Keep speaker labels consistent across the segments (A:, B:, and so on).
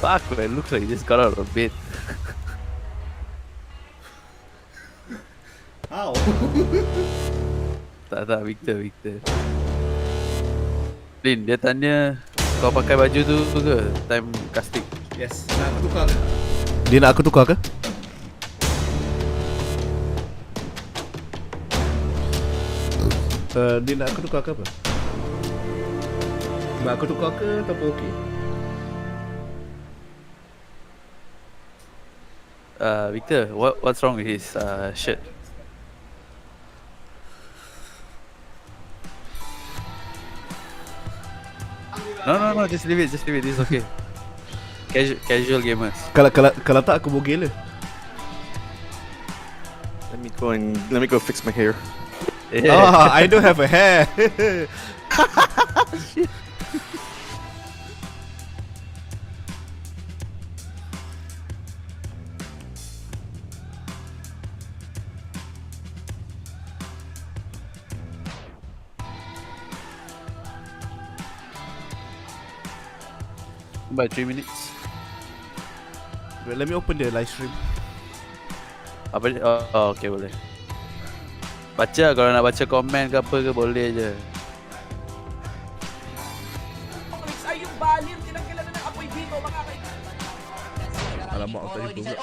A: Fuck, man, looks like he just got out of bed.
B: How?
A: Tak, Victor. Lin, dia tanya kau pakai baju tu ke time casting?
B: Yes, nak aku tukar ke?
C: Dia nak aku tukar ke? Dia nak aku tukar ke apa? Nak aku tukar ke ataupun okey?
A: Victor, what's wrong with his shirt? No, just leave it. This is okay. Casual gamers.
C: Kalau tak aku bogel lah.
D: Let me go fix my hair.
C: Yeah. I don't have a hair.
A: By 3 minutes.
C: Let me open the live stream.
A: Apa ni? Oh, okay, boleh. Baca kalau nak baca komen ke apa ke boleh je.
E: Ay, yung balim, tinanggilan na ng apoy dito, mga kaibigan.
C: Alamak, aku tadi belum.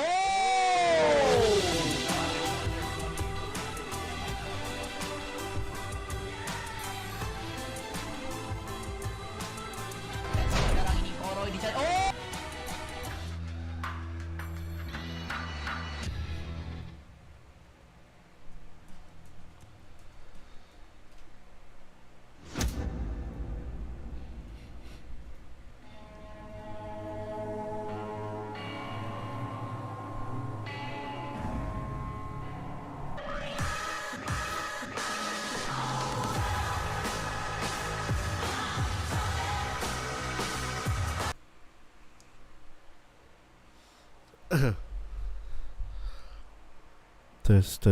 C: Tes.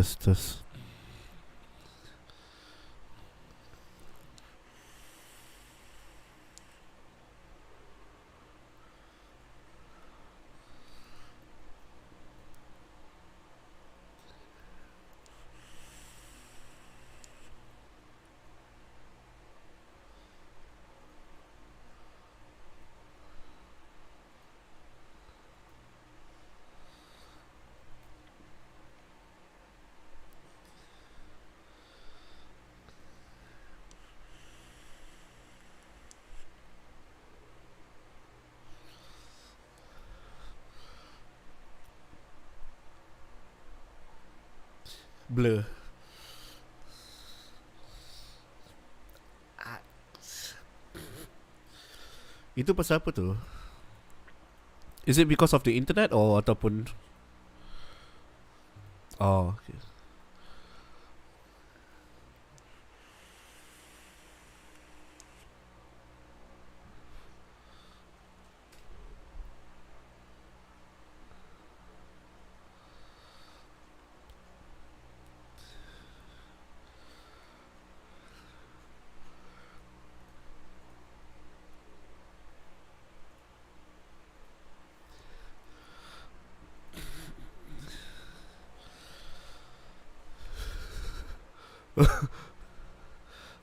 C: Blur. Itu pasal apa tu? Is it because of the internet or ataupun? Oh, okay.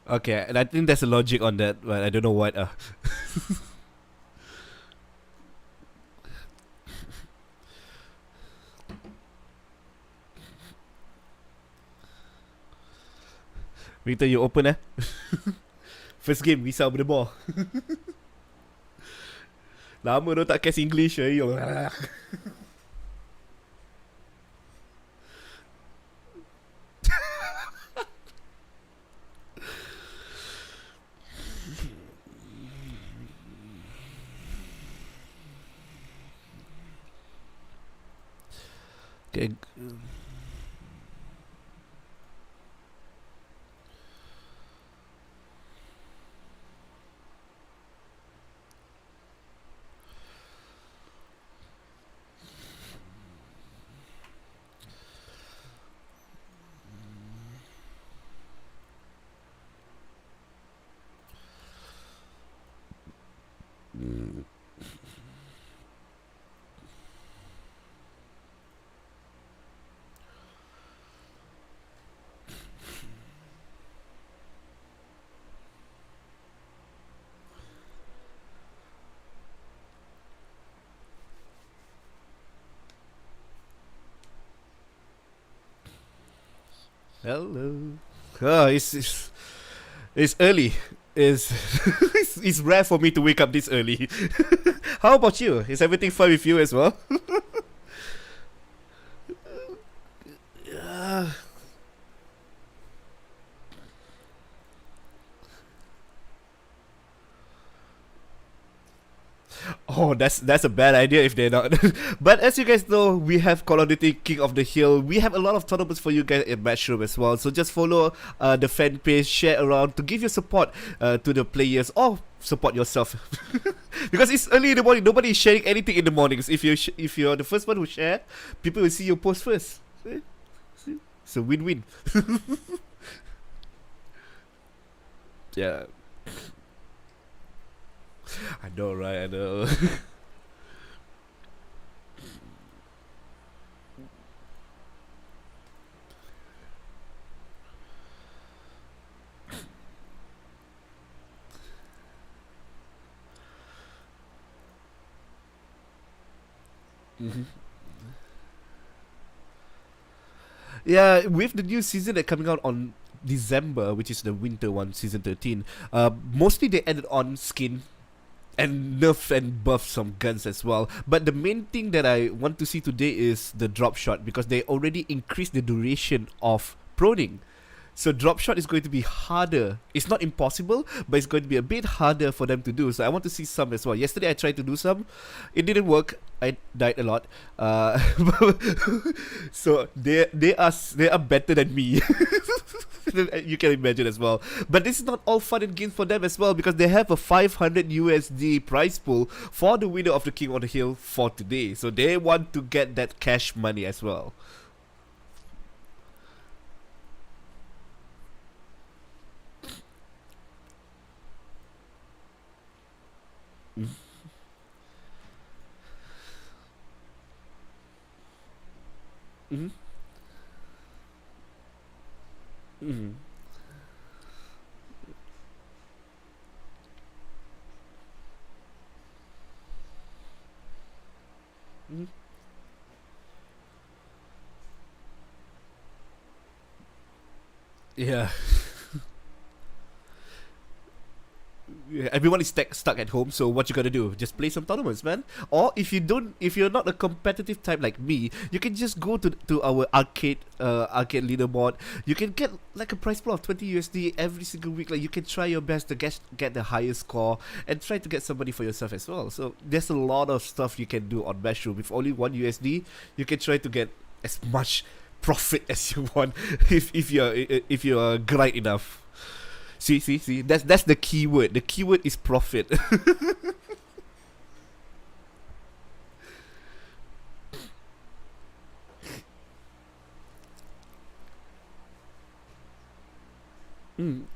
C: Okay, and I think there's a logic on that, but I don't know what. Victor, you open First game, risau the ball. Lama dah tak cast English yo. Okay. Hello. Oh, it's early. It's rare for me to wake up this early. How about you? Is everything fine with you as well? Oh, that's a bad idea if they're not. But as you guys know, we have Call of Duty King of the Hill. We have a lot of tournaments for you guys in Matchroom as well. So just follow the fan page, share around to give your support to the players or support yourself. Because it's early in the morning, nobody is sharing anything in the mornings. If you're the first one who share, people will see your post first. It's a win-win. Yeah. I know, right? I know. Mhm. Yeah, with the new season that coming out on December, which is the winter one, season 13, mostly they added on skin and nerf and buff some guns as well. But the main thing that I want to see today is the drop shot, because they already increased the duration of proning. So drop shot is going to be harder. It's not impossible, but it's going to be a bit harder for them to do. So I want to see some as well. Yesterday I tried to do some. It didn't work. I died a lot. So they are better than me. You can imagine as well. But this is not all fun and games for them as well, because they have a 500 USD prize pool for the winner of the King on the Hill for today. So they want to get that cash money as well. Mm-hmm. Mm-hmm. Mm-hmm. Yeah. Yeah, everyone is stuck at home, so what you gotta do? Just play some tournaments, man. Or if you're not a competitive type like me, you can just go to our arcade leaderboard. You can get like a prize pool of 20 USD every single week. Like, you can try your best to get the highest score and try to get somebody for yourself as well. So there's a lot of stuff you can do on Matchroom. With only 1 USD, you can try to get as much profit as you want if you're great enough. See. That's the key word. The key word is profit.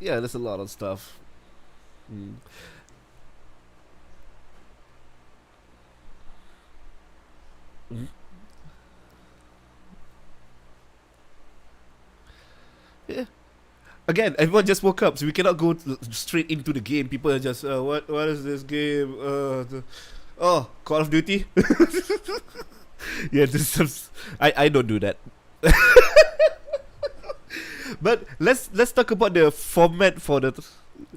C: Yeah, there's a lot of stuff. Mm. Mm. Yeah. again, everyone just woke up, so we cannot go straight into the game. People are just, what is this game? Oh, Call of Duty. Yeah, I don't do that. But let's talk about the format for the.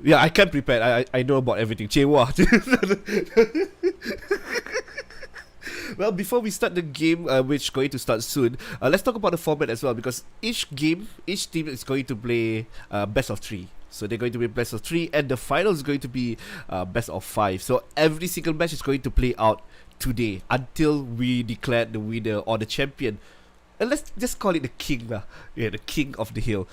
C: Yeah, I can't prepare. I know about everything. Chewa. Well, before we start the game, which is going to start soon, let's talk about the format as well, because each team is going to play best of 3. So they're going to be best of 3, and the final is going to be best of 5. So every single match is going to play out today until we declare the winner or the champion. And let's just call it the king lah. Yeah, the king of the hill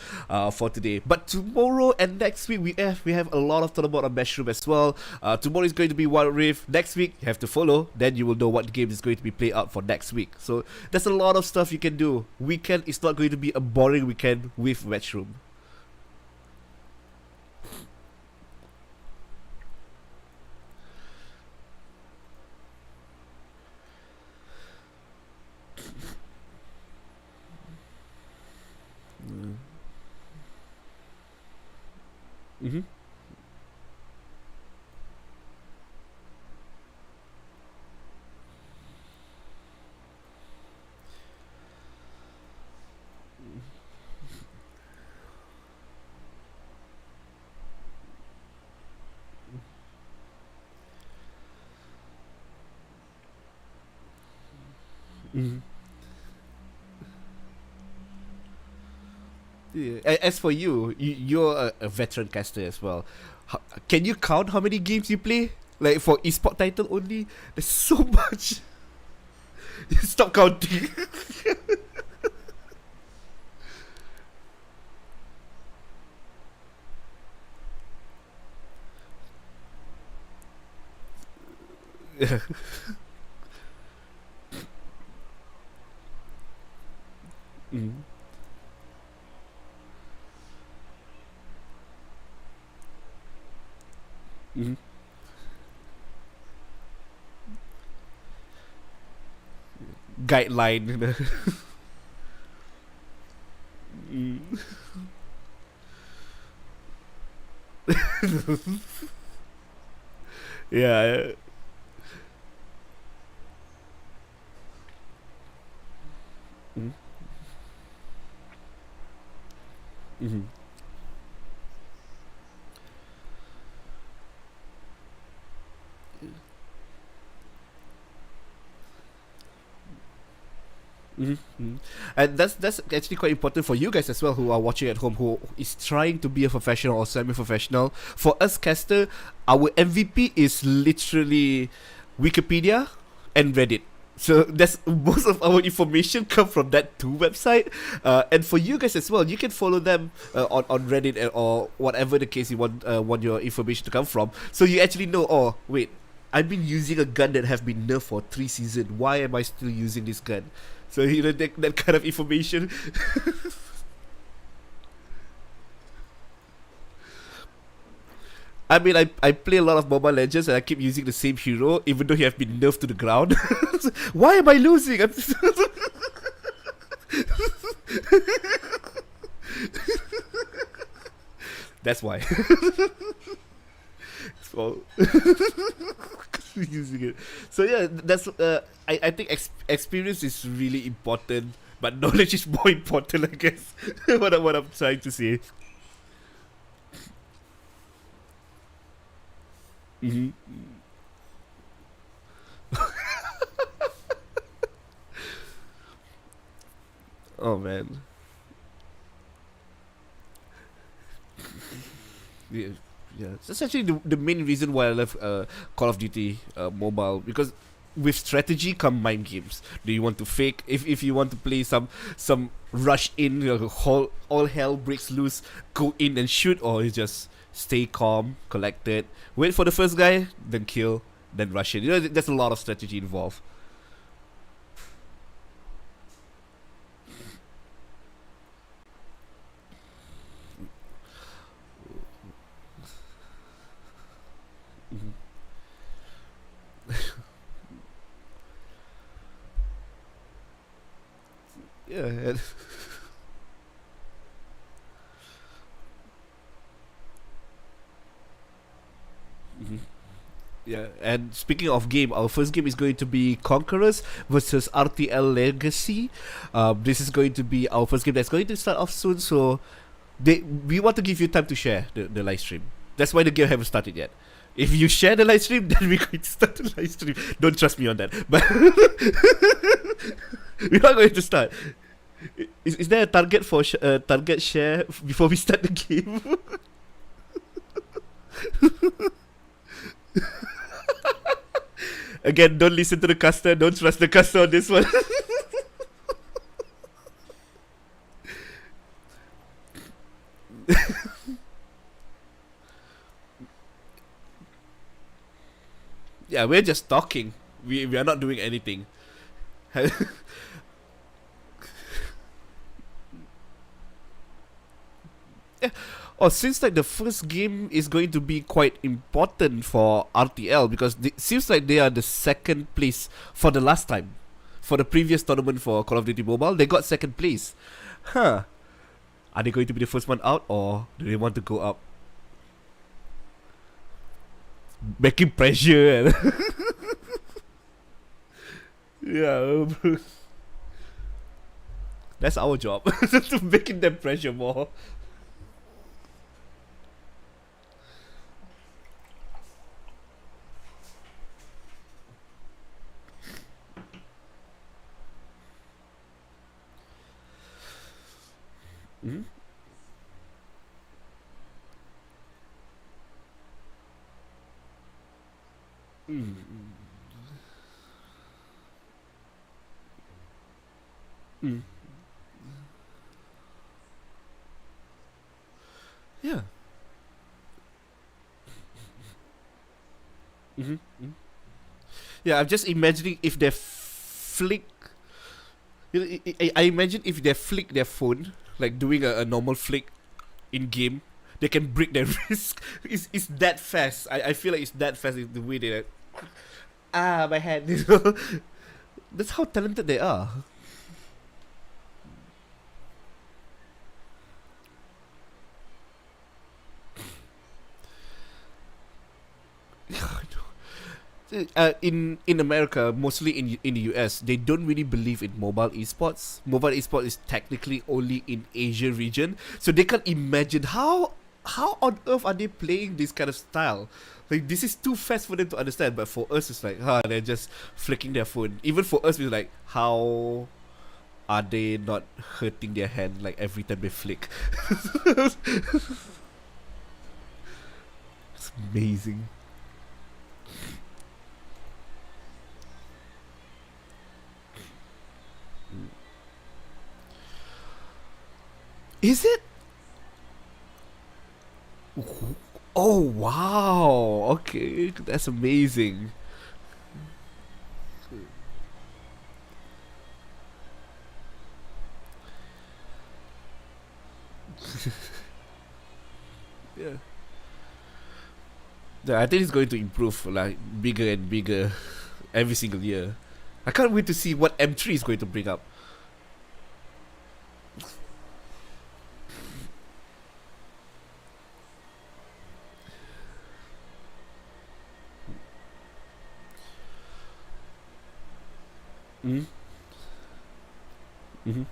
C: for today. But tomorrow and next week we have a lot of tournament on Matchroom as well. Tomorrow is going to be Wild Rift. Next week you have to follow. Then you will know what game is going to be played out for next week. So there's a lot of stuff you can do. Weekend is not going to be a boring weekend with Matchroom. Mm-hmm. Mm-hmm. Yeah. As for you're a veteran caster as well. Can you count how many games you play? Like for esport title only, there's so much. Stop counting. Yeah. Mm. Mm. Guideline. Mm. Yeah. Mm. Mm-hmm. Mm-hmm. And that's actually quite important for you guys as well who are watching at home, who is trying to be a professional or semi-professional. For us caster, our MVP is literally Wikipedia and Reddit. So that's most of our information come from that two website. And for you guys as well, you can follow them on Reddit or whatever the case you want your information to come from. So you actually know, oh wait, I've been using a gun that have been nerfed for 3 seasons. Why am I still using this gun? So you know that kind of information. I mean, I play a lot of Mobile Legends and I keep using the same hero even though he has been nerfed to the ground. Why am I losing? That's why. So using it. So yeah, that's I think experience is really important, but knowledge is more important, I guess. what I'm trying to say. Mm-hmm. Oh man. Yeah, yeah. That's actually the main reason why I love Call of Duty mobile, because with strategy come mind games. Do you want to fake? If you want to play some rush in, all hell breaks loose, go in and shoot, or you just stay calm, collected, wait for the first guy, then kill, then rush in. You know, there's a lot of strategy involved. Mhm. Yeah. Yeah, and speaking of game, our first game is going to be Conquerors versus RTL Legacy. This is going to be our first game that's going to start off soon, so we want to give you time to share the live stream. That's why the game haven't started yet. If you share the live stream, then we're going to start the live stream. Don't trust me on that. But we're not going to start. Is there a target for target share before we start the game? Again, don't listen to the caster. Don't trust the caster on this one. Yeah, we're just talking. We are not doing anything. Yeah. Oh, since like the first game is going to be quite important for RTL because it seems like they are the second place for the last time. For the previous tournament for Call of Duty Mobile, they got second place. Huh. Are they going to be the first one out or do they want to go up? Making pressure. Yeah. That's our job. To making them pressure more. Mm-hmm. Mm. Mm. Yeah. Mm-hmm. Mm. Yeah, I'm just imagining if they flick. I imagine if they flick their phone, like doing a normal flick in game, they can break their wrist. It's that fast. I feel like it's that fast in the way they like, my hand. You know? That's how talented they are. In America, mostly in the US, they don't really believe in mobile esports. Mobile esports is technically only in Asia region, so they can't imagine how on earth are they playing this kind of style. Like this is too fast for them to understand. But for us, it's like they're just flicking their phone. Even for us, we're like, how are they not hurting their hand like every time they flick? It's amazing. Is it? Oh wow! Okay, that's amazing. Yeah. Yeah, I think it's going to improve like bigger and bigger every single year. I can't wait to see what M3 is going to bring up. Mm-hmm. Mm-hmm.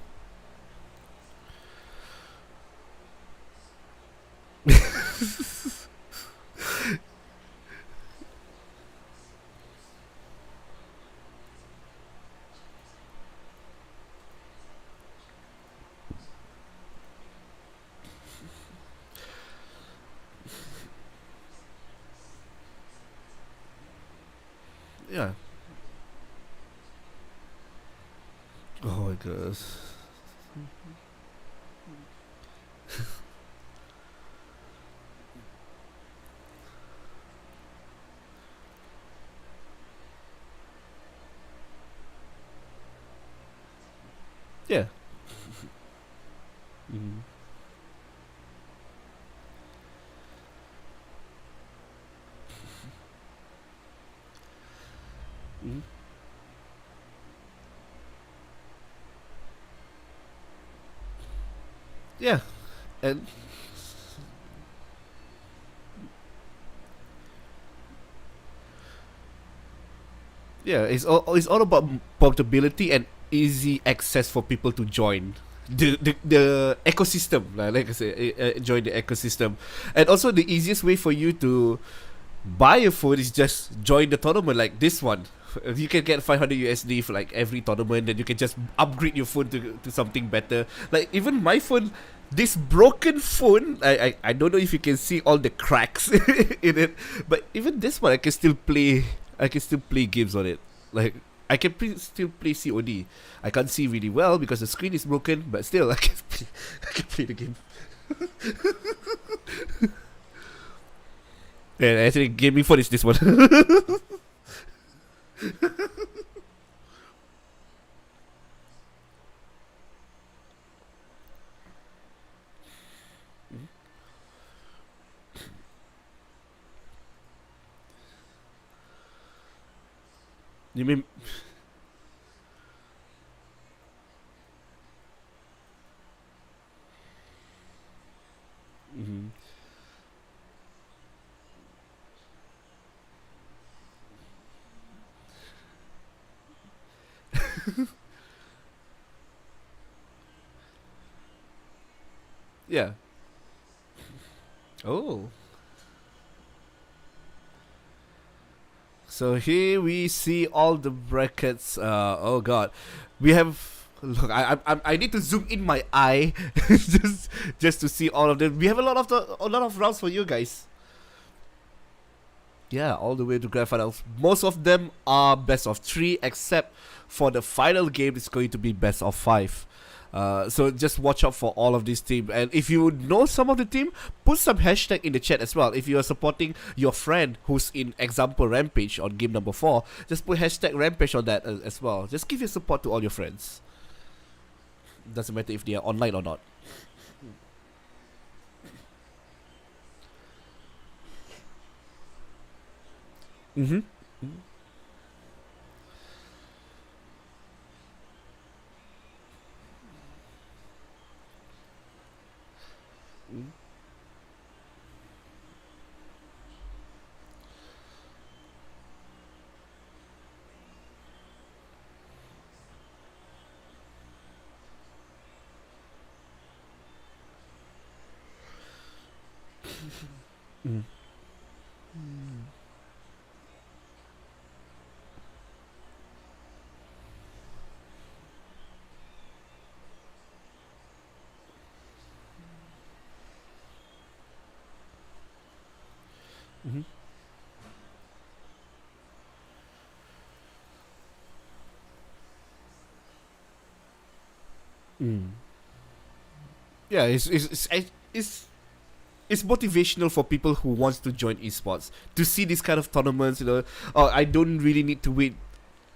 C: Yeah. Oh my gosh. Yeah. Mm-hmm. Mm-hmm. Yeah. And Yeah, it's all about portability and easy access for people to join the ecosystem, like I say, join the ecosystem, and also the easiest way for you to buy a phone is just join the tournament like this one. You can get 500 USD for like every tournament, and you can just upgrade your phone to something better. Like even my phone, this broken phone, I don't know if you can see all the cracks in it, but even this one, I can still play. I can still play games on it. Like I can still play COD. I can't see really well because the screen is broken, but still I can play the game. And actually, gaming phone is this one. You mean? Mhm. Yeah. Oh. So here we see all the brackets. Oh god, we have. Look, I need to zoom in my eye just to see all of them. We have a lot of rounds for you guys. Yeah, all the way to grand finals. Most of them are best of 3, except for the final game. It's going to be best of 5. So just watch out for all of these teams. And if you know some of the team, put some hashtag in the chat as well. If you are supporting your friend who's in example Rampage on game number 4, just put hashtag Rampage on that as well. Just give your support to all your friends. Doesn't matter if they are online or not. Mm-hmm. Mm. Mm-hmm. Mm. Yeah, it's motivational for people who wants to join esports to see this kind of tournaments. Oh, I don't really need to wait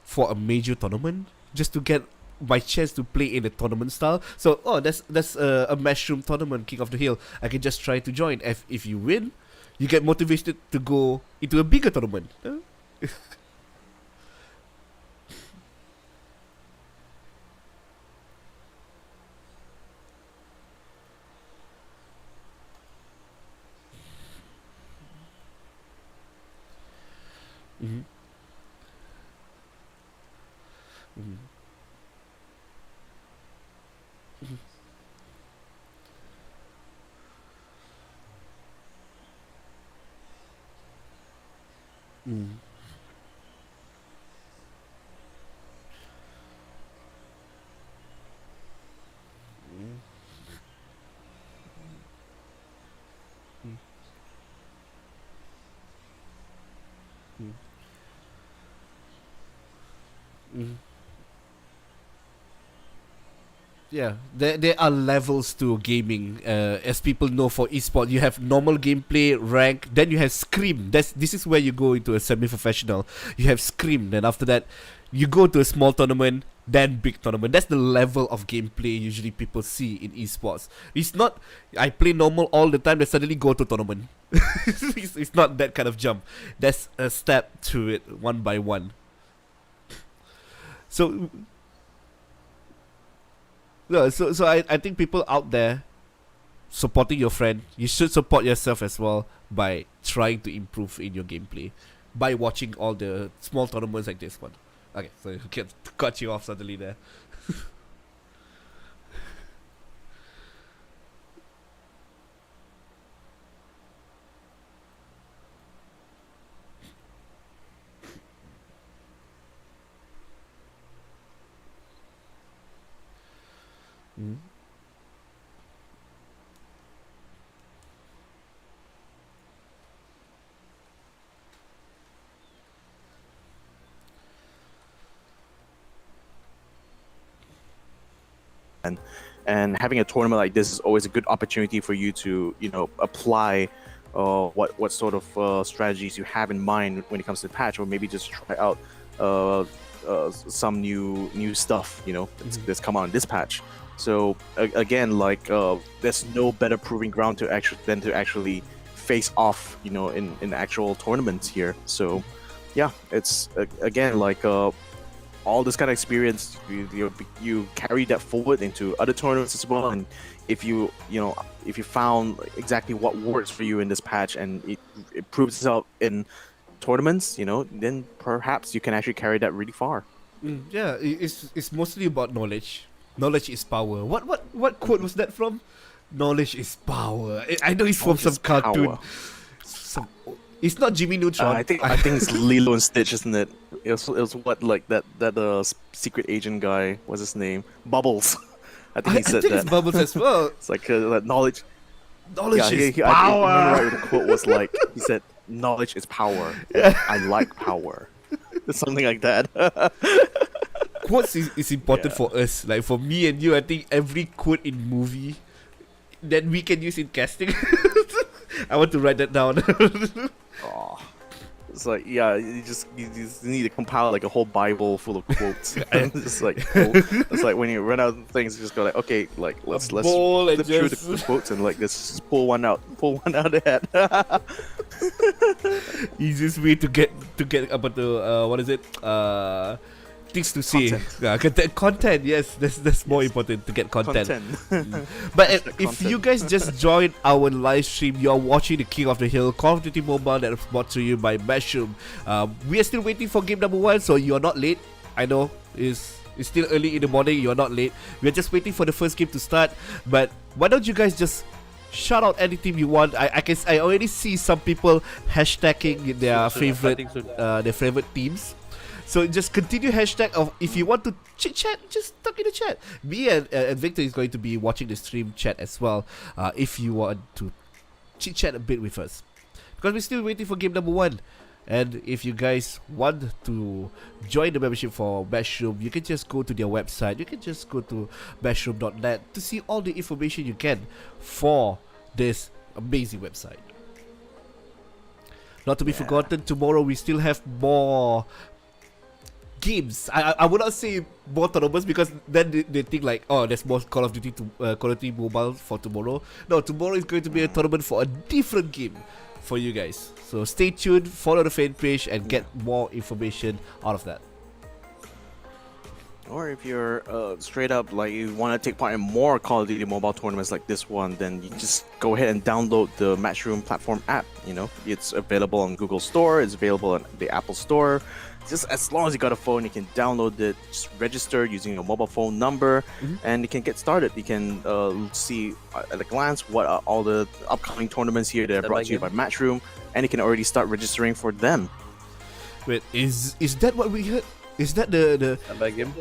C: for a major tournament just to get my chance to play in a tournament style. So, oh, that's a Matchroom tournament, King of the Hill. I can just try to join. If you win, you get motivated to go into a bigger tournament. Mm-hmm. Mm-hmm. Mm-hmm. Mm-hmm. Yeah, there are levels to gaming. As people know, for esport, you have normal gameplay, rank, then you have scrim. This is where you go into a semi-professional. You have scrim, then after that, you go to a small tournament, then big tournament. That's the level of gameplay usually people see in esports. It's not I play normal all the time, then suddenly go to tournament. It's not that kind of jump. There's a step to it, one by one. So. No, so I think people out there supporting your friend, you should support yourself as well by trying to improve in your gameplay. by watching all the small tournaments like this one. Okay, so you can cut you off suddenly there. Mm.
D: And having a tournament like this is always a good opportunity for you to, you know, apply what sort of strategies you have in mind when it comes to the patch, or maybe just try out some new stuff, you know, that's come out in this patch. So again, like there's no better proving ground to actually face off, you know, in actual tournaments here. So yeah, it's again like all this kind of experience, you carry that forward into other tournaments as well. And if you found exactly what works for you in this patch, and it proves itself in tournaments, you know, then perhaps you can actually carry that really far.
C: Yeah, it's mostly about knowledge. Knowledge is power. What quote was that from? Knowledge is power. I know it's from
D: Knowledge
C: some
D: is
C: cartoon.
D: power.
C: It's not Jimmy Neutron.
D: I think it's Lilo and Stitch, isn't it? It was what, like that secret agent guy. What's his name? Bubbles. I think he said
C: I think
D: that.
C: it's Bubbles as well.
D: It's like that knowledge.
C: Knowledge is
D: I
C: power.
D: remember right, the quote was like, he said, "Knowledge is power. I like power." Something like that.
C: Quotes is important for us. Like for me and you, I think every quote in movie that we can use in casting. I want to write that down.
D: Oh, it's like, yeah, you just need to compile like a whole Bible full of quotes. And just like it's like when you run out of things, you just go like, okay, like let's
C: bowl and
D: flip through
C: just-
D: the quotes and like let's just pull one out ahead.
C: Easiest way to get about the what is it? Things to say. Content. Yes, that's more important to get content. But if you guys just joined our live stream, you're watching the King of the Hill Call of Duty Mobile that is brought to you by Matchroom. We are still waiting for game number 1, so you're not late. I know it's still early in the morning. You're not late. We're just waiting for the first game to start. But why don't you guys just shout out any team you want? I already see some people hashtagging their favorite teams. So just continue hashtag of if you want to chit chat, just talk in the chat. Me and Victor is going to be watching the stream chat as well. If you want to chit chat a bit with us, because we're still waiting for game number 1. And if you guys want to join the membership for Matchroom, you can just go to their website. You can just go to matchroom.net to see all the information you can for this amazing website. Not to be forgotten, tomorrow we still have more games. I would not say more tournaments, because then they think like, oh, there's more Call of Duty Mobile for tomorrow. No, tomorrow is going to be a tournament for a different game for you guys. So stay tuned, follow the fan page, and get more information out of that.
D: Or if you're straight up like you want to take part in more Call of Duty mobile tournaments like this one, then you just go ahead and download the Matchroom platform app. You know, it's available on Google Store, it's available on the Apple Store. Just as long as you got a phone, you can download it, just register using your mobile phone number, and you can get started. You can see at a glance what are all the upcoming tournaments here that are brought to you by Matchroom, and you can already start registering for them.
C: Wait, is that what we heard? Is that the
A: game?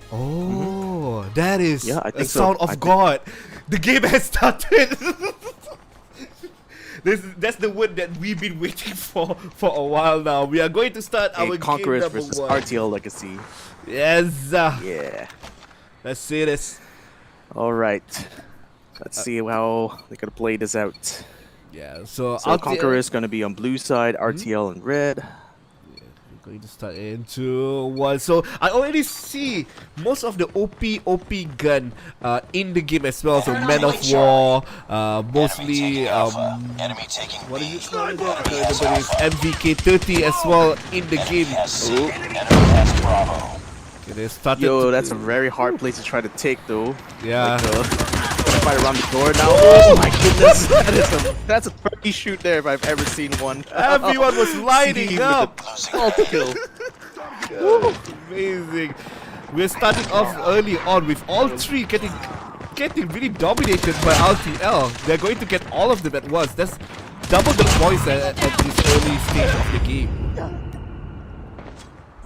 C: Oh, that is
D: Yeah, I
C: a
D: think so.
C: sound of God. The game has started. That's the word that we've been waiting for a while now. We are going to start our
D: Conquerors
C: game number
D: versus
C: 1.
D: RTL Legacy.
C: Yes.
D: Yeah.
C: Let's see this.
D: All right. Let's see how they're gonna play this out.
C: Yeah. So
D: So Conqueror is gonna be on blue side, RTL in red.
C: We're going to start into 1. So I already see most of the OP gun in the game as well. So Man of War, mostly
B: Enemy taking
C: what is
B: B.
C: it called? MVK 30 as well in the game.
B: Enemy has Bravo.
C: Okay, they started
D: Yo,
C: to-
D: that's a very hard place to try to take though.
C: yeah.
D: Like, right around the door now. Oh my goodness, that's a turkey shoot there if I've ever seen one.
C: Everyone was lining
D: CD
C: up.
D: with the alt kill.
C: Amazing. We're starting off early on with all three getting really dominated by RTL. They're going to get all of them at once. That's double the points at this early stage of the game.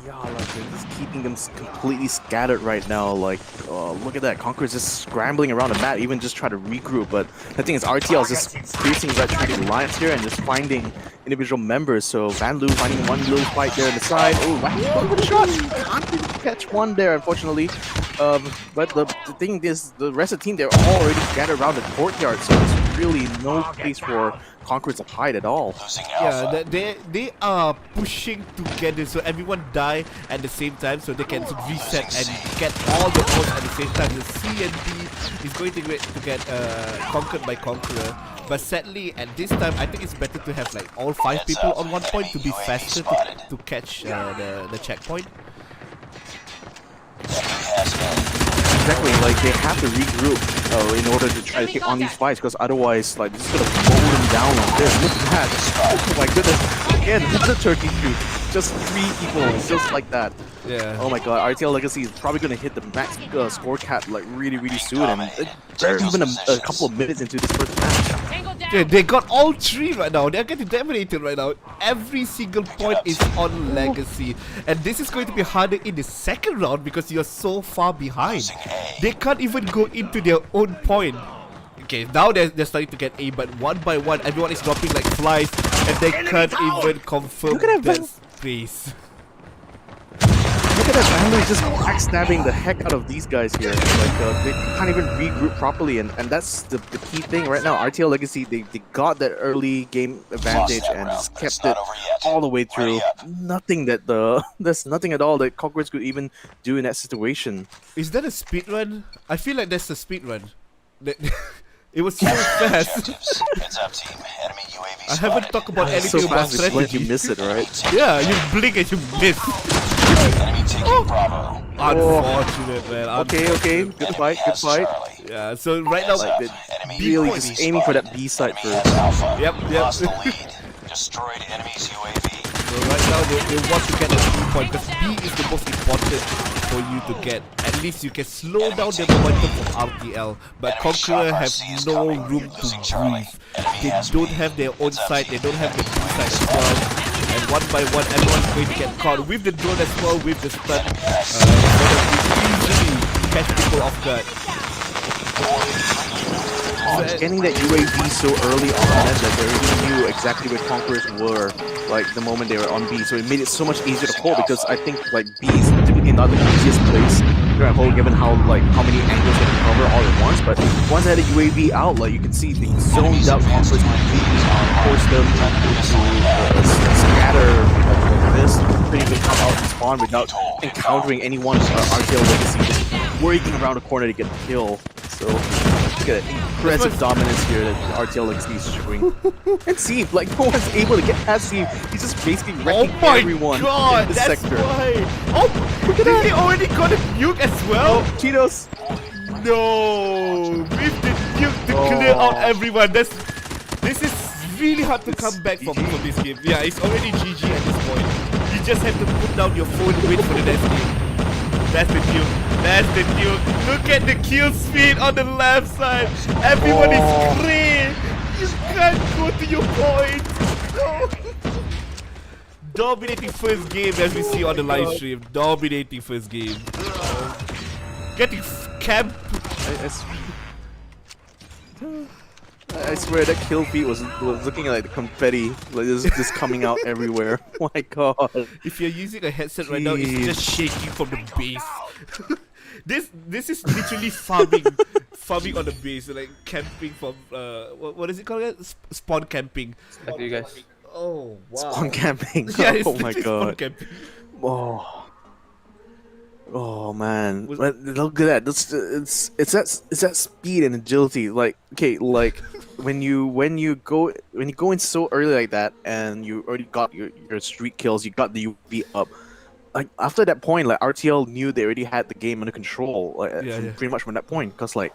D: Yeah, like they're just keeping them completely scattered right now. Like, look at that. Conqueror's just scrambling around the map, even just try to regroup. But the thing is, RTL is just piercing red trading lines here and just finding individual members. So Van Loo finding one little fight there on the side. Oh, wow, going for the shot. Can't really catch one there, unfortunately. But the thing is, the rest of the team, they're all already scattered around the courtyard. So there's really no place for Conqueror to hide at all.
C: Yeah, they are pushing together, so everyone die at the same time, so they can reset and get all the points at the same time. The C and D is going to get conquered by Conqueror, but sadly at this time I think it's better to have like all 5 people on one point to be faster to catch the checkpoint.
D: Exactly, like they have to regroup in order to try to take on these fights, because otherwise, like, this is gonna mow them down like this. Look at that! Oh my goodness! Again, another turkey shoot. Just 3 people, just like that.
C: Yeah.
D: Oh my god, RTL Legacy is probably gonna hit the max score cap like really soon, and they're even a couple of minutes into this first match.
C: Yeah, they got all 3 right now. They're getting dominated right now. Every single point is on Legacy. And this is going to be harder in the second round because you're so far behind. They can't even go into their own point. Okay, now they're starting to get A, but one by one, everyone is dropping like flies, and they can't even confirm that space.
D: Look at that, Van just backstabbing the heck out of these guys here. Like, they can't even regroup properly, and that's the key thing right now. RTL Legacy, they got that early game advantage and just kept it all the way through. There's nothing at all that Conquerors could even do in that situation.
C: Is that a speed run? I feel like that's a speed run. It was so fast.
B: Heads up, team. Enemy UAV
C: I haven't talked about anything
D: So
C: about
D: fast, it's like you
C: strategy.
D: miss it, right?
C: Yeah, you blink and you miss.
B: Enemy taking Bravo.
C: Unfortunate, man.
D: Okay, good fight.
C: Yeah, so right now,
D: Like, they're really just aiming for that B side first.
B: Alpha.
C: Yep.
B: Lost the lead. Destroyed enemy's UAV.
C: So right now they want to get a 3 point because B is the most important for you to get. At least you can slow down the momentum from RTL, but Conqueror have no room to breathe. They don't have their own side, they don't have the B side as well. And one by one, everyone's going to get caught with the drone as well, with the stun. Easily catch people off guard.
D: Getting that UAV so early on meant that they already knew exactly where Conquerors were, like the moment they were on B, so it made it so much easier to hold, because I think like B is typically not the easiest place to hold given how many angles they can cover all at once. But once they had a UAV out, like you can see they zoned out Conquerors completely, forced them to scatter like this, pretty much come out and spawn without encountering anyone. RTL Legacy just working around the corner to get a kill. So look at that impressive dominance here that RTL Legacy is showing. And see, like no one's able to get past him. He's just basically wrecking everyone in this
C: that's
D: sector.
C: why. Oh, look at that! They already got a nuke as well.
D: Oh, Cheetos!
C: No, with the nuke to clear out everyone. This is really hard to come back from this game. Yeah, it's already GG at this point. You just have to put down your phone and wait for the next game. That's the nuke. That's the nuke. Look at the kill speed on the left side. Everyone is green. You can't go to your point. No. Dominating first game as we see on the live stream. Dominating first game. Getting camped.
D: I swear that kill feed was looking like the confetti, like just coming out everywhere. Oh my god.
C: If you're using a headset right now, it's just shaking from the base. This is literally farming on the base, like camping from what is it called again? Spawn camping.
A: Thank you guys.
C: Oh wow.
D: On camping.
C: Yeah, it's
D: Oh my
C: literally spawn
D: god.
C: camping.
D: Oh man. Look at that. It's that speed and agility. Like okay, like when you go in so early like that, and you already got your streak kills, you got the UV up. Like after that point, like RTL knew they already had the game under control. Like, pretty much from that point, because like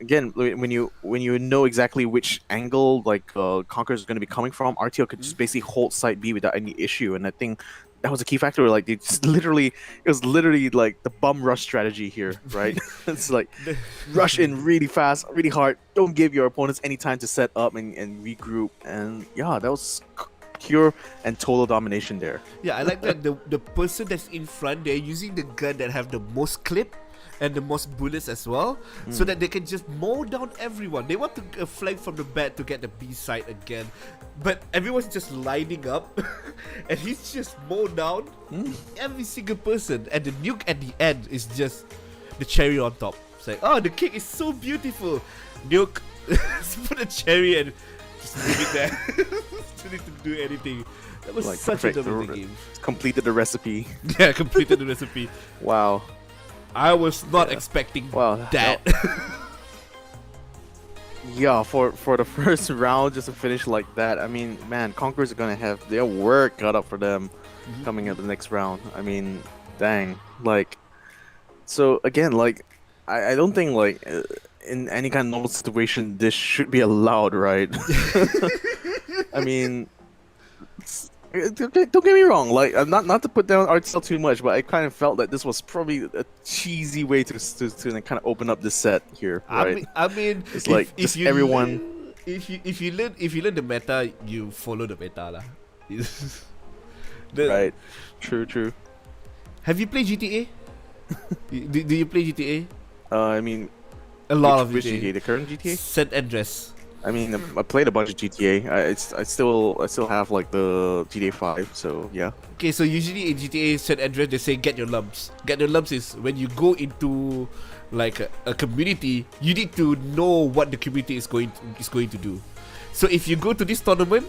D: again, when you know exactly which angle like Conqueror is going to be coming from, RTL could just basically hold side B without any issue, and I think that was a key factor. Like it was literally like the bum rush strategy here, right? It's like rush in really fast, really hard. Don't give your opponents any time to set up and regroup, and yeah, that was pure and total domination there.
C: Yeah, I like that the person that's in front, they're using the gun that have the most clip and the most bullets as well, so that they can just mow down everyone. They want to flank from the back to get the B side again, but everyone's just lining up, and he's just mowed down every single person. And the nuke at the end is just the cherry on top. It's like, oh, the kick is so beautiful. Nuke, put a cherry and just leave it there. Don't need to do anything. That was
D: Like,
C: such
D: perfect.
C: a dominating game.
D: Completed the recipe.
C: Yeah, completed the recipe.
D: Wow.
C: I was not expecting
D: Wow.
C: that.
D: Yeah, for the first round, just to finish like that, I mean, man, Conquerors are gonna have their work cut up for them coming at the next round. I mean, dang, like, so again, like, I don't think like in any kind of normal situation this should be allowed, right? I mean, don't get me wrong, like, not to put down Artsel too much, but I kind of felt that this was probably a cheesy way to kind of open up the set here, right?
C: I mean,
D: It's like just everyone.
C: If you learn the meta, you follow the meta lah.
D: Right. True.
C: Have you played GTA? do you play GTA?
D: I mean,
C: A lot of
D: which
C: GTA.
D: GTA? The current GTA?
C: San Andreas.
D: I mean, I played a bunch of GTA. I still have like the GTA 5. So yeah.
C: Okay, so usually in GTA San Andreas they say get your lumps. Get your lumps is when you go into like a community, you need to know what the community is going to do. So if you go to this tournament,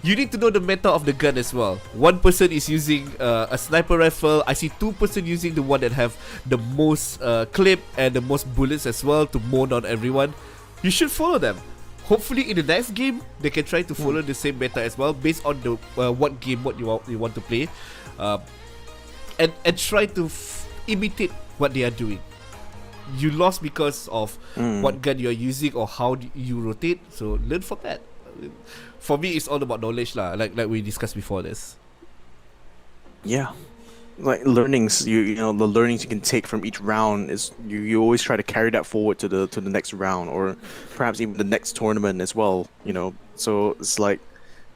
C: you need to know the meta of the gun as well. One person is using a sniper rifle. I see two person using the one that have the most clip and the most bullets as well to mow down everyone. You should follow them. Hopefully in the next game they can try to follow the same meta as well, based on the what you want to play, and try to imitate what they are doing. You lost because of what gun you are using or how you rotate, so learn from that. For me, it's all about knowledge lah, like we discussed before this.
D: Yeah. Like learnings, you know, the learnings you can take from each round is you always try to carry that forward to the next round, or perhaps even the next tournament as well. You know, so it's like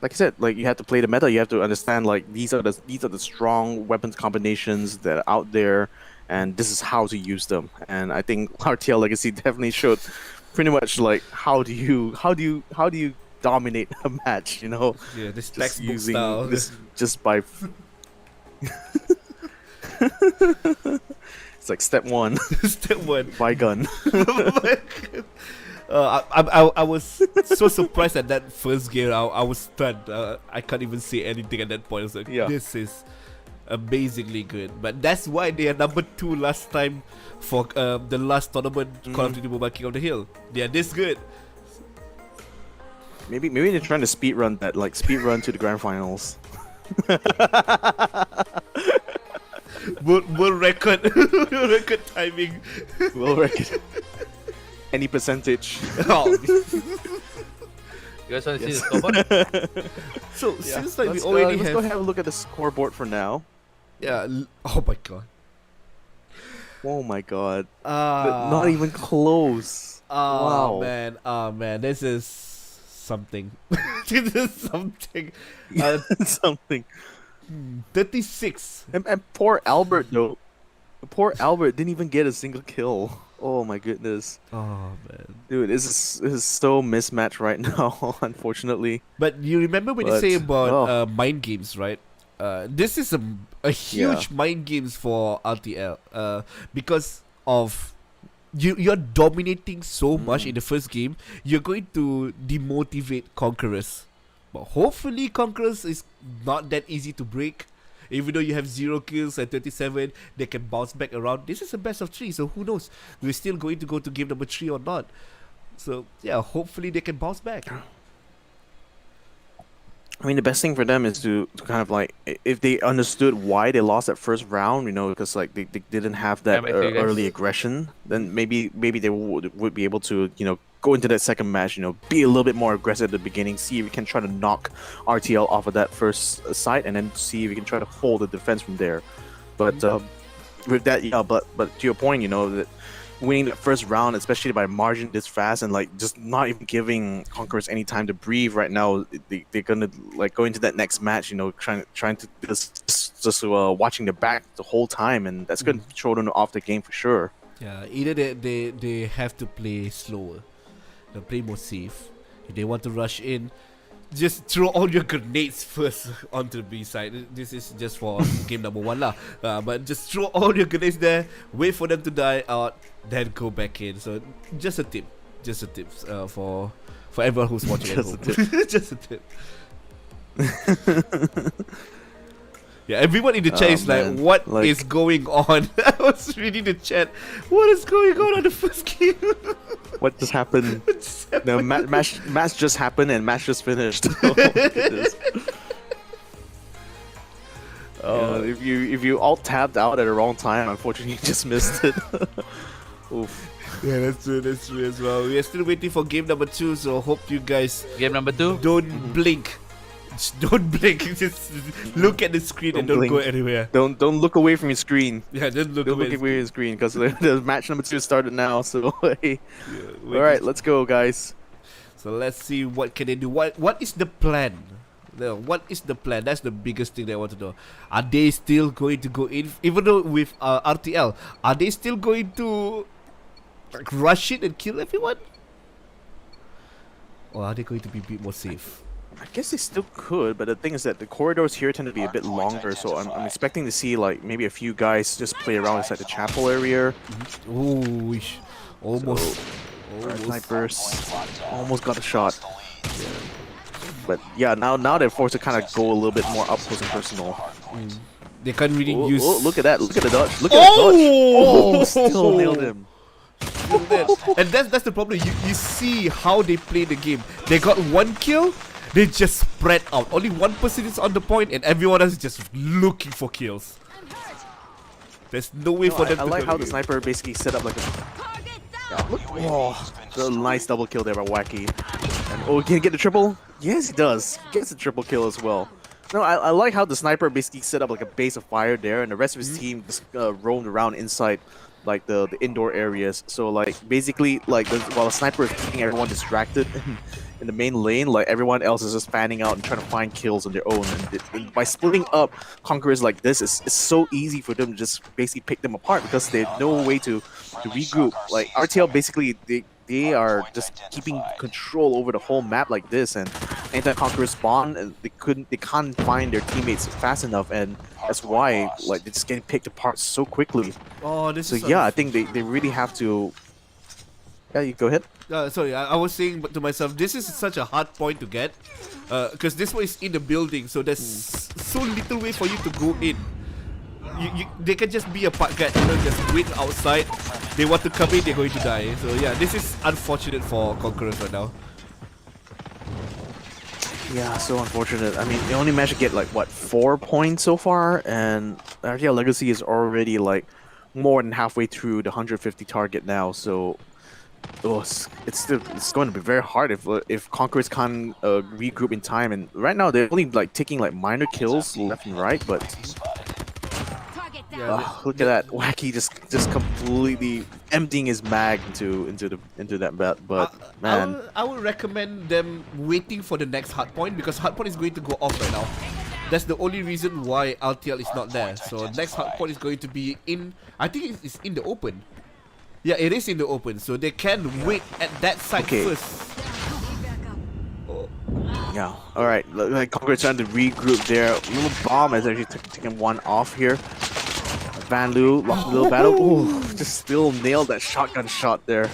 D: I said, like you have to play the meta. You have to understand like these are the strong weapons combinations that are out there, and this is how to use them. And I think RTL Legacy definitely showed pretty much like how do you dominate a match. You know,
C: Yeah, this
D: just
C: textbook
D: using
C: style.
D: this just by. It's like step one,
C: Step one.
D: buy gun.
C: I was so surprised at that first game. I was stunned. I can't even say anything at that point. I was like,
D: Yeah.
C: this is amazingly good. But that's why they are number 2 last time for the last tournament, Call of Duty Mobile King of the Hill. They are this good.
D: Maybe they're trying to speed run to the grand finals.
C: World record, record timing.
D: Well, record. Any percentage.
C: Oh.
A: You guys want to see the scoreboard?
C: So since like we
D: Let's,
C: already
D: let's
C: have,
D: go have a look at the scoreboard for now.
C: oh my god.
D: Oh my god. Not even close.
C: Oh
D: Wow.
C: man, this is something. This is something.
D: Something.
C: 36.
D: And poor Albert though. Poor Albert didn't even get a single kill. Oh my goodness.
C: Oh man.
D: Dude, this is so mismatched right now, unfortunately.
C: But you remember when you
D: But,
C: say about
D: oh.
C: mind games, right? This is a huge mind games for RTL. Because of you're dominating so much in the first game, you're going to demotivate Conquerors. But hopefully Conquerors is not that easy to break. Even though you have 0 kills at 37, they can bounce back around. This is a best of 3, so who knows? We're still going to go to game number 3 or not. So yeah, hopefully they can bounce back.
D: I mean, the best thing for them is to kind of like if they understood why they lost that first round, you know, because like they didn't have that
A: back to you guys.
D: early aggression, then maybe they would be able to, you know, go into that second match, you know, be a little bit more aggressive at the beginning, see if we can try to knock RTL off of that first site, and then see if we can try to hold the defense from there. But with that, yeah, but to your point, you know, that winning the first round, especially by margin this fast, and like just not even giving Conquerors any time to breathe right now, they're gonna like go into that next match, you know, trying to just watching their back the whole time, and that's gonna throw them off the game for sure.
C: Yeah, either they have to play slower, they play more safe. If they want to rush in, just throw all your grenades first onto the B side. This is just for game number 1 lah. But just throw all your grenades there, wait for them to die out, then go back in. So just a tip, for everyone who's watching at home. Just a tip. Yeah, everyone in the chat is like,
D: man.
C: what
D: Like-
C: is going on? I was reading the chat. What is going on the first game?
D: What just happened?
C: What just
D: No,
C: happened?
D: match just happened and match just finished. Oh, my goodness. If you all tapped out at the wrong time, unfortunately, you just missed it. Oof.
C: Yeah, that's true as well. We are still waiting for game number 2, so hope you guys
A: Game number 2.
C: don't blink. Just don't blink. Just look at the screen and
D: Don't
C: don't go
D: blink.
C: anywhere.
D: Don't look away from your screen.
C: Yeah, don't look
D: Don't
C: away.
D: look away from your screen because the match number 2 started now. So hey.
C: Yeah,
D: All right, let's go, guys.
C: So let's see what can they do. What is the plan? No, what is the plan? That's the biggest thing that I want to know. Are they still going to go in, even though with RTL? Are they still going to like, rush it and kill everyone? Or are they going to be a bit more safe?
D: I guess they still could, but the thing is that the corridors here tend to be a bit longer, so I'm expecting to see like maybe a few guys just play around inside the chapel area.
C: Oh, almost. Almost.
D: Snipers almost got a shot. But yeah, now they're forced to kind of go a little bit more up close and personal.
C: They can't really
D: Oh,
C: use.
D: oh, look at that! Look at the dodge! Look at the dodge! Oh, still nailed him.
C: And that's the problem. You see how they play the game. They got 1 kill. They just spread out. Only one person is on the point, and everyone else is just looking for kills. There's no way for them
D: I
C: to.
D: like how the sniper basically set up like a. Yeah, look, oh, the nice double kill there by Wacky. And oh, can he get the triple? Yes, he does. Gets the triple kill as well. No, I like how the sniper basically set up like a base of fire there, and the rest of his team just roamed around inside like the indoor areas. So like basically like while the sniper is keeping everyone distracted in the main lane, like everyone else is just fanning out and trying to find kills on their own. And by splitting up Conquerors like this, it's so easy for them to just basically pick them apart because they have no way to regroup. Like RTL basically they are just keeping control over the whole map like this, and anytime Conquerors spawn, they can't find their teammates fast enough, and that's why like they're just getting picked apart so quickly.
C: Oh, this
D: So
C: is.
D: yeah, I think they really have to. Yeah, you go ahead.
C: Sorry, I was saying to myself, this is such a hard point to get, because this one is in the building, so there's so little way for you to go in. They can just be a part guard, you know, just wait outside. They want to come in, they're going to die. So yeah, this is unfortunate for Conquerors right now.
D: Yeah, so unfortunate. I mean, they only managed to get like what 4 points so far, and RTL Legacy is already like more than halfway through the 150 target now. So it's going to be very hard if Conquerors can't regroup in time. And right now they're only like taking like minor kills left and right, but
C: Yeah,
D: look at that Wacky just completely emptying his mag into that bet. But man,
C: I would recommend them waiting for the next hardpoint, because hardpoint is going to go off right now. That's the only reason why RTL is not there. So next hardpoint is going to be in. I think it's in the open. Yeah, it is in the open, so they can wait at that site
D: Okay.
C: first.
D: yeah. All right, like Conquerors trying to regroup there. Little bomb has actually taken one off here. Van Lu lost a little battle. Ooh, just still nailed that shotgun shot there.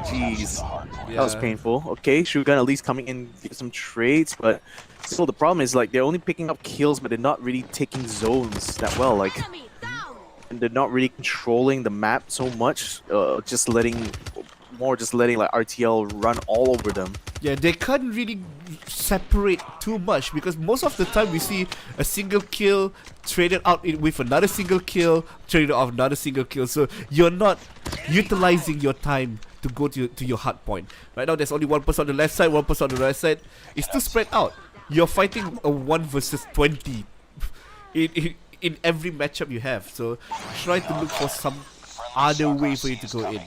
D: Jeez, that was
C: Yeah.
D: painful. Okay, Shogun at least coming in get some trades, but still the problem is like they're only picking up kills, but they're not really taking zones that well. Like, and they're not really controlling the map so much. Just letting like RTL run all over them.
C: Yeah, they can't really separate too much because most of the time we see a single kill traded out with another single kill, traded off another single kill. So you're not utilizing your time to go to your hard point. Right now, there's only one person on the left side, one person on the right side. It's too spread out. You're fighting a 1 versus 20 in every matchup you have. So try to look for some other way for you to go in.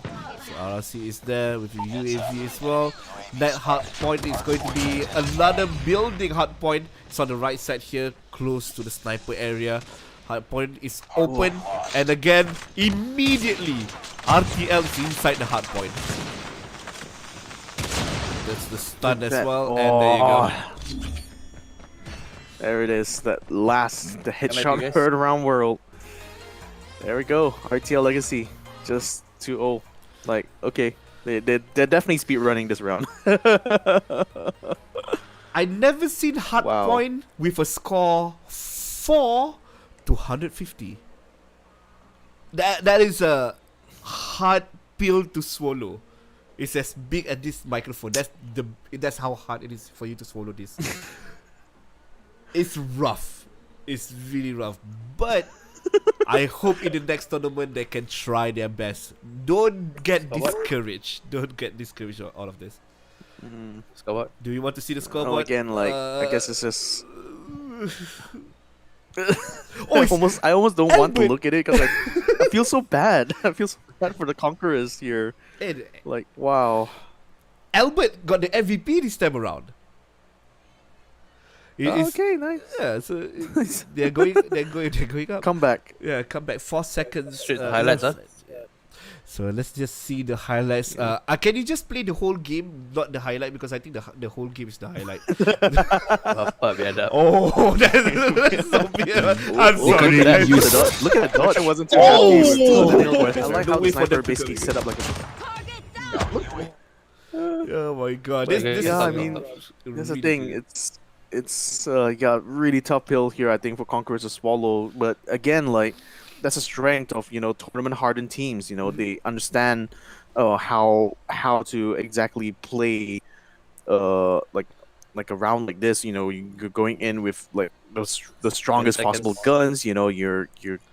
C: So RRC is there with the UAV as well. That hard point is going to be another building hard point. It's on the right side here, close to the sniper area. Hard point is open, and again, immediately, RTL is inside the hard point. That's the stun as well, and there you go.
D: There it is. That last, the
A: you
D: headshot
A: guys.
D: heard around world. There we go. RTL Legacy, just 2-0. Like, okay, they're definitely speed running this round.
C: I never seen hard
D: Wow.
C: point with a score 4 to 150. That is a hard pill to swallow. It's as big as this microphone. That's how hard it is for you to swallow this. It's rough. It's really rough. But I hope in the next tournament they can try their best. Don't get discouraged. Don't get discouraged out of this.
A: Score what?
C: Do you want to see the scoreboard?
D: Well, again, like, I guess it's just.
C: it's
D: I almost don't want to
C: Albert.
D: look at it because I feel so bad. I feel so bad for the Conquerors here. Like, wow.
C: Albert got the MVP this time around.
D: Okay, nice.
C: Yeah, so they're going up.
D: Come back.
C: Yeah, come back 4 seconds.
A: Straight to highlights, huh?
C: So let's just see the highlights. Can you just play the whole game, not the highlight, because I think the whole game is the highlight.
A: Apa biadab.
C: Oh, that's so weird. I'm
A: Look
C: sorry.
A: at that.
D: Use the dodge. Look at the dodge. It wasn't too
C: Oh!
D: happy. I like how
C: Don't
D: the
C: wait for
D: sniper
C: them to
D: basically
C: go.
D: set up like a.
C: Oh my god.
A: But
C: This
D: yeah,
C: is
D: I mean, That's the
C: really
D: thing.
C: weird.
D: It's yeah, really tough pill here. I think for Conquerors to swallow. But again, like that's a strength of tournament hardened teams. They understand how to exactly play like a round like this. You're going in with like the strongest possible guns. You're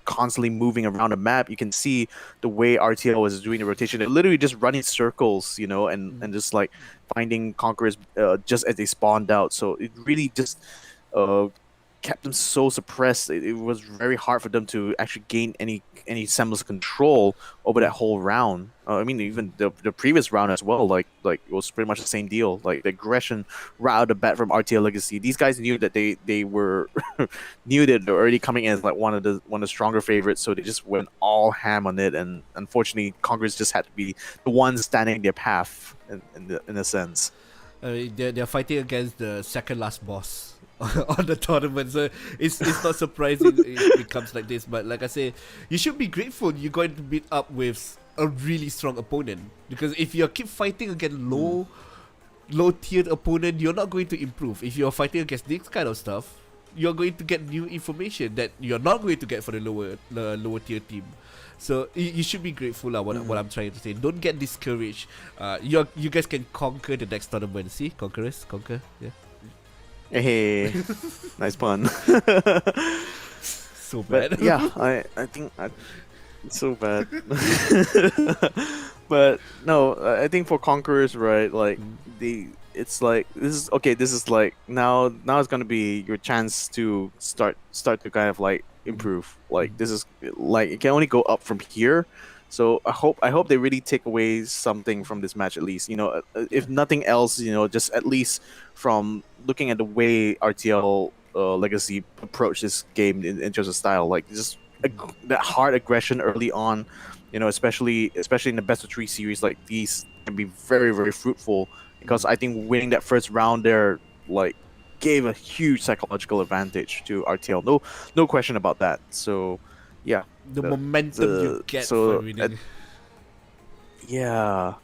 D: constantly moving around the map. You can see the way RTL was doing the rotation. They're literally just running circles, and just like finding Conquerors just as they spawned out. So it really just kept them so suppressed. It was very hard for them to actually gain any semblance of control over that whole round. I mean, even the previous round as well. Like it was pretty much the same deal. Like the aggression right out of the bat from RTL Legacy. These guys knew that they were knew that they're already coming in as like one of the stronger favorites. So they just went all ham on it. And unfortunately, Congress just had to be the ones standing their path in a sense.
C: They're fighting against the second last boss on the tournament, so it's not surprising it becomes like this. But like I say, you should be grateful you're going to beat up with a really strong opponent, because if you keep fighting against low tiered opponent, you're not going to improve. If you're fighting against this kind of stuff, you're going to get new information that you're not going to get for the lower tier team. So you should be grateful what I'm trying to say. Don't get discouraged. You guys can conquer the next tournament. See, conquer. Yeah.
D: Hey, nice pun.
C: So bad.
D: But yeah, I think it's so bad. But no, I think for Conquerors, right? Like it's like this is okay. This is like now it's gonna be your chance to start to kind of like improve. Like this is like it can only go up from here. So I hope they really take away something from this match at least. If nothing else, just at least from looking at the way RTL Legacy approach this game in terms of style, like just that hard aggression early on, especially in the best of 3 series like these can be very, very fruitful, because I think winning that first round there like gave a huge psychological advantage to RTL. No question about that. So yeah.
C: The momentum you get
D: so
C: for winning.
D: Yeah.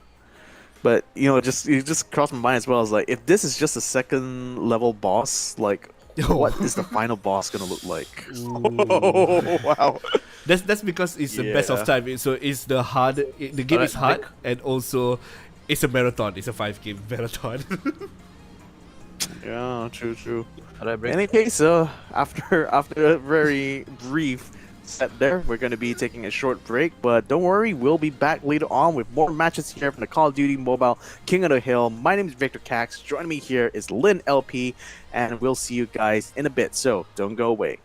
D: But it just crossed my mind as well. As like, if this is just a second level boss, like what is the final boss gonna look like? Oh wow!
C: That's because it's the best of time. So it's the hard. The game is hard, and also It's a marathon. It's a 5 game marathon.
D: Yeah, true.
A: Alright,
D: In
A: break.
D: any case, after a very brief set there, we're going to be taking a short break. But don't worry, we'll be back later on with more matches here from the Call of Duty Mobile King of the Hill. My name is Victor Cax. Joining me here is Lynn LP, and we'll see you guys in a bit. So don't go away.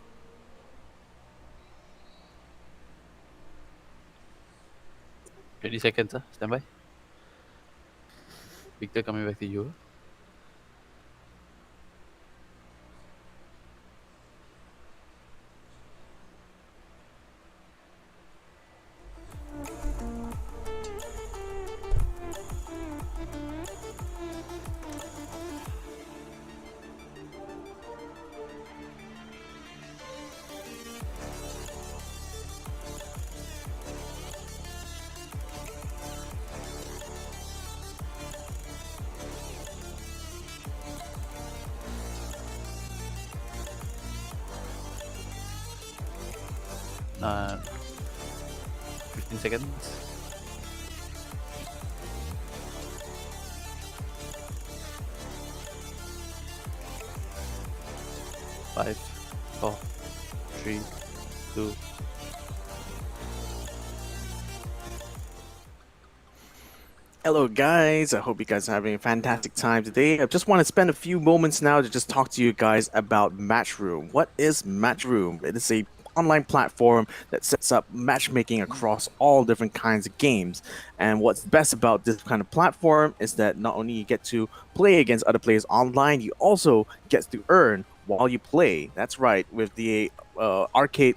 A: 20 seconds, stand by. Victor coming back to you. Uh, 15 seconds. Five, four, three, two.
D: Hello guys, I hope you guys are having a fantastic time today. I just want to spend a few moments now to just talk to you guys about Matchroom. What is Matchroom? It is a online platform that sets up matchmaking across all different kinds of games. And what's best about this kind of platform is that not only you get to play against other players online, you also get to earn while you play. That's right, with the arcade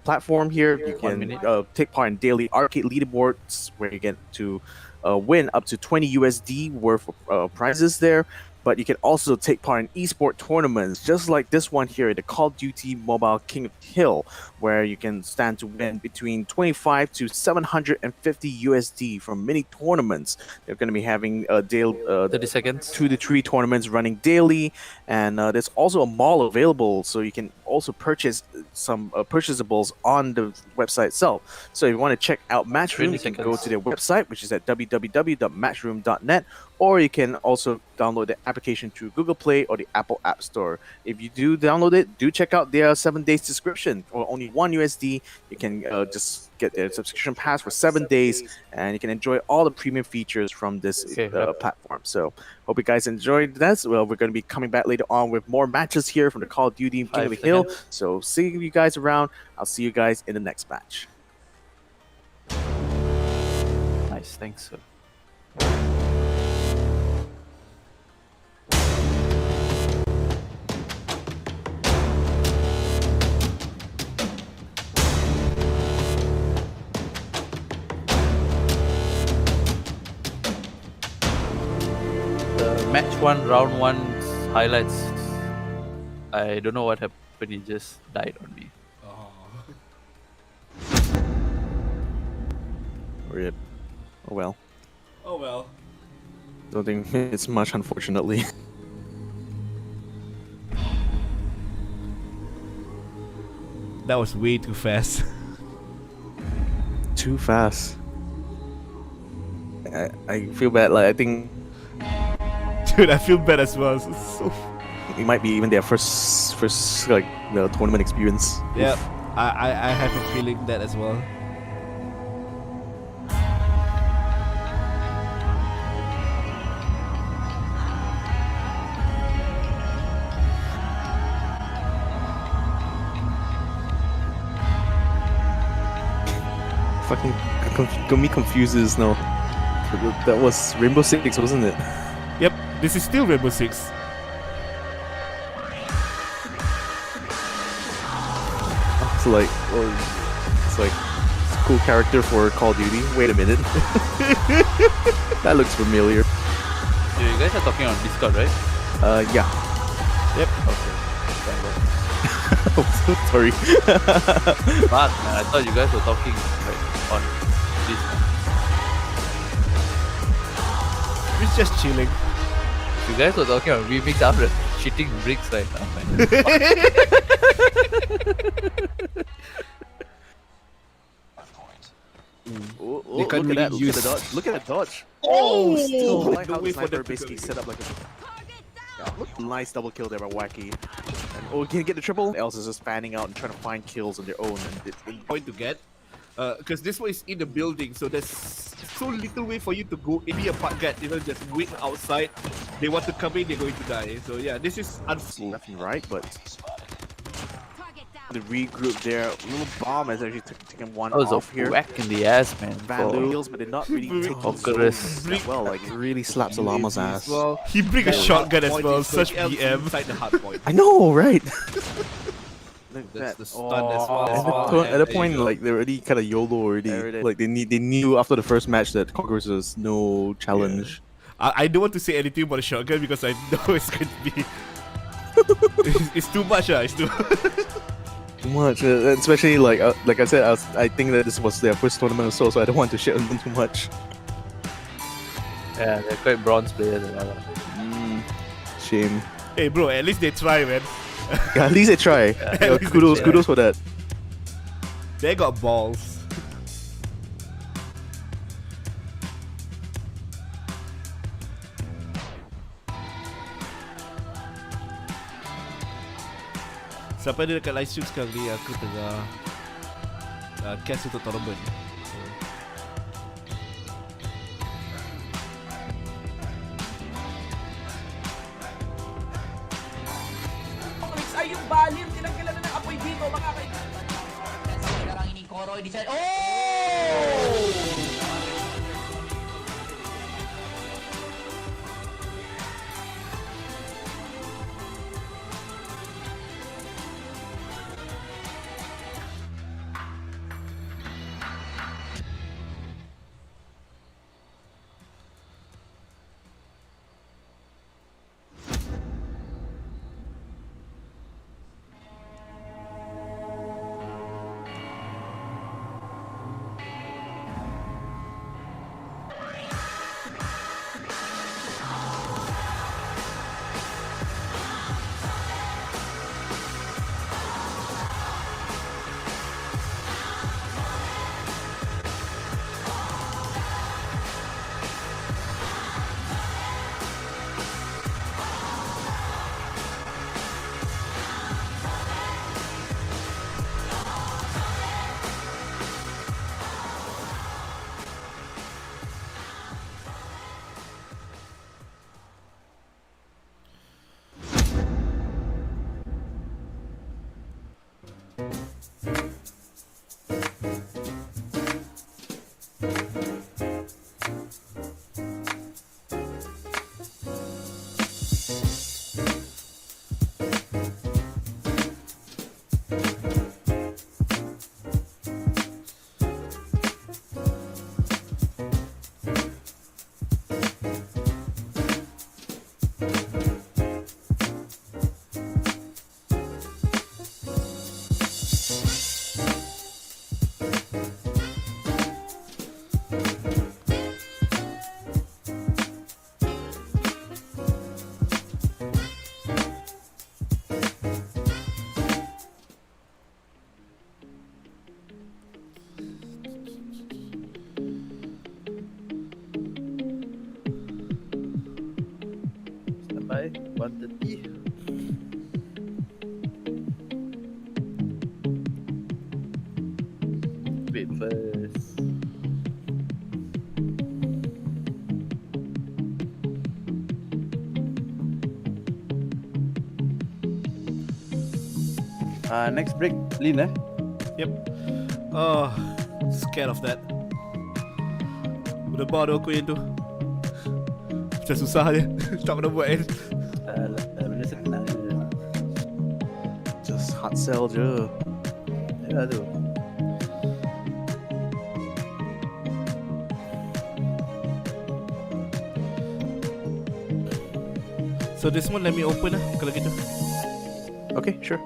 D: platform here, you can take part in daily arcade leaderboards where you get to win up to 20 USD worth of prizes there. But you can also take part in esport tournaments, just like this one here, the Call of Duty Mobile King of the Hill, where you can stand to win between 25 to 750 USD from many tournaments. They're going to be having a daily
A: 30 seconds.
D: 2 to 3 tournaments running daily, and there's also a mall available, so you can also purchase some purchasables on the website itself. So if you want to check out Matchroom, you can go to their website, which is at www.matchroom.net, or you can also download the application through Google Play or the Apple App Store. If you do download it, do check out their 7 days subscription. For only 1 USD, you can just get their subscription pass for 7 days, and you can enjoy all the premium features from this platform. So hope you guys enjoyed this. Well, we're going to be coming back later on with more matches here from the Call of Duty King of the Hill. So see you guys around. I'll see you guys in the next match.
A: Nice, thanks, sir. Match 1, round 1 highlights. I don't know what happened, he just died on me.
D: Weird. Oh well.
C: Oh well.
D: Don't think it's much, unfortunately.
C: That was way too fast.
D: Too fast. I feel bad. Like I think
C: Dude, I feel bad as well. So
D: it might be even their first like the tournament experience.
C: yeah, I have a feeling that as well.
D: Fucking got me confused now. That was Rainbow Six, wasn't it?
C: Yep, this is still Rainbow Six.
D: It's like, it's like it's a cool character for Call of Duty. Wait a minute, that looks familiar.
A: You guys are talking on Discord, right?
D: Yeah.
C: Yep.
A: Okay. Thank God.
D: I'm so sorry.
A: Fuck, man, I thought you guys were talking like on Discord.
C: We're just chilling.
A: You guys were talking on remix after shitting bricks right now, man.
B: Point.
D: Oh,
C: They
D: Look
C: can't
D: at that.
C: really
D: Look at the
C: use-
D: dodge. Look at the dodge.
C: Oh,
D: Still
C: still
D: like
C: no
D: how
C: way
D: the
C: for
D: sniper
C: them to
D: basically
C: go.
D: set up like a nice double kill there by Wacky. And can get the triple. Else is just fanning out and trying to find kills on their own. And
C: Point to get. Because this one is in the building, so there's so little way for you to go in a part get, just wait outside. They want to come in, they're going to die. So yeah, this is unfair.
D: left and right, but the regroup there. Little bomb has actually taken one
A: That was
D: off
A: a
D: here.
A: whack in the ass, man.
D: Value kills, but did not really take the
A: Oculus.
D: zones that well. Like it really slaps a llama's ass.
C: Well, he bring a shotgun as well, such BM. Inside the hard point.
D: I know, right? Look
C: That's
D: at
C: the
D: that.
C: stun as well.
D: At that point, like they're already kind of YOLO already. Like they knew after the first match that Conquerors was no challenge.
C: I don't want to say anything about the shotgun because I know it's going to be. It's too much, it's too.
D: Too much, especially like I said, I think that this was their first tournament or so I don't want to shit on them too much.
A: Yeah, they're quite bronze players and all that.
D: Shame.
C: Hey, bro, at least they try, man.
D: Yeah, at least they try.
C: At least they
D: Kudos,
C: try.
D: kudos for that.
C: They got balls. Siapa ada dekat live stream sekarang ni? Aku tengah cast untuk tournament.
E: Alex, ay yung balim, tinanggalan na ng apoy dito, mga kaibigan.
F: Sekarang ini Koroy di sana. Oh!
A: Standby, 130. Wait first. Next break, Lin
C: Yep. Oh, scared of that. Udah baru aku yang tu. Macam susah je. Tak pernah buat kan.
A: Benda senang je.
D: Just hard sell je.
A: Ya tu.
C: So this one let me open lah kalau gitu.
D: Okay, sure.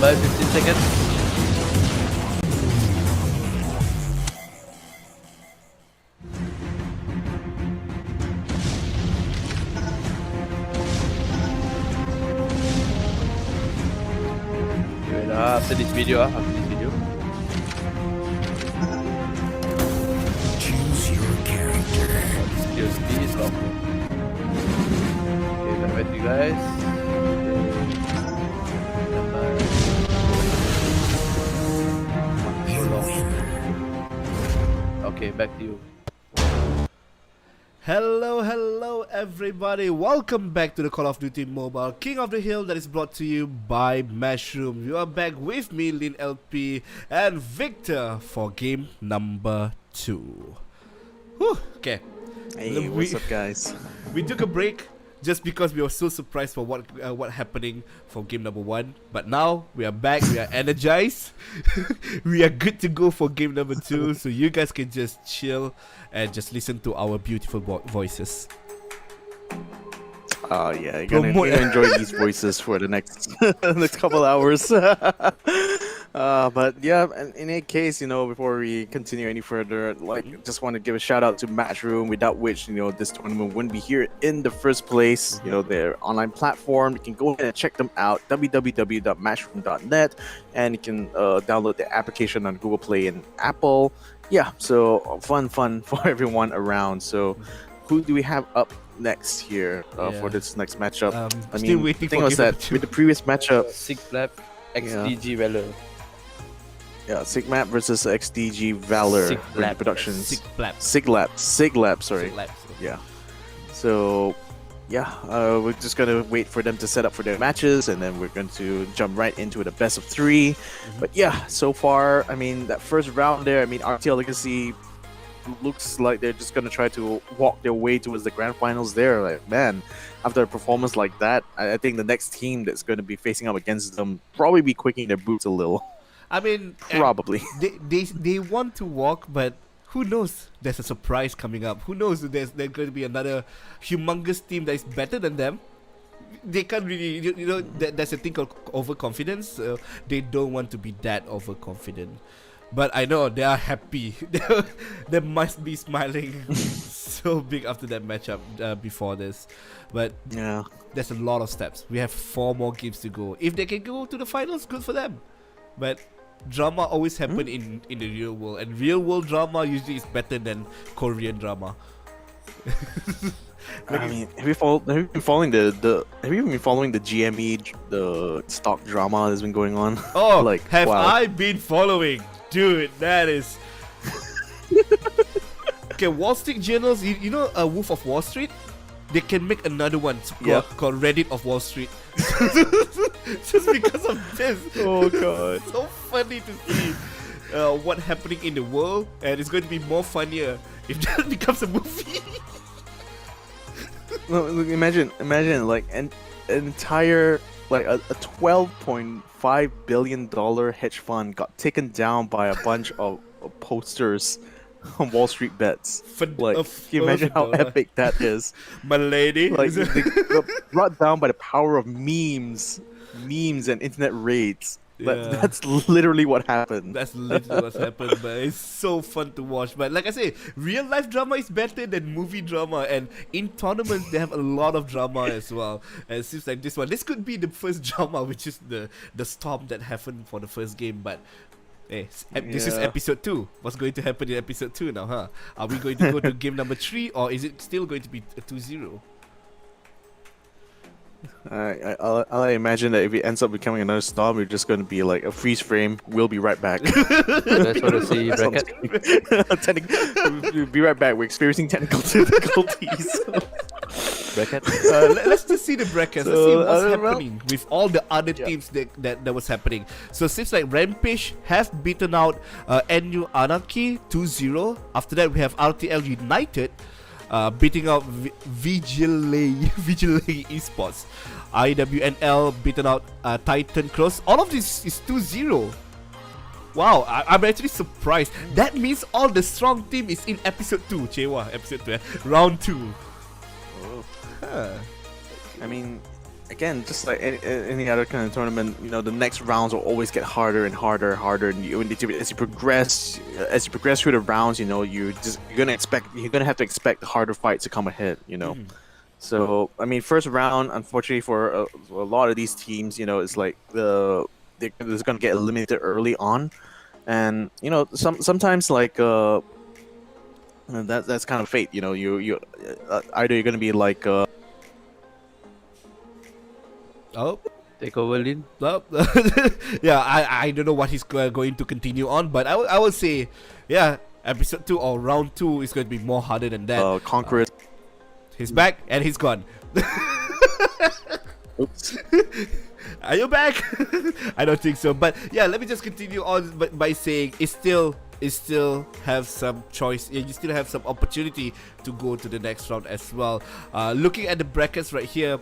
A: by 15 seconds. Wait, after this video,
G: Choose your character.
A: Excuse this long. Okay, then wait you guys.
G: You win.
A: Okay, back to you.
C: Hello everybody. Welcome back to the Call of Duty Mobile King of the Hill that is brought to you by Matchroom. You are back with me, Lin LP, and Victor for game number 2. Whew, okay.
D: Hey, what's up, guys?
C: We took a break just because we were so surprised for what happening for game number 1. But now we are back, we are energized. We are good to go for game number 2. So you guys can just chill and just listen to our beautiful voices.
D: Oh yeah, you're gonna
C: Promote-
D: enjoy these voices for the next next couple hours. But yeah, in any case, before we continue any further, just want to give a shout out to Matchroom, without which this tournament wouldn't be here in the first place. Their online platform, you can go ahead and check them out, www.matchroom.net, and you can download the application on Google Play and Apple. Yeah, so fun for everyone around. So who do we have up next here for this next matchup?
C: Still waiting
D: thing
C: for
D: was
C: game number
D: that
C: 2.
D: with the previous matchup,
A: Siglap XDG Valor.
D: yeah, Sigmap versus XDG Valor
A: Siglap.
D: Productions.
C: Siglap.
D: Siglap, sorry.
C: Siglap.
D: Yeah. So, yeah, we're just gonna wait for them to set up for their matches, and then we're going to jump right into the best of 3. But yeah, so far, that first round there, RTL Legacy looks like they're just gonna try to walk their way towards the grand finals there. Like, man, after a performance like that, I think the next team that's going to be facing up against them probably be quicking their boots a little. Probably.
C: They want to walk, but who knows? There's a surprise coming up. Who knows? There's going to be another humongous team that is better than them. They can't really, there's a thing called overconfidence. So they don't want to be that overconfident. But I know they are happy. They must be smiling so big after that matchup before this. But
D: Yeah.
C: there's a lot of steps. We have 4 more games to go. If they can go to the finals, good for them. But drama always happen in the real world, and real world drama usually is better than Korean drama.
D: Have you been following the GME, the stock drama that's been going on?
C: Oh,
D: Wow.
C: I been following? Dude, that is... Okay, Wall Street journals, you know Wolf of Wall Street? They can make another one called Reddit of Wall Street. Just because of this.
D: Oh god.
C: So funny to see what happening in the world, and it's going to be more funnier if that becomes a movie.
D: No, look, imagine like an entire a $12.5 billion hedge fund got taken down by a bunch of posters on Wall Street bets. Can you imagine how epic that is?
C: My lady.
D: They got brought down by the power of memes and internet raids. But
C: Yeah.
D: that's literally what happened.
C: That's literally what's happened, but it's so fun to watch. But like I say, real life drama is better than movie drama, and in tournaments they have a lot of drama as well. And it seems like this could be the first drama, which is the storm that happened for the first game. But hey, this is
D: Yeah.
C: episode 2. What's going to happen in episode 2 now, huh? Are we going to go to game number 3, or is it still going to be a 2-0?
D: I imagine that if it ends up becoming another storm, we're just going to be like a freeze frame. We'll be right back.
A: Let's want to see bracket.
D: We'll be right back. We're experiencing technical difficulties.
A: Bracket.
C: Let's just see the brackets. Let's see what's happening with all the other teams that was happening. So it seems like Rampage have beaten out NU Anarchy 2-0. After that, we have RTL United beating out Vigilay Esports. IWNL beaten out Titan Cross. All of this is 2-0. Wow, I'm actually surprised. That means all the strong team is in episode 2. Chewa, episode 2, round 2.
D: I mean, again, just like any other kind of tournament, you know, the next rounds will always get harder and harder and harder. And as you progress through the rounds, you know, you're gonna have to expect harder fights to come ahead. You know, so I mean, first round, unfortunately for a lot of these teams, you know, it's like they're gonna get eliminated early on, and you know, sometimes like that's kind of fate. You know, you either you're gonna be like.
C: Oh,
A: Take over, Lin.
C: well, yeah, I don't know what he's going to continue on, but I will say, yeah, episode 2 or round 2 is going to be more harder than that.
D: Conqueror.
C: He's back and he's gone.
D: Oops.
C: Are you back? I don't think so. But yeah, let me just continue on by saying it still have some choice. You still have some opportunity to go to the next round as well. Looking at the brackets right here,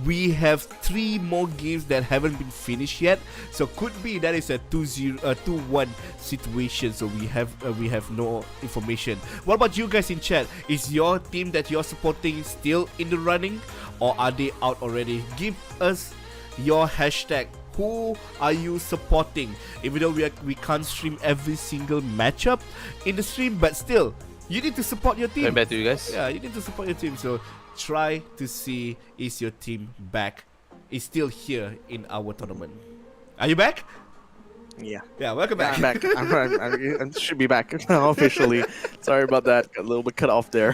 C: we have 3 more games that haven't been finished yet, so could be that is a 2-1 situation. So we have no information. What about you guys in chat? Is your team that you're supporting still in the running, or are they out already? Give us your hashtag. Who are you supporting? Even though we can't stream every single matchup in the stream, but still, you need to support your team.
A: Going back to you guys.
C: Yeah, you need to support your team. So try to see, is your team back? Is still here in our tournament? Are you back?
D: Yeah.
C: Yeah, welcome back.
D: I'm back. I should be back now officially. Sorry about that. Got a little bit cut off there.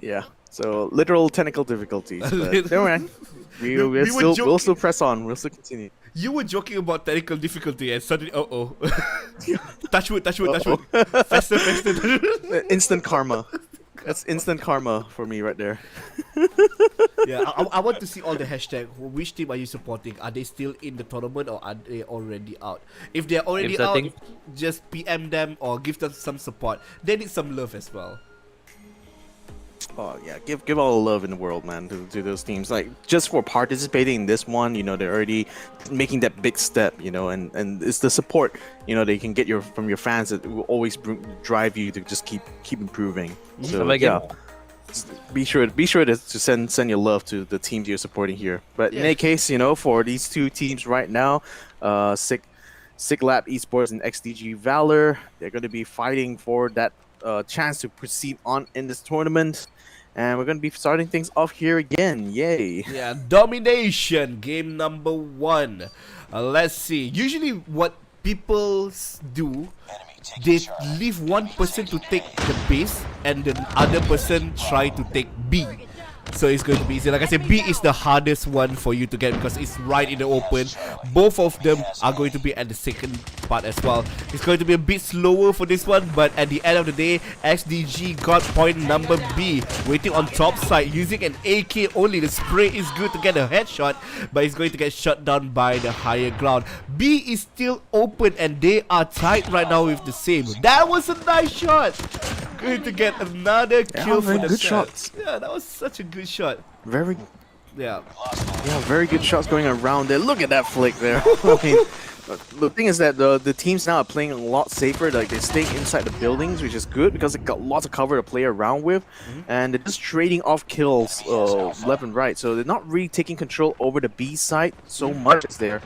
D: Yeah. So literal technical difficulties. But don't worry. We'll still press on. We'll still continue.
C: You were joking about technical difficulty and suddenly, touch wood. Faster.
D: Instant karma. That's instant karma for me right there.
C: Yeah, I want to see all the hashtag. Which team are you supporting? Are they still in the tournament or are they already out? If they're already out, just PM them or give them some support. They need some love as well.
D: Oh yeah, give all the love in the world, man, to those teams. Like, just for participating in this one, you know, they're already making that big step, you know, and it's the support, you know, they can get from your fans that will always drive you to just keep improving. So yeah, be sure to send your love to the teams you're supporting here. But in any case, you know, for these 2 teams right now, Sick Lab Esports and XDG Valor, they're going to be fighting for that chance to proceed on in this tournament. And we're going to be starting things off here again. Yay.
C: Yeah, domination, game number 1. Let's see. Usually what people do, they leave one person to take the base and the other person try to take B. So it's going to be easy. Like I said, B is the hardest one for you to get because it's right in the open. Both of them are going to be at the second part as well. It's going to be a bit slower for this one, but at the end of the day, XDG got point number B. Waiting on top side, using an AK only. The spray is good to get a headshot, but it's going to get shut down by the higher ground. B is still open and they are tied right now with the same. That was a nice shot. Going to get another kill for the
D: good shots.
C: Yeah, that was such a good shot.
D: Very
C: Yeah.
D: very good shots going around there. Look at that flick there. I mean, the thing is that the teams now are playing a lot safer. Like, they're staying inside the buildings, which is good because they got lots of cover to play around with, and they're just trading off kills left and right. So they're not really taking control over the B side so much as they're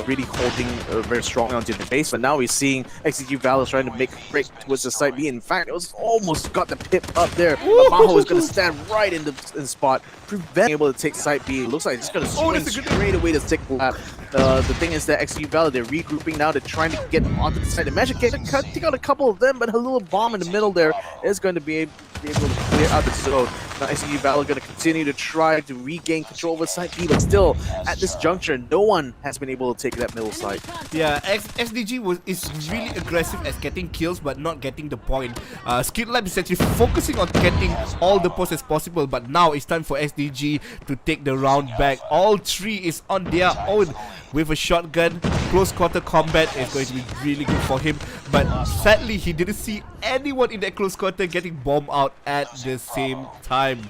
D: really holding very strongly onto the base. But now we're seeing XCG Valor trying to make a break towards the side B. In fact, it was almost got the pip up there. But Maho is going to stand right in the spot, preventing able to take side B. It looks like it's going to swing straight away to Sick Lab. The thing is that XCG Valor, they're regrouping now. They're trying to get onto the side. Imagine take out a couple of them, but a little bomb in the middle there is going to be able to clear out the zone. Now XCG Valor going to continue to try to regain control over side B, but still, at this juncture, no one has been able to take that middle side.
C: Yeah, XDG is really aggressive at getting kills, but not getting the point. Skill Lab is actually focusing on getting all the points as possible, but now it's time for XDG to take the round back. All 3 is on their own with a shotgun. Close quarter combat is going to be really good for him, but sadly he didn't see anyone in that close quarter getting bombed out at the same time.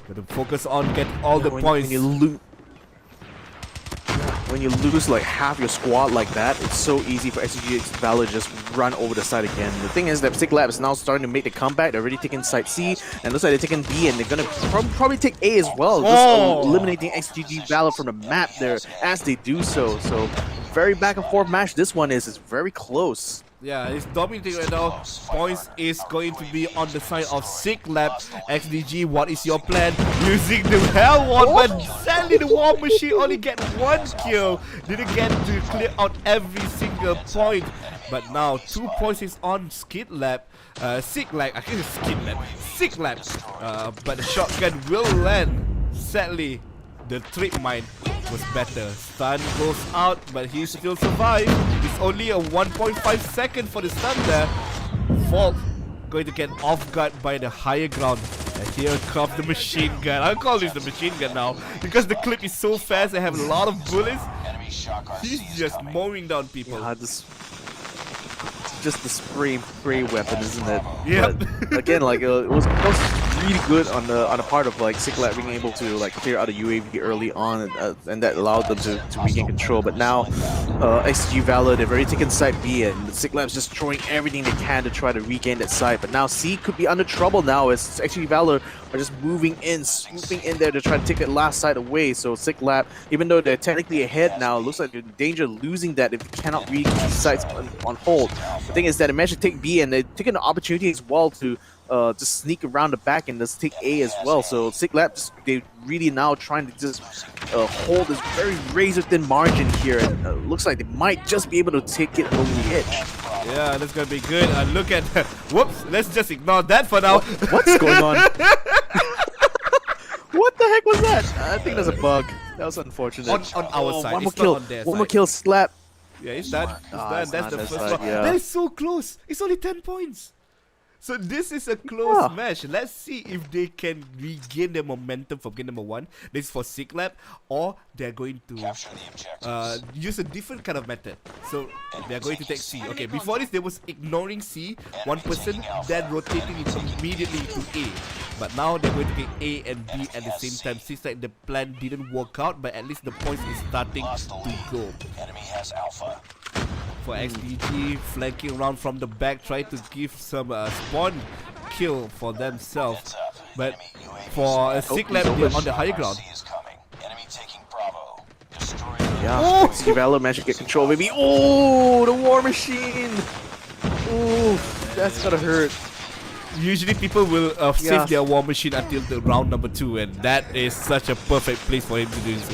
C: Gotta focus on getting all the points.
D: When you loot. when you lose like half your squad like that, it's so easy for XG Valor to just run over the side again. The thing is that Siglab is now starting to make the comeback. They're already taking side C, and looks like they're taking B, and they're gonna probably take A as well, just eliminating XGG Valor from the map there as they do so. So very back and forth match. This one is very close.
C: Yeah, it's dominating right now. Points is going to be on the side of Siglab. XDG, what is your plan? Using the Hell Ward, but sadly the War Machine only get 1 kill. Didn't get to clear out every single point. But now 2 points is on Siglab. Siglab, I think it's Siglab. But the shotgun will land. Sadly, the trip mine was better. Stun goes out, but he still survived. It's only a 1.5 second for the stun there. Fault going to get off guard by the higher ground. And here comes the machine gun. I'll call this the machine gun now because the clip is so fast. They have a lot of bullets. He's just mowing down people.
D: Yeah, just the spray weapon, isn't it?
C: Yeah.
D: Again, like it was really good on the part of like Siglab being able to like clear out a UAV early on, and that allowed them to regain control. But now, XG Valor, they've already taken side B, and Siglab's just throwing everything they can to try to regain that side. But now C could be under trouble now as XG Valor are just moving in, swooping in there to try to take that last side away. So Siglab, even though they're technically ahead now, looks like they're in danger of losing that if they cannot regain these sides on hold. The thing is that they managed to take B, and they're taking the opportunity as well to just sneak around the back and just take A as well. So Siglab, they really now trying to just hold this very razor-thin margin here, and looks like they might just be able to take it over the edge.
C: Yeah, that's gonna be good. Look at whoops. Let's just ignore that for now.
D: What's going on? What the heck was that? I think that's a bug. That was unfortunate.
C: On our side.
D: One more
C: It's not
D: kill.
C: on their
D: One more
C: side.
D: kill. Slap.
C: Yeah, it's done. It's done.
D: it's
C: That's
D: not
C: the
D: their
C: first
D: side,
C: one.
D: yeah.
C: That is so close. It's only 10 points. So this is a close
D: Yeah.
C: match. Let's see if they can regain their momentum from game number 1. This is for Siglab, or they're going to use a different kind of method. So they're going to take C. Okay, before this they was ignoring C, one person, then rotating it immediately to A. But now they're going to get A and B at the same time. Seems like the plan didn't work out, but at least the points is starting to go.
B: Enemy has Alpha.
C: For XDG, flanking around from the back, trying to give some spawn kill for themselves. But for Siglab, they're on the higher ground.
B: Enemy taking Bravo. Destroy
D: Yeah, XG Valor managed to get control. Maybe. Oh, the War Machine. Oh, that's gotta hurt.
C: Usually people will save their War Machine until the round number 2, and that is such a perfect place for him to do so.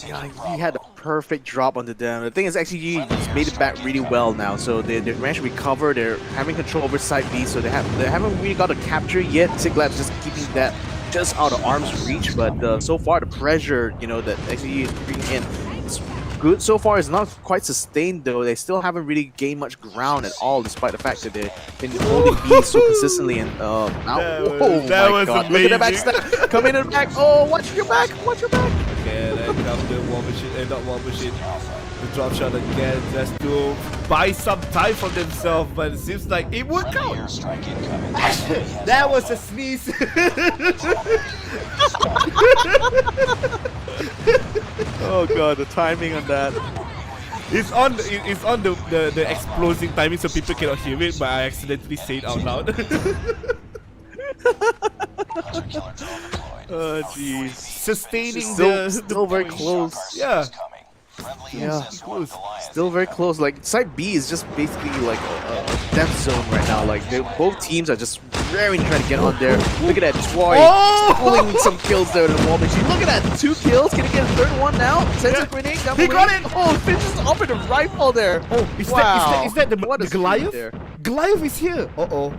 D: Yeah, he had a perfect drop onto them. The thing is, XG made it back really well now, so they managed to recover. They're having control over side B, so they haven't really got a capture yet. Siglab's just keeping that just out of arm's reach, but so far the pressure, that XG is bringing in is good. So far, it's not quite sustained though. They still haven't really gained much ground at all, despite the fact that they've been holding B so consistently. And now,
C: that was
D: God,
C: amazing.
D: look at the back step. Come in the back. Oh, watch your back. Watch your back.
C: Okay, then comes the War Machine, not War Machine. The drop shot again, just to buy some time for themselves, but it seems like it worked out. That was a sneeze.
D: Oh god, the timing on that.
C: It's on the exploding timing, so people cannot hear it, but I accidentally say it out loud.
D: Oh jeez.
C: Sustaining
D: Still very close.
C: Yeah.
D: Yeah, still very close. Like side B is just basically like a death zone right now. Like both teams are just raring to try to get on there. Look at that Troy pulling some kills there in the War Machine. Look at that, 2 kills. Can he get a third one now? Sensor grenade down the
C: He got
D: lane.
C: it!
D: Oh, finishes off with a rifle there.
C: Oh, is
D: Wow.
C: that the
D: What a speed
C: Goliath?
D: there.
C: Goliath is here. Uh-oh.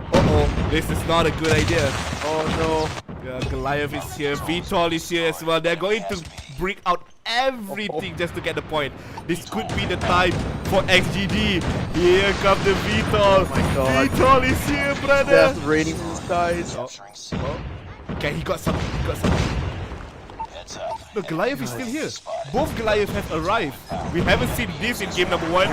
C: This is not a good idea.
D: Oh
C: Yeah, Goliath is here. VTOL is here as well. They're going to bring out everything just to get the point. This could be the time for XGD. Here comes the VTOL.
D: Oh my god.
C: VTOL is here,
D: no.
C: brother.
D: Death raining from the skies.
C: Okay, he got some. No, Goliath is still here. Both Goliath have arrived. We haven't seen this in game number 1.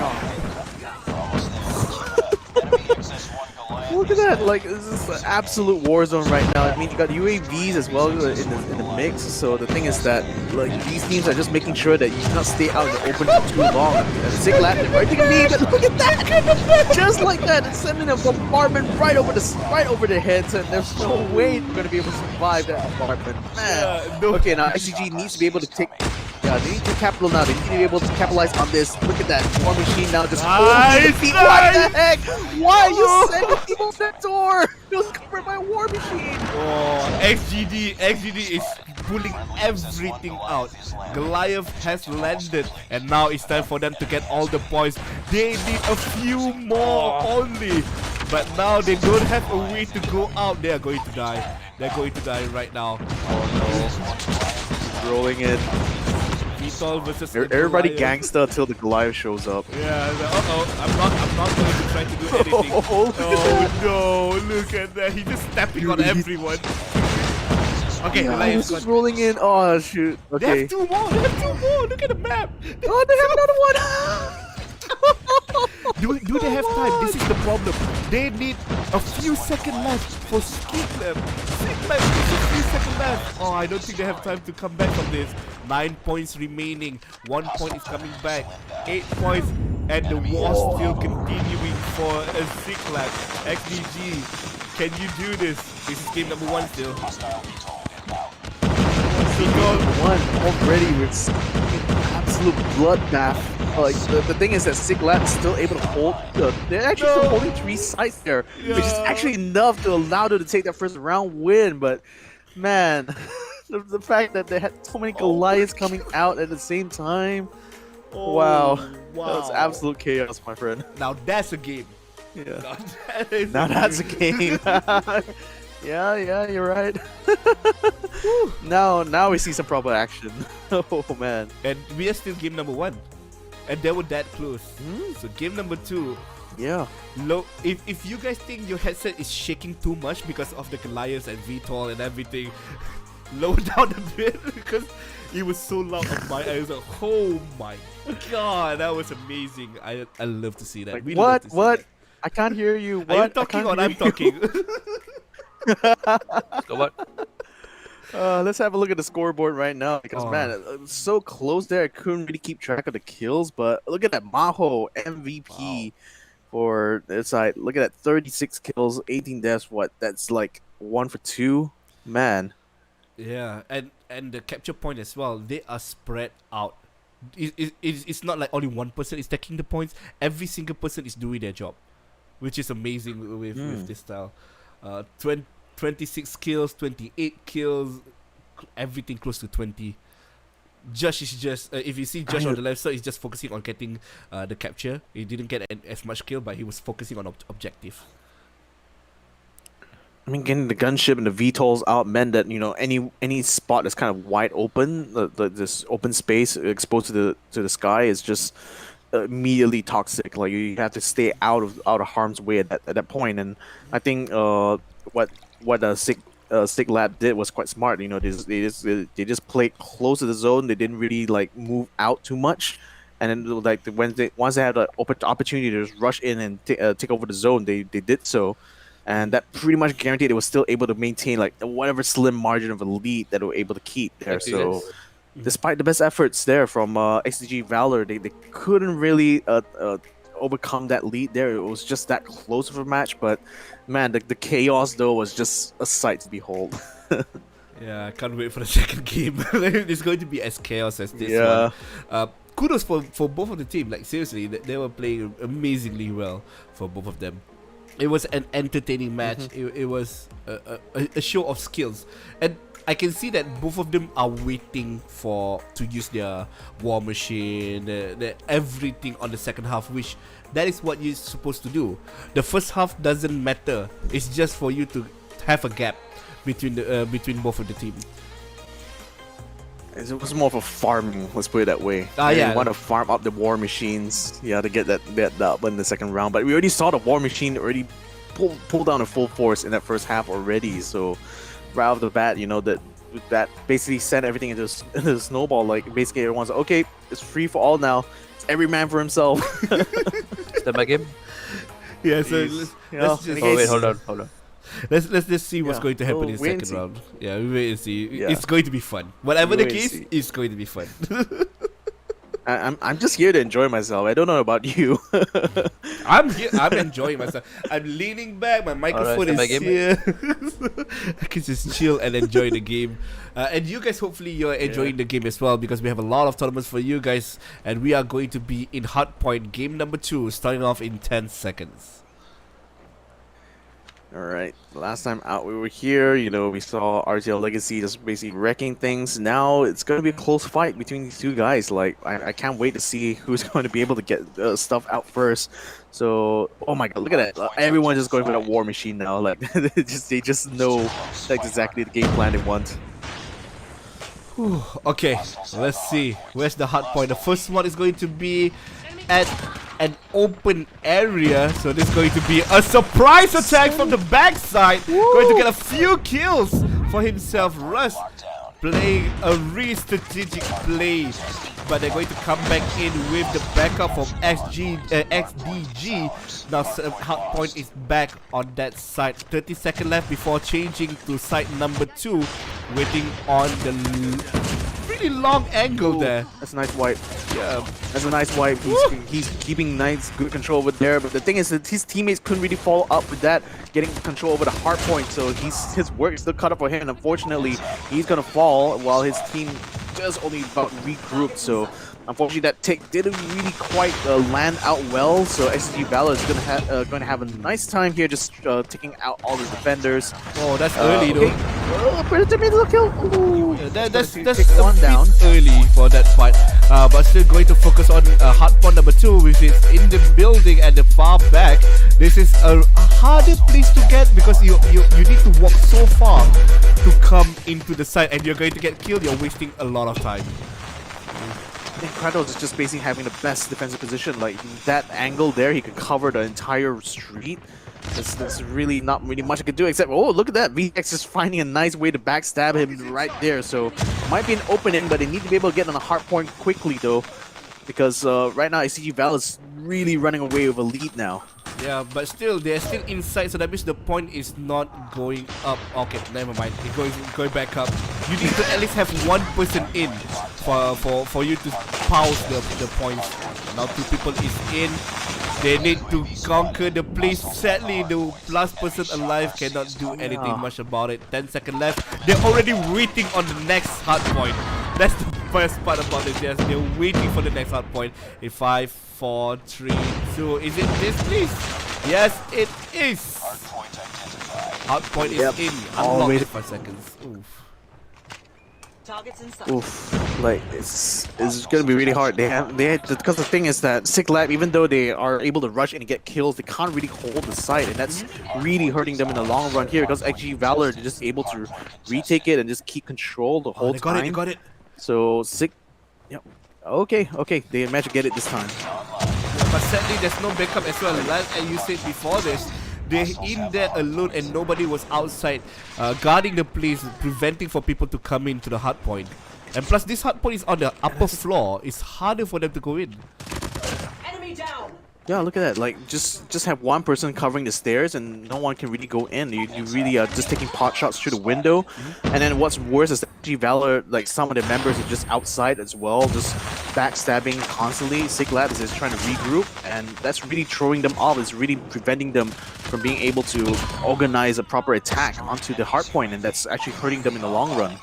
D: Look at that! Like this is an absolute war zone right now. I mean, you got UAVs as well in the mix. So the thing is that like these teams are just making sure that you cannot stay out in the open for too long. And Siglat, they're right taking me, but look at that! Just like that, it's sending a bombardment right over their heads, and there's no way they're gonna be able to survive that bombardment. Man. Okay, now XCG needs to be able to take. Yeah, they need to capital now. They need to be able to capitalize on this. Look at that war machine now just holding the feet. What the heck? Why are you sending people to that door? It was covered by a war machine.
C: Oh, XGD is pulling everything out. Goliath has landed, and now it's time for them to get all the points. They need a few more only, but now they don't have a way to go out. They are going to die. They're going to die right now.
D: Oh no! Rolling in.
C: Vitol versus
D: Everybody
C: Goliath.
D: gangsta until the Goliath shows up.
C: Yeah, I'm not going to try to do anything. Oh no, look at that. He's just stepping on everyone. Okay,
D: Yeah,
C: Goliath's
D: this is
C: gone.
D: rolling in. Oh shoot.
C: They
D: Okay.
C: have two more. They have two more. Look at the map.
D: Oh, they have another one.
C: Do they have time? This is the problem. They need a few seconds left for Skidlab. Skidlab needs a few seconds left. Oh, I don't think they have time to come back from this. 9 points remaining. 1 point is coming back. 8 points. And the war still continuing for a Skidlab. XDG, can you do this? This is game number 1 still.
D: One already with absolute bloodbath. Like the thing is that Siglat is still able to hold. They're actually still holding 3 sites there, which is actually enough to allow them to take that first round win. But man, the fact that they had so many Goliaths coming out at the same time. Wow, that was absolute chaos, my friend.
C: Now that's a game.
D: Yeah.
C: Now
D: Now that's a game. Yeah, you're right. now we see some proper action. Oh man.
C: And we are still game number 1. And they were that close. So game number 2.
D: Yeah.
C: Low. If you guys think your headset is shaking too much because of the Goliaths and VTOL and everything, lower down a bit because it was so loud on my ears. Like, oh my god, that was amazing. I love to see that.
D: Like,
C: We love to see
D: what?
C: that.
D: I can't hear you. What?
C: Are you
D: I
C: talking
D: can't
C: or
D: hear
C: I'm
D: you.
C: talking?
A: So what?
D: Let's have a look at the scoreboard right now because
C: Oh.
D: man, it was so close there. I couldn't really keep track of the kills, but look at that Maho MVP for this side. Look at that 36 kills, 18 deaths. What? That's like 1 for 2. Man.
C: Yeah, and the capture point as well. They are spread out. It's not like only one person is taking the points. Every single person is doing their job, which is amazing with this style. 26 kills, 28 kills, everything close to 20. Josh is just if you see Josh on the left side, he's just focusing on getting the capture. He didn't get as much kill, but he was focusing on objective.
D: I mean, getting the gunship and the VTOLs out meant that any spot that's kind of wide open, this open space exposed to the sky is just immediately toxic. Like you have to stay out of harm's way at that point. And I think what Sig Lab did was quite smart. They just played close to the zone. They didn't really like move out too much. And then like once they had the opportunity to just rush in and take over the zone, they did so. And that pretty much guaranteed they were still able to maintain like whatever slim margin of a lead that they were able to keep there. So, despite the best efforts there from XDG Valor, they couldn't really overcome that lead there. It was just that close of a match. But man, the chaos though was just a sight to behold.
C: Yeah, I can't wait for the second game. It's going to be as chaos as this one. Kudos for both of the team. Like seriously, they were playing amazingly well for both of them. It was an entertaining match. It was a show of skills, and I can see that both of them are waiting to use their war machine, the everything on the second half. Which that is what you're supposed to do. The first half doesn't matter. It's just for you to have a gap between both of the team.
D: It was more of a farming, let's put it that way. You want to farm up the war machines, to get that up in the second round. But we already saw the war machine already pull down in full force in that first half already. So right off the bat, that basically sent everything into the snowball. Like basically everyone's like, okay, it's free for all now. It's every man for himself.
A: Is that my game?
C: Yeah, so
D: Jeez.
C: let's just
A: Oh wait, hold on.
C: let's just see what's
D: Yeah.
C: going to happen
D: We'll
C: in the
D: wait and
C: second
D: see.
C: round. Yeah, we wait and see.
D: Yeah.
C: It's going to be fun. Whatever
D: We
C: the
D: wait and
C: case,
D: see.
C: it's going to be fun.
D: I'm just here to enjoy myself. I don't know about you.
C: I'm here. I'm enjoying myself. I'm leaning back. My microphone
A: Alright,
C: is
A: so my
C: here. I can just chill and enjoy the game. And you guys, hopefully, you're enjoying the game as well, because we have a lot of tournaments for you guys, and we are going to be in Hardpoint game number 2, starting off in 10 seconds.
D: All right. Last time out, we were here. You know, we saw RTL Legacy just basically wrecking things. Now it's going to be a close fight between these two guys. Like, I can't wait to see who's going to be able to get stuff out first. So, oh my God, look at that! Everyone just going for that war machine now. Like, they just know that's exactly the game plan they want.
C: Whew, okay, let's see. Where's the hard point? The first one is going to be at an open area, so this is going to be a surprise attack from the backside. Going to get a few kills for himself. Russ playing a really strategic play, but they're going to come back in with the backup from XDG. Now Hardpoint is back on that side. 30 seconds left before changing to side number 2, waiting on the really long angle there.
D: That's a nice wipe.
C: Yeah.
D: That's a nice wipe. He's keeping nice, good control over there. But the thing is that his teammates couldn't really follow up with that, getting control over the hard point. So his work is still cut up for him. And unfortunately, he's gonna fall while his team just only about regrouped. So unfortunately, that tick didn't really quite land out well. So XG Valor is gonna have a nice time here, just taking out all the defenders.
C: Oh, that's early though.
D: Predator made a kill. Ooh.
C: Yeah, that's
D: Take
C: a
D: one
C: bit
D: down.
C: early for that fight, but still going to focus on hardpoint number 2, which is in the building at the far back. This is a harder place to get because you need to walk so far to come into the site, and you're going to get killed. You're wasting a lot of time.
D: I think Kratos is just basically having the best defensive position. Like that angle there, he could cover the entire street. That's really not really much I could do except, oh, look at that. VX is finding a nice way to backstab him right there. So might be an opening, but they need to be able to get on a hard point quickly though, because right now ICG Val is really running away with a lead now.
C: Yeah, but still, they're still inside, so that means the point is not going up. Okay, never mind. It's going back up. You need to at least have one person in for you to pause the points. Now 2 people is in. They need to conquer the place. Sadly, the last person alive cannot do anything much about it. 10 seconds left. They're already waiting on the next hard point. That's the first part about it. Yes, they're waiting for the next hard point. In 5, 4, 3, 2. Is it this, please? Yes, it is. Hard point is in. Unlocked in 5 seconds. Oof.
D: Oof, like it's gonna be really hard. They have because the thing is that Sick Lab, even though they are able to rush and get kills, they can't really hold the site, and that's really hurting them in the long run here. Because XG Valor are just able to retake it and just keep control the whole time.
C: They got it.
D: So Sick, yep. Okay, they managed to get it this time.
C: But sadly, there's no backup as well. Like you said before this, they're in there alone and nobody was outside guarding the place, preventing for people to come into the hard point. And plus, this hard point is on the upper floor. It's harder for them to go in.
E: Enemy down.
D: Yeah, look at that. Like just have one person covering the stairs and no one can really go in. You really are just taking pot shots through the window. And then what's worse is that G Valor, like some of the members are just outside as well, just backstabbing constantly. Sick Lab is just trying to regroup, and that's really throwing them off. It's really preventing them from being able to organize a proper attack onto the hard point, and that's actually hurting them in the long run.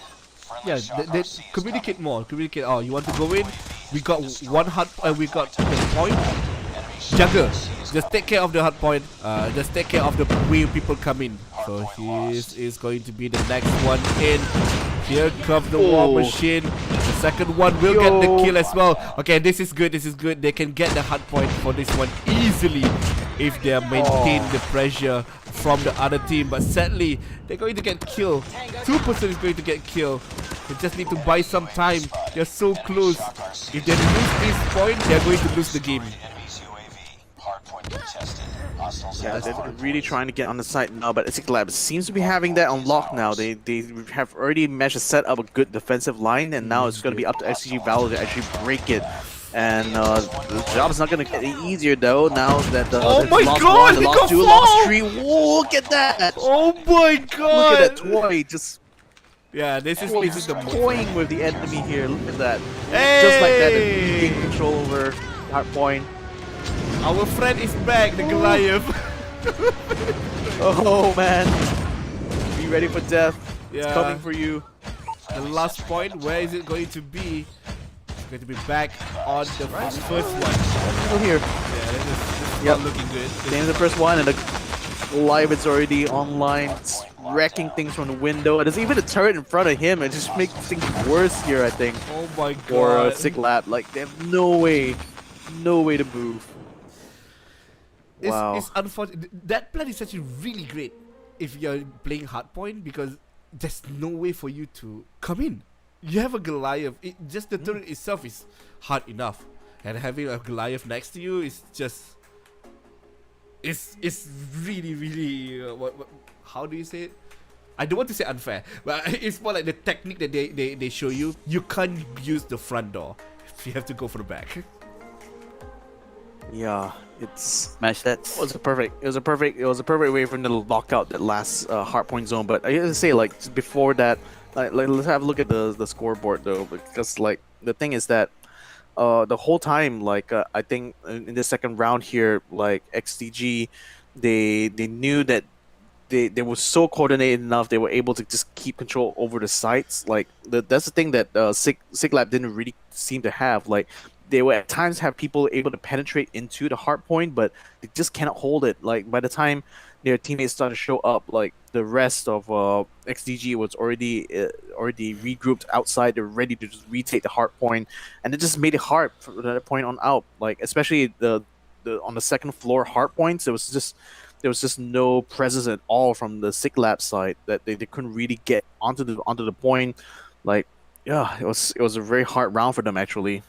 C: Yeah, they communicate more. Communicate. Oh, you want to go in? We got one hard. We got the point. Jugger, just take care of the hard point. Just take care of the way people come in. So he is going to be the next one in. Here comes the war machine. The second one will get the kill as well. Okay, this is good. This is good. They can get the hard point for this one easily if they maintain the pressure from the other team. But sadly, they're going to get killed. 2% is going to get killed. They just need to buy some time. They're so close. If they lose this point, they're going to lose the game.
B: Hostiles
D: Yeah,
B: have
D: they're
B: hard
D: really
B: points.
D: trying to get on the site now, but Sick Lab seems to be having that on lock now. They have already managed to set up a good defensive line, and now it's going to be up to XG Valor to actually break it. And the job's not going to get any easier though. Now that
C: Oh
D: they've
C: my
D: lost
C: God,
D: one, they
C: he
D: lost
C: got
D: two,
C: fouled!
D: lost three. Whoa, look at that!
C: Oh my god!
D: Look at that toy just
C: Yeah, this is the
D: toying with the enemy here. Look at that.
C: Hey!
D: Just like that, they gain control over hardpoint.
C: Our friend is back, the Goliath.
D: Oh man, be ready for death. It's
C: Yeah.
D: coming for you.
C: The last point, where is it going to be? It's going to be back on the first one.
D: Over here.
C: Yeah, this is
D: Yep.
C: not looking good.
D: Same as the first one, and the live is already online, it's wrecking things from the window. And there's even a turret in front of him. It just makes things worse here, I think,
C: Oh my
D: for
C: god.
D: Sick Lab. Like they have no way to move. Wow.
C: It's unfortunate. That plan is actually really great if you're playing hardpoint because there's no way for you to come in. You have a Goliath. Just the turret itself is hard enough, and having a Goliath next to you is just. It's really what how do you say it? I don't want to say unfair, but it's more like the technique that they show you. You can't use the front door. You have to go for the back.
D: Yeah, it's.
A: Match stats.
D: It was a perfect way for them to lock out that last hardpoint zone. But I gotta say, like just before that, like let's have a look at the scoreboard though, because like the thing is that the whole time, like I think in the second round here, like XDG, they knew that they were so coordinated enough, they were able to just keep control over the sites. Like that's the thing that Sick Lab didn't really seem to have. Like they would at times have people able to penetrate into the hard point, but they just cannot hold it. Like by the time their teammates started to show up, like the rest of XDG was already regrouped outside. They're ready to just retake the hard point, and it just made it hard from that point on out. Like especially the on the second floor hard points, there was just no presence at all from the Sick Lab side that they couldn't really get onto the point. Like yeah, it was a very hard round for them actually.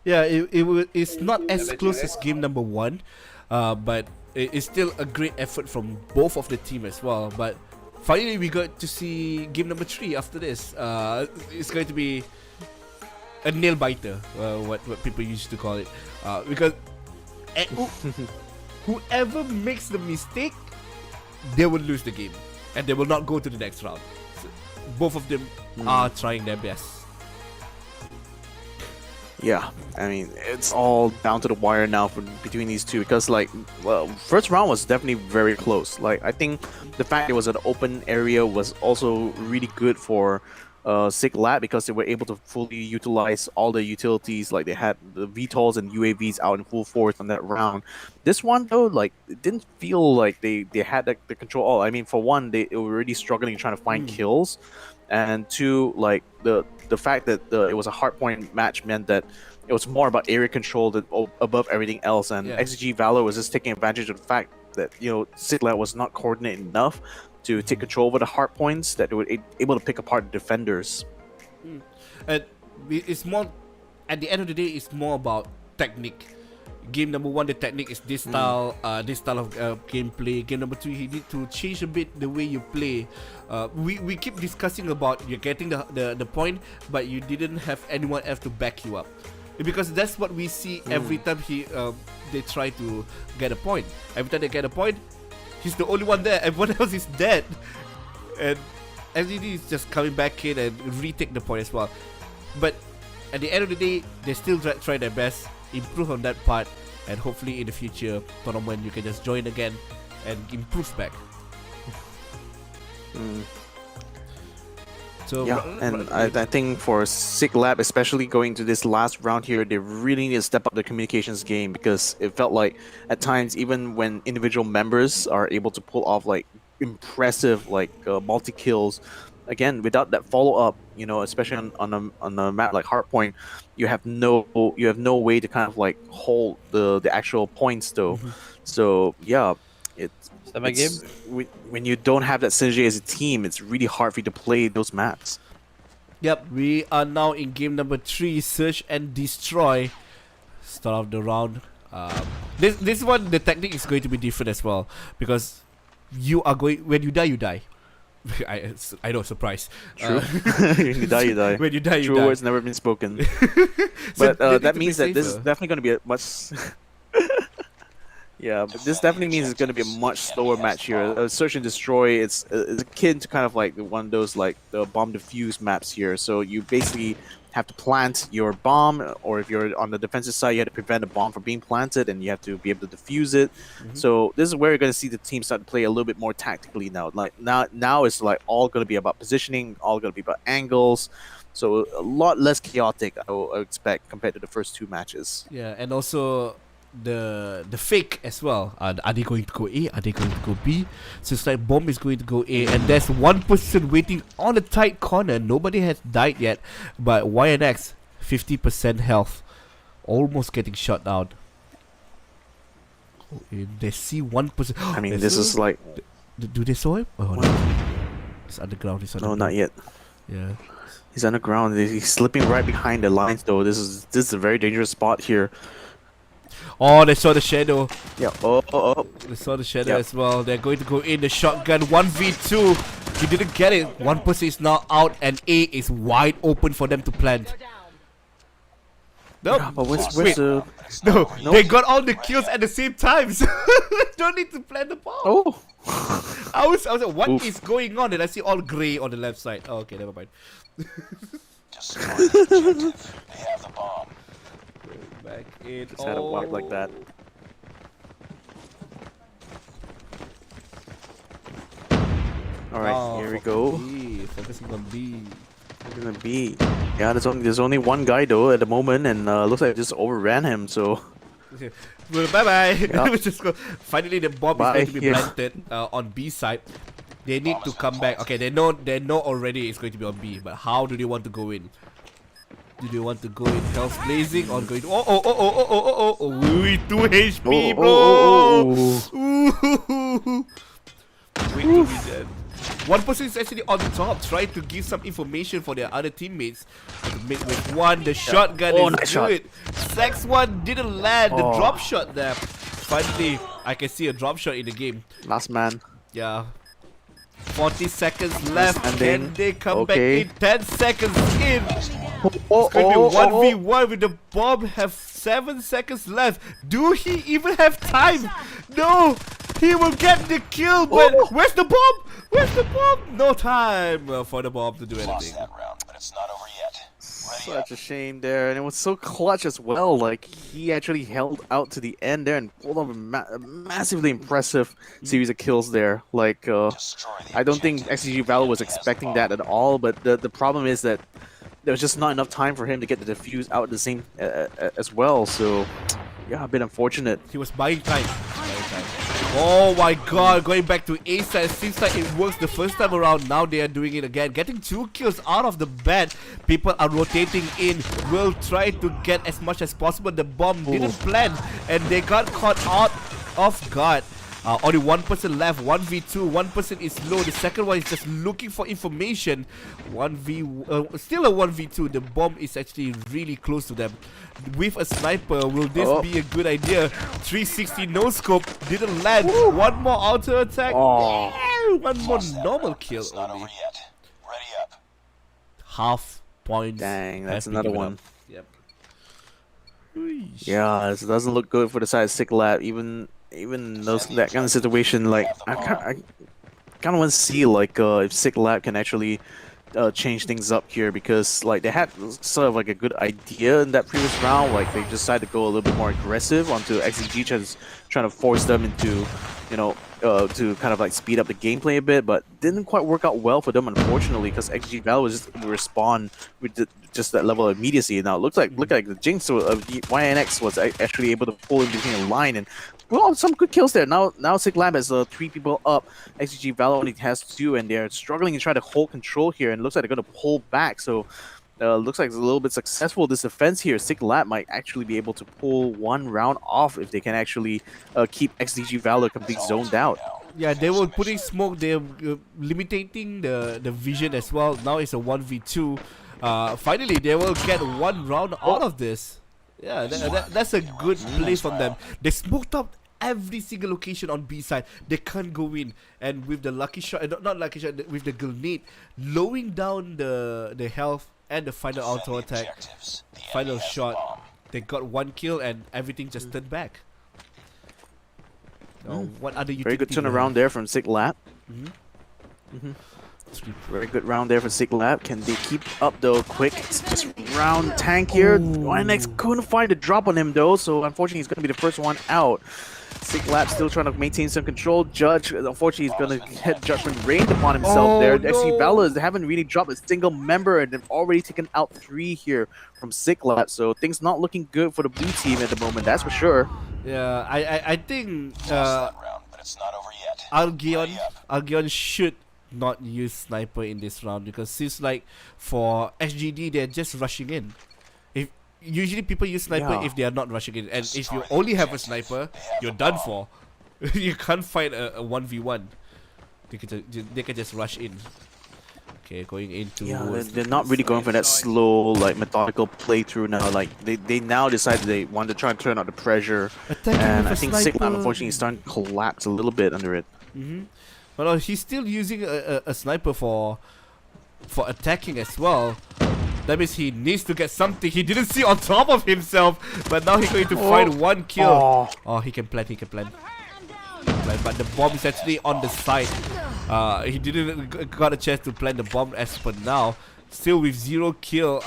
C: Yeah, it's not as close as game number 1, but it's still a great effort from both of the team as well. But finally, we got to see game number 3 after this. It's going to be a nail biter, what people used to call it, because whoever makes the mistake, they will lose the game, and they will not go to the next round. So both of them are trying their best.
D: Yeah, I mean it's all down to the wire now between these two because like well, first round was definitely very close. Like I think the fact it was an open area was also really good for Sick Lab because they were able to fully utilize all the utilities. Like they had the VTOLs and UAVs out in full force on that round. This one though, like it didn't feel like they had the control all. I mean, for one, they were already struggling trying to find kills, and two, like the fact that it was a hardpoint match meant that it was more about area control than above everything else. And
C: Yeah.
D: XG Valor was just taking advantage of the fact that Sick Lab was not coordinated enough to take control over the hard points that they were able to pick apart the defenders.
C: And it's more, at the end of the day, it's more about technique. Game number 1, the technique is this style of gameplay. Game number 2, you need to change a bit the way you play. We keep discussing about you're getting the point, but you didn't have anyone else to back you up, because that's what we see every time they try to get a point. Every time they get a point, he's the only one there. Everyone else is dead, and LGD is just coming back in and retake the point as well. But at the end of the day, they still try their best, improve on that part, and hopefully in the future tournament you can just join again and improve back. So
D: Yeah, and I think for Sick Lab, especially going to this last round here, they really need to step up the communications game because it felt like at times, even when individual members are able to pull off like impressive like multi kills, again without that follow up, especially on a map like Hardpoint, you have no way to kind of like hold the actual points though. So yeah,
A: Is that my game?
D: when you don't have that synergy as a team, it's really hard for you to play those maps.
C: Yep, we are now in game number 3, Search and Destroy. Start of the round. This one, the technique is going to be different as well, because you are going, when you die, you die. I know, surprise.
D: True. You die, you die.
C: When you die, you
D: True
C: die.
D: words never been spoken.
C: So
D: But
C: they need
D: that
C: to be
D: means that this is
C: safer.
D: definitely going to be a much. Yeah, but this definitely means it's going to be a much slower match here. Search and destroy, it's akin to kind of like one of those like the bomb defuse maps here. So you basically have to plant your bomb, or if you're on the defensive side, you have to prevent a bomb from being planted, and you have to be able to defuse it. So this is where you're going to see the team start to play a little bit more tactically now. Like now it's like all going to be about positioning, all going to be about angles. So a lot less chaotic, I would expect, compared to the first two matches.
C: Yeah, and also the fake as well. Are they going to go A? Are they going to go B? So it's like bomb is going to go A, and there's one person waiting on a tight corner. Nobody has died yet, but YNX 50% health, almost getting shot down. Oh, they see one person.
D: I mean,
C: There's
D: this is like
C: do they saw him? Oh no, it's underground. It's
D: no,
C: underground.
D: not yet.
C: Yeah.
D: He's underground. He's slipping right behind the lines, though. This is a very dangerous spot here.
C: Oh, they saw the shadow.
D: Yeah. Oh.
C: They saw the shadow
D: Yep.
C: as well. They're going to go in the shotgun 1v2. He didn't get it. One person is now out, and A is wide open for them to plant. No,
D: But where's
C: wait.
D: the?
C: No,
D: Nope.
C: they got all the kills at the same time. So don't need to plant the bomb.
D: Oh.
C: I was like, what
D: Oof.
C: is going on? And I see all grey on the left side. Oh, okay, never mind.
B: Destroy the objective. They have the bomb.
C: Back in.
D: Just had a wipe like that. All right, here we go.
C: B, focusing on B.
D: It's gonna be. Yeah, there's only one guy though at the moment, and looks like I just overran him. So
C: Well, bye bye.
D: Yeah.
C: We just go. Finally, the bomb
D: Bye.
C: is going to be
D: Yeah.
C: planted on B side. They need to come back. Okay, they know already it's going to be on B, but how do they want to go in? Do they want to go in Hell's Blazing or going to ooh, 2 HP, bro. Ooh. Wait till we dead. One person is actually on top, trying to give some information for their other teammates. To make with one, the shotgun
D: Oh,
C: is
D: nice shot.
C: good. Sex one didn't land the
D: Oh.
C: drop shot there. Finally, I can see a drop shot in the game.
D: last man.
C: Yeah. 40 seconds left.
D: Standing.
C: Can they come
D: Okay.
C: back in? 10 seconds in.
D: Oh,
C: It's going to be 1v1 with the bomb. Have 7 seconds left. Do he even have time? No. He will get the kill, but where's the bomb? Where's the bomb? No time for the bomb to do
B: Lost
C: anything.
B: that round, but it's not over yet. Ready up.
D: Such a shame there, and it was so clutch as well. Like he actually held out to the end there and pulled off a massively impressive series of kills there. Like
B: Destroy the
D: I don't think
B: objective.
D: XCG Valor was
B: Enemy has the
D: expecting
B: bomb.
D: that at all. But the problem is that there was just not enough time for him to get the defuse out at the same as well. So yeah, a bit unfortunate.
C: He was buying time. Oh my god, going back to A side. Seems like it works the first time around. Now they are doing it again. Getting 2 kills out of the bat. People are rotating in. Will try to get as much as possible. The bomb didn't plant, and they got caught out off guard. Only one person left. 1v2. One person is low. The second one is just looking for information. Still a 1v2. The bomb is actually really close to them. With a sniper, will this be a good idea? 360 no scope didn't land. One more auto attack.
D: Oh.
C: One more
B: Lost that
C: normal
B: round, but
C: kill
B: it's not
C: only.
B: over yet. Ready up.
C: Half points.
D: Dang,
C: have
D: that's
C: been
D: another
C: given
D: one.
C: up. Yep.
D: Yeah, it doesn't look good for the side of Sick Lab. Even that kind of situation, like I kind of want to see like if Sick Lab can actually change things up here, because like they had sort of like a good idea in that previous round. Like they decided to go a little bit more aggressive onto XEG, trying to force them into, to kind of like speed up the gameplay a bit, but didn't quite work out well for them, unfortunately, because XG Valor was just able to respond with just that level of immediacy. Now it looked like the Jinx of YNX was actually able to pull in between a line and some good kills there. Now Sick Lab has 3 people up. XG Valor only has 2, and they're struggling to try to hold control here, and it looks like they're going to pull back. So looks like it's a little bit successful, this defense here. Sick Lab might actually be able to pull one round off if they can actually keep XDG Valor completely zoned out.
C: Yeah, they were putting smoke. They're limiting the vision as well. Now it's a 1v2. Finally, they will get one round out of this. Yeah, that's a good play from them. They smoked up every single location on B side. They can't go in, and with the lucky shot, not lucky shot, with the grenade, lowering down the health and the final auto attack, final shot, they got 1 kill and everything just turned back. Now, what other
D: Very good turnaround there from Sig Lab. Very good round there for Sig Lab. Can they keep up though? Quick, just round tank here. YNX couldn't find a drop on him though, so unfortunately he's going to be the first one out. Sig Lab still trying to maintain some control. Judge, unfortunately, he's going to get Judgment rained upon himself there. XC Valors, they haven't really dropped a single member, and they've already taken out 3 here from Sig Lab, so things not looking good for the blue team at the moment, that's for sure.
C: Yeah, I think
B: That round, but it's not over yet.
C: Algion should not use sniper in this round, because seems like for SGD they're just rushing in. If usually people use sniper if they are not rushing in, and if you only have a sniper, you're done for. You can't fight a 1v1. They can just rush in. Okay, going into
D: they're not really going for that slow, like methodical playthrough now. Like they now decided they want to try and turn out the pressure, and I think Sig Lab unfortunately is starting to collapse a little bit under it.
C: Well, he's still using a sniper for attacking as well. That means he needs to get something he didn't see on top of himself. But now he's going to find 1 kill. Oh, he can plan. But the bomb is actually on the side. He didn't got a chance to plant the bomb as per now. Still with 0 kill.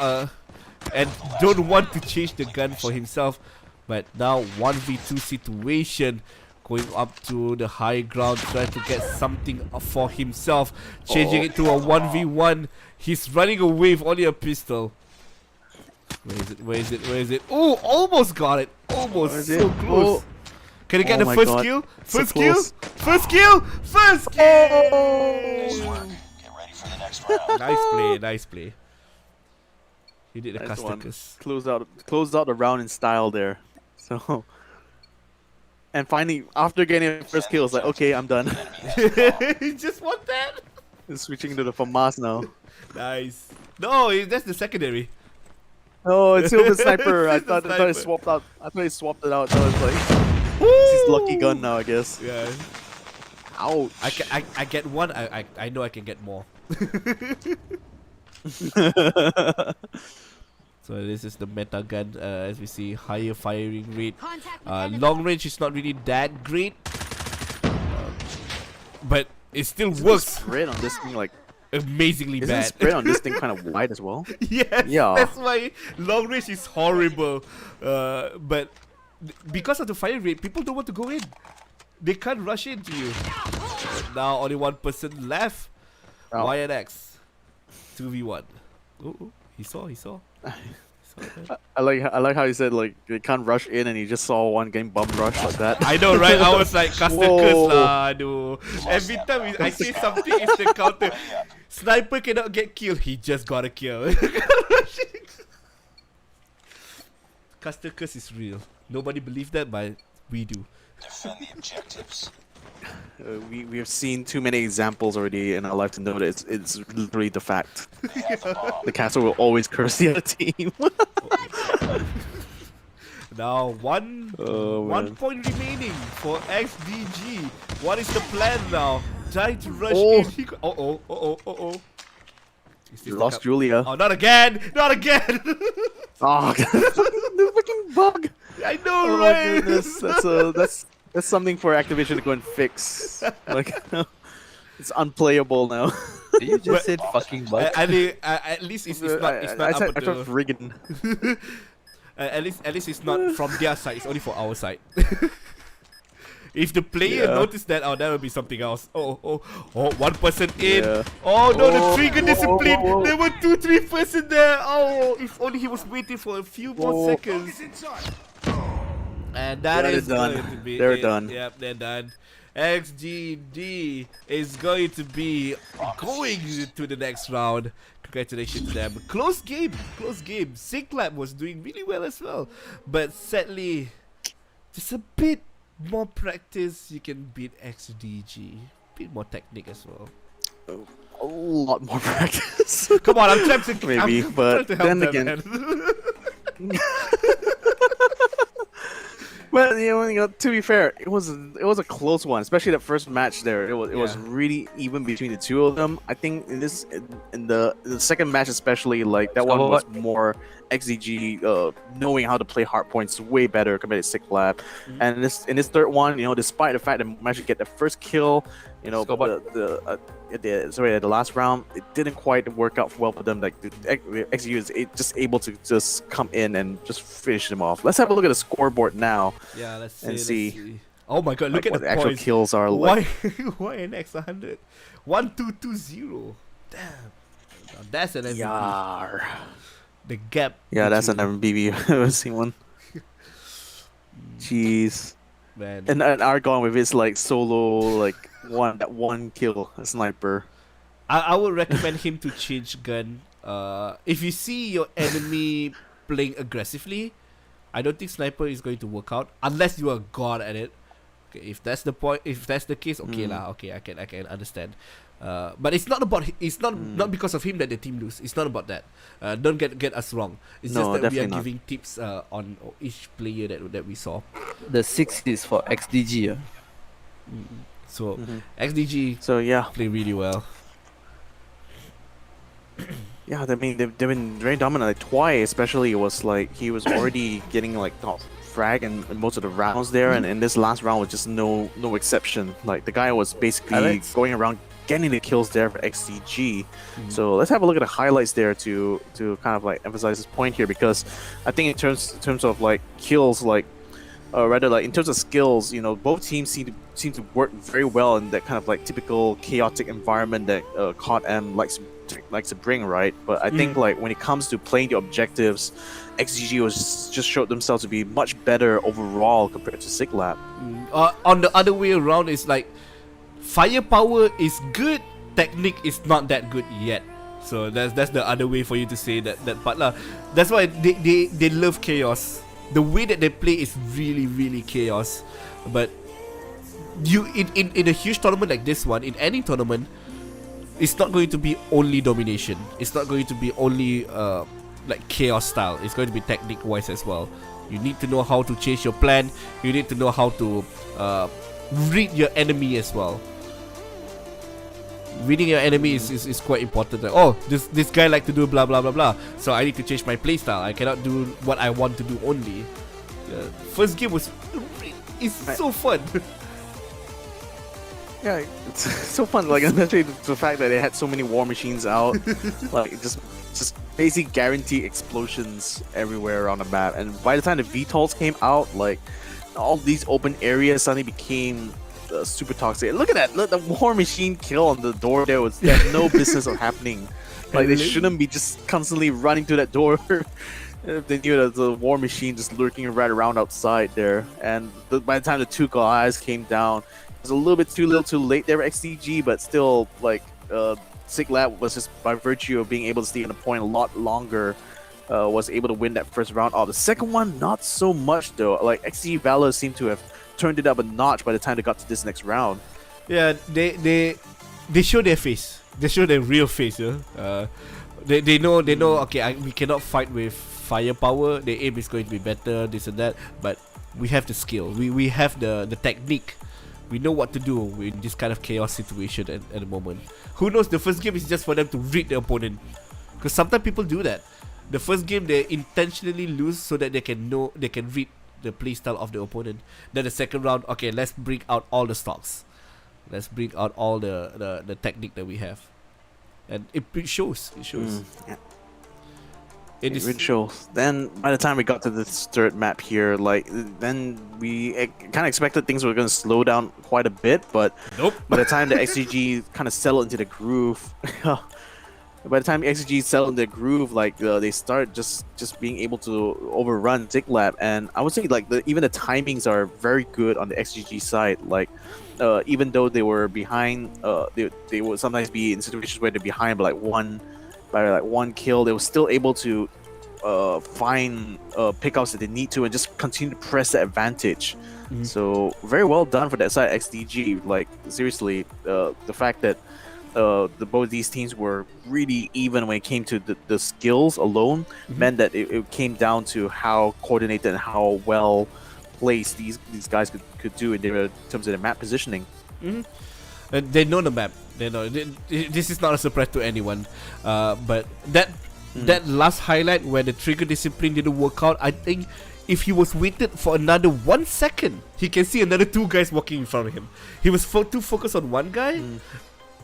C: And don't want to change the gun for himself. But now 1v2 situation. Going up to the high ground, trying to get something for himself. Changing it to a 1v1. He's running away with only a pistol. Where is it? Oh, almost got it. Almost. So close. Can he get the first kill? First kill? First kill! First kill!
B: Get ready for the next round.
C: Nice play. He did the custom curse.
D: Closed out the round in style there. So. And finally, after getting the first kill, it's like, okay, I'm done.
C: He just want that.
D: Switching to the FAMAS now.
C: Nice. No, that's the secondary.
D: Oh, it's still the sniper. I thought it swapped out. I thought he swapped it out. So it's like, it's his lucky gun now, I guess.
C: Yeah.
D: Ouch.
C: I get one. I know I can get more. So this is the meta gun, as we see, higher firing rate. Long range is not really that great, but it still works.
D: Spread on this thing like
C: amazingly
D: isn't
C: bad.
D: Spread on this thing kind of wide as well.
C: Yes,
D: Yeah.
C: that's why long range is horrible. But because of the fire rate, people don't want to go in. They can't rush into you. Now only 1 person left.
D: Oh.
C: YNX 2v1. Oh, he saw.
D: I like how you said like they can't rush in and you just saw one game bum rush like that.
C: I know, right? I was like, custom curse lah, aduh. Every time I say something, it's the counter. Sniper cannot get killed, he just got a kill. Custom curse is real. Nobody believes that, but we do.
B: Defend the objectives.
D: We have seen too many examples already in our life to know that it's literally the fact.
B: They have the bomb.
D: The castle will always curse the other team.
C: Now one point remaining for XDG. What is the plan now? Trying to rush in.
D: You lost Julia.
C: Oh, not again! Not again!
D: Oh, the freaking bug!
C: I know,
D: Oh
C: right?
D: my goodness, that's something for Activision to go and fix. Like, it's unplayable now.
A: You just said fucking bug.
C: At least it's not
D: I
C: up
D: tried
C: to
D: friggin'.
C: at least it's not from their side. It's only for our side. If the player noticed that, oh, that would be something else. Oh, 1 person in.
D: Yeah.
C: Oh no, the trigger
D: whoa,
C: discipline.
D: whoa.
C: There were 2-3 person there. Oh, if only he was waiting for a few more seconds. And that
D: Yeah,
C: is
D: they're done.
C: going to be
D: They're
C: it.
D: done.
C: Yep, they're done. XGD is going to be going to the next round. Congratulations to them. Close game. Sig Lab was doing really well as well. But sadly, just a bit more practice, you can beat XDG. Bit more technique as well.
D: A lot more practice.
C: Come on, I'm trying to
D: Maybe,
C: I'm
D: but
C: trying to help
D: then
C: them,
D: again-
C: man.
D: But to be fair, it was a close one, especially that first match there. It was really even between the two of them. I think in the second match especially, like that one was more XDG knowing how to play hard points way better compared to Siglab. And in this third one, despite the fact that we managed to get the first kill, the last round, it didn't quite work out well for them. Like the XDG is just able to just come in and just finish them off. Let's have a look at the scoreboard now.
C: Yeah, let's
D: see.
C: Oh my god, look at
D: what
C: the
D: actual
C: points.
D: kills are.
C: Why YNX 100? 1220. Damn. Now that's an MVP.
D: Yar.
C: The gap.
D: Yeah, that's an
C: between-
D: MVP I've ever seen one. Jeez.
C: man.
D: And Argon with his like solo one kill, a sniper.
C: I would recommend him to change gun. If you see your enemy playing aggressively, I don't think sniper is going to work out unless you are god at it. Okay, if that's the point, if that's the case, okay lah. Okay, I can understand. But it's not about not because of him that the team lose. It's not about that. Don't get us wrong. It's
D: No,
C: just that we are
D: definitely not.
C: giving tips on each player that we saw.
A: The 6 is for XDG.
C: So XDG
D: So yeah,
C: play really well.
D: yeah. I mean they've been very dominant. Like twice, especially, it was like he was already getting like top frag in most of the rounds there, and in this last round was just no exception. Like the guy was basically
A: Alex?
D: going around getting the kills there for XDG. So let's have a look at the highlights there to kind of like emphasize this point here, because I think in terms of like kills, like rather like in terms of skills, both teams seem to work very well in that kind of like typical chaotic environment that COD M likes to bring, right? But I think like when it comes to playing the objectives, XGG was just showed themselves to be much better overall compared to Siglab.
C: On the other way around, it's like firepower is good, technique is not that good yet. So that's the other way for you to say that part lah. That's why they love chaos. The way that they play is really, really chaos. But you in a huge tournament like this one, in any tournament, it's not going to be only domination. It's not going to be only like chaos style. It's going to be technique wise as well. You need to know how to change your plan. You need to know how to read your enemy as well. Reading your enemy is quite important. Like, oh, this guy like to do blah blah blah blah, so I need to change my playstyle. I cannot do what I want to do only. First game was so fun.
D: Yeah, it's so fun. Like especially the fact that they had so many war machines out, like just basically guaranteed explosions everywhere around the map. And by the time the VTOLs came out, like all these open areas suddenly became super toxic. Look at that! Look, the war machine kill on the door there was had no business of happening. Like they shouldn't be just constantly running to that door. If they knew that the war machine just lurking right around outside there. And by the time the two guys came down, it was a little bit too late there for XDG, but still, like Siglab was just by virtue of being able to stay on the point a lot longer, was able to win that first round off. The second one, not so much though. Like XDG Valor seemed to have turned it up a notch by the time they got to this next round.
C: Yeah, they show their face. They show their real face. They know. Okay, we cannot fight with firepower. The aim is going to be better, this and that. But we have the skill. We have the technique. We know what to do in this kind of chaos situation at the moment. Who knows? The first game is just for them to read the opponent, because sometimes people do that. The first game they intentionally lose so that they can read the playstyle of the opponent. Then the second round, okay, let's bring out all the stocks. Let's bring out all the technique that we have, and it shows. It shows.
D: Yeah.
C: It is
D: It shows. Then by the time we got to this third map here, like then we kind of expected things were going to slow down quite a bit, but
C: nope.
D: by the time the XGG kind of settled into the groove, by the time XGG settled into the groove, like they start just being able to overrun Siglab, and I would say like even the timings are very good on the XGG side. Like even though they were behind, they would sometimes be in situations where they're behind by one kill, they were still able to find pickups that they need to and just continue to press the advantage. So very well done for that side XDG. Like seriously, the fact that both these teams were really even when it came to the skills alone meant that it came down to how coordinated and how well place these guys could do in terms of their map positioning.
C: And they know the map. They know this is not a surprise to anyone. But that last highlight where the trigger discipline didn't work out, I think if he was waited for another 1 second, he can see another 2 guys walking in front of him. He was too focused on one guy, and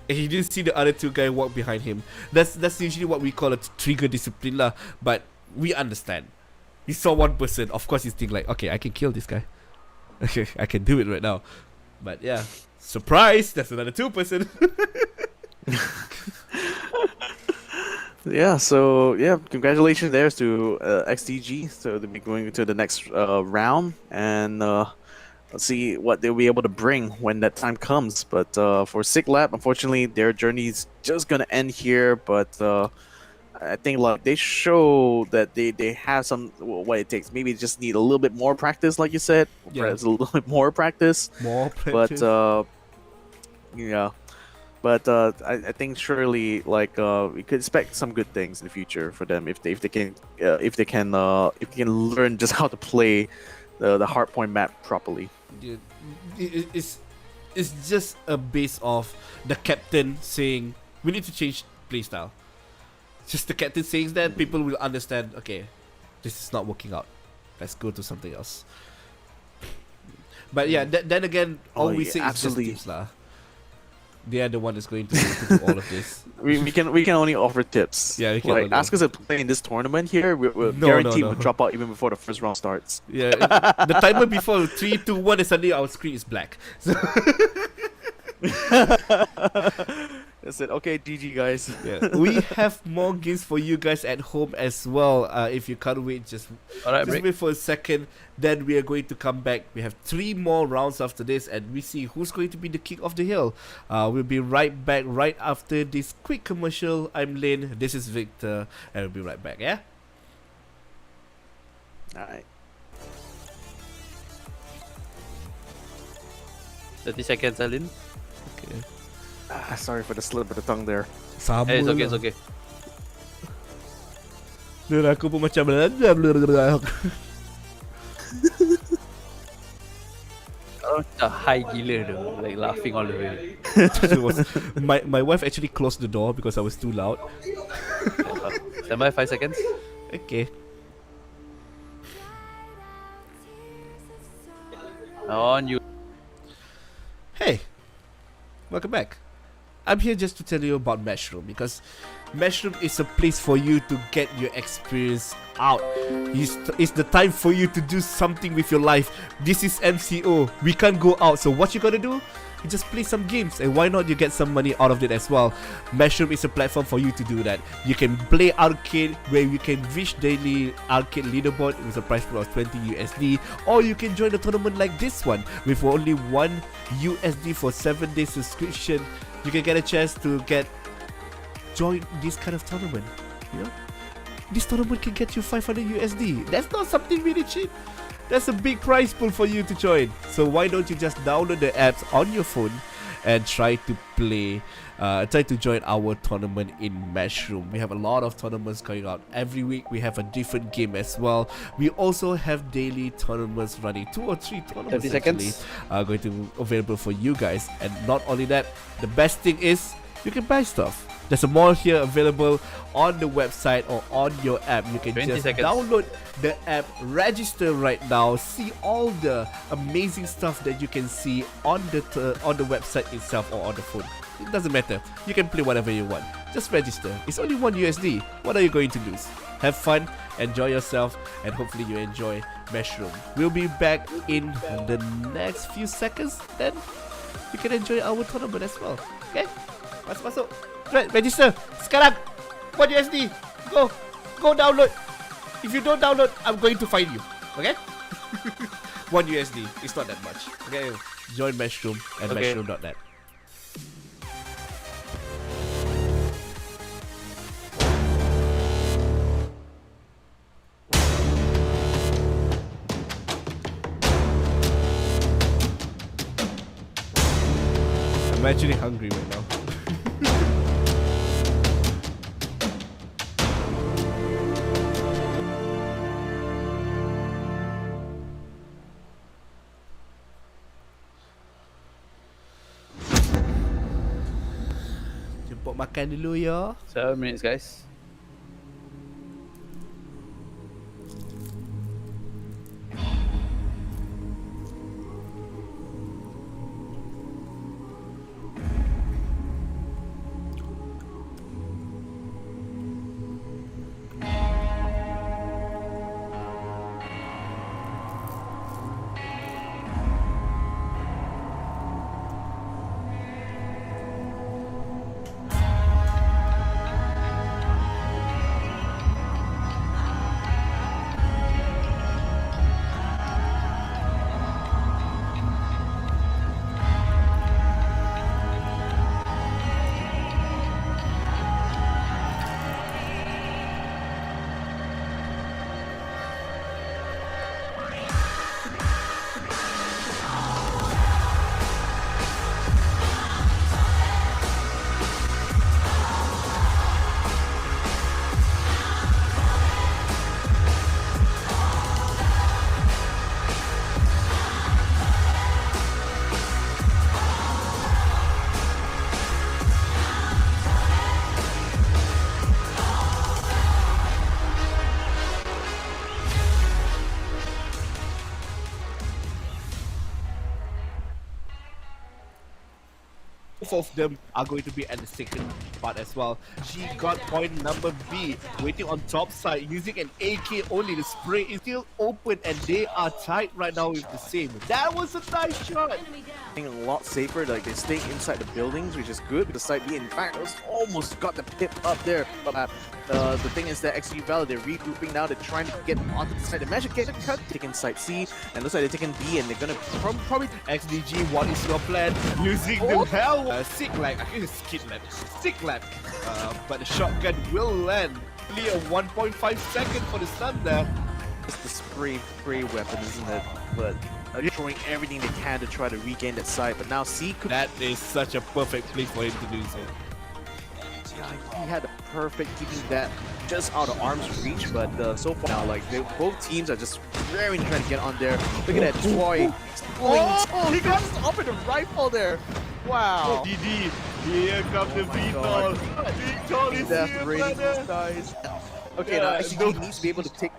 C: he didn't see the other 2 guys walk behind him. That's usually what we call a trigger discipline lah. But we understand. He saw one person. Of course, he's thinking like, okay, I can kill this guy. Okay, I can do it right now. But yeah, surprise! That's another 2 person.
D: Yeah, so yeah, congratulations there to XDG. So they'll be going to the next round, and let's see what they'll be able to bring when that time comes. But for Sick Lab, unfortunately, their journey is just gonna end here. But I think like they show that they have what it takes. Maybe just need a little bit more practice, like you said.
C: Yeah.
D: Perhaps a little bit more practice.
C: More practice.
D: But yeah. But I think surely like we could expect some good things in the future for them if they can learn just how to play the hardpoint map properly.
C: Yeah, it's just a base of the captain saying we need to change playstyle. Just the captain saying that, people will understand. Okay, this is not working out. Let's go to something else. But yeah, then again, all we say
D: absolutely.
C: is just tips lah. They are the one that's going to do all of this.
D: We can only offer tips.
C: Yeah, we can
D: like
C: only
D: ask us to play in this tournament here. We're
C: No,
D: guaranteed
C: no.
D: we'll drop out even before the first round starts.
C: Yeah, the timer before 3, 2, 1, and suddenly our screen is black. So
D: That's it. Okay, GG guys.
C: yeah, we have more games for you guys at home as well. If you can't wait, just wait for a second. Then we are going to come back. We have 3 more rounds after this, and we see who's going to be the king of the hill. We'll be right back right after this quick commercial. I'm Lin. This is Victor, and we'll be right back. Yeah.
D: All right.
A: 30 seconds, Alin.
C: Okay.
D: Sorry for the slip of the tongue there.
C: Sama
A: It's okay,
C: lah.
A: it's okay.
C: Dan aku pun macam
A: High gila tu, like laughing all the way.
C: It was, my wife actually closed the door because I was too loud.
A: Stand by 5 seconds.
C: Okay.
A: On you.
C: Hey, welcome back. I'm here just to tell you about Matchroom, because Matchroom is a place for you to get your experience out. It's the time for you to do something with your life. This is MCO. We can't go out, so what you gotta do? You just play some games, and why not you get some money out of it as well. Matchroom is a platform for you to do that. You can play arcade, where you can reach daily arcade leaderboard with a prize pool of 20 USD, or you can join a tournament like this one with only 1 USD for 7 days subscription. You can get a chance to join this kind of tournament. You know, this tournament can get you 500 USD. That's not something really cheap. That's a big prize pool for you to join. So why don't you just download the apps on your phone and try to play, try to join our tournament in Matchroom. We have a lot of tournaments going out every week. We have a different game as well. We also have daily tournaments running, 2 or 3 tournaments
A: 30 seconds.
C: actually going to be available for you guys. And not only that, the best thing is you can buy stuff. There's a mall here available on the website or on your app. You can
A: 20
C: just
A: seconds.
C: download the app, register right now, see all the amazing stuff that you can see on the website itself or on the phone. It doesn't matter. You can play whatever you want. Just register. It's only 1 USD. What are you going to lose? Have fun, enjoy yourself, and hopefully you enjoy Matchroom. We'll be back in the next few seconds. Then you can enjoy our tournament as well. Okay? Masuk. Right, register. Sekarang. 1 USD. Go download. If you don't download, I'm going to fine you. Okay? 1 USD. It's not that much. Okay? Join Matchroom and
A: Okay.
C: Matchroom.net. I'm actually hungry right now. makan dulu ya.
A: 7 minutes, guys.
C: Both of them are going to be at the second part as well. She got point number B, waiting on top side, using an AK only. The spray is still open and they are tied right now with the same. That was a nice shot.
D: A lot safer, like they're staying inside the buildings, which is good. The side B, in fact, was almost got the pip up there. But the thing is that XG Valor, they're regrouping now. They're trying to get onto the side. They managed to get a cut, taking side C, and looks like they're taking B, and they're gonna probably
C: XDG, what is your plan? Using the hell sick lap, I think it's skid lap, sick lap. But the shotgun will land. Clear 1.5 seconds for the stun there.
D: it's the spray weapon, isn't it? But they're throwing everything they can to try to regain that side. But now C could.
C: That is such a perfect play for him to do so.
D: Yeah, he had the perfect keeping that just out of arm's reach, but so far now, like both teams are just very trying to get on there. Look at that Troy. Oh, he got us up in the rifle there. Wow.
C: DD, here comes the
D: God.
C: VTOL. VTOL is
D: Death
C: here,
D: rating
C: brother.
D: guys. Okay,
C: Yeah,
D: now SCG needs to be able to take.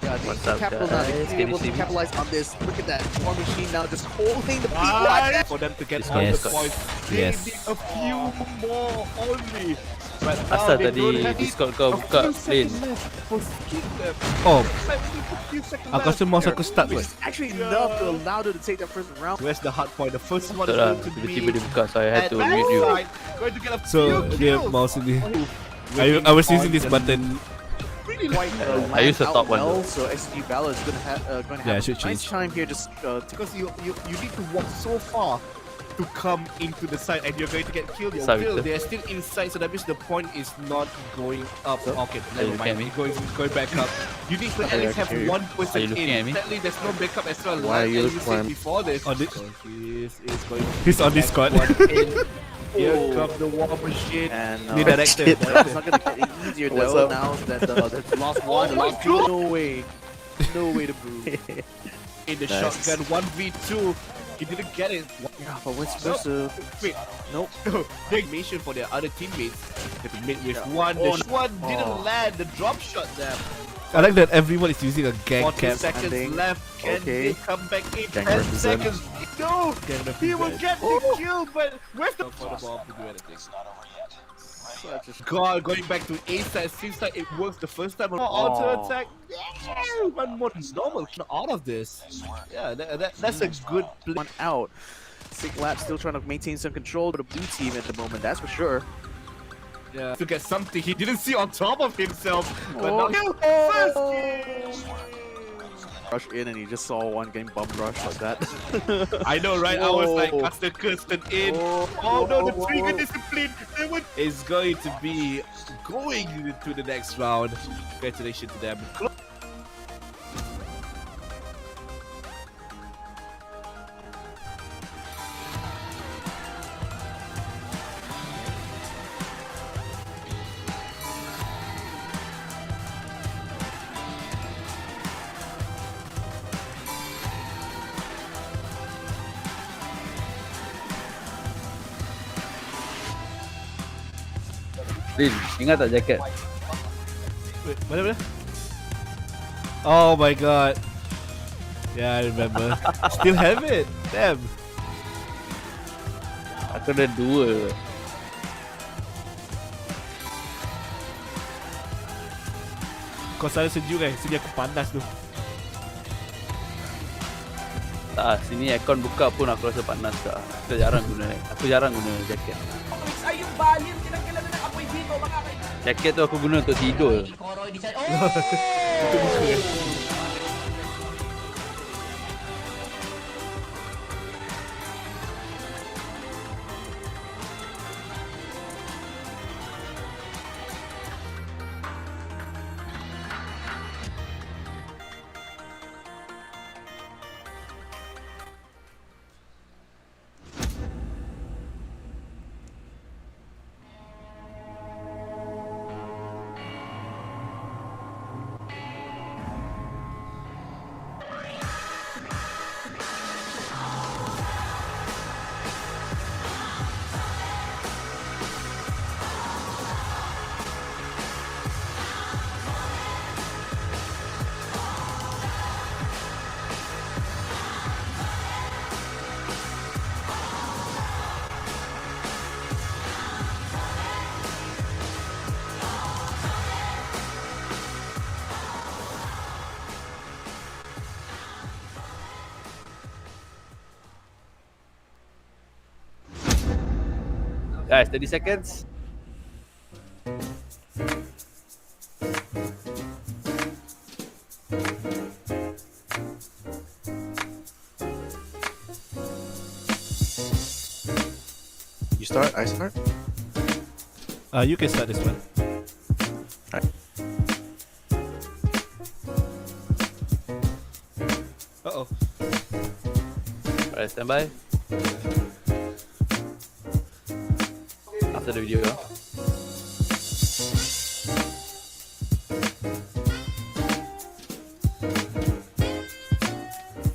D: Yeah, they
A: What's up,
D: capitalize. They
A: guys?
D: need to be able to capitalize on this. Look at that war machine now just holding the beat.
C: Right. For them to get all
A: Yes.
C: the points, they
A: Yes.
C: need a few more only. But now
A: Asal
C: they don't
A: tadi
C: have
A: Discord kau
C: a
A: buka
C: few seconds
A: lane.
C: left for skip them.
H: Oh,
C: Like, only a few seconds
H: aku
C: left.
H: rasa mouse aku stuck kot.
D: Which is actually enough to allow them to take that first round.
C: Where's the hard point? The first one is
A: Betul lah,
C: going to be
A: tiba-tiba dia buka, so I had
C: at
A: to mute you.
C: backside. Going to get a
H: So
C: few
H: dia
C: kills.
H: mouse ni.
C: Waiting
H: I was
C: on
H: using this
C: the
H: button.
C: really
D: Quite
A: I used the
D: land
A: top
D: out
A: one
D: well,
A: though.
D: so SCG Valor is going to
H: Yeah,
D: have
H: I should
D: a nice
H: change.
D: time here. Just
C: because you need to walk so far to come into the side and you're going to get killed. You're
A: Sorry,
C: killed.
A: sir.
C: They are still inside, so that means the point is not going up. Okay,
A: Are
C: never
A: you looking at
C: mind.
A: me?
C: Going back up. You need to at
D: Okay,
C: least
D: I
C: have
D: can hear you.
C: one person
A: Are you looking
C: in.
A: at me?
C: Sadly, there's no backup as well.
D: Why are
C: Like
D: you
C: as you said
D: looking-
C: before this.
H: On the-
C: So he's going
H: He's on Discord.
C: Here
D: Oh.
C: comes the war machine.
D: and
H: New director.
D: it's not going to get any easier
A: What's
D: though.
A: up?
D: Now that the last one, the
C: my
D: last two, no way to move.
C: In the
D: Nice.
C: shotgun 1v2. He didn't get it.
D: Yeah, but we're supposed to.
C: Wait,
D: Nope.
C: big mission for their other teammates. They have to mate with
D: Yeah.
C: one.
D: Oh,
C: The one didn't
D: oh.
C: land. The drop shot there.
H: I like that everyone is using a gang
C: 40
H: cap.
C: seconds
D: landing.
C: left. Can
D: Okay.
C: they come back in?
D: Gang
C: 10
D: represent.
C: seconds. No! He will get the kill, but where's the for the ball to do anything? God, going back to A side, seems like it works the first time. Auto attack. Yeah, one more normal out of this. Yeah, that's a good play.
D: One out. Sick Lab still trying to maintain some control of the blue team at the moment, that's for sure.
C: Yeah. To get something he didn't see on top of himself. But
D: Oh.
C: now, first kill!
D: Rush in and he just saw one getting bum rushed like that.
C: I know, right? I was like,
D: Whoa.
C: Caster Kirsten in.
D: Oh,
C: Oh no, the
D: whoa,
C: trigger
D: whoa.
C: discipline is going to be going to the next round. Congratulations to them.
A: Din, ingat tak jaket?
C: Wait, mana? Oh my god. Yeah, I remember. Still have it. Damn.
A: Aku ada 2.
C: Kau sana sejuk kan? Sini aku panas tu.
A: Tak, sini aircon buka pun aku rasa panas tak. Aku jarang guna jaket.
E: Comics ay yung balim, tinanggalan na ng apoy dito mga kaibigan.
A: Jaket tu aku guna untuk tidur.
F: Ni Koroy di sana. Oh!
A: Guys, 30 seconds.
D: You start. I start.
C: You can start this one. Uh-oh.
A: Alright, stand by. After the video.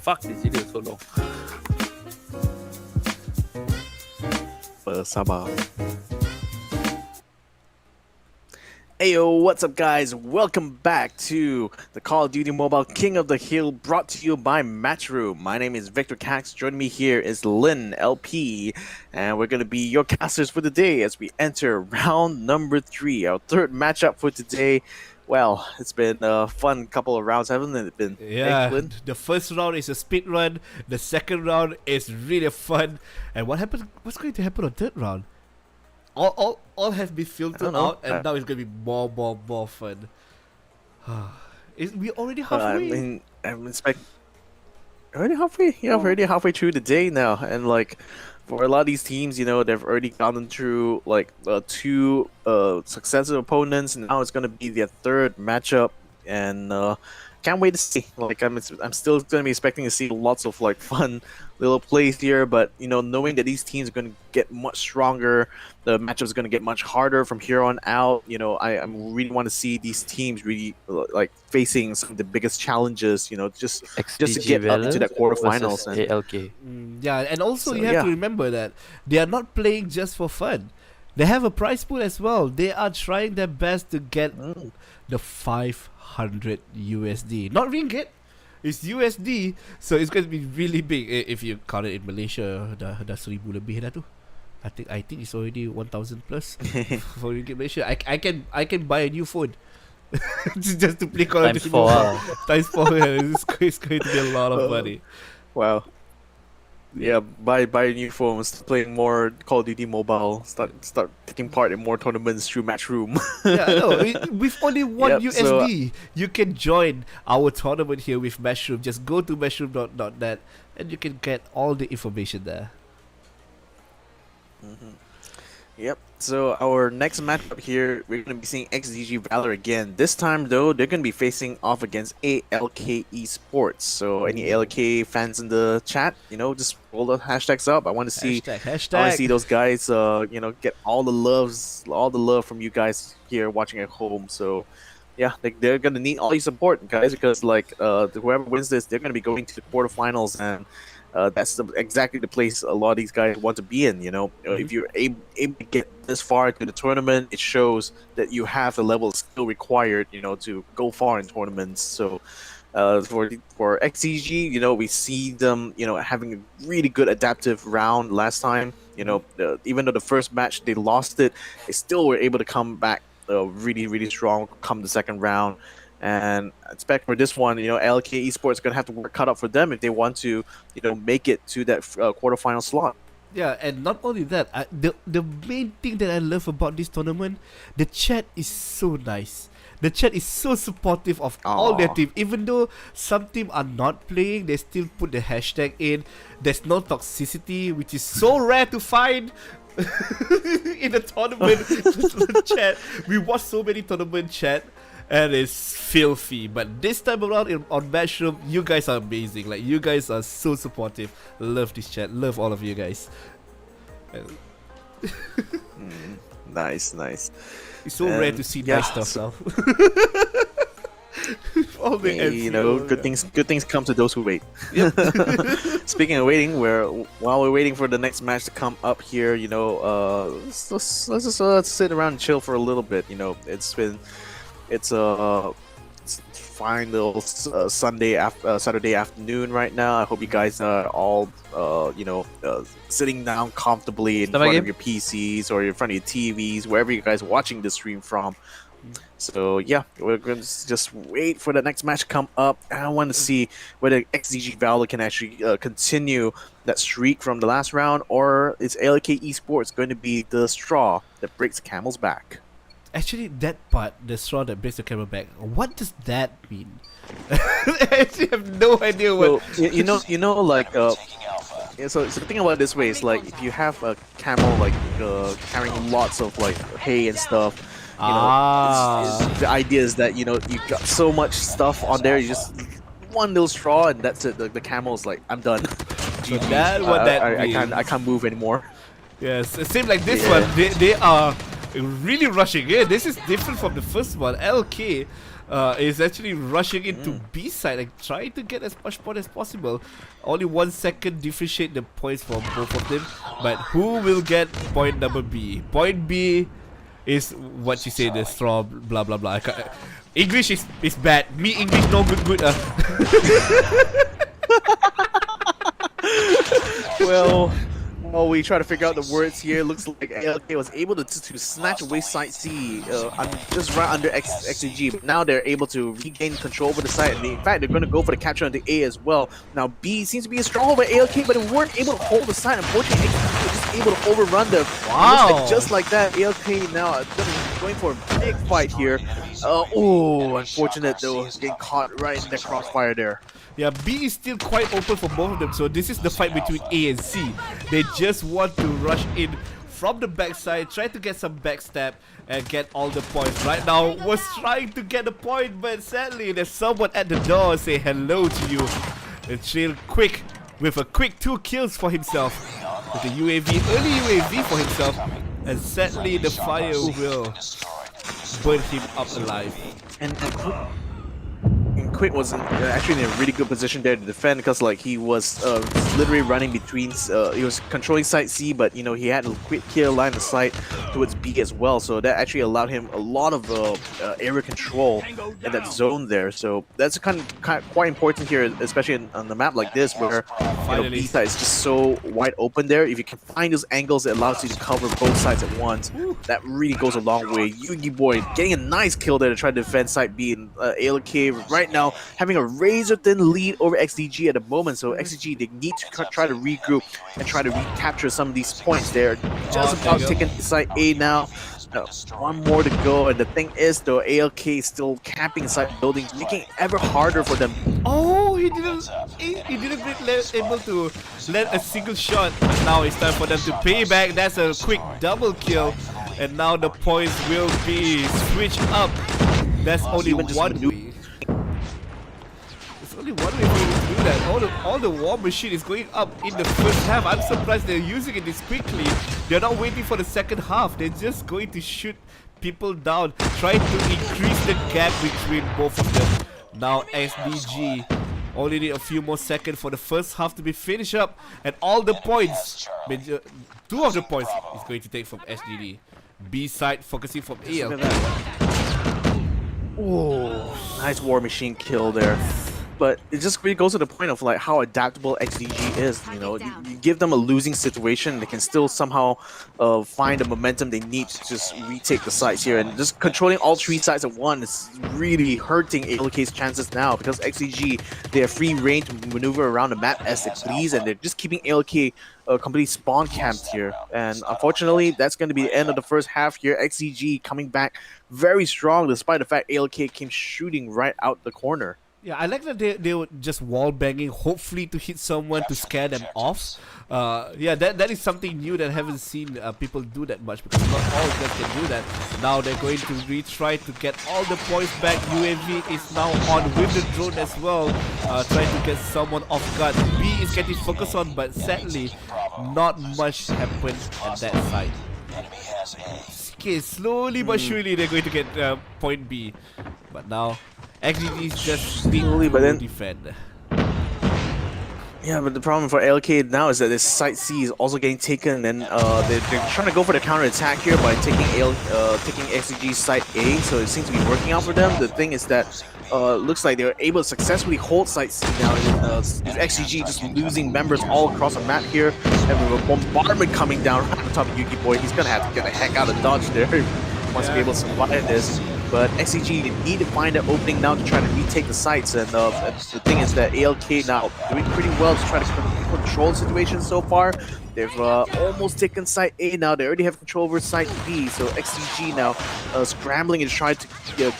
A: Fuck, this video is so long.
D: Sabar. Ayo, what's up guys? Welcome back to the Call of Duty Mobile King of the Hill, brought to you by Matchroom. My name is Victor Cax. Joining me here is Lynn LP, and we're going to be your casters for the day as we enter round number 3, our third matchup for today. Well, it's been a fun couple of rounds, haven't it been?
C: Yeah,
D: Lynn?
C: the first round is a speed run. The second round is really fun. And what happened? What's going to happen on third round? All have been filtered out, and now it's going to be more fun. We're already halfway.
D: I mean, I'm already halfway. Yeah, we're already halfway through the day now, and like for a lot of these teams, you know, they've already gone through like 2 successive opponents, and now it's gonna be their third matchup, and can't wait to see. Like I'm still gonna be expecting to see lots of like fun little plays here, but you know, knowing that these teams are gonna get much stronger, the matchup is gonna get much harder from here on out. You know, I really want to see these teams really like facing some of the biggest challenges. You know, just to get up into that quarterfinals. And
A: ALK.
C: Yeah, and also
D: So,
C: you have
D: yeah.
C: to remember that they are not playing just for fun. They have a prize pool as well. They are trying their best to get the 500 USD, not ringgit. It's USD, so it's going to be really big. If you count it in Malaysia, dah 1,000 lebih dah tu. I think it's already 1,000 plus for ringgit Malaysia. I can buy a new phone just to play Call of Duty. Times 4. It's going to be a lot of money.
D: wow. Yeah, buy a new phone, start playing more Call of Duty Mobile, start taking part in more tournaments through Matchroom.
C: Yeah, no, with only 1
D: Yep, so,
C: USD, you can join our tournament here with Matchroom. Just go to matchroom.net and you can get all the information there.
D: Yep. So our next matchup here, we're going to be seeing XDG Valor again. This time though, they're going to be facing off against ALK Esports. So any ALK fans in the chat, you know, just roll the hashtags up. I want to see,
C: Hashtag.
D: I want to see those guys, you know, get all the love from you guys here watching at home. So yeah, they're going to need all your support, guys, because like whoever wins this, they're going to be going to the quarterfinals, and exactly the place a lot of these guys want to be in. You know, if you're able to get this far to the tournament, it shows that you have the level of skill required, you know, to go far in tournaments. So for XCG, you know, we see them, you know, having a really good adaptive round last time. You know, even though the first match they lost it, they still were able to come back really strong come the second round. And I expect for this one, you know, LK Esports gonna have to work cut out for them if they want to, you know, make it to that quarterfinal slot.
C: Yeah, and not only that, the main thing that I love about this tournament, the chat is so nice. The chat is so supportive of all their
D: Aw.
C: team. Even though some team are not playing, they still put the hashtag in. There's no toxicity, which is so rare to find in a tournament chat. We watch so many tournament chat, and it's filthy. But this time around on Matchroom, you guys are amazing. Like, you guys are so supportive. Love this chat. Love all of you guys.
D: Nice.
C: It's so rare
D: And
C: to see
D: yeah,
C: nice stuff
D: so-
C: now. All the
D: Hey, you know,
C: NCO,
D: good things come to those who wait. Speaking of waiting, while we're waiting for the next match to come up here, you know, let's just sit around and chill for a little bit. You know, it's a fine little Saturday afternoon right now. I hope you guys are all you know, sitting down comfortably in front of your PCs or in front of your TVs, wherever you guys are watching the stream from. So yeah, we're going to just wait for the next match to come up. And I want to see whether XDG Valor can actually continue that streak from the last round, or is ALK Esports going to be the straw that breaks the camel's back?
C: Actually, that part, the straw that breaks the camera back, what does that mean? I actually have no idea what.
D: So you know, like yeah, so the thing about it this way is, like, if you have a camel like carrying lots of like hay and stuff, you know, the idea is that, you know, you got so much stuff on there, you just one little straw and that's it. The camel's like, I'm done.
C: So that what that means.
D: I can't move anymore.
C: Yes, it seems like this one, they are really rushing in. This is different from the first one. LK is actually rushing into B side, like trying to get as much point as possible. Only 1 second differentiate the points for both of them. But who will get point number B? Point B is what you say, the straw, blah blah blah. English is bad. Me English no good.
D: Well, while we try to figure out the words here, looks like ALK was able to snatch away side C just right under XG. But now they're able to regain control over the side. And in fact, they're going to go for the capture on the A as well. Now B seems to be a stronghold by ALK, but they weren't able to hold the side. Unfortunately, XG was just able to overrun them.
C: Wow.
D: Looks like just like that, ALK now going for a big fight here. Oh, unfortunate though, getting caught right in the crossfire there.
C: Yeah, B is still quite open for both of them, so this is the fight between A and C. They just want to rush in from the backside, try to get some backstab and get all the points. Right now, was trying to get the point, but sadly there's someone at the door say hello to you. And Trail quick with a quick 2 kills for himself. With the UAV, early UAV for himself. And sadly the fire will burn him up alive.
D: And Quick was actually in a really good position there to defend, because like he was literally running between, he was controlling site C, but you know, he had a quick kill line of sight towards B as well, so that actually allowed him a lot of area control in that zone there. So that's kind of quite important here, especially on the map like this, where you know, B side is just so wide open there. If you can find those angles, it allows you to cover both sides at once. That really goes a long way. Yugi Boy getting a nice kill there to try to defend side B, and ALK right now having a razor thin lead over XDG at the moment. So XDG, they need to try to regroup and try to recapture some of these points. They're just about taking side A now. One more to go, and the thing is though, ALK is still camping inside buildings, making it ever harder for them.
C: Oh, he didn't able to land a single shot. But now it's time for them to pay back. That's a quick double kill, and now the points will be switched up. That's only one way. It's only one way for you to do that. All the war machine is going up in the first half. I'm surprised they're using it this quickly. They're not waiting for the second half. They're just going to shoot people down, trying to increase the gap between both of them. Now SDG Only need a few more seconds for the first half to be finished up, and all the points, two of the points is going to take from SGD. B side focusing from AL.
D: Look at that. Oh, nice War Machine kill there. But it just really goes to the point of like how adaptable XDG is. You know, you give them a losing situation, they can still somehow find the momentum they need to just retake the sides here. And just controlling all three sides at once is really hurting ALK's chances now, because XDG, they have free reign to maneuver around the map as they please, and they're just keeping ALK completely spawn camped here. And unfortunately, that's going to be the end of the first half here. XDG coming back very strong, despite the fact ALK came shooting right out the corner.
C: Yeah, I like that they were just wall banging, hopefully to hit someone to scare them off. Yeah, that is something new that I haven't seen people do that much, because not all of them can do that. Now they're going to retry to get all the points back. UAV is now on with the drone as well, trying to get someone off guard. B is getting focused on, but sadly, not much happened at that side. Okay, slowly but surely they're going to get point B, but now XGD is just slowly
D: but then
C: defend.
D: Yeah, but the problem for ALK now is that this site C is also getting taken, and they're trying to go for the counter attack here by taking XGG's site A, so it seems to be working out for them. The thing is that looks like they're able to successfully hold site C now. XGG just losing members all across the map here, and with a bombardment coming down right on top of Yuki Boy, he's gonna have to get the heck out of dodge there if he wants to be able to survive this. But XCG need to find an opening now to try to retake the sites, and the thing is that ALK now doing pretty well to try to control the situation so far. They've almost taken site A now. They already have control over site B, so XCG now scrambling and trying to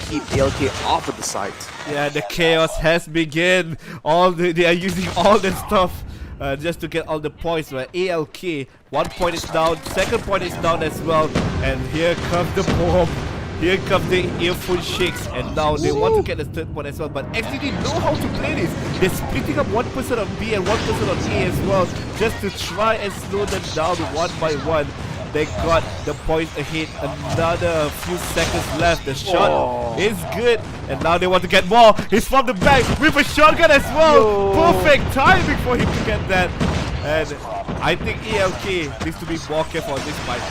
D: keep ALK off of the site.
C: Yeah, the chaos has begun. They are using all the stuff just to get all the points. But ALK, 1 point is down, second point is down as well, and here comes the bomb. Here comes the earphone shakes, and now they want to get the third point as well. But XDD know how to play this. They're splitting up one person on B and one person on A as well, just to try and slow them down one by one. They got the points ahead. Another few seconds left. The shot is good, and now they want to get more. He's from the back with a shotgun as well. Perfect timing for him to get that. And I think ALK needs to be more careful on this fight.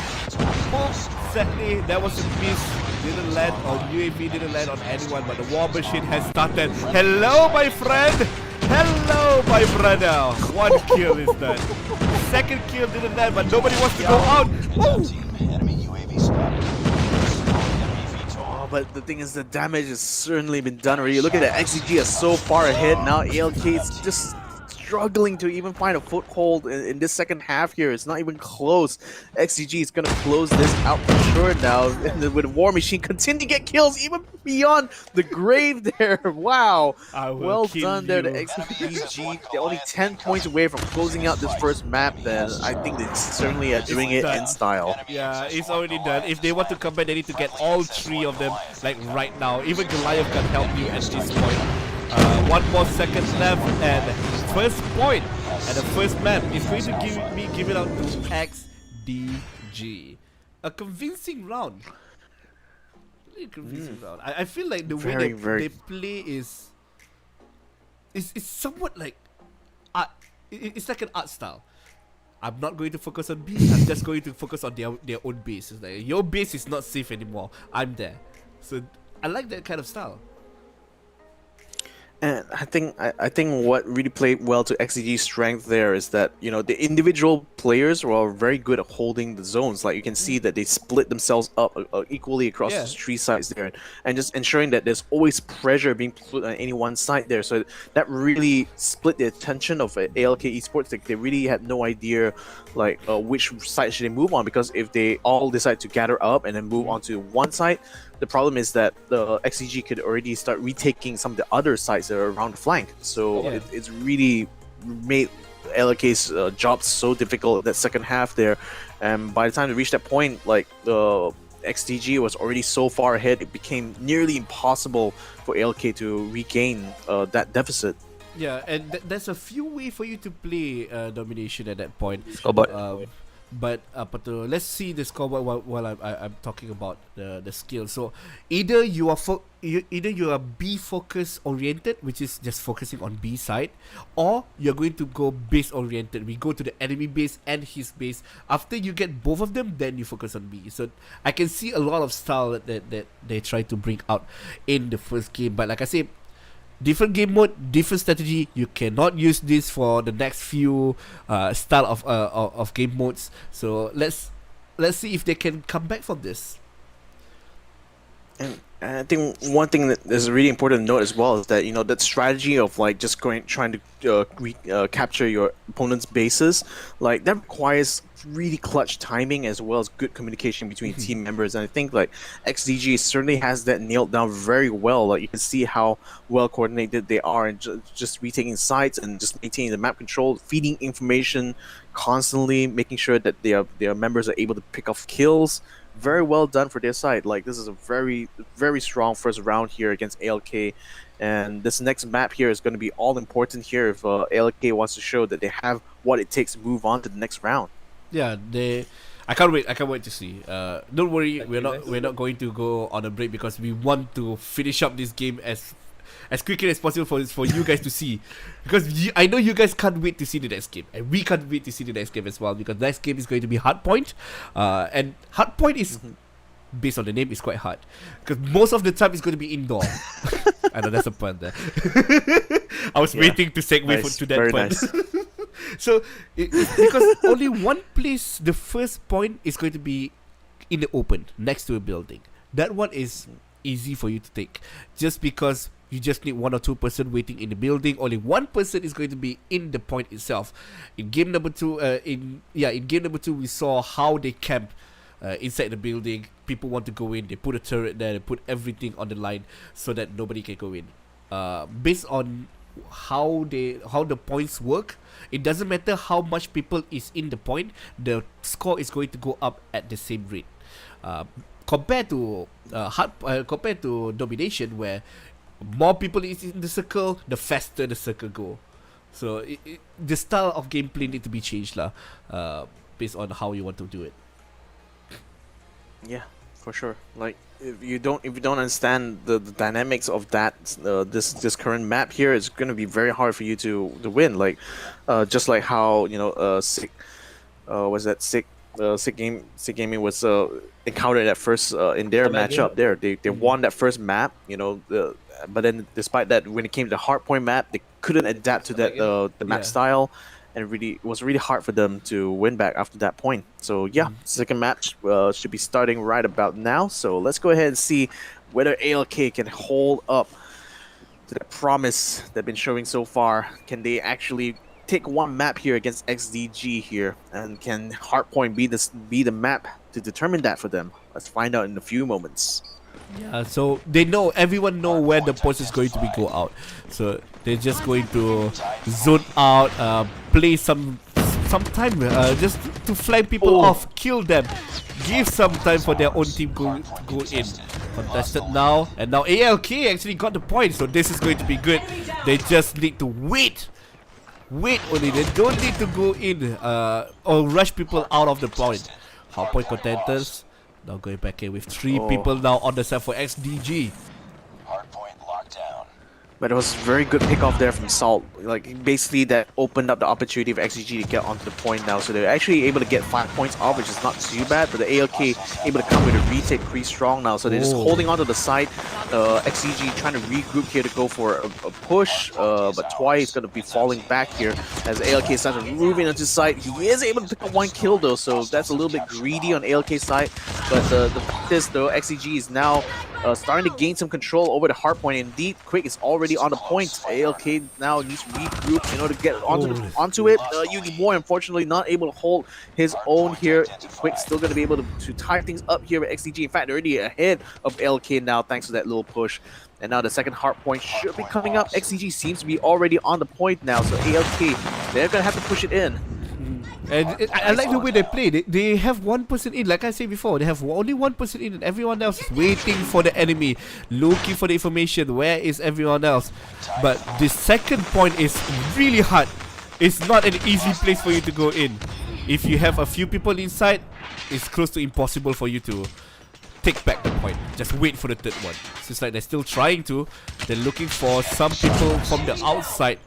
C: Sadly, that was a miss. Didn't land on UAV, didn't land on anyone, but the war machine has started. Hello, my friend! Hello, my brother! One kill is done. Second kill didn't land, but nobody wants to go out.
D: Oh, but the thing is, the damage has certainly been done already. Look at that, XGG is so far ahead now. ALK is just struggling to even find a foothold in this second half here. It's not even close. XGG is going to close this out for sure now. And with War Machine continue to get kills even beyond the grave there. Wow. Well done there to XGG. They're only 10 points away from closing out this first map. Then I think they certainly are doing it in style.
C: Yeah, it's already done. If they want to come back, they need to get all three of them like right now. Even Goliath can help you at this point. 1 more second left, and first point and the first map is going to be given out to XDG. A convincing round. Really convincing round. I feel like the way they play is somewhat like art. It's like an art style. I'm not going to focus on B. I'm just going to focus on their own base. It's like, your base is not safe anymore. I'm there. So I like that kind of style.
D: And I think what really played well to XGG's strength there is that, you know, the individual players were very good at holding the zones. Like you can see that they split themselves up equally across the three sides there, and just ensuring that there's always pressure being put on any one side there. So that really split the attention of ALK Esports. Like they really had no idea like which side should they move on, because if they all decide to gather up and then move on to one side, the problem is that the XCG could already start retaking some of the other sides that are around the flank. So it's really made LK's job so difficult that second half there. And by the time they reached that point, like the XTG was already so far ahead, it became nearly impossible for ALK to regain that deficit.
C: Yeah, and there's a few ways for you to play domination at that point. But let's see the scoreboard while I'm talking about the skill. So either you are B focus oriented, which is just focusing on B side, or you're going to go base oriented. We go to the enemy base and his base. After you get both of them, then you focus on B. So I can see a lot of style that they try to bring out in the first game. But like I say, different game mode, different strategy. You cannot use this for the next few style of game modes. So let's see if they can come back from this.
D: And I think one thing that is really important to note as well is that, you know, that strategy of like just trying to capture your opponent's bases, like that requires really clutch timing as well as good communication between team members. And I think like XDG certainly has that nailed down very well. Like you can see how well coordinated they are, and just retaking sites and just maintaining the map control, feeding information constantly, making sure that their members are able to pick off kills. Very well done for their side. Like this is a very, very strong first round here against ALK, and this next map here is going to be all important here if ALK wants to show that they have what it takes to move on to the next round.
C: Yeah, I can't wait to see. Don't worry, we're not going to go on a break because we want to finish up this game as quickly as possible for you guys to see, because I know you guys can't wait to see the next game, and we can't wait to see the next game as well, because next game is going to be Hardpoint, and Hardpoint is based on the name is quite hard because most of the time it's going to be indoor. I know that's a pun there. I was waiting to segue to that
D: very
C: pun.
D: nice.
C: So because only one place, the first point is going to be in the open next to a building. That one is easy for you to take, just because you just need 1 or 2 person waiting in the building. Only one person is going to be in the point itself. In game number 2, in game number 2, we saw how they camp inside the building. People want to go in, they put a turret there, they put everything on the line so that nobody can go in. Based on how the points work, it doesn't matter how much people is in the point, the score is going to go up at the same rate. Compared to domination, where more people is in the circle, the faster the circle go. So the style of gameplay need to be changed based on how you want to do it.
D: Yeah, for sure. Like if you don't understand the dynamics of that this current map here, it's going to be very hard for you to win. Like just like how, you know, Sick Gaming was encountered at first in their matchup there. They won that first map, you know, but then despite that, when it came to the Hardpoint map, they couldn't adapt to that the map style, and it was really hard for them to win back after that point. So yeah, second match should be starting right about now. So let's go ahead and see whether ALK can hold up to the promise they've been showing so far. Can they actually take one map here against XDG here, and can Hardpoint be the map to determine that for them? Let's find out in a few moments.
C: Yeah, so everyone know where the post is going to be go out. So they're just going to zone out, play some time just to fly people off, kill them, give some time for their own team go in. Contested now, and now ALK actually got the point, so this is going to be good. They just need to wait only. They don't need to go in or rush people out of the point. Hardpoint contenders now going back in with 3 people now on the side for XDG.
B: Hardpoint locked down.
D: But it was a very good pick off there from Salt. Like basically that opened up the opportunity for XGG to get onto the point now. So they're actually able to get 5 points off, which is not too bad. But the ALK able to come with a retake pretty strong now. So they're just holding onto the side. XGG trying to regroup here to go for a push. But Twi is going to be falling back here as ALK starts moving onto the side. He is able to pick up 1 kill though, so that's a little bit greedy on ALK's side. But the fact is though, XGG is now starting to gain some control over the Hardpoint. Indeed, Quick is already on the point. ALK now needs to regroup in order to get onto it. Yugi Moore, unfortunately, not able to hold his own here. Quick still going to be able to tie things up here with XDG. In fact, they're already ahead of ALK now thanks to that little push. And now the second Hardpoint should be coming up. XDG seems to be already on the point now, so ALK, they're going to have to push it in.
C: And I like the way they play. They have 1 person in, like I said before. They have only 1 person in, and everyone else is waiting for the enemy, looking for the information. Where is everyone else? But the second point is really hard. It's not an easy place for you to go in. if you have a few people inside, it's close to impossible for you to take back the point. Just wait for the third one. So it's like they're still trying to. They're looking for some people from the outside.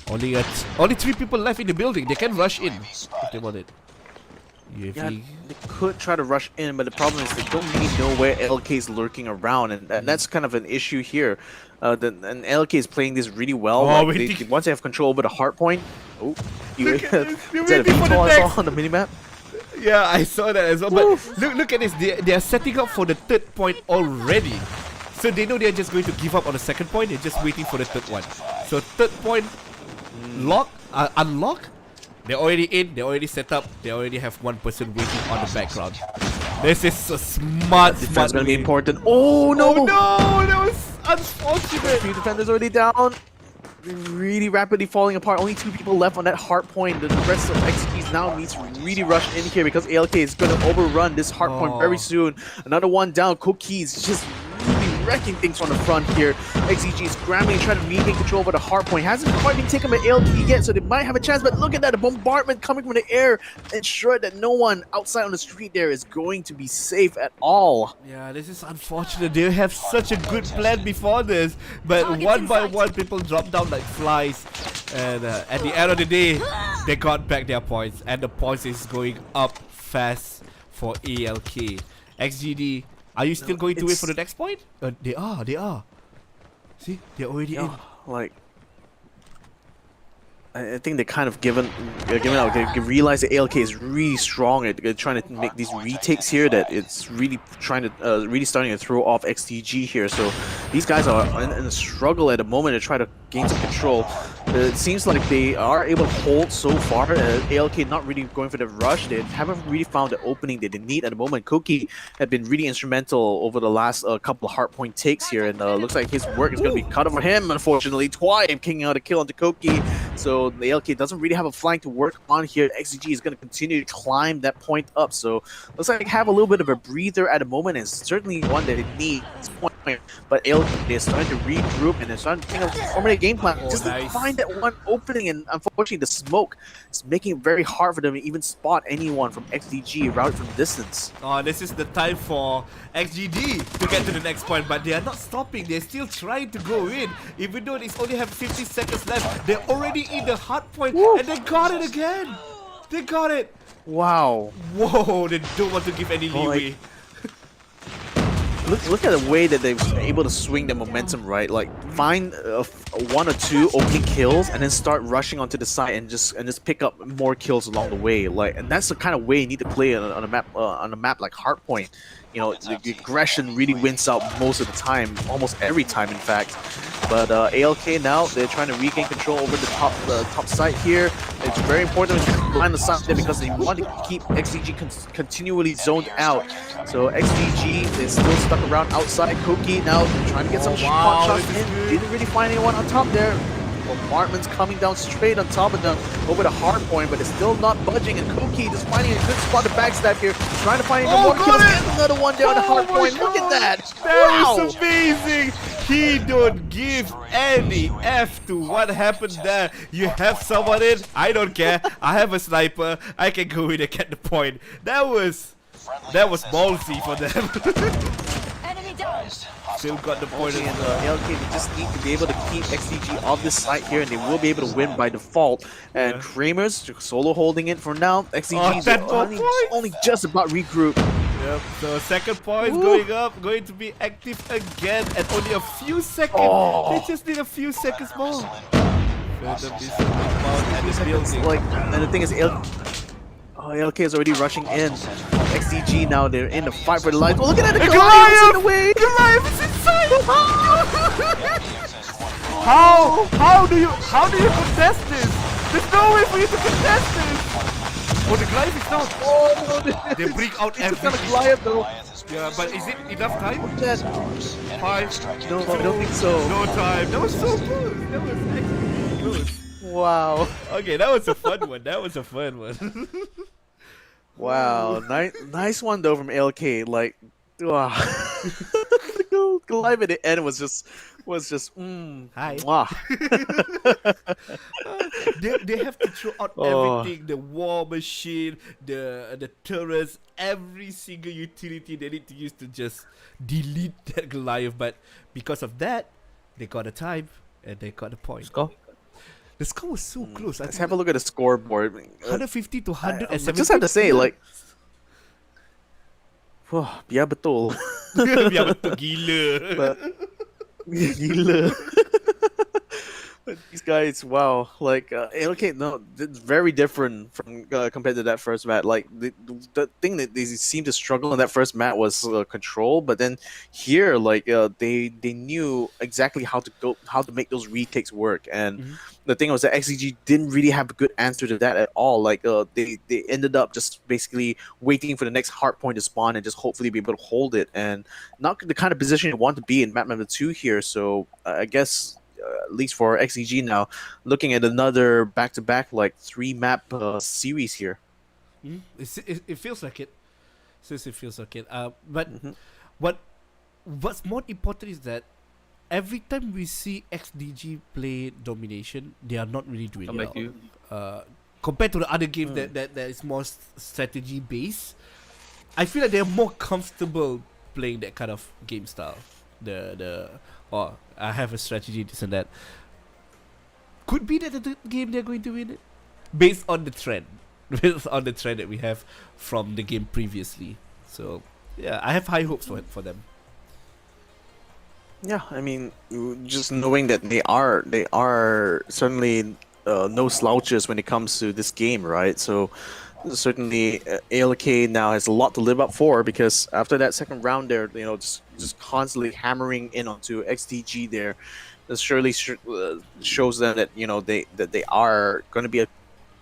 C: Only 3 people left in the building. They can rush in if they want it.
D: Yeah, they could try to rush in, but the problem is they don't really know where LK is lurking around, and that's kind of an issue here. And LK is playing this really well.
C: Oh,
D: Like once they have control over the hard point. Oh,
C: Look at this. They're
D: is that a
C: waiting for the
D: VTOL I
C: next.
D: saw on the minimap?
C: Yeah, I saw that as well. But look at this. They are setting up for the third point already. So they know they're just going to give up on the second point. They're just waiting for the third one. So third point unlock. They're already in. They're already set up. They already have one person waiting on the background. This is a smart.
D: Defense gonna be important. Oh no!
C: Oh no! That was unfortunate.
D: 3 defenders already down. Really rapidly falling apart. Only 2 people left on that hard point. The rest of XGs now needs to really rush in here because ALK is going to overrun this hard point very soon. Another one down. Cookies just really wrecking things from the front here. XGG is scrambling, trying to regain control over the hard point. Hasn't quite been taken by ALK yet, so they might have a chance. But look at that, the bombardment coming from the air. Ensure that no one outside on the street there is going to be safe at all.
C: Yeah, this is unfortunate. They have such a good plan before this, but one by one people drop down like flies. And at the end of the day, they got back their points, and the points is going up fast for ALK. XGD, are you still going to wait for the next point? They are. See, they're already in.
D: Like, I think they kind of given out. They realize that ALK is really strong at trying to make these retakes here. That it's really trying to, really starting to throw off XTG here. So these guys are in a struggle at the moment to try to gain some control. It seems like they are able to hold so far. ALK not really going for the rush. They haven't really found the opening that they need at the moment. Koki had been really instrumental over the last couple of hardpoint takes here, and looks like his work is going to be cut off for him. Unfortunately, Twice kicking out a kill onto Koki. So the ALK doesn't really have a flank to work on here. XGG is going to continue to climb that point up. So looks like they have a little bit of a breather at the moment, and certainly one that it needs. But ALK, they're starting to regroup and they're starting to think of formulate a game plan. Just to find that one opening, and unfortunately the smoke is making it very hard for them to even spot anyone from XDG routed from distance.
C: Oh, this is the time for XGD to get to the next point, but they are not stopping. They're still trying to go in. Even though they only have 50 seconds left, they're already in the hard point. And they got it again. They got it.
D: Wow.
C: Whoa, they don't want to give any leeway.
D: Look at the way that they're able to swing the momentum, right? Like find 1 or 2 opening kills and then start rushing onto the side and just pick up more kills along the way. Like, and that's the kind of way you need to play on a map like Hardpoint. You know, the aggression really wins out most of the time, almost every time, in fact. But ALK now, they're trying to regain control over the top side here. It's very important to line the side there because they want to keep XDG continually zoned out. So XDG is still stuck around outside. Koki now trying to get some shots in. Didn't really find anyone on top there. Bombardment's coming down straight on top of them over the hard point, but it's still not budging. And Koki just finding a good spot to backstab here, trying to find even more kills. Get another one down the hard point. Look at that!
C: That was amazing! He don't give any F to what happened there. You have someone in, I don't care. I have a sniper. I can go in and get the point. That was ballsy for them. Still got the point.
D: And ALK, they just need to be able to keep XDG off this side here, and they will be able to win by default. And Kramer's solo holding it for now. XDG is only just about regroup.
C: Yep, so second point going up, going to be active again, and only a few seconds. They just need a few seconds more.
D: And the thing is, ALK is already rushing in. XDG now, they're in the fight for the life. Oh, look at that! The Goliath in the way!
C: Goliath is inside! How do you contest this? There's no way for you to contest this! Oh, the Goliath is down!
D: Oh, no,
C: they bring out everything.
D: It's Goliath though.
C: Yeah, but is it enough time? 5?
D: No, I don't think so.
C: No time. That was so good. That was actually good.
D: Wow.
C: Okay, that was a fun one. That was a fun one.
D: Wow, nice one though from ALK. Like, wow. Goliath at the end was just was just
C: Hi.
D: mwah.
C: They have to throw out
D: Oh.
C: everything, the war machine, the turrets, every single utility they need to use to just delete that Goliath. But because of that, they got the time and they got the point.
A: Score?
C: The score was so close. I
D: Let's
C: think
D: have a look at the scoreboard.
C: 150 to
D: I
C: 170.
D: just have to say, like, wah, biar betul.
C: Biar betul gila.
D: But gila. But these guys, wow, like okay, no, it's very different from compared to that first match. Like the thing that they seemed to struggle in that first match was control, but then here, like they knew exactly how to make those retakes work. And the thing was that XCG didn't really have a good answer to that at all. Like they ended up just basically waiting for the next hard point to spawn and just hopefully be able to hold it, and not the kind of position you want to be in map number 2 here. So I guess. At least for XEG now, looking at another back-to-back like 3-map series here.
C: It feels like it. Seriously, feels like it. But what's more important is that every time we see XDG play domination, they are not really doing
A: Come
C: it
A: back to you.
C: compared to the other games that is more strategy based. I feel like they're more comfortable playing that kind of game style. I have a strategy, this and that. Could be that the game they're going to win it based on the trend, based on the trend that we have from the game previously. So yeah, I have high hopes for them.
D: Yeah, I mean, just knowing that they are certainly no slouches when it comes to this game, right? So certainly ALK now has a lot to live up for, because after that second round there, you know, just constantly hammering in onto XDG there, this surely shows them that, you know, they are going to be a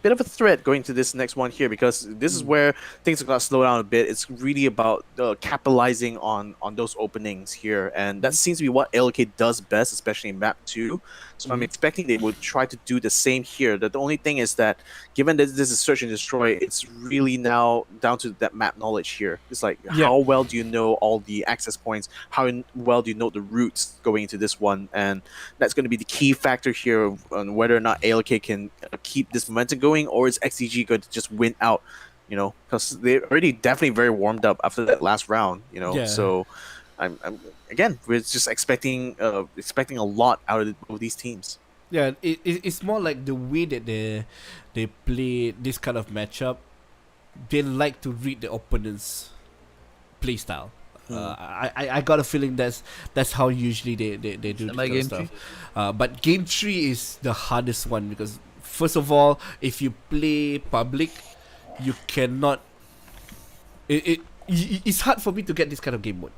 D: bit of a threat going to this next one here, because this is where things are going to slow down a bit. It's really about capitalizing on those openings here, and that seems to be what ALK does best, especially in map 2. So I'm expecting they would try to do the same here. The only thing is that, given that this is search and destroy, it's really now down to that map knowledge here. It's like, how well do you know all the access points? How well do you know the routes going into this one? And that's going to be the key factor here on whether or not ALK can keep this momentum going, or is XCG going to just win out? You know, because they're already definitely very warmed up after that last round. You know, so I'm again, we're just expecting a lot out of these teams.
C: Yeah, it's more like the way that they play this kind of matchup. They like to read the opponent's play style. I got a feeling that's how usually they do this kind of stuff. But game 3 is the hardest one, because first of all, if you play public, you cannot. It's hard for me to get this kind of game mode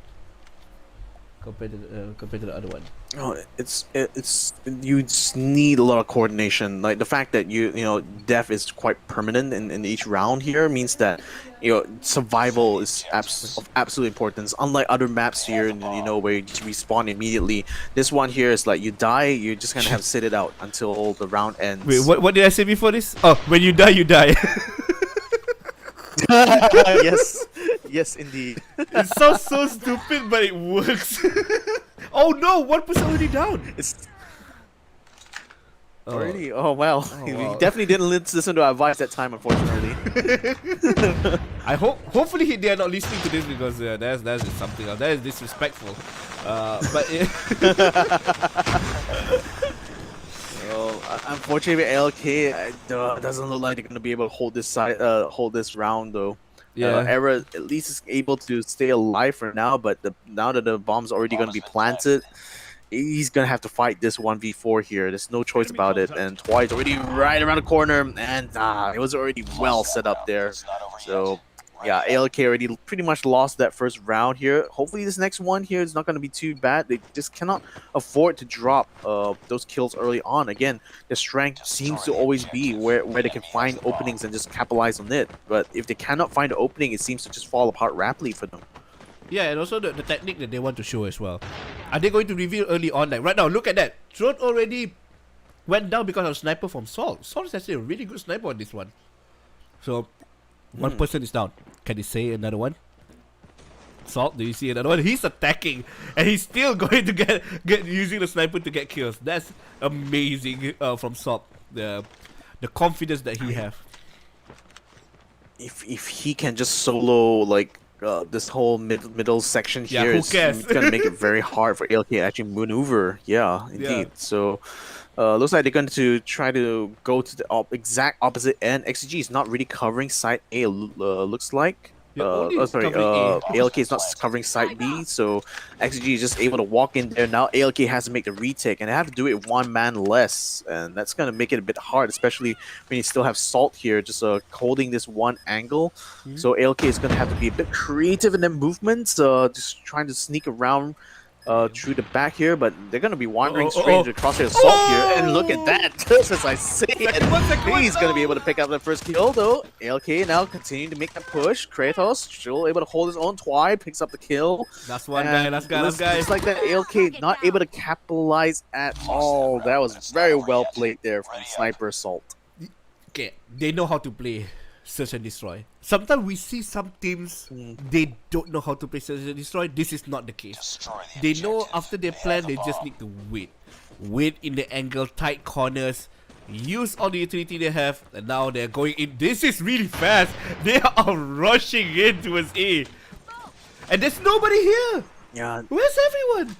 C: compared to the other one.
D: Oh, it's you just need a lot of coordination. Like the fact that you know death is quite permanent in each round here means that, you know, survival is of absolute importance. Unlike other maps here, you know, where you just respawn immediately. This one here is like you die, you're just gonna have to sit it out until the round ends.
C: Wait, what did I say before this? Oh, when you die, you die.
D: Yes, indeed.
C: It sounds so stupid, but it works. Oh no, 1% already down.
D: It's already. Oh wow. He definitely didn't listen to our advice that time, unfortunately.
C: I hopefully they are not listening to this, because that's something else. That is disrespectful. But
D: Well, unfortunately, ALK doesn't look like they're gonna be able to hold this round though. Era at least is able to stay alive for now, but now that the bomb's already gonna be planted, he's gonna have to fight this 1v4 here. There's no choice about it, and Twice already right around the corner, and it was already well set up there. So yeah, ALK already pretty much lost that first round here. Hopefully this next one here is not going to be too bad. They just cannot afford to drop those kills early on. Again, their strength seems to always be where they can find openings and just capitalize on it. But if they cannot find an opening, it seems to just fall apart rapidly for them.
C: yeah, and also the technique that they want to show as well. Are they going to reveal early on? Like right now, look at that. Throne already went down because of sniper from Salt. Salt is actually a really good sniper on this one. So one person is down. Can they say another one? Salt, do you see another one? He's attacking, and he's still going to get using the sniper to get kills. That's amazing from Salt. The confidence that he have.
D: If he can just solo like this whole middle section
C: Yeah,
D: here,
C: who
D: it's
C: cares?
D: gonna make it very hard for ALK to actually maneuver. Yeah, indeed.
C: Yeah.
D: So looks like they're going to try to go to the exact opposite end. XCG is not really covering side A. Looks like.
C: Yeah, only
D: Sorry,
C: covering A.
D: ALK is not covering side B, so XG is just able to walk in there. Now ALK has to make the retake, and they have to do it one man less, and that's gonna make it a bit hard, especially when you still have Salt here, just holding this one angle. So ALK is gonna have to be a bit creative in their movements, just trying to sneak around through the back here, but they're gonna be wandering straight into crosshair Salt here, and look at that! Just as I say it, he's gonna be able to pick up the first kill though. ALK now continuing to make that push. Kratos still able to hold his own. Twi picks up the kill.
C: That's one guy. Last guy.
D: It's like that ALK not able to capitalize at all. That was very well played there from Sniper Salt.
C: Okay, they know how to play Search and Destroy. Sometimes we see some teams, they don't know how to play Search and Destroy. This is not the case.
B: Destroy the
C: They know
B: objective.
C: after they plan, they just need to wait. Wait in the angle, tight corners, use all the utility they have, and now they're going in. This is really fast. They are rushing in towards A. And there's nobody here.
D: Yeah,
C: Where's everyone?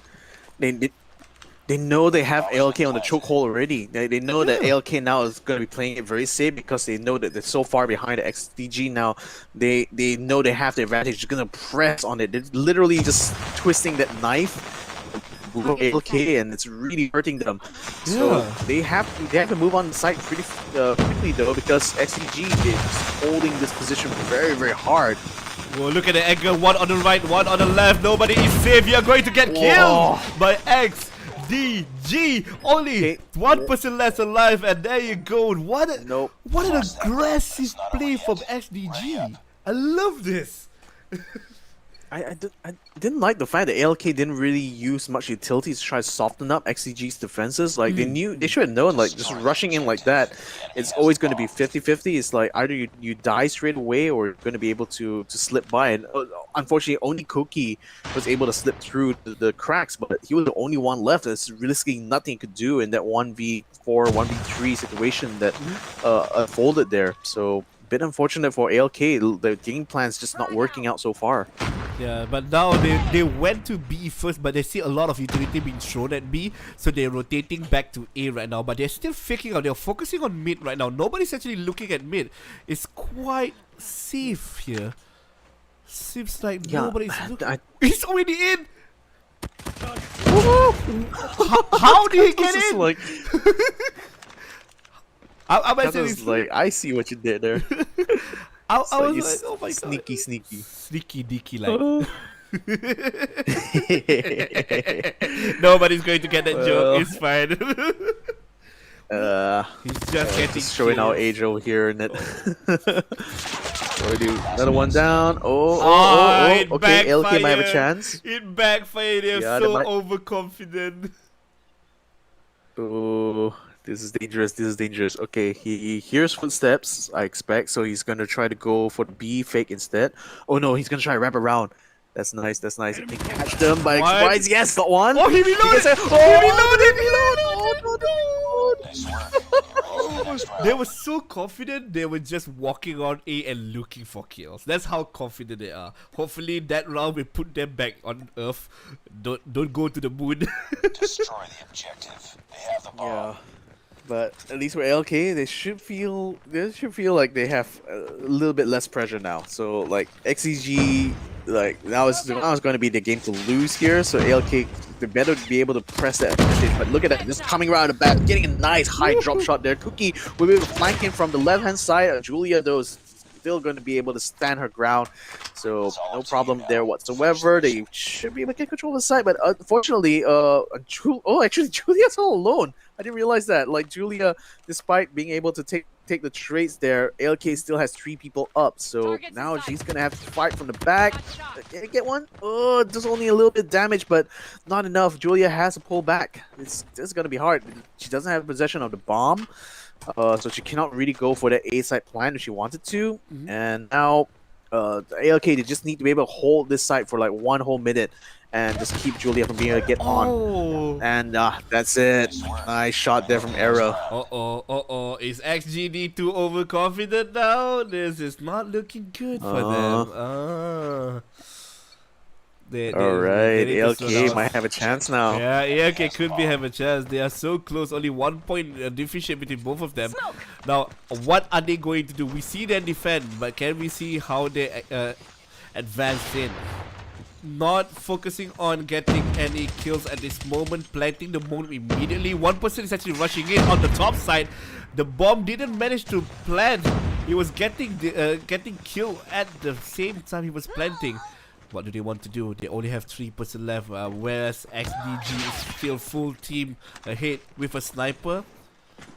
D: they know they have ALK on the chokehold already. They know that ALK now is going to be playing it very safe because they know that they're so far behind the XDG now. They know they have the advantage. They're going to press on it. They're literally just twisting that knife with ALK, and it's really hurting them. So they have to move on the site pretty quickly though, because XDG is holding this position very, very hard.
C: Whoa, look at the angle. One on the right, one on the left. Nobody is safe. You're going to get killed by XDG. Only one person less alive, and there you go. What an aggressive play from XDG. I love this.
D: I didn't like the fact that ALK didn't really use much utility to try to soften up XCG's defenses. Like they should have known, like just rushing in like that, it's always going to be 50-50. It's like either you die straight away or you're going to be able to slip by. And unfortunately, only Koki was able to slip through the cracks, but he was the only one left. There's realistically nothing he could do in that 1v4, 1v3 situation that unfolded there. So bit unfortunate for ALK. The game plan's just not working out so far.
C: Yeah, but now they went to B first, but they see a lot of utility being thrown at B, so they're rotating back to A right now, but they're still faking out. They're focusing on mid right now. Nobody's actually looking at mid. It's quite safe here. Seems like nobody's looking. He's already in! How did he get in?
D: Like,
C: I
D: I see what you did there.
C: I was like, oh my god. Sneaky dicky like. Nobody's going to get that joke. It's fine. He's just getting
D: showing our age over here, and it. Another one down. Okay, ALK might have a chance.
C: It backfired. They're so overconfident.
D: Oh, this is dangerous. Okay, he hears footsteps, I expect, so he's gonna try to go for the B fake instead. Oh no, he's gonna try to wrap around. That's nice. He can catch them by surprise. Yes, got one.
C: Oh, he reloaded! They were so confident, they were just walking on A and looking for kills. That's how confident they are. Hopefully that round will put them back on Earth. Don't go to the moon.
B: Destroy the objective. They have the bomb.
D: Yeah, but at least with ALK, they should feel like they have a little bit less pressure now. So like XCG, like now it's going to be the game to lose here. So ALK, they better be able to press that advantage. But look at that, just coming around the back, getting a nice high drop shot there. Cookie will be able to flank in from the left hand side. Julia though is still going to be able to stand her ground, so no problem there whatsoever. They should be able to get control of the side, but unfortunately, actually Julia's all alone. I didn't realize that. Like Julia, despite being able to take the trades there, ALK still has 3 people up, so now she's gonna have to fight from the back. Can I get one? Oh, just only a little bit damage, but not enough. Julia has to pull back. It's gonna be hard. She doesn't have possession of the bomb. So she cannot really go for the A side plan if she wanted to. And now ALK, they just need to be able to hold this site for like 1 whole minute and just keep Julia from being able to get on.
C: Oh.
D: And that's it. Nice shot there from Era.
C: Uh-oh. Is XGD too overconfident now? This is not looking good for them.
D: Alright,
C: they need to slow
D: ALK
C: down.
D: might have a chance now.
C: Yeah, ALK could be have a chance. They are so close. Only 1 point deficit between both of them. Now, what are they going to do? We see them defend, but can we see how they advance in? Not focusing on getting any kills at this moment, planting the bomb immediately. One person is actually rushing in on the top side. The bomb didn't manage to plant. He was getting killed at the same time he was planting. What do they want to do? They only have 3% left, whereas XDG is still full team ahead with a sniper.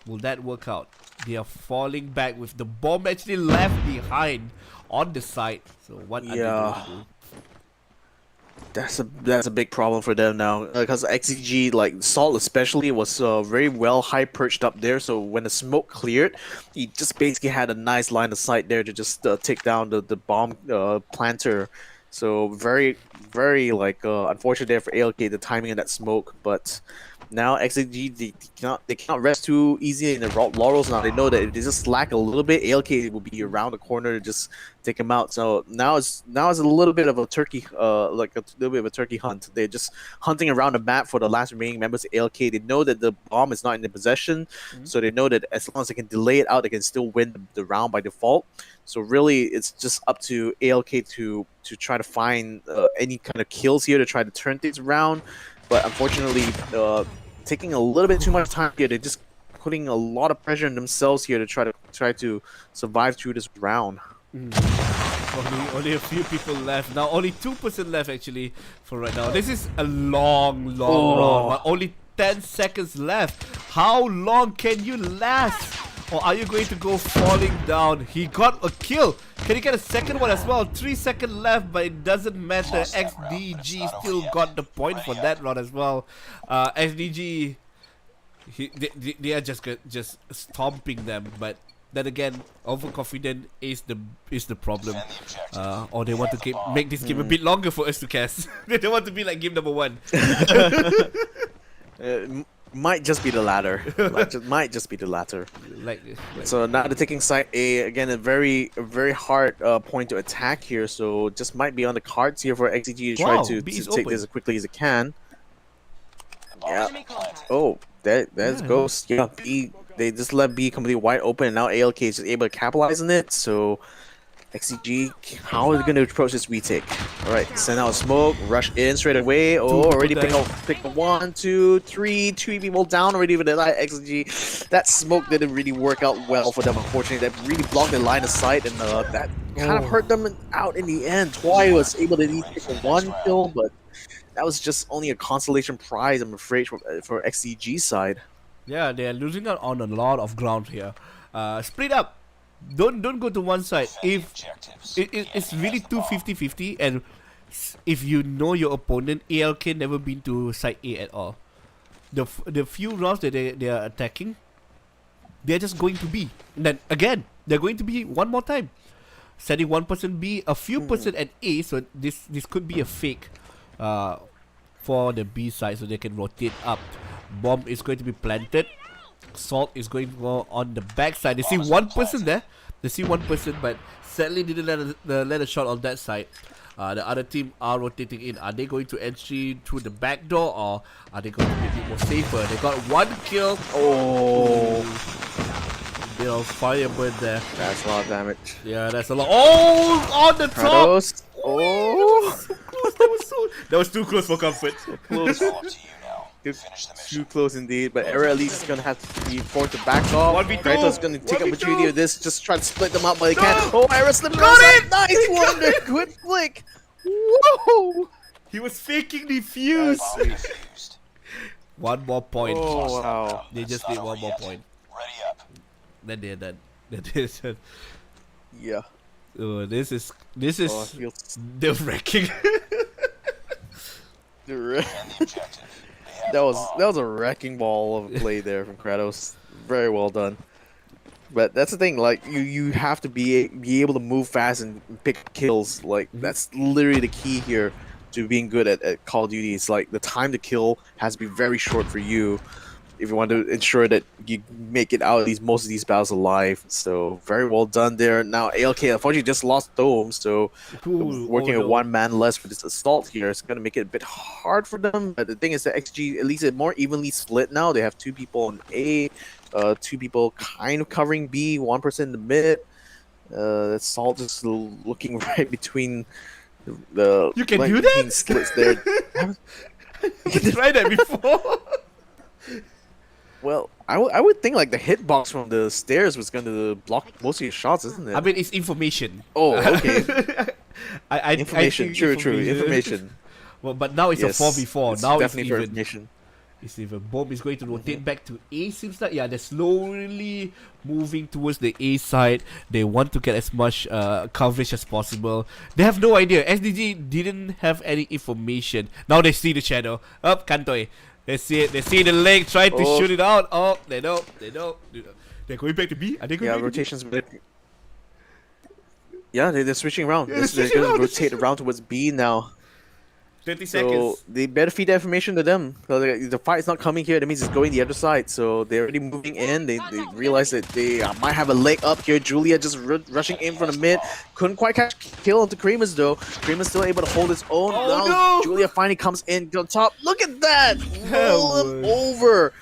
C: Will that work out? They are falling back with the bomb actually left behind on the side. So what are they going to do?
D: That's a big problem for them now, because XCG, like Salt especially, was very well high perched up there. So when the smoke cleared, he just basically had a nice line of sight there to just take down the bomb planter. So very like unfortunate there for ALK, the timing of that smoke. But now XCG, they cannot rest too easy in the laurels. Now they know that if they just slack a little bit, ALK will be around the corner to just take him out. So now it's a little bit of a turkey, like a little bit of a turkey hunt. They're just hunting around the map for the last remaining members of ALK. They know that the bomb is not in their possession, so they know that as long as they can delay it out, they can still win the round by default. So really, it's just up to ALK to try to find any kind of kills here to try to turn things around. But unfortunately, taking a little bit too much time here. They're just putting a lot of pressure on themselves here to try to survive through this round.
C: Only a few people left now. Only 2% left actually for right now. This is a long round, but only 10 seconds left. How long can you last? Or are you going to go falling down? He got a kill. Can he get a second one as well? 3 seconds left, but it doesn't matter. XDG still got the point for that round as well. XDG, they are just stomping them, but then again, overconfident is the problem. Or they want to make this game a bit longer for us to cast. They don't want to be like game number 1.
D: Might just be the latter. Might just be the latter. So now they're taking side A again. A very hard point to attack here. So just might be on the cards here for XCG to try to take this as quickly as it can. Yeah. Oh, there's Ghost. Yeah, B. They just let B completely wide open, and now ALK is just able to capitalize on it. So XCG, how are they going to approach this retake? Alright, send out smoke, rush in straight away. Oh, already pick up 1, 2, 3, 2 people down already with the XCG. That smoke didn't really work out well for them, unfortunately. That really blocked their line of sight, and that kind of hurt them out in the end. Twy was able to at least pick 1 kill, but that was just only a consolation prize, I'm afraid, for XCG's side.
C: Yeah, they are losing out on a lot of ground here. Split up. Don't go to one side. If it's really 50-50, and if you know your opponent, ALK never been to side A at all. The few rounds that they are attacking, they're just going to B. And then again, they're going to B one more time, sending 1% B, a few percent at A. So this could be a fake for the B side, so they can rotate up. Bomb is going to be planted. Salt is going to go on the back side. They see 1% there. They see 1%, but sadly didn't let a shot on that side. The other team are rotating in. Are they going to entry through the back door, or are they going to be a bit more safer? They got 1 kill. Oh, bit of firebird there.
D: That's a lot of damage.
C: Yeah, that's a lot. Oh, on the top.
D: Kratos. Oh,
C: So close. That was too close for comfort.
D: close. Too close indeed, but Era at least is gonna have to be forced to back off.
C: 1v2.
D: Kratos is gonna take
C: 1v2.
D: opportunity of this, just try to split them up, but he can't.
C: No.
D: Oh, Era slipped
C: Got
D: outside.
C: it.
D: Nice wonder, good flick. Whoa!
C: He was faking the fuse. 1 more point.
D: Oh wow!
C: They just need 1 more point.
B: Ready up.
C: Then they're done. This
D: Yeah.
C: oh, this is
D: Oh, I feel
C: nerve-wracking.
D: that was a wrecking ball of a play there from Kratos. Very well done. But that's the thing, like you have to be able to move fast and pick kills. Like that's literally the key here to being good at Call of Duty. It's like the time to kill has to be very short for you if you want to ensure that you make it out of most of these battles alive. So very well done there. Now ALK unfortunately just lost Dome, so working with one man less for this assault here is going to make it a bit hard for them. But the thing is that XG at least is more evenly split now. They have 2 people on A, 2 people kind of covering B, 1 person in the mid. Assault just looking right between the
C: You can
D: like,
C: do
D: between
C: that?
D: slits there.
C: You tried that before.
D: Well, I would think like the hitbox from the stairs was going to block most of your shots, isn't it?
C: I mean, it's information.
D: Oh, okay.
C: I
D: Information,
C: think
D: true, information.
C: Well, but now it's
D: Yes,
C: a 4v4.
D: it's
C: Now it's
D: definitely for
C: even.
D: information.
C: It's even. Bomb is going to rotate back to A. Seems like they're slowly moving towards the A side. They want to get as much coverage as possible. They have no idea. SDG didn't have any information. Now they see the shadow. Up, Kantoy. They see it. They see the leg trying to shoot it out. Oh, they know. They're going back to B. Are they going
D: Yeah,
C: back
D: rotations. Yeah, they're switching around.
C: Yeah,
D: They're
C: switching
D: going to
C: around.
D: rotate around towards B now.
C: to B? 30
D: So
C: seconds.
D: they better feed that information to them. The fight's not coming here. That means it's going the other side. So they're already moving in. They realize that they might have a leg up here. Julia just rushing in from the mid. Couldn't quite catch kill onto Kremus though. Kremus still able to hold his own.
C: Oh,
D: Now
C: no!
D: Julia finally comes in on top. Look at that! Roll him
C: boy.
D: over.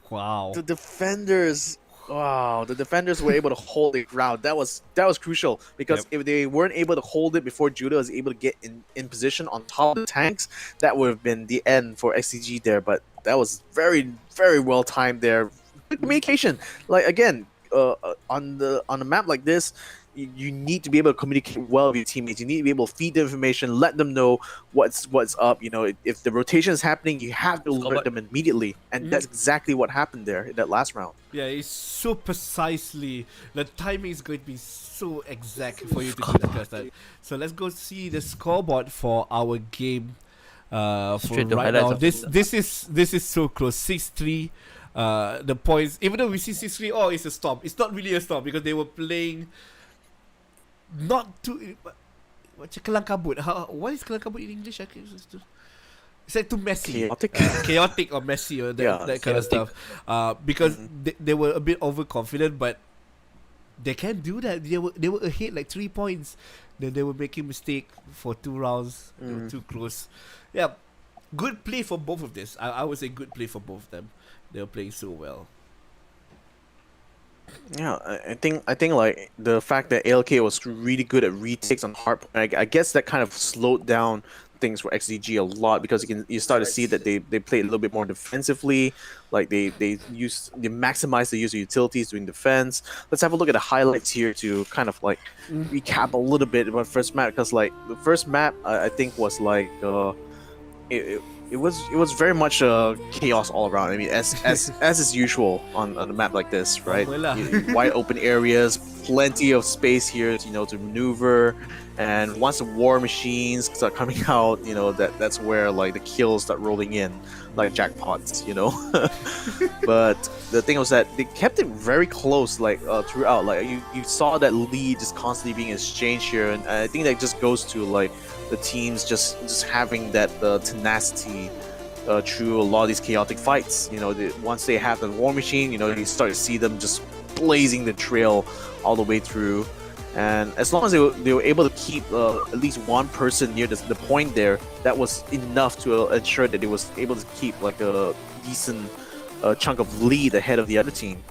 C: Wow.
D: The defenders. Wow, the defenders were able to hold it ground. That was crucial because if they weren't able to hold it before Judah was able to get in position on top of the tanks, that would have been the end for XCG there. But that was very, very well timed there. Good communication. Like again, on a map like this, you need to be able to communicate well with your teammates. You need to be able to feed the information, let them know what's up. You know, if the rotation is happening, you have to alert them immediately, and that's exactly what happened there in that last round.
C: Yeah, it's so precisely. The timing is going to be so exact for you to discuss that. So let's go see the scoreboard for our game. For
A: Straight to
C: right
A: highlights
C: now,
A: of
C: this is so close. 6-3. The points. Even though we see 6-3, oh, it's a stop. It's not really a stop because they were playing. Not too. Macam kelang kabut. What is kelang kabut in English? It's like too messy. Chaotic or messy or that kind of stuff. Because they were a bit overconfident, but they can't do that. They were ahead like 3 points. Then they were making mistake for 2 rounds. They were too close. Yeah, good play for both of this. I would say good play for both of them. They were playing so well.
D: Yeah, I think like the fact that ALK was really good at retakes on hardpoint, I guess that kind of slowed down things for XDG a lot because you start to see that they play a little bit more defensively. Like they maximize the use of utilities doing defense. Let's have a look at the highlights here to kind of like recap a little bit about first map because like the first map I think was like it was very much chaos all around. I mean, as is usual on a map like this, right? Wide open areas, plenty of space here, to maneuver. And once the war machines start coming out, that's where like the kills start rolling in, like jackpots, But the thing was that they kept it very close, like throughout. Like you saw that lead just constantly being exchanged here, and I think that just goes to like the teams just having that tenacity through a lot of these chaotic fights. Once they have the war machine, you start to see them just blazing the trail all the way through. And as long as they were able to keep at least one person near the point there, that was enough to ensure that they was able to keep like a decent chunk of lead ahead of the other team.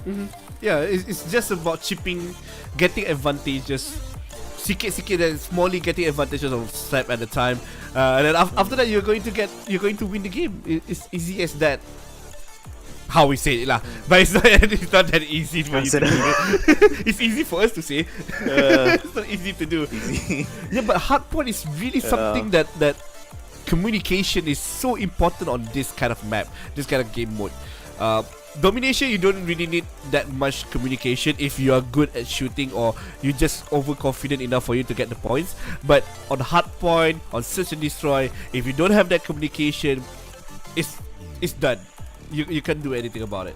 C: Yeah, it's just about chipping, getting advantages, sikit-sikit and smallly getting advantages of slap at a time. And then after that, you're going to win the game. It's easy as that. How we say it lah, but it's not that easy for you to do it. It's easy for us to say. It's not easy to do. Yeah, but hardpoint is really something that communication is so important on this kind of map, this kind of game mode. Domination, you don't really need that much communication if you are good at shooting or you're just overconfident enough for you to get the points. But on hardpoint, on search and destroy, if you don't have that communication, it's done. You can't do anything about it.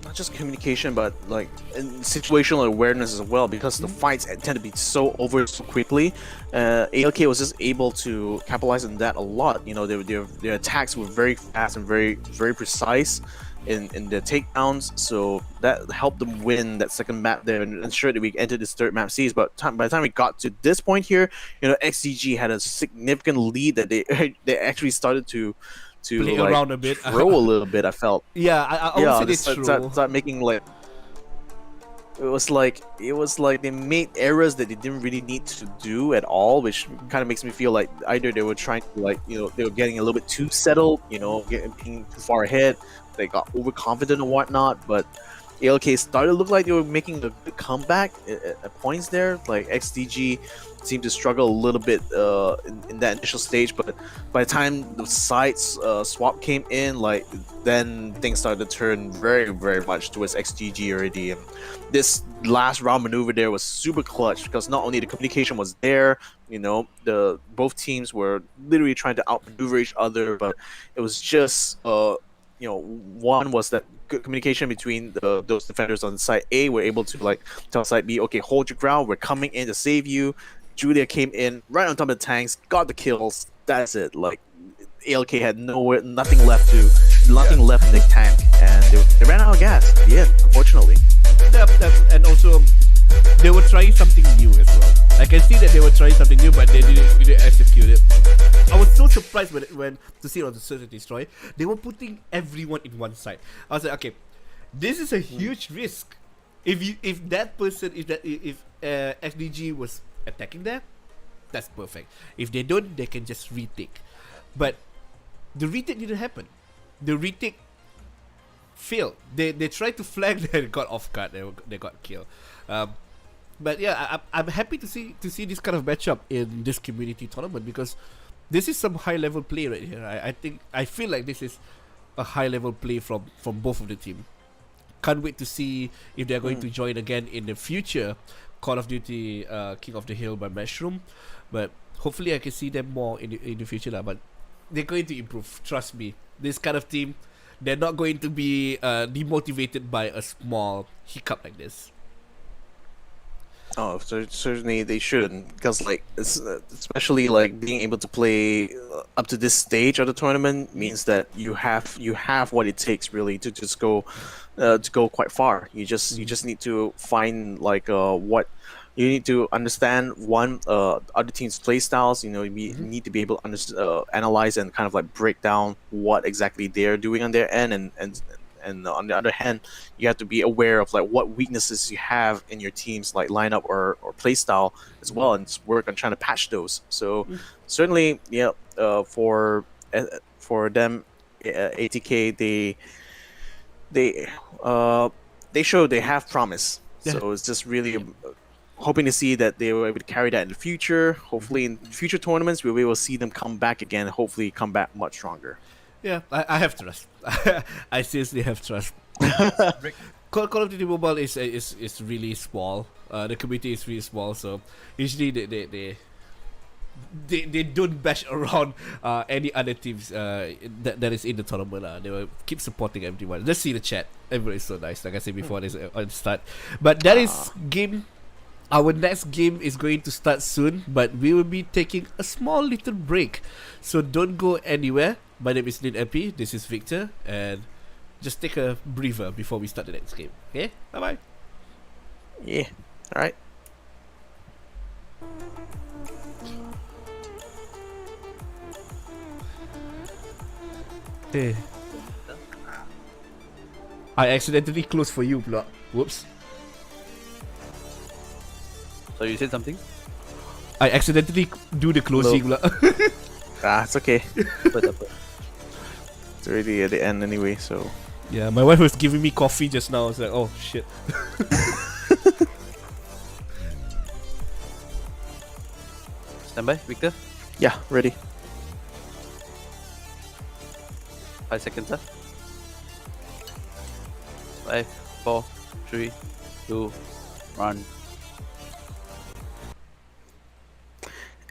D: not just communication, but like in situational awareness as well, because the fights tend to be so over so quickly. ALK was just able to capitalize on that a lot. You know, their attacks were very fast and very precise in their takedowns, so that helped them win that second map there and ensure that we entered this third map series. But by the time we got to this point here, you know, XDG had a significant lead that they actually started to
C: Play
D: like,
C: around a bit.
D: throw a little bit. I felt.
C: Yeah, I
D: Yeah,
C: would
D: they
C: say they
D: start, start making like it was like they made errors that they didn't really need to do at all, which kind of makes me feel like either they were trying to, like, you know, they were getting a little bit too settled, you know, being too far ahead, they got overconfident and whatnot. But ALK started to look like they were making a good comeback at points there. Like XDG seemed to struggle a little bit in that initial stage, but by the time the sides swap came in, like, then things started to turn very much towards XGG already. And this last round maneuver there was super clutch, because not only the communication was there, you know, both teams were literally trying to outmaneuver each other, but it was just you know, one was that good communication between those defenders on side A were able to, like, tell side B, okay, hold your ground, we're coming in to save you. Julia came in right on top of the tanks, got the kills. That's it. Like, ALK had nothing left in the tank, and they ran out of gas. Yeah, unfortunately.
C: And also, they were trying something new as well. I can see that they were trying something new, but they didn't execute it. I was so surprised when to see it on the Search and Destroy. They were putting everyone in one side. I was like, okay, this is a huge risk. If SDG was attacking there, that's perfect. If they don't, they can just retake. But the retake didn't happen. The retake failed. They tried to flank, they got off guard. They got killed. But yeah, I'm happy to see this kind of matchup in this community tournament, because this is some high level play right here. I feel like this is a high level play from both of the team. Can't wait to see if they're going to join again in the future Call of Duty King of the Hill by Matchroom. But hopefully I can see them more in the future now. But they're going to improve. Trust me. This kind of team, they're not going to be demotivated by a small hiccup like this.
D: Oh, certainly they shouldn't, because, like, especially like being able to play up to this stage of the tournament means that you have what it takes really to just go quite far. You just need to find, like, what you need to understand, one, other teams' play styles. You know, you need to be able to analyze and kind of like break down what exactly they're doing on their end, and on the other hand, you have to be aware of, like, what weaknesses you have in your team's, like, lineup or play style as well, and work on trying to patch those. So certainly, yeah, for them, ATK, they show they have promise.
C: Yeah.
D: So it's just really hoping to see that they were able to carry that in the future. Hopefully in future tournaments we'll be able to see them come back again, hopefully come back much stronger.
C: Yeah, I have trust. I seriously have trust. Call of Duty Mobile is really small. The community is really small, so usually they don't bash around any other teams that is in the tournament. They will keep supporting everyone. Let's see the chat. Everyone is so nice. Like I said before, this on start. But that is game. Our next game is going to start soon, but we will be taking a small little break. So don't go anywhere. My name is Lin MP, this is Victor, and just take a breather before we start the next game. Okay? Bye bye.
D: Yeah. Alright.
C: Hey. I accidentally closed for you, pula. Whoops.
A: So you said something?
C: I accidentally do the closing pula.
D: It's okay.
A: Apa, tak apa.
D: It's already at the end anyway, so.
C: Yeah, my wife was giving me coffee just now. I was like, oh shit.
A: Stand by, Victor.
D: Yeah, ready.
A: 5 seconds, 5, 4, 3, 2, 1.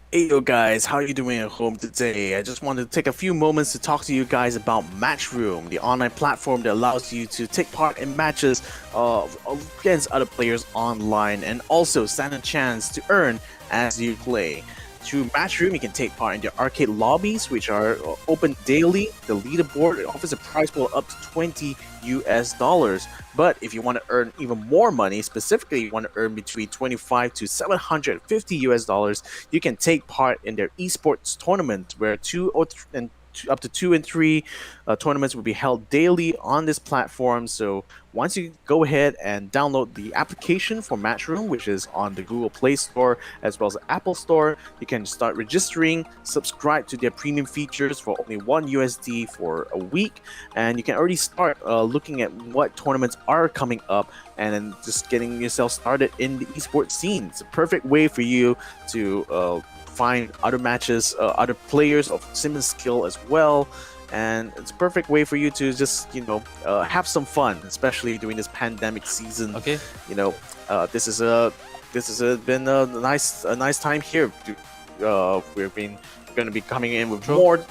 D: Hey yo guys, how you doing at home today? I just wanted to take a few moments to talk to you guys about Matchroom, the online platform that allows you to take part in matches against other players online and also stand a chance to earn as you play. Through Matchroom, you can take part in the arcade lobbies, which are open daily. The leaderboard offers a prize pool up to 20 US dollars. But if you want to earn even more money, specifically you want to earn between 25 to 750 US dollars, you can take part in their esports tournament where up to 2 and 3 tournaments will be held daily on this platform. So once you go ahead and download the application for Matchroom, which is on the Google Play Store as well as the Apple Store, you can start registering, subscribe to their premium features for only 1 USD for a week, and you can already start looking at what tournaments are coming up and then just getting yourself started in the esports scene. It's a perfect way for you to find other matches, other players of similar skill as well. And it's a perfect way for you to just have some fun, especially during this pandemic season.
A: Okay.
D: This is been a nice time here. We've been going to be coming in with more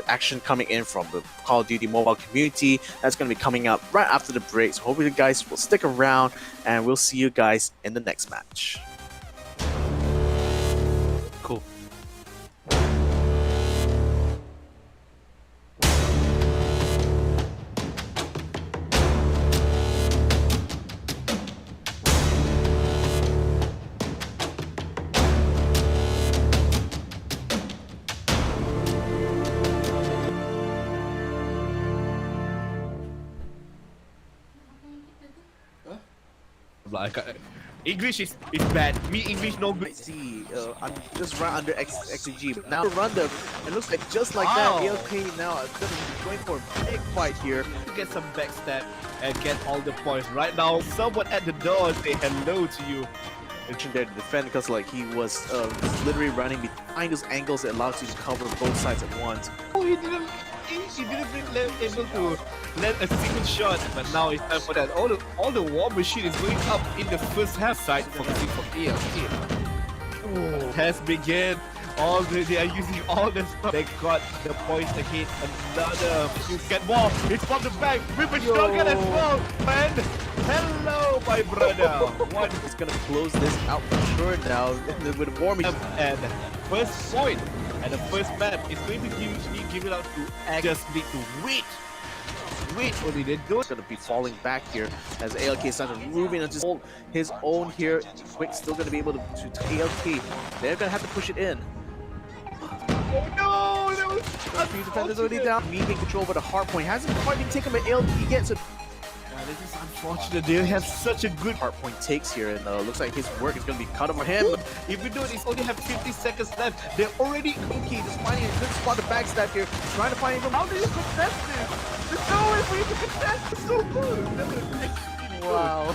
D: action coming in from the Call of Duty mobile community. That's going to be coming up right after the break. So hopefully you guys will stick around, and we'll see you guys in the next match.
A: Cool.
C: Like, English is bad. Me English no good.
D: See, I'm just right under XG. Now run them. It looks like just like
C: Wow.
D: that. ALK now is going to be going for a big fight here.
C: To get some backstab and get all the points. Right now, someone at the door say hello to you.
D: Mentioned there to defend because like he was literally running behind those angles that allows you to cover both sides at once.
C: Oh, he didn't able to land a single shot, but now it's time for that. All the war machine is going up in the first half side, focusing for ALK. Has begun. They are using all the stuff. They got the points again. Another few get more. It's from the back with a shotgun as well. And hello, my brother. One
D: It's gonna close this out for sure now with war machine.
C: and first point and the first map is going to be given out to X. Just need to wait. Wait only they don't.
D: Gonna be falling back here as ALK is starting to move in and just hold his own here. Quick still gonna be able to ALK. They're gonna have to push it in.
C: Oh no! That was
D: A few defenders already down. Me in control over the hard point. Hasn't quite been taken by ALK yet, so
C: this is unfortunate. They have such a good
D: hard point takes here, and looks like his work is gonna be cut off for him.
C: Even though they only have 50 seconds left, they're already.
D: Okay, just finding a good spot to backstab here. Trying to find him.
C: How do you contest this? There's no way for you to contest. It's so good.
D: Wow.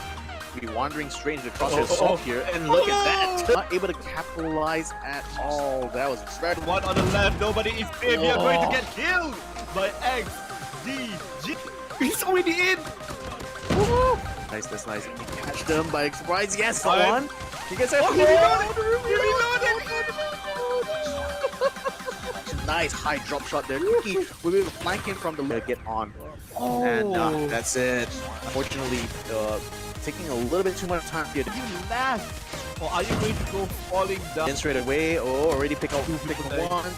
D: Be wandering straight into the crosshair assault here, and look at that! Not able to capitalize at all. That was red.
C: One on the left. Nobody is safe. You're going to get killed by X D G. He's already in. Woo!
D: Nice, that's nice. Catch them by surprise. Yes, the
C: Alright.
D: one. He gets it.
C: Oh, he reloaded.
D: Nice high drop shot there. Cookie will be able to flank him from the left. Get on. And that's it. Unfortunately, taking a little bit too much time here.
C: You last. Or are you going to go falling down?
D: In straight away. Oh, already pick up 1,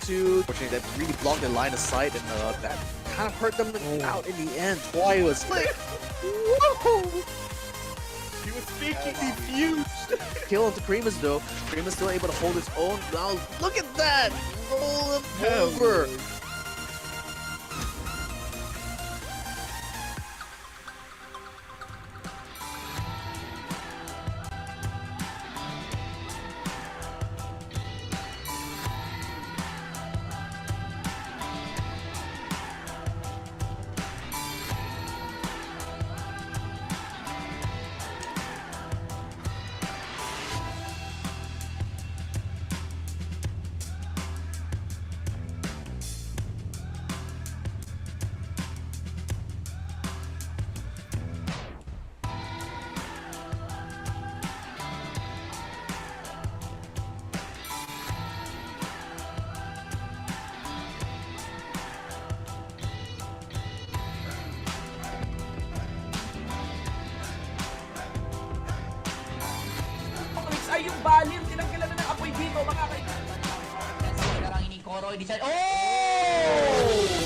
D: 2. Fortunately, that really blocked the line of sight, and that kind of hurt them out in the end. Boy, it was
C: Whoa! He was making defused.
D: kill onto Primus though. Primus still able to hold his own. Now look at that! Roll him over.
E: ay yung balim tinanggalan na ng apoy dito mga kaibigan.
F: Sekarang ini Koroy di sana. Oh!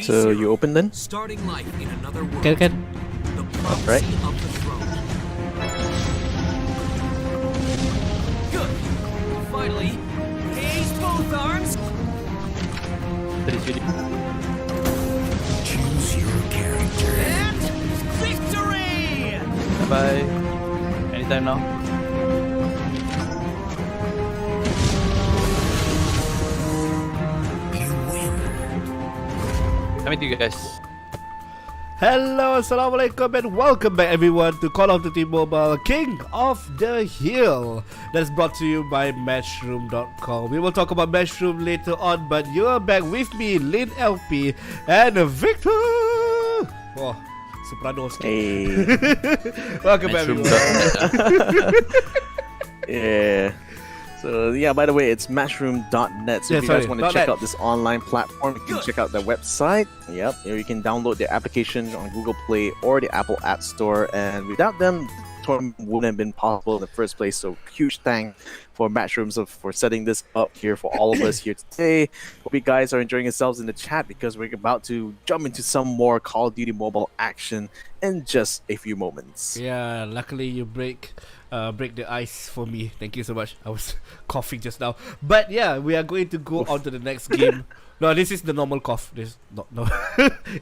D: So you open then?
G: Starting life in another world.
C: Can.
G: The
D: Right.
G: prophecy of the throne. Good. Finally, raise both arms.
B: Choose your character.
G: And victory!
A: Bye. Anytime now.
B: You win.
A: Coming to you guys.
C: Hello, assalamualaikum, and welcome back everyone to Call of Duty Mobile King of the Hill. That's brought to you by Matchroom.com. We will talk about Matchroom later on, but you're back with me, Lin LP, and Victor. Oh, Sopranos.
D: Hey.
C: Welcome back, everyone.
D: Yeah. So yeah, by the way, it's Matchroom.net. So if you guys want to check out this online platform, you can check out their website. Yep, you can download their application on Google Play or the Apple App Store. And without them, the tournament wouldn't have been possible in the first place. So huge thanks for Matchrooms for setting this up here for all of us here today. Hope you guys are enjoying yourselves in the chat because we're about to jump into some more Call of Duty Mobile action in just a few moments.
C: Yeah, luckily you break the ice for me. Thank you so much. I was coughing just now. But yeah, we are going to go on to the next game. No, this is the normal cough. This not no,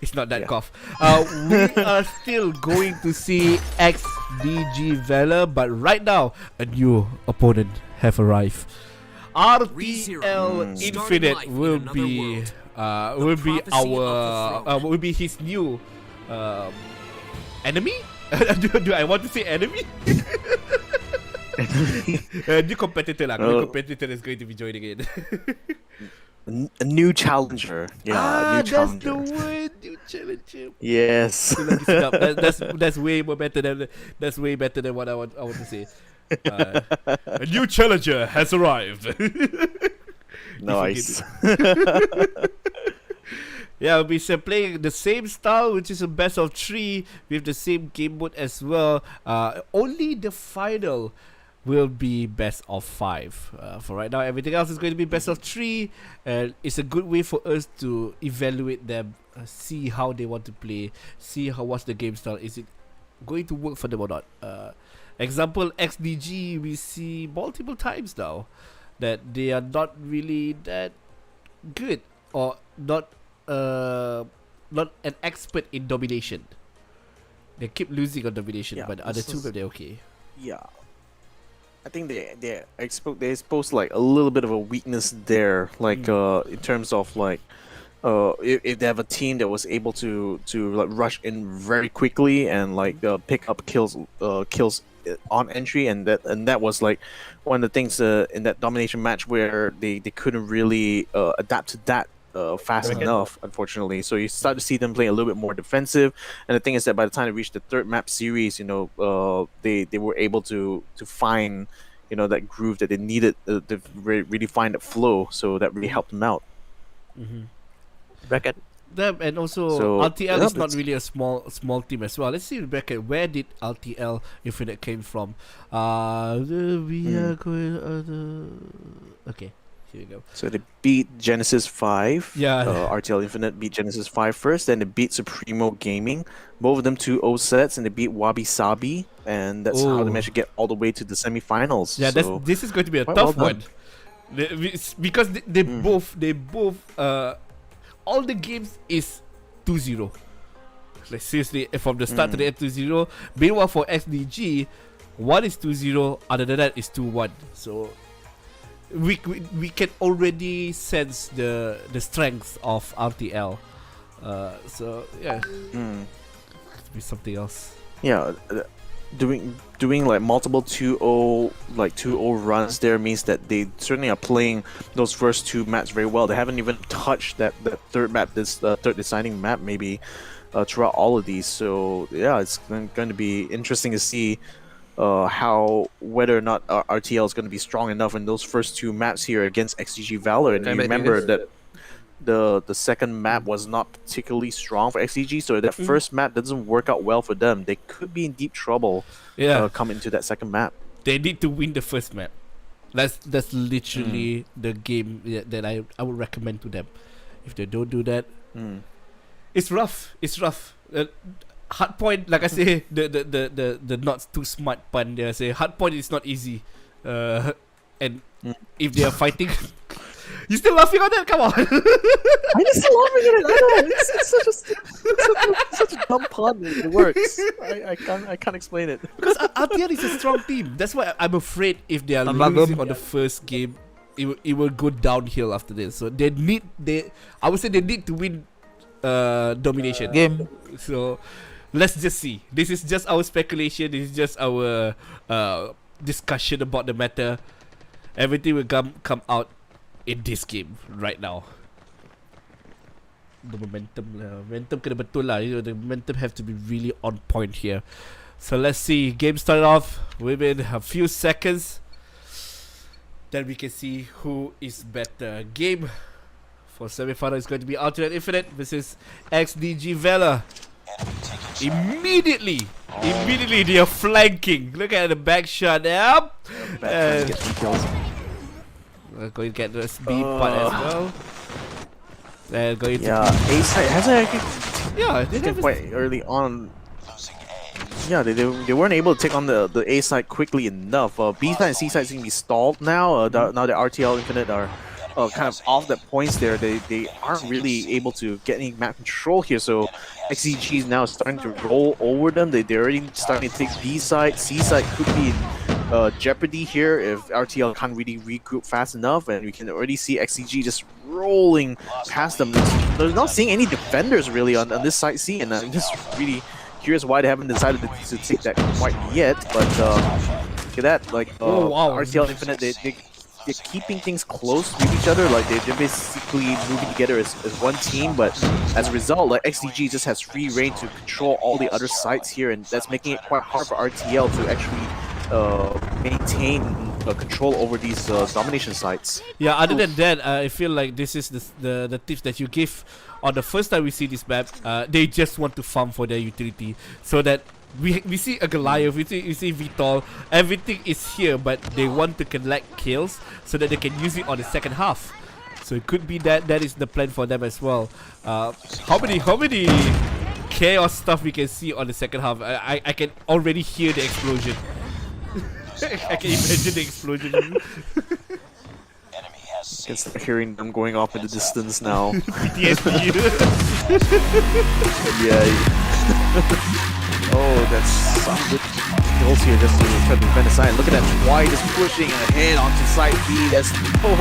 C: it's not that
D: Yeah.
C: cough. We are still going to see XDG Valor, but right now a new opponent have arrived.
G: ReZero.
C: RTL
G: Starting
C: Infinite
G: life in
C: will
G: another
C: be
G: world.
C: will be
G: prophecy of the
C: our
G: throne.
C: will be his new enemy. do I want to say enemy? New competitor lah. New competitor is going to be joining in.
D: A new challenger. Yeah, a new
C: that's
D: challenger.
C: the word. New challenger.
D: Yes.
C: Itu lagi sedap. That's way more better than what I want to say. A new challenger has arrived.
D: Nice.
C: Yeah, we'll be playing the same style, which is a best of 3 with the same game mode as well. Only the final will be best of 5. For right now, everything else is going to be best of 3, and it's a good way for us to evaluate them, see how they want to play, see what's the game style. Is it going to work for them or not? Example XDG, we see multiple times now that they are not really that good or not an expert in domination. They keep losing on domination,
D: Yeah,
C: but the other
D: this
C: two
D: is-
C: they're okay.
D: Yeah. I think they expose like a little bit of a weakness there, like in terms of like if they have a team that was able to like rush in very quickly and like pick up kills on entry, and that was like one of the things in that domination match where they couldn't really adapt to that fast enough, unfortunately. So you start to see them play a little bit more defensive, and the thing is that by the time they reached the third map series, they were able to find that groove that they needed to really find that flow. So that really helped them out. Beckett.
C: Them, and also
D: So,
C: RTL
D: yeah,
C: is not
D: that's-
C: really a small team as well. Let's see, Rebecca, where did RTL Infinite came from? We are going. Okay, here we go.
D: So they beat Genesis 5.
C: Yeah.
D: RTL Infinite beat Genesis 5 first, then they beat Supremo Gaming. Both of them 2-0 sets, and they beat Wabi Sabi, and that's how they
C: Oh.
D: managed to get all the way to the semifinals.
C: Yeah,
D: so,
C: this is going to be a
D: quite
C: tough
D: well
C: one. Because they both all the games is 2-0. Like seriously, from the start to the end 2-0. Meanwhile for XDG, one is 2-0, other than that is 2-1. So we can already sense the strength of RTL. So yeah, could be something else.
D: yeah, doing like multiple 2-0 runs there means that they certainly are playing those first two maps very well. They haven't even touched that third map, this third deciding map maybe throughout all of these. So yeah, it's going to be interesting to see whether or not RTL is going to be strong enough in those first two maps here against XGG Valor. And
A: Can I
D: you
A: make
D: remember
A: this?
D: that the second map was not particularly strong for XGG, so that first map doesn't work out well for them. They could be in deep trouble coming into that second map.
C: They need to win the first map. That's literally the game that I would recommend to them. If they don't do that, it's rough. It's rough. Hard point, like I say, the not too smart pun there. I say hard point is not easy, and if they are fighting, you still laughing on that? Come on.
D: I'm just laughing at it. I know it's such a dumb pun. It works. I can't explain it.
C: Because RTL is a strong team. That's why I'm afraid if they are
A: Among
C: losing
A: them.
C: on the first game, it will go downhill after this. So I would say they need to win domination
A: Game.
C: So let's just see. This is just our speculation. This is just our discussion about the matter. Everything will come out in this game right now. The momentum kena betul lah. The momentum have to be really on point here. So let's see. Game started off within a few seconds. Then we can see who is better. Game for semi-final is going to be Alternate Infinite versus XDG Valor. Immediately they are flanking. Look at the back shot. Yep. We're going to get the speed part as well. And going
D: Yeah, A-side hasn't actually
C: yeah, they
D: taken
C: never
D: quite early on. Yeah, they weren't able to take on the A side quickly enough. B side and C side seem to be stalled now. Now the RTL Infinite are kind of off the points there. They aren't really able to get any map control here. So XCG is now starting to roll over them. They're already starting to take B side. C side could be in jeopardy here if RTL can't really regroup fast enough. And we can already see XCG just rolling past them. They're not seeing any defenders really on this side C, and I'm just really curious why they haven't decided to take that quite yet. But look at that, like RTL Infinite, they're keeping things close with each other. Like they're basically moving together as one team. But as a result, like XDG just has free reign to control all the other sides here, and that's making it quite hard for RTL to actually maintain control over these domination sites.
C: Yeah, other than that, I feel like this is the tips that you give on the first time we see this map. They just want to farm for their utility, so that we see a Goliath, we see Vitol, everything is here, but they want to collect kills so that they can use it on the second half. So it could be that is the plan for them as well. How many chaos stuff we can see on the second half? I can already hear the explosion. I can imagine the explosion.
D: I can start hearing them going off in the distance now.
C: PTSD.
D: Yeah. Oh, that's some good kills here just to try to defend the side. Look at that Twy just pushing ahead onto side B. That's so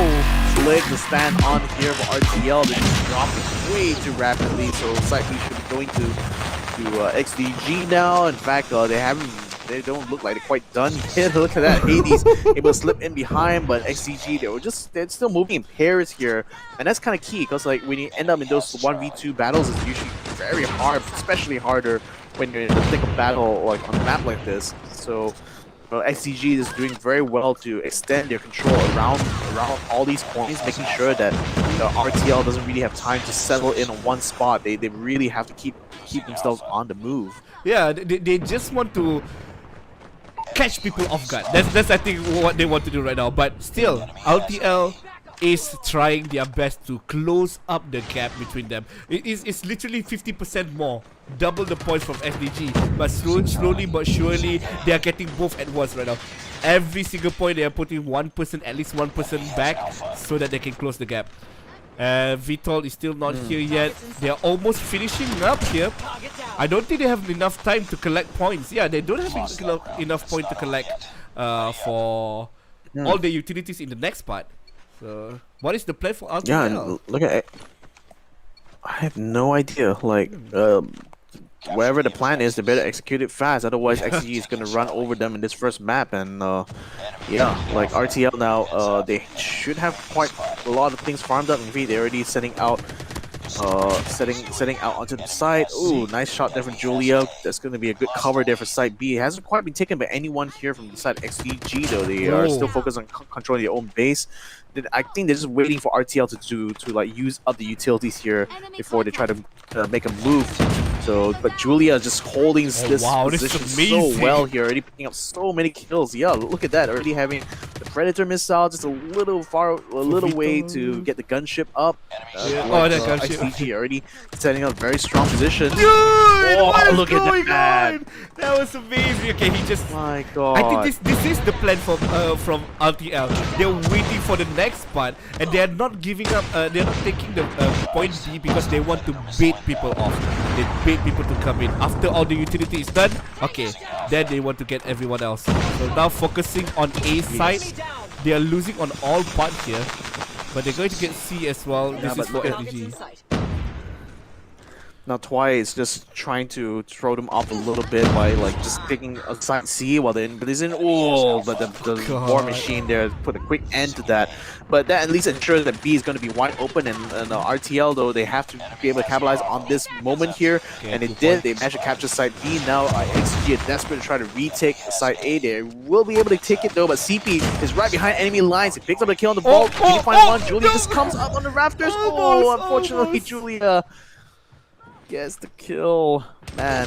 D: slick to stand on here for RTL. They just dropped it way too rapidly, so side B should be going to XDG now. In fact, they don't look like they're quite done yet. Look at that, Hades able to slip in behind, but XCG, they're still moving in pairs here, and that's kind of key because like when you end up in those 1v2 battles, it's usually very hard, especially harder when you're in the thick of battle like on a map like this. So XCG is doing very well to extend their control around all these points, making sure that RTL doesn't really have time to settle in on one spot. They really have to keep themselves on the move.
C: Yeah, they just want to catch people off guard. That's I think what they want to do right now. But still, RTL is trying their best to close up the gap between them. It's literally 50% more, double the points from SDG. But slowly but surely, they are getting both at once right now. Every single point they are putting at least one person back, so that they can close the gap. Vitol is still not here yet. They are almost finishing up here. I don't think they have enough time to collect points. Yeah, they don't have enough point to collect for all the utilities in the next part. So, what is the plan for RTL?
D: Yeah, and look at it. I have no idea. Like, whatever the plan is, they better execute it fast. Otherwise, XG is gonna run over them in this first map. And yeah, like RTL now, they should have quite a lot of things farmed up. In fact, they're already setting out onto the side. Ooh, nice shot there from Julia. That's going to be a good cover there for side B. It hasn't quite been taken by anyone here from the side XDG though. They are still focused on controlling their own base. I think they're just waiting for RTL to like use up the utilities here before they try to make a move. So, but Julia is just holding this position so well here, already picking up so many kills. Yeah, look at that, already having the Predator missile just a little way to get the gunship up.
C: That gunship.
D: XDG already setting up a very strong position.
C: Dude,
D: Look at that!
C: That was amazing. Okay, he just.
D: My God.
C: I think this is the plan from RTL. They're waiting for the next part, and they're not giving up. They're not taking the point B because they want to bait people off. They bait people to come in. After all the utility is done, okay, then they want to get everyone else. So now focusing on A side, they are losing on all parts here, but they're going to get C as well. This is for SDG.
D: Now Twy is just trying to throw them off a little bit by like just picking a side C while they're in, but the war machine there put a quick end to that. But that at least ensures that B is going to be wide open, and RTL though they have to be able to capitalize on this moment here, and they did. They managed to capture side B. Now XG are desperate to try to retake side A. They will be able to take it though, but CP is right behind enemy lines. He picks up the kill on the ball. Can he find one? Julia just comes up on the rafters. Unfortunately Julia gets the kill. Man,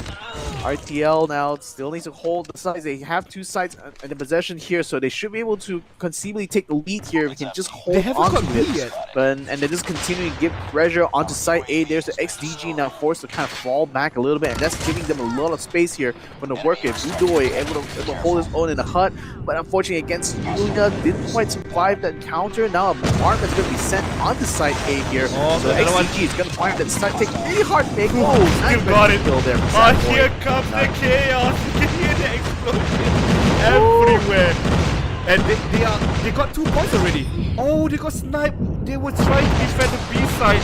D: RTL now still needs to hold the sides. They have two sides in the possession here, so they should be able to conceivably take the lead here if we can just hold
C: They haven't
D: on
C: got
D: to
C: B
D: it.
C: yet.
D: And they're just continuing to give pressure onto side A. There's the XDG now forced to kind of fall back a little bit, and that's giving them a lot of space here from the worker. Udoy able to hold his own in the hut, but unfortunately against Luna, didn't quite survive that counter. Now Mark is going to be sent onto side A here.
C: Oh,
D: So
C: another one.
D: XDG is going to find that side take really hard to make.
C: Oh,
D: nice
C: still got it.
D: kill there from
C: Oh,
D: Sad Boy.
C: here comes the chaos. You can hear the explosion everywhere. And they got 2 points already. Oh, they got sniped. They were trying to defend the B side.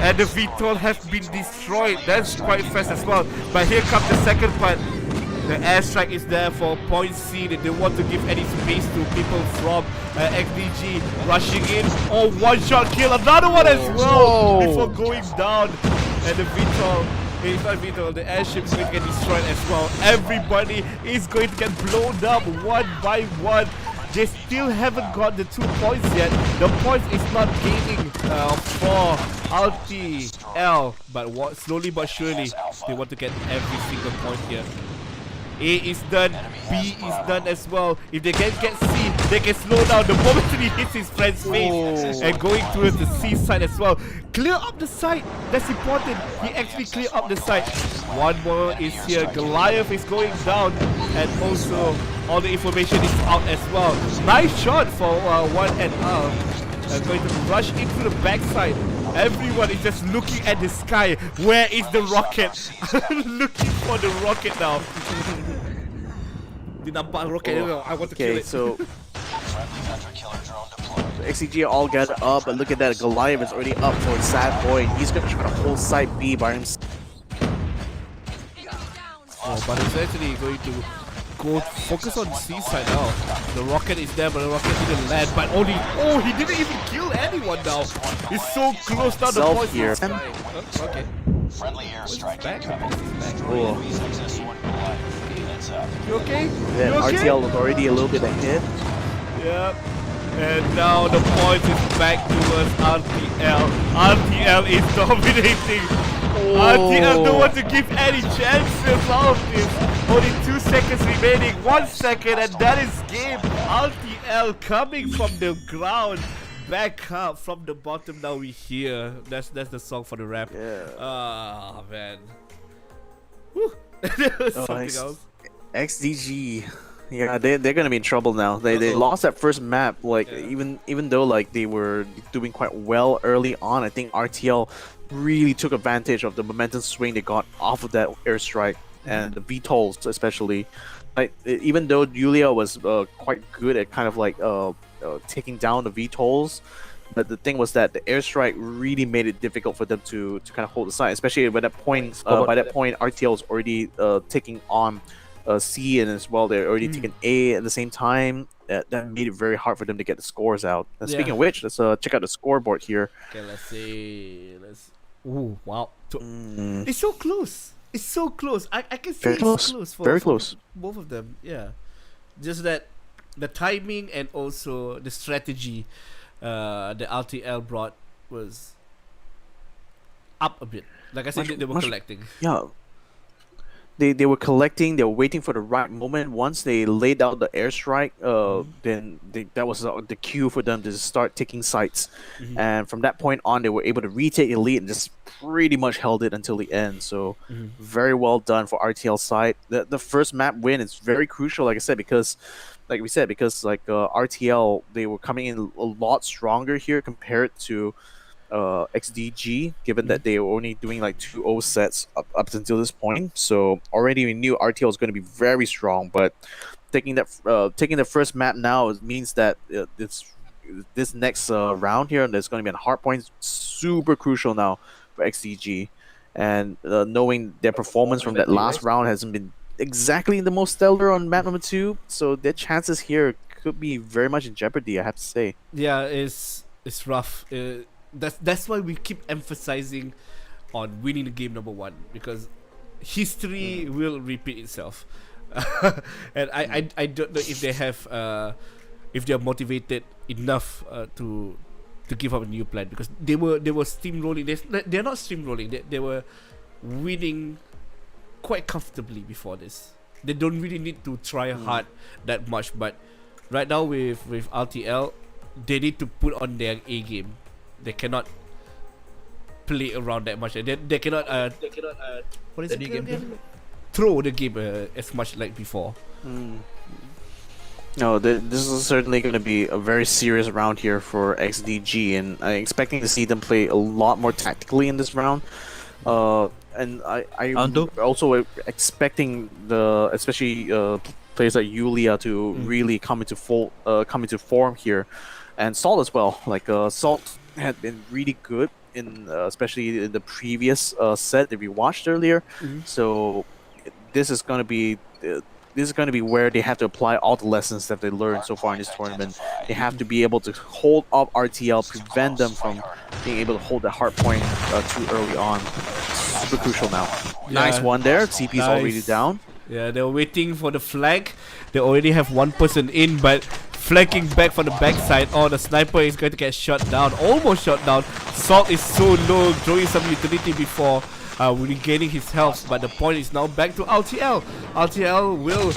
C: And the VTOL have been destroyed. That's quite fast as well. But here comes the second part. The airstrike is there for point C. They don't want to give any space to people from XDG rushing in. Oh, one shot kill. Another one as well before going down. And the VTOL, it's not VTOL, the airship is going to get destroyed as well. Everybody is going to get blown up one by one. They still haven't got the 2 points yet. The points is not gaining for RTL. But slowly but surely, they want to get every single point here. A is done, B is done as well. If they can get C, they can slow down the moment he hits his friend's face. And going towards the C side as well. Clear up the side, that's important. He actually cleared up the side. One more is here, Goliath is going down. And also, all the information is out as well. Nice shot for one and going to rush into the backside. Everyone is just looking at the sky. Where is the rocket? Looking for the rocket now. Dia nampak rocket. I want to kill
D: Okay,
C: it.
D: so XCG all gathered up, but look at that, Goliath is already up for Sad Boy, and he's gonna try to hold side B by himself.
C: Oh, but he's actually going to go focus on C side now. The rocket is there, but the rocket didn't land. But only, oh, he didn't even kill anyone now. He's so close down the
D: Self
C: points.
D: here.
C: Okay.
B: Friendly airstrike
C: Back.
B: incoming.
D: Oh.
B: UAV's XS1 Goliath. Heads up.
C: You okay?
D: Then
C: You okay?
D: RTL was already a little bit ahead.
C: Yep. And now the point is back towards RTL. RTL is dominating. RTL don't want to give any chances out of this. Only 2 seconds remaining. 1 second and that is game. RTL coming from the ground. Back up from the bottom. Now we hear. That's the song for the rap.
D: Yeah.
C: Ah, man. Whew. Something else.
D: XDG. Yeah, they're gonna be in trouble now. They lost that first map. Like even though like they were doing quite well early on, I think RTL really took advantage of the momentum swing they got off of that airstrike and the VTOLs especially. Like even though Julia was quite good at kind of like taking down the VTOLs, but the thing was that the airstrike really made it difficult for them to kind of hold the side, especially by that point. By that point, RTL was already taking on C, and as well they're already taking A at the same time. That made it very hard for them to get the scores out. And speaking of which, let's check out the scoreboard here.
C: Okay, let's see. Ooh, wow. It's so close. It's so close. I can see
D: Very close.
C: for
D: Very close.
C: both of them. Yeah, just that the timing and also the strategy the RTL brought was up a bit. Like I said, they were collecting.
D: Yeah. They were collecting. They were waiting for the right moment. Once they laid out the airstrike, then that was the cue for them to start taking sites. And from that point on, they were able to retake the lead and just pretty much held it until the end. So very well done for RTL side. The first map win is very crucial, like I said, because RTL, they were coming in a lot stronger here compared to XDG, given that they were only doing like 2-0 sets up until this point. So already we knew RTL was going to be very strong, but taking the first map now means that this next round here, there's going to be a hard point, super crucial now for XDG, and knowing their performance from that last round hasn't been exactly the most stellar on map number 2, so their chances here could be very much in jeopardy, I have to say.
C: Yeah, it's rough. That's why we keep emphasizing on winning the game number 1, because history will repeat itself. And I don't know if they have if they're motivated enough to give up a new plan, because they were steamrolling. They're not steamrolling. They were winning quite comfortably before this. They don't really need to try hard that much, but right now with RTL, they need to put on their A game. They cannot play around that much. They cannot what is it again? Throw the game as much like before.
D: No, this is certainly going to be a very serious round here for XDG, and I'm expecting to see them play a lot more tactically in this round. And I'm also expecting especially players like Yulia to really come into form here, and Salt as well. Like Salt had been really good in especially in the previous set that we watched earlier. So this is going to be. This is going to be where they have to apply all the lessons that they learned so far in this tournament. They have to be able to hold up RTL, prevent them from being able to hold that hard point too early on. Super crucial now. Nice one there. CP is already down.
C: Yeah, they're waiting for the flank. They already have one person in, but flanking back from the backside. Oh, the sniper is going to get shot down. Almost shot down. Salt is so low, throwing some utility before regaining his health, but the point is now back to RTL. RTL will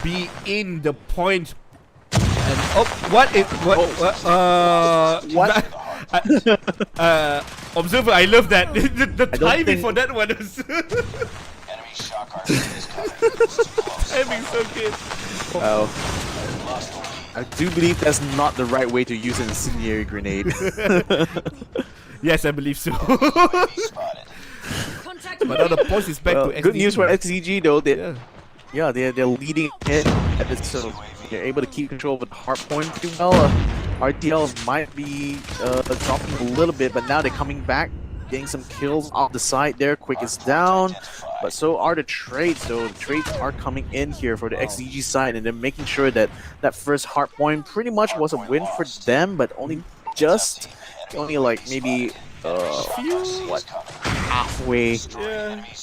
C: be in the point. And Observer, I love that. the timing for that one is
B: Enemy shock artillery is coming.
C: timing so good.
D: Wow. I do believe that's not the right way to use an incendiary grenade.
C: Yes, I believe so.
B: Spotted.
C: But now the point is back to XDG.
D: Good news for XDG though.
C: Yeah.
D: They're leading it at this, so they're able to keep control of the hard point pretty well. RTL might be dropping a little bit, but now they're coming back, getting some kills off the side there. Quick is down, but so are the trades. So the trades are coming in here for the XDG side, and they're making sure that that first hard point pretty much was a win for them, but only like maybe halfway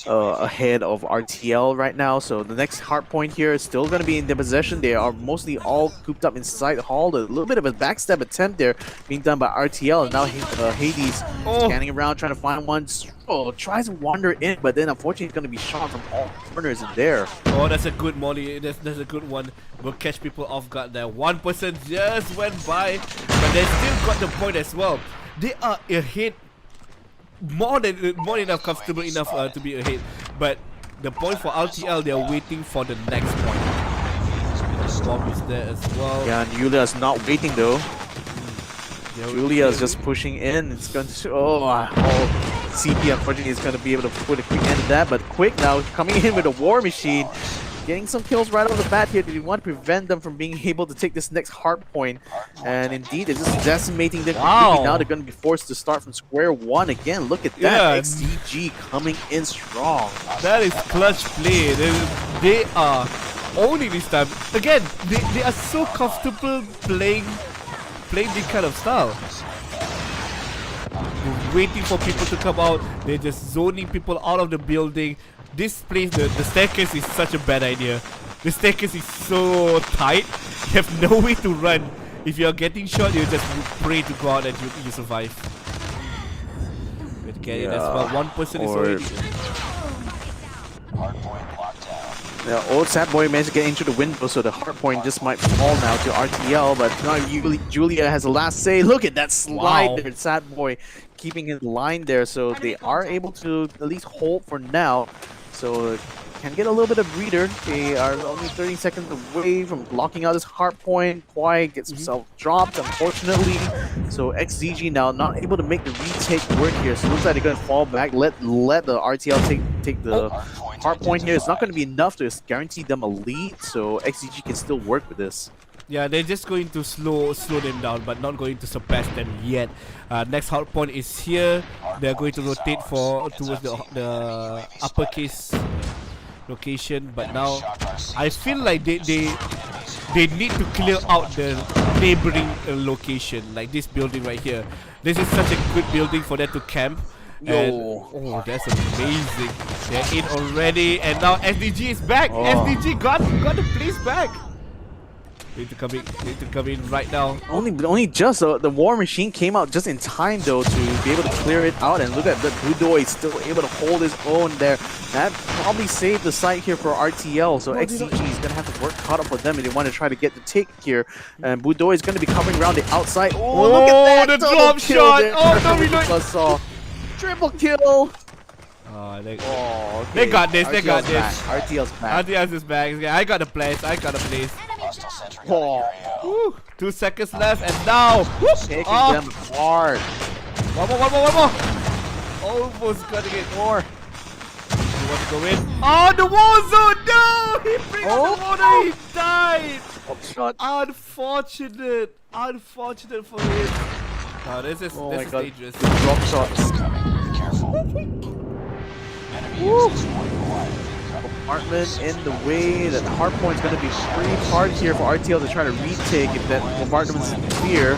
D: ahead of RTL right now. So the next hard point here is still going to be in their possession. They are mostly all cooped up inside the hall. A little bit of a backstab attempt there being done by RTL, and now Hades scanning around trying to find one. Tries to wander in, but then unfortunately he's going to be shot from all corners in there.
C: Oh, that's a good molly. That's a good one. Will catch people off guard there. One person just went by, but they still got the point as well. They are ahead, more than enough, comfortable enough to be ahead. But the point for RTL, they are waiting for the next point. The bomb is there as well.
D: Yeah, and Yulia is not waiting though. Julia is just pushing in. It's going to CP unfortunately is going to be able to put a quick end to that, but Quick now coming in with a war machine, getting some kills right off the bat here. Do you want to prevent them from being able to take this next hard point? And indeed, they're just decimating them completely. Now they're going to be forced to start from square one again. Look at that.
C: Yeah.
D: XDG coming in strong.
C: That is clutch play. They are owning this time. Again, they are so comfortable playing this kind of style. Waiting for people to come out. They're just zoning people out of the building. This place, the staircase is such a bad idea. The staircase is so tight. You have no way to run. If you're getting shot, you just pray to God that you survive. But get it as well. One person is already.
B: Hardpoint locked down.
D: Yeah, old Sad Boy managed to get into the window, so the hard point just might fall now to RTL, but now Julia has the last say. Look at that slide there, Sad Boy keeping his line there, so they are able to at least hold for now. So can get a little bit of breather. They are only 30 seconds away from locking out this hard point. Kwai gets himself dropped, unfortunately. So XZG now not able to make the retake work here. So it looks like they're going to fall back. Let the RTL take the hard point here. It's not going to be enough to guarantee them a lead. So XZG can still work with this.
C: Yeah, they're just going to slow them down, but not going to surpass them yet. Next hard point is here. They're going to rotate towards the uppercase location, but now I feel like they need to clear out the neighboring location, like this building right here. This is such a good building for them to camp. And, oh, that's amazing. They're in already, and now SDG is back. SDG got the place back. Need to come in right now.
D: Only just the War Machine came out just in time though to be able to clear it out, and look at the Budoy still able to hold his own there. That probably saved the site here for RTL, so XCG is gonna have to work hard up for them if they want to try to get the tick here. And Budoy is gonna be covering around the outside. Oh, look at that!
C: The
D: double
C: drop
D: kill
C: shot!
D: there.
C: Oh no, we don't.
D: Saw. Triple kill!
C: Oh,
D: Okay.
C: They got this, they got
D: RTL's
C: this.
D: back. RTL's back.
C: RTL's is back. I got a place.
B: Hostile sentry gun in the area.
C: Woo. 2 seconds left, and now
D: Taking
C: oh.
D: them apart.
C: One more. Almost got to get more. You want to go in? Oh, the war zone! No! He brings the water. He died.
D: Shot.
C: Unfortunate for him. Oh, this is dangerous.
D: Drop shots.
B: Coming. Be careful. Enemy uses one
D: Bombardment in the way. That hard point is going to be pretty hard here for RTL to try to retake if that bombardment is clear.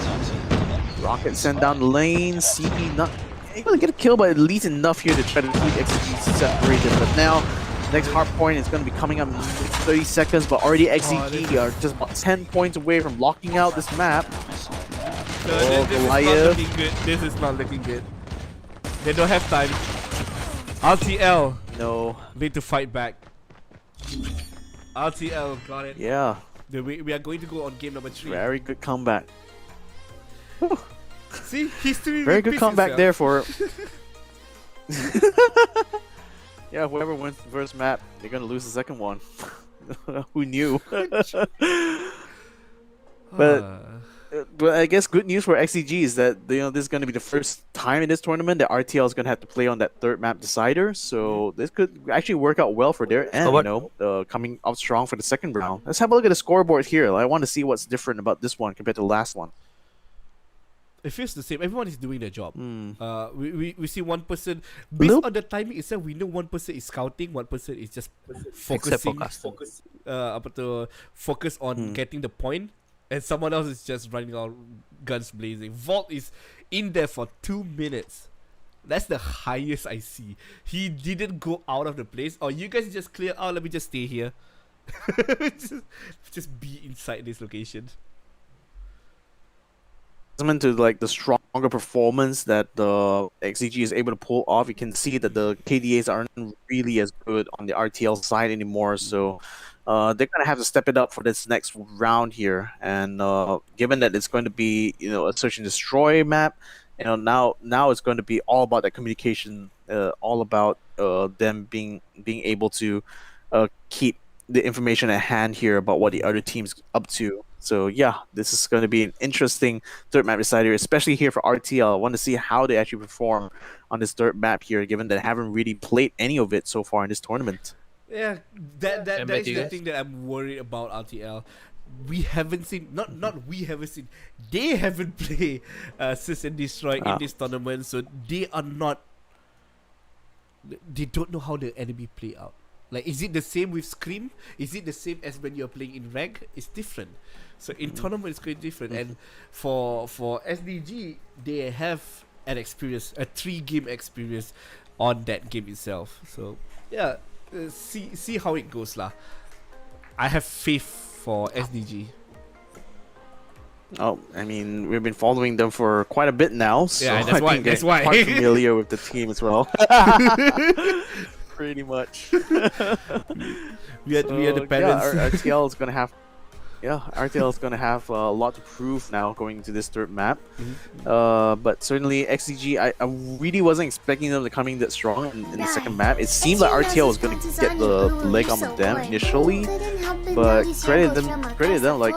D: Rocket sent down the lane. CP not able to get a kill, but at least enough here to try to keep XCG separated. But now, next hard point is going to be coming up in 30 seconds, but already XCG are just about 10 points away from locking out this map.
C: This is not looking good. They don't have time. RTL
D: No.
C: need to fight back. RTL got it.
D: Yeah.
C: We are going to go on game number 3.
D: Very good comeback.
C: See, history.
D: Very good
C: repeats
D: comeback
C: itself.
D: there for. Yeah, whoever wins the first map, they're gonna lose the second one. Who knew? But I guess good news for XCG is that this is going to be the first time in this tournament that RTL is going to have to play on that third map decider. So this could actually work out well for their end. Coming up strong for the second round. Let's have a look at the scoreboard here. I want to see what's different about this one compared to the last one.
C: It feels the same. Everyone is doing their job. We see one person based
D: Bloop.
C: on the timing itself. We know one person is scouting, one person is just
A: Except for
C: focus on getting the point, and someone else is just running out guns blazing. Vault is in there for 2 minutes. That's the highest I see. He didn't go out of the place. Or you guys just clear out. Let me just stay here. just be inside this location.
D: To like the stronger performance that the XCG is able to pull off, you can see that the KDAs aren't really as good on the RTL side anymore. So they're gonna have to step it up for this next round here. And given that it's going to be a search and destroy map, now it's going to be all about that communication, all about them being able to keep the information at hand here about what the other team's up to. So yeah, this is going to be an interesting third map decider, especially here for RTL. I want to see how they actually perform on this third map here, given that they haven't really played any of it so far in this tournament.
C: Yeah, that is the thing that I'm worried about RTL. We haven't seen, we haven't seen, they haven't played Search and Destroy in this tournament, so they don't know how the enemy play out. Like, is it the same with Scream? Is it the same as when you're playing in rank? It's different. So in tournament, it's quite different. And for SDG, they have an experience, a 3-game experience on that game itself. So yeah, see how it goes lah. I have faith for SDG.
D: Oh, I mean, we've been following them for quite a bit now, so
C: Yeah,
D: I think
C: that's
D: they're
C: why.
D: quite familiar with the team as well. Pretty much.
C: We are the parents.
D: Yeah, RTL is gonna have. Yeah, RTL is gonna have a lot to prove now going into this third map. But certainly XCG, I really wasn't expecting them to come in that strong in the second map. It seemed like RTL was gonna get the leg on them initially, but credit them like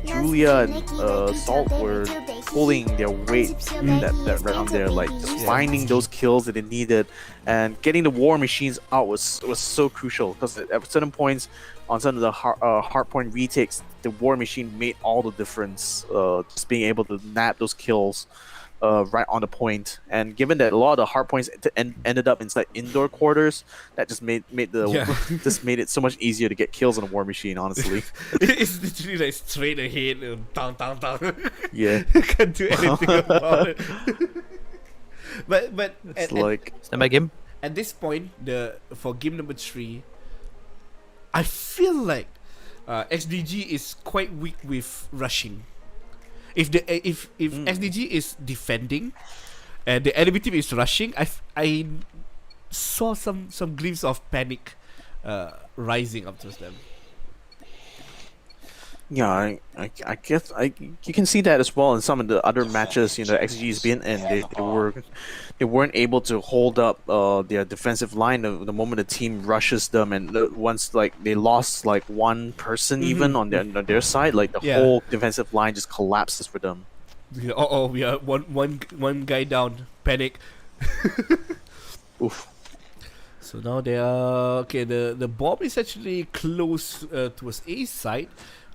D: Julia and Salt were pulling their weight that round there, like just finding those kills that they needed, and getting the war machines out was so crucial, because at certain points on some of the hard point retakes, the war machine made all the difference. Just being able to nab those kills right on the point, and given that a lot of the hard points ended up inside indoor quarters, that just made just made it so much easier to get kills on a war machine. Honestly,
C: it's literally like straight ahead, down.
D: Yeah,
C: Can't do anything about it. but
D: it's like
A: Stand by game.
C: at this point, for game number 3, I feel like XDG is quite weak with rushing. If XDG is defending, and the enemy team is rushing, I saw some glimpse of panic, rising up towards them.
D: Yeah, I guess you can see that as well in some of the other matches. You know, XG's been in, they weren't able to hold up their defensive line the moment the team rushes them, and once like they lost like one person even on their side, like the whole defensive line just collapses for them.
C: We are one guy down. Panic.
D: Oof.
C: So now they are okay. The bomb is actually close towards A side,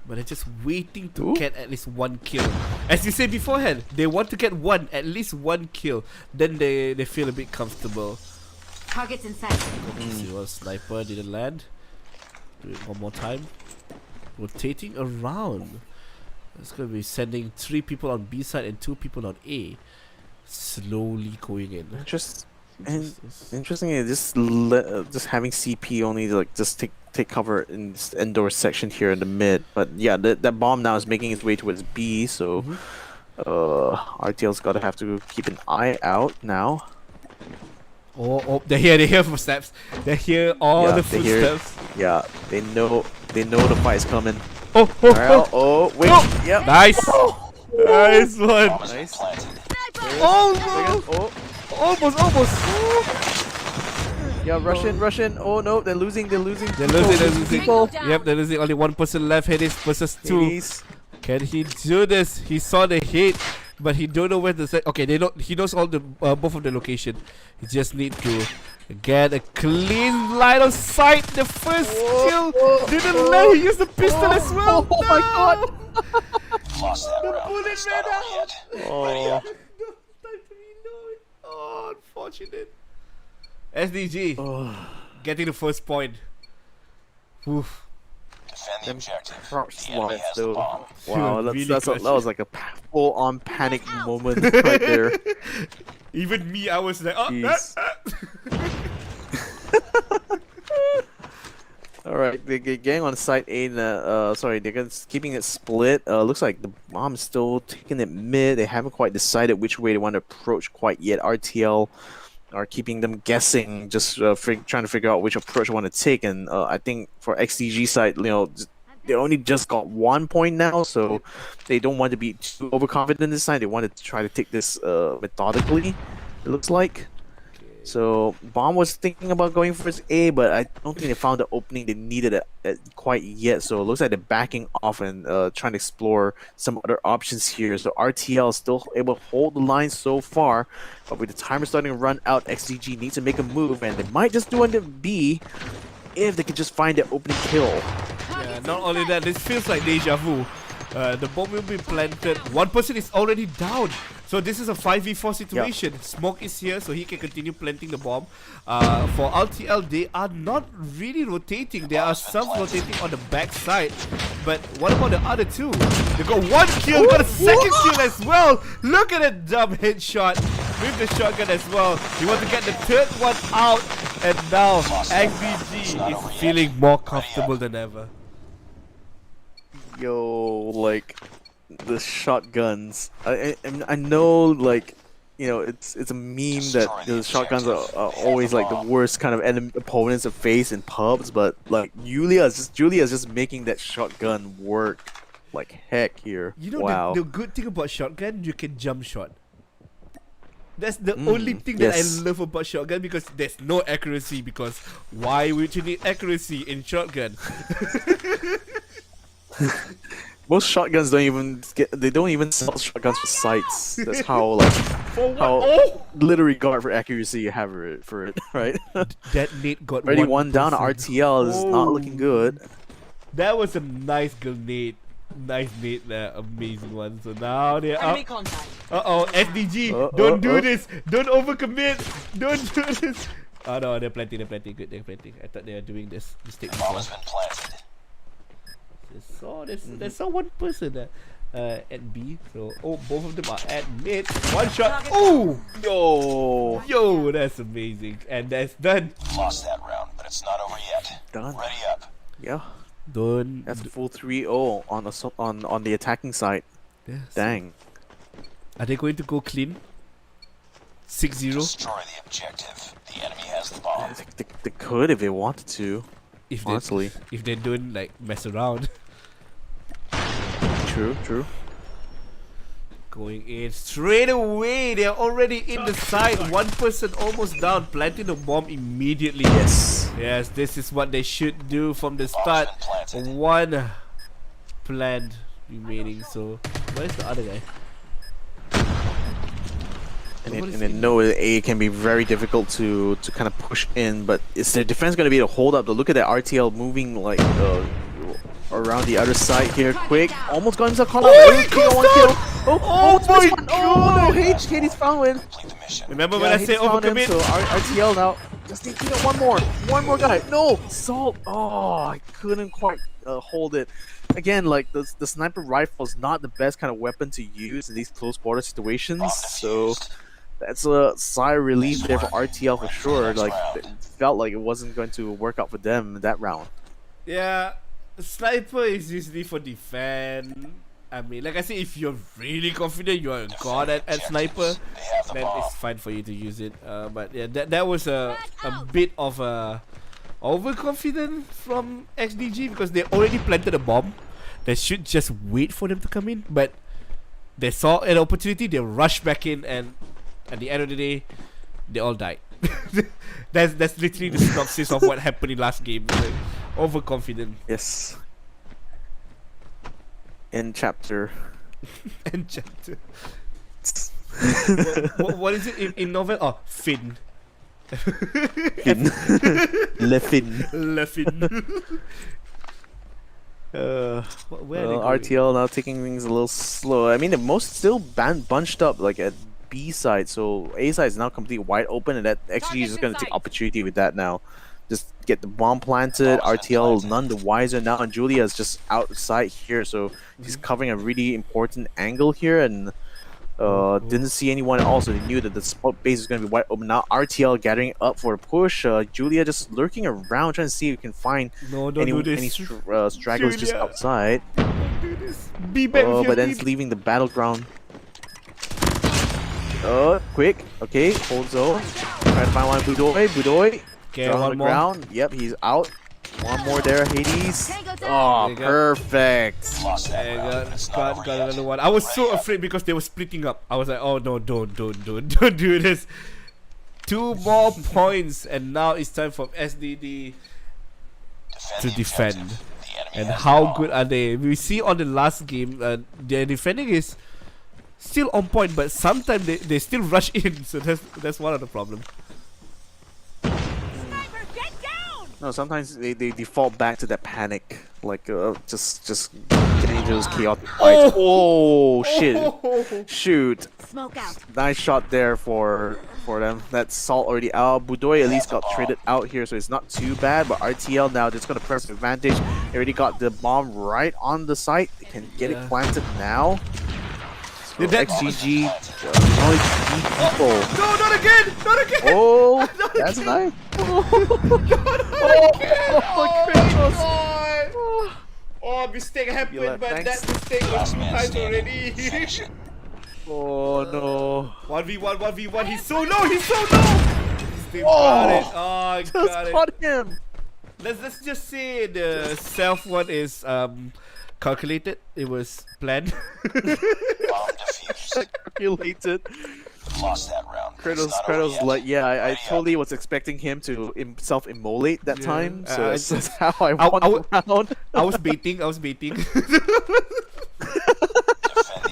C: but they're just waiting to get at least one kill. As you said beforehand, they want to get at least one kill. Then they feel a bit comfortable.
I: Targets in sight.
C: See what sniper didn't land. Do it one more time. Rotating around. It's gonna be sending 3 people on B side and 2 people on A. Slowly going in.
D: Interestingly, just having CP only like just take cover in this indoor section here in the mid. But yeah, that bomb now is making its way towards B. So RTL's gotta have to keep an eye out now.
C: Oh, they hear footsteps. They hear all the footsteps.
D: They know the fight's coming.
C: Oh,
D: wait.
C: Oh.
D: Yep.
C: Nice. Nice one.
D: Nice.
C: Oh, almost.
D: Yeah, Russian. Oh no, they're losing.
C: They're losing.
I: People.
C: Yep, they're losing. Only one person left. Hades versus 2.
D: Hades.
C: Can he do this? He saw the hit, but he don't know where to set. Okay, he knows all the both of the location. He just need to get a clean line of sight. The first kill didn't let. He used the pistol as well.
D: Oh my god.
B: Lost that round, but it's not over yet. Ready up.
C: Oh, unfortunate. SDG getting the first point. Oof.
B: Defend the objective.
D: Props
B: The enemy
D: lost
B: has the
D: though.
B: bomb.
D: Wow,
C: Really
D: that was like a full-on panic moment right there.
C: Even me, I was like,
D: Jeez. Alright, the gang on site A, they're keeping it split. Looks like the bomb's still taking it mid. They haven't quite decided which way they want to approach quite yet. RTL are keeping them guessing, just trying to figure out which approach they want to take. And I think for XDG side, they only just got 1 point now, so they don't want to be too overconfident this time. They want to try to take this methodically, it looks like. So Bomb was thinking about going for his A, but I don't think they found the opening they needed quite yet. So it looks like they're backing off and trying to explore some other options here. So RTL is still able to hold the line so far, but with the timer starting to run out, XDG needs to make a move, and they might just do under B if they can just find the opening kill.
C: Yeah, not only that, this feels like deja vu. The bomb will be planted. One person is already down. So this is a 5v4 situation. Yep. Smoke is here, so he can continue planting the bomb. For RTL, they are not really rotating. There are some rotating on the back side. But what about the other two? They got 1 kill, got a second kill as well. Look at that dumb headshot with the shotgun as well. He wants to get the third one out. And now XBG is feeling more comfortable than ever.
D: Yo, like the shotguns. I know, like, it's a meme that the shotguns are always like the worst kind of opponents to face in pubs, but like Julia's just making that shotgun work like heck here. Wow.
C: The good thing about shotgun, you can jump shot. That's the only thing that I love about shotgun, because there's no accuracy. Because why would you need accuracy in shotgun?
D: Most shotguns don't even sell shotguns for sights. That's how literally guard for accuracy you have for it, right?
C: That Nate got
D: already one down. RTL is not looking good.
C: That was a nice grenade. Nice Nate there, amazing one. So now they're up. SDG, don't do this. Don't overcommit. Don't do this. Oh no, they're planting. Good, they're planting. I thought they were doing this mistake.
B: Bomb has been planted.
C: There's so one person at B. So both of them are at mid. One shot. Oh, yo, that's amazing, and that's done.
B: Lost that round, but it's not over yet.
D: Done.
B: Ready up.
D: Yeah.
C: Don't.
D: That's a full 3-0 on on the attacking side.
C: Yeah, so
D: Dang.
C: are they going to go clean? 6-0.
B: Destroy the objective. The enemy has the bomb.
D: They could if they wanted to.
C: If
D: Honestly.
C: if they don't like mess around.
D: True.
C: Going in straight away. They're already in the side. One person almost down, planting the bomb immediately. Yes, this is what they should do from the start. One plant remaining. So where's the other guy?
D: And they know that A can be very difficult to kind of push in, but is their defense going to be able to hold up? To look at that RTL moving like around the other side here, quick. Almost got himself caught up.
C: Oh,
D: One
C: he
D: kill,
C: goes
D: one
C: down!
D: kill.
C: Oh
D: it's
C: my
D: missed one. Oh no, Hades found one.
B: Complete the mission.
C: Remember
D: Yeah,
C: when I
D: Hades
C: said
D: found him,
C: overcommit?
D: so RTL now just need to get one more guy. No, Salt. Oh, I couldn't quite hold it. Again, like the sniper rifle is not the best kind of weapon to use in these close border situations, so that's a sigh of relief there for RTL for sure. Like, it felt like it wasn't going to work out for them in that round.
C: Yeah, sniper is usually for defense. I mean, like I said, if you're really confident you're a god at sniper, then it's fine for you to use it. But yeah, that was a bit of a overconfident from XDG because they already planted a bomb. They should just wait for them to come in, but they saw an opportunity, they rushed back in, and at the end of the day, they all died. that's literally the synopsis of what happened in last game. Like, overconfident.
D: Yes. In chapter.
C: And chapter. What is it in novel? Oh, Finn.
D: Fin. Le Fin.
C: Le Finn. Where are they going?
D: RTL now taking things a little slow. I mean, the most still bunched up like at B side, so A side is now completely wide open, and that XG is just going to take opportunity with that now. Just get the bomb planted. RTL none the wiser now, and Julia is just outside here, so he's covering a really important angle here, and didn't see anyone else, so they knew that the spot base is going to be wide open. Now RTL gathering up for a push. Julia just lurking around, trying to see if he can find any stragglers just outside.
C: Be back with your
D: but then
C: team.
D: it's leaving the battleground. Quick. Okay, hold zone. Try to find one. Budoy.
C: Okay,
D: on
C: one
D: the
C: more.
D: ground. Yep, he's out. One more there, Hades. Oh,
C: There you go.
D: perfect.
B: Lost that
C: I
B: round, but it's not
C: got
B: over yet.
C: another one. I was so afraid because they were splitting up. I was like, oh no, don't do this. 2 more points, and now it's time for SDD to
B: the
C: defend.
B: objective. The enemy
C: And
B: has
C: how
B: the bomb.
C: good are they? We see on the last game, their defending is still on point, but sometimes they still rush in. So that's one of the problems.
D: No, sometimes they default back to that panic, like just getting into those chaotic fights. Oh shit! Shoot!
I: Smoke out.
D: Nice shot there for them. That Salt already out. Budoy at least got traded out here, so it's not too bad. But RTL now just gonna press advantage. They already got the bomb right on the site. They can get it planted now. So XGG only 3 people.
C: No, not again! Not again!
D: Oh, that's nice.
C: Oh, mistake happened,
D: Feel that,
C: but
D: thanks.
C: that mistake was
B: Last
C: 2
B: man
C: times
B: standing.
C: already.
B: Finish it.
D: Oh no.
C: 1v1. He's so low. He's still got it. Oh,
D: Just
C: got it.
D: caught him.
C: Let's just say the self one is calculated. It was planned.
B: Bomb defused.
D: Calculated.
B: Lost that round. but it's not over
D: Kratos,
B: yet.
D: like, yeah, I
B: Ready
D: totally
B: up.
D: was expecting him to self-immolate that
C: Yeah,
D: time, so
C: I
D: that's
C: just-
D: how I
C: I
D: won the round.
C: I was baiting.
B: Defend the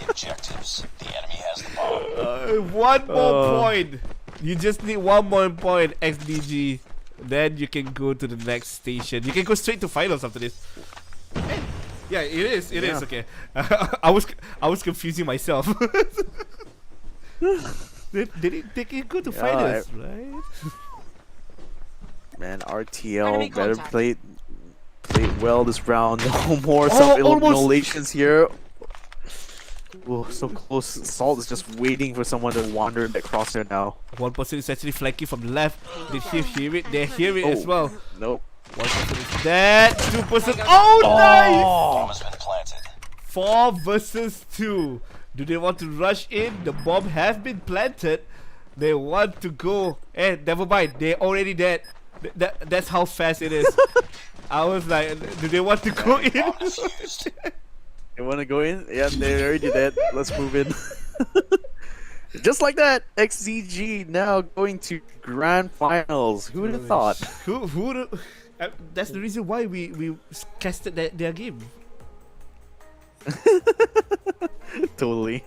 B: objectives. The enemy has the bomb.
C: One more point. You just need 1 more point, XDG. Then you can go to the next station. You can go straight to finals after this. Yeah, it is. It is
D: Yeah.
C: okay. I was confusing myself. They can go to
D: Yeah,
C: finals, right?
D: Man, RTL
I: Enemy
D: better
I: contact.
D: play it well this round. No more
C: Oh,
D: self-immolations here. Oh, so close. Salt is just waiting for someone to wander that crosshair now.
C: One person is actually flanking from the left. Did he hear it? They hear it as well.
D: Nope.
C: One person is dead. 2 person. Oh, nice!
B: Bomb has been planted.
C: 4 versus 2. Do they want to rush in? The bomb has been planted. They want to go. Eh, never mind. They're already dead. That's how fast it is. I was like, do they want to go in?
B: Bomb defused.
D: You want to go in? Yeah, they already did. Let's move in. Just like that, XZG now going to grand finals. Who would have thought?
C: Who that's the reason why we casted their game.
D: Totally.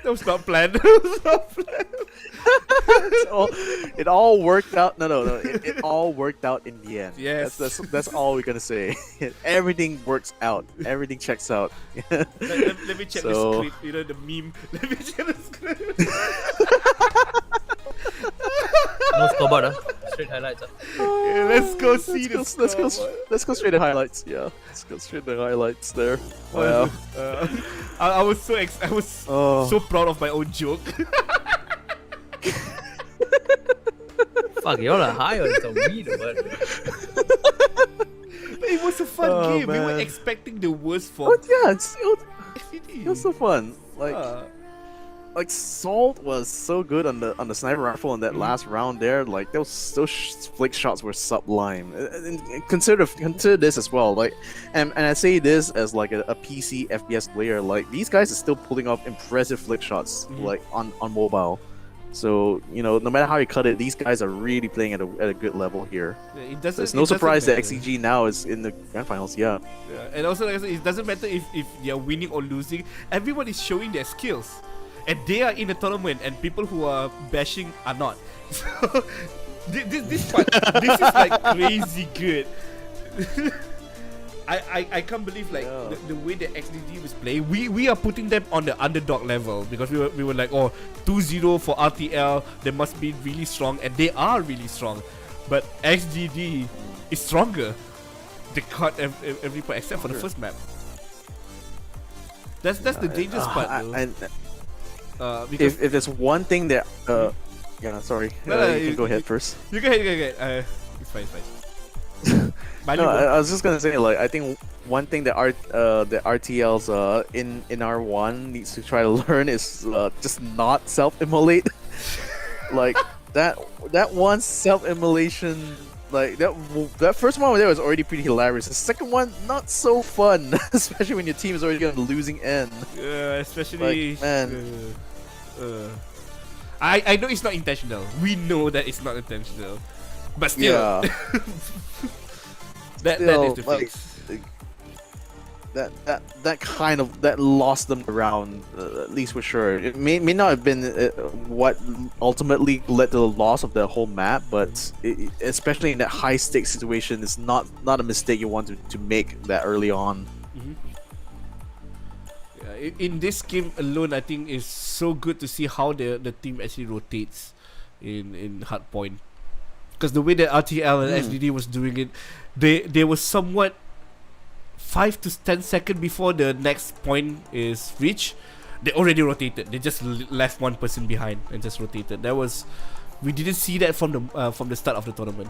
C: That was not planned. That was not planned.
D: It all worked out. No. It all worked out in the end.
C: Yes.
D: That's all we're gonna say. Everything works out. Everything checks out.
C: Let me check the
D: So-
C: script. You know the meme. Let me check the script.
J: No scoreboard, straight highlights.
C: Okay, let's go see
D: Let's
C: this.
D: go straight to highlights. Yeah, let's go straight to highlights there. Wow.
C: I was so
D: Oh.
C: so proud of my own joke.
J: Fuck, y'all are high on some weed or what?
C: It was a fun
D: Oh,
C: game. We were
D: man.
C: expecting the worst
D: Oh
C: for
D: yeah, it
C: SVD.
D: was so fun.
C: Uh,
D: Like Salt was so good on the sniper rifle in that last round there. Like those flick shots were sublime. And consider this as well. Like, and I say this as like a PC FPS player. Like these guys are still pulling off impressive flick shots like on mobile. So you know, no matter how you cut it, these guys are really playing at a good level here.
C: it doesn't.
D: There's
C: it
D: no
C: doesn't
D: surprise that
C: matter.
D: XCG now is in the grand finals. Yeah.
C: Yeah, and also, like I said, it doesn't matter if they're winning or losing. Everyone is showing their skills, and they are in the tournament, and people who are bashing are not. So this part, this is like crazy good. I can't believe like
D: Yeah.
C: the way that XDD was playing. We are putting them on the underdog level because we were like, oh, 2-0 for RTL. They must be really strong, and they are really strong. But XDD is stronger. They caught every point except for the first map. That's the dangerous part, though.
D: And
C: Because
D: if there's one thing that yeah, sorry,
C: No,
D: you can go ahead first.
C: you go ahead. It's fine.
D: No, I was just gonna say, like, I think one thing that the RTLs in R1 needs to try to learn is just not self-immolate. Like that one self-immolation, like that first one there was already pretty hilarious. The second one not so fun, especially when your team is already on the losing end.
C: especially
D: Like, man.
C: I know it's not intentional. We know that it's not intentional, but still,
D: Yeah.
C: that
D: Still,
C: is the
D: like,
C: fix.
D: that kind of that lost them the round, at least for sure. It may not have been what ultimately led to the loss of the whole map, but especially in that high stakes situation, it's not a mistake you want to make that early on.
C: Yeah, in this game alone, I think it's so good to see how the team actually rotates in hardpoint. Because the way that RTL and SDD was doing it, they were somewhat 5 to 10 seconds before the next point is reached. They already rotated. They just left one person behind and just rotated. We didn't see that from the start of the tournament.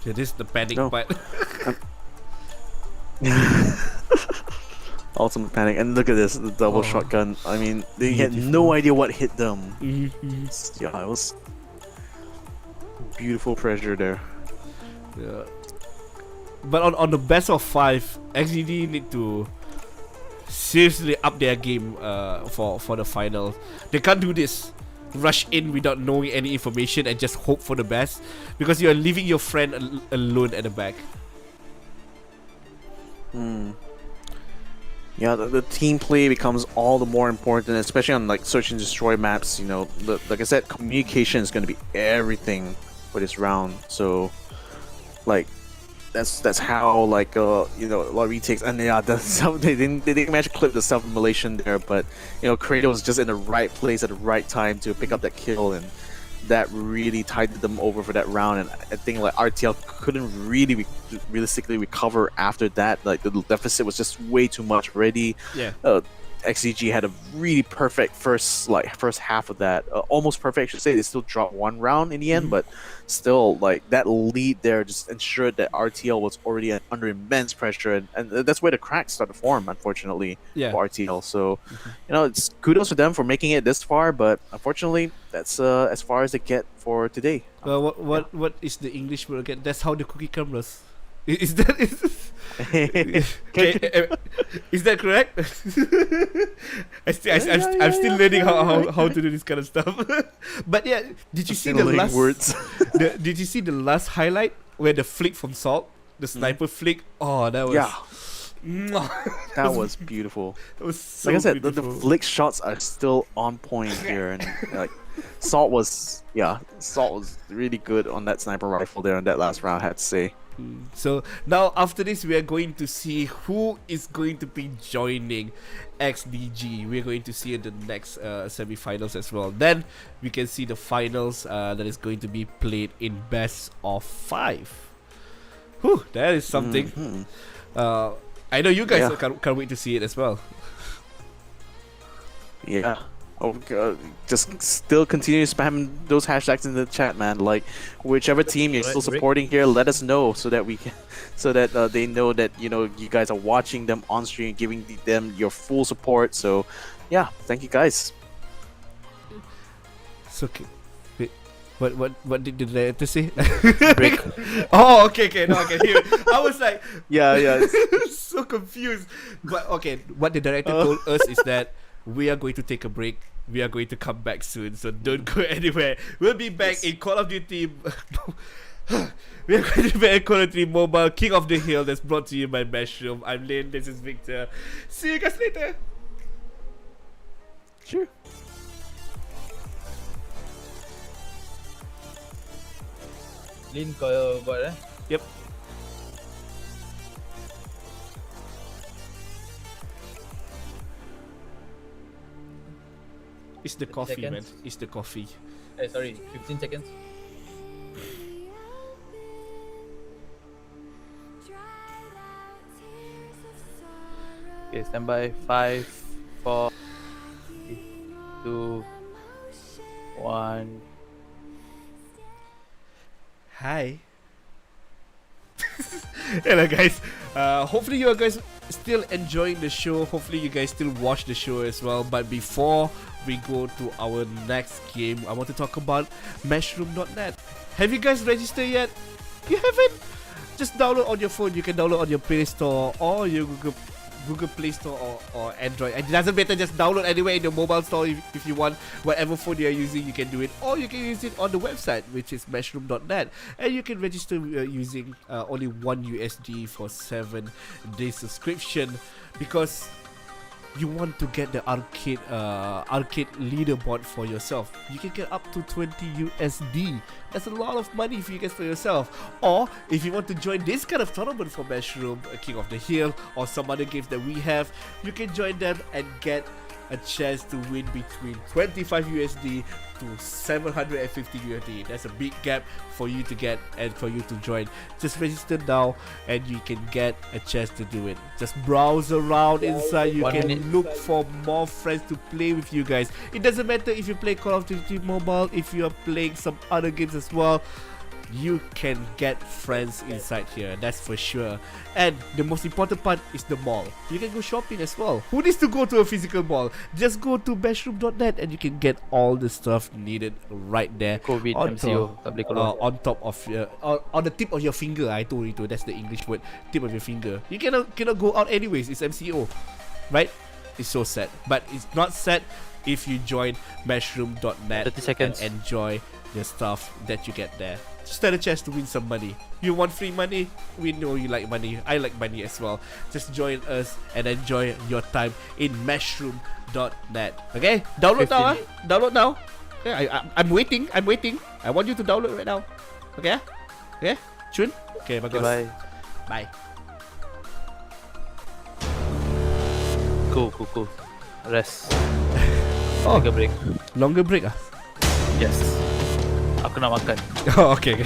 C: So this is the panic
D: No.
C: part.
D: Ultimate panic, and look at this, the double shotgun. I mean, they had no idea what hit them. Yeah, it was beautiful pressure there.
C: Yeah. But on the best of 5, XDD need to seriously up their game for the final. They can't do this. Rush in without knowing any information and just hope for the best, because you are leaving your friend alone at the back.
D: Yeah, the team play becomes all the more important, especially on like search and destroy maps. You know, like I said, communication is going to be everything for this round. So, like, that's how like you know, a lot of retakes, and yeah, they didn't manage to clip the self-immolation there, but you know, Kratos was just in the right place at the right time to pick up that kill, and that really tided them over for that round. And I think like RTL couldn't really realistically recover after that. Like the deficit was just way too much already.
C: Yeah.
D: XCG had a really perfect first half of that, almost perfect. I should say they still dropped one round in the end, but still like that lead there just ensured that RTL was already under immense pressure, and that's where the cracks started to form, unfortunately,
C: Yeah.
D: for RTL. So, it's kudos to them for making it this far, but unfortunately, that's as far as they get for today.
C: What is the English word again? That's how the cookie crumbles. Is that is that correct? I'm still learning how to do this kind of stuff. But yeah, did you see the last
D: words?
C: Did you see the last highlight where the flick from Salt, the sniper flick? Oh, that was
D: That was beautiful.
C: That was so
D: Like I said, the
C: beautiful.
D: flick shots are still on point here, and like Salt was really good on that sniper rifle there in that last round, I had to say.
C: So now after this, we are going to see who is going to be joining XDG. We're going to see in the next semi-finals as well. Then we can see the finals that is going to be played in best of 5. Whew, that is something. I know you guys can't wait to see it as well.
D: Yeah. Oh god, just still continue spamming those hashtags in the chat, man. Like, whichever team you're still supporting here, let us know so that we can, they know that you guys are watching them on stream, giving them your full support. So, yeah, thank you guys.
C: So, wait, what did the director say?
A: Break.
C: Oh, okay, no, I can hear. I was like,
D: Yeah.
C: so confused. But okay, what the director told us is that we are going to take a break. We are going to come back soon, so don't go anywhere. We'll be back in Call of Duty. We are going to be back in Call of Duty Mobile King of the Hill. That's brought to you by Matchroom. I'm Lin. This is Victor. See you guys later.
D: Sure.
J: Lin kau buat
C: Yep. It's the coffee, man.
J: seconds.
C: It's the coffee.
J: Sorry, 15 seconds.
A: Okay, stand by. 5, 4, 2, 1.
C: Hi. Hello guys. Hopefully you guys still enjoying the show. Hopefully you guys still watch the show as well. But before we go to our next game, I want to talk about Matchroom.net. Have you guys registered yet? You haven't? Just download on your phone. You can download on your Play Store or your Google Play Store or Android. It doesn't matter, just download anywhere in your mobile store if you want. Whatever phone you are using, you can do it. Or you can use it on the website, which is Matchroom.net. And you can register using only $1 for 7 days subscription, because you want to get the arcade leaderboard for yourself. You can get up to $20. That's a lot of money for you guys for yourself. Or if you want to join this kind of tournament for Matchroom, King of the Hill, or some other games that we have, you can join them and get a chance to win between $25 to $750. That's a big gap for you to get and for you to join. Just register now and you can get a chance to do it. Just browse around inside. You can look for more friends to play with you guys. It doesn't matter if you play Call of Duty Mobile, if you are playing some other games as well. You can get friends inside here, that's for sure. And the most important part is the mall. You can go shopping as well. Who needs to go to a physical mall? Just go to Matchroom.net and you can get all the stuff needed right there.
A: COVID,
C: on
A: MCO, tak boleh keluar.
C: on top of on the tip of your finger. I told you, that's the English word. Tip of your finger. You cannot go out anyways. It's MCO, right? It's so sad, but it's not sad if you join Matchroom.net
A: 30 seconds.
C: and enjoy the stuff that you get there. Stand a chance to win some money. You want free money? We know you like money. I like money as well. Just join us and enjoy your time in Matchroom.net. Okay? Download now. Download now. Yeah, I'm waiting. I want you to download right now. Okay? Okay? Chun? Okay, bagus.
A: Okay, bye.
C: Bye.
A: Cool. Rest.
C: Oh,
A: Take a break.
C: longer break ah?
A: Yes. Aku nak makan.
C: Oh, okay.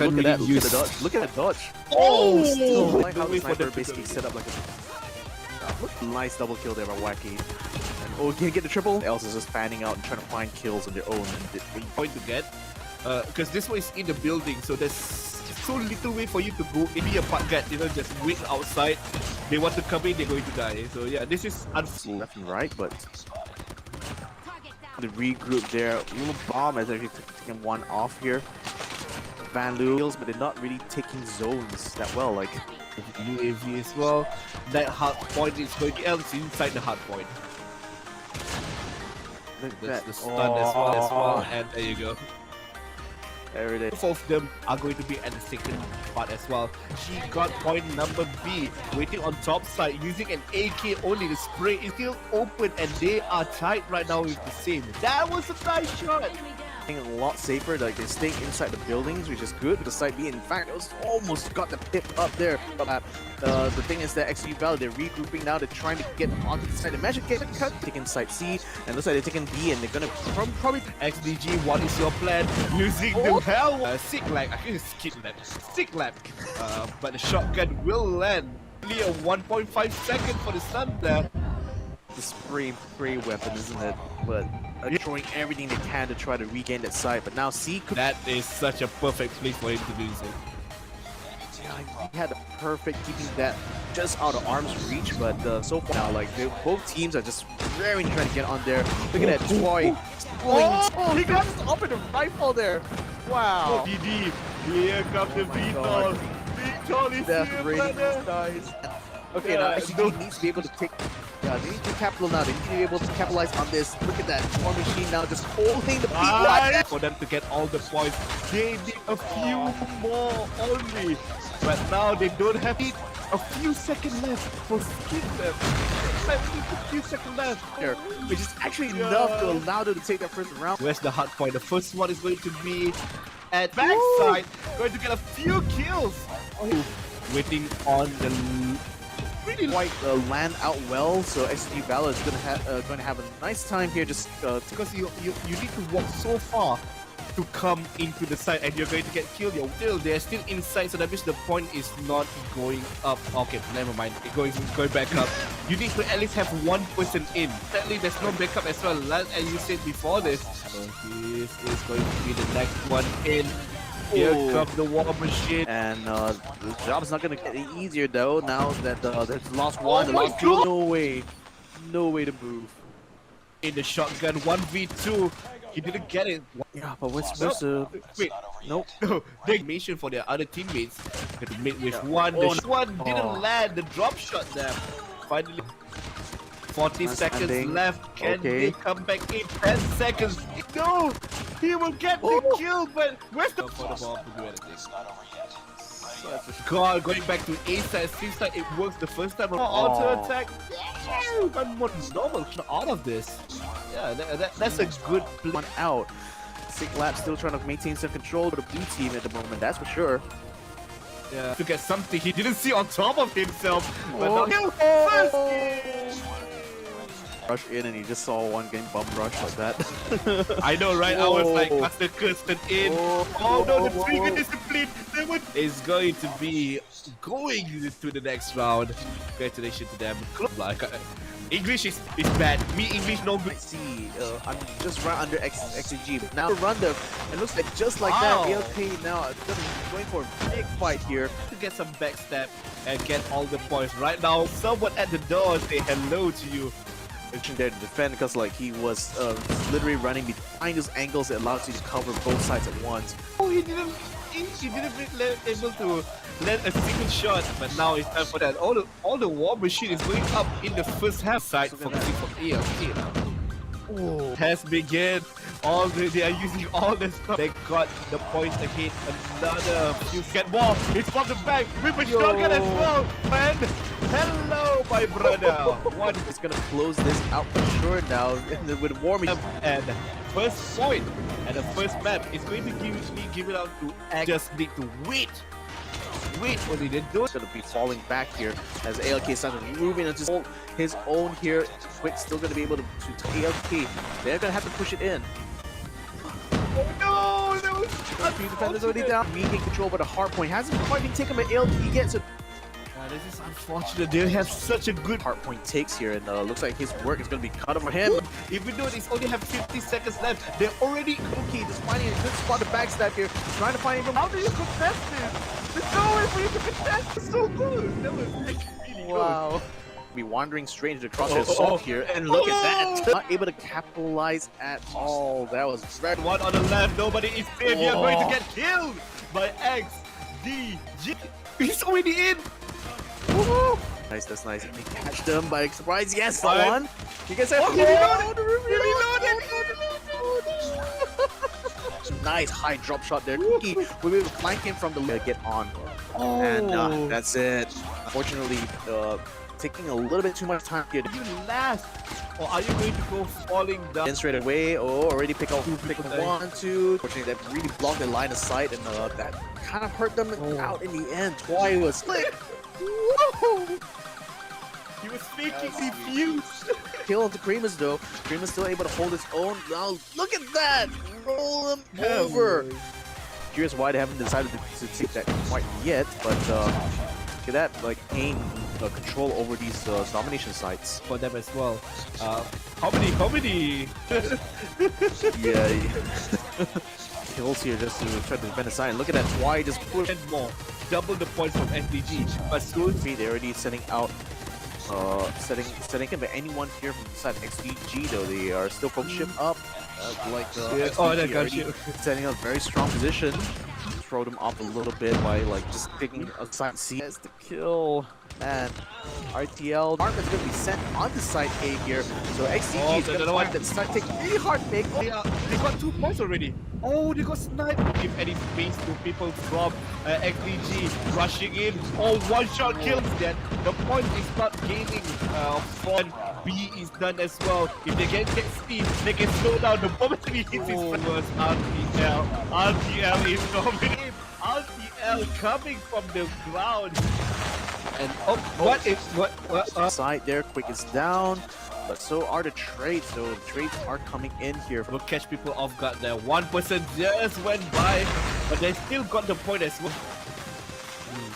C: One
D: Look at that!
C: minute
D: Look at the
C: use.
D: dodge! Look at that dodge!
C: Oh,
D: Still, I like how the
C: wait for
D: sniper
C: them to
D: basically
C: go.
D: set up like a nice double kill there by Wacky. And oh, can you get the triple? Else is just fanning out and trying to find kills on their own. And
C: point to get, because this one is in the building, so there's so little way for you to go. Maybe a part get, just wait outside. They want to come in, they're going to die. So yeah, this is unfortunate.
D: left and right, but the regroup there. Little bomb has actually taken one off here. Van Loo kills, but they're not really taking zones that well. Like
C: UAV as well. That hard point is going to else inside the hard point.
D: look at
C: That's
D: that.
C: the stun as well, and there you go.
D: There it is.
C: Both of them are going to be at the second part as well. She got point number B, waiting on top side, using an AK only. The spray is still open and they are tied right now with the same. That was a nice shot!
D: A lot safer, like they're staying inside the buildings, which is good. The side B, in fact, it was almost got the tip up there. But the thing is that XG Valor, they're regrouping now. They're trying to get onto the side. Imagine getting cut, taking side C, and looks like they're taking B, and they're gonna probably
C: XDG, what is your plan? Using the hell sick lag. I think it's skip lag. Sick lag. But the shotgun will land. Only a 1.5 second for the stun there.
D: the spray weapon, isn't it? But throwing everything they can to try to regain that side. But now C could.
C: That is such a perfect place for him to do so.
D: He had a perfect keeping that just out of arm's reach, but so far now, like both teams are just very trying to get on there. Look at that Troy. He got us up in the rifle there. Wow.
C: DD, here comes the
D: God.
C: VTOL is
D: Death
C: here,
D: rating
C: brother.
D: guys. Okay,
C: Yeah,
D: now SCG needs to be able to take. Yeah, they need to capital now. They need to be able to capitalize on this. Look at that war machine now just holding the
C: Ah, for them to get all the points, they need a few more only. But now they don't have it. A few seconds left for skip them. A few seconds left.
D: there, which is actually enough to allow them to take that first round.
C: Where's the hard point? The first one is going to be at backside. Going to get a few kills. Waiting on the really
D: Quite land out well, so SCG Valor is going to have a nice time here. Just
C: because you need to walk so far to come into the side and you're going to get killed. They're still inside, so that means the point is not going up. Okay, never mind. It's going back up. You need to at least have one person in. Sadly, there's no backup as well, as you said before this. So this is going to be the next one in. Here comes the war machine.
D: and the job's not going to get any easier though. Now that they've lost one, the
C: my
D: last two,
C: God.
D: no way to move.
C: In the shotgun, 1v2. He didn't get it.
D: Yeah, but we're supposed to.
C: Wait,
D: Nope.
C: no. They mission for their other teammates. Got to make with one. The one didn't land. The drop shot there. Finally, 40
D: Nice
C: seconds
D: landing.
C: left. Can
D: Okay.
C: they come back in 10 seconds? No! He will get the kill, but where's the for the ball to do anything? God, going back to A side, seems like it works the first time. Auto attack. Yeah, but more normal out of this. Yeah, that's a good play.
D: One out. Sick Lab still trying to maintain some control of the blue team at the moment, that's for sure.
C: Yeah. To get something he didn't see on top of himself. But
D: Oh.
C: now, first kill.
D: Rush in and he just saw one getting bum rush like that.
C: I know, right? I was like,
D: Whoa.
C: Master Kirsten in.
D: Oh,
C: Oh no, the
D: whoa,
C: trigger
D: whoa.
C: discipline is going to be going to the next round. Congratulations to them. Like, English is bad. Me English no good.
D: See, I'm just right under XG. Now run them. It looks like just like
C: Wow.
D: that. ALK now going for a big fight here.
C: To get some backstab and get all the points. Right now, someone at the door say hello to you.
D: There to defend because like he was literally running behind those angles that allows you to cover both sides at once.
C: Oh, he didn't able to land a single shot, but now it's time for that. All the war machine is going up in the first half. Side focusing from ALK now. Oh, has begun. They are using all the stuff. They got the points ahead. Another few get ball. It's from the back with a shotgun as well. And hello, my brother. One
D: It's gonna close this out for sure now with warming.
C: and first point and the first map is going to be given out to X. Just need to wait what they didn't do.
D: It's gonna be falling back here as ALK starts moving and just hold his own here. Quick still gonna be able to ALK. They're gonna have to push it in.
C: Oh no, that was
D: Three defenders already down. Regain control over the hard point. Hasn't quite been taken by ALT yet, so
C: This is unfortunate. They have such a good
D: hard point takes here, and looks like his work is going to be cut off for him.
C: Even though they only have 50 seconds left, they're already.
D: Okay, just finding a good spot to backstab here. Trying to find him. How do you contest this? There's no way for you to contest. It's so good. That was actually really good. Be wandering strange across his assault here, and look at that! Not able to capitalize at all. That was very
C: One on the left, nobody is safe. You're going to get killed by XDG. He's already in.
D: Woo! Nice, that's nice. They catch them by surprise. Yes, the
C: Alright.
D: one. You guys have nice high drop shot there. Cookie will be able to flank him from the get on, and that's it. Unfortunately, taking a little bit too much time here.
C: You last, or are you going to go falling down?
D: Then straight away, already pick out pick one, two. Unfortunately, that really blocked the line of sight, and that kind of hurt them out in the end. Twice was slick.
C: He was making defused.
D: Kill onto Creamus though. Creamus still able to hold his own. Now look at that! Roll him over. Curious why they haven't decided to take that quite yet, but look at that, like aim control over these domination sites.
C: For them as well. How many?
D: Yeah. Kills here just to try to defend the side. And look at that, why just push
C: And more. Double the points from SDG. But soon
D: they're already setting out setting him, but anyone here from the side of XDG though, they are still focus ship up. XDG
C: that got
D: already setting up a very strong position. Throw them off a little bit by just taking a side C as the kill. And RTL Dartman's gonna be sent on the side A here. So XDG is gonna find that side take really hard pick.
C: they got 2 points already. Oh, they got sniped. Give any space to people from XDG rushing in. Oh, one shot kills that. The point is not gaining front. B is done as well. If they get speed, they can slow down the moment he hits his first RTL. RTL is coming in. RTL coming from the ground. And what?
D: Side there, quick is down. But so are the trades, so the trades are coming in here.
C: Will catch people off guard there. One person just went by, but they still got the point as well.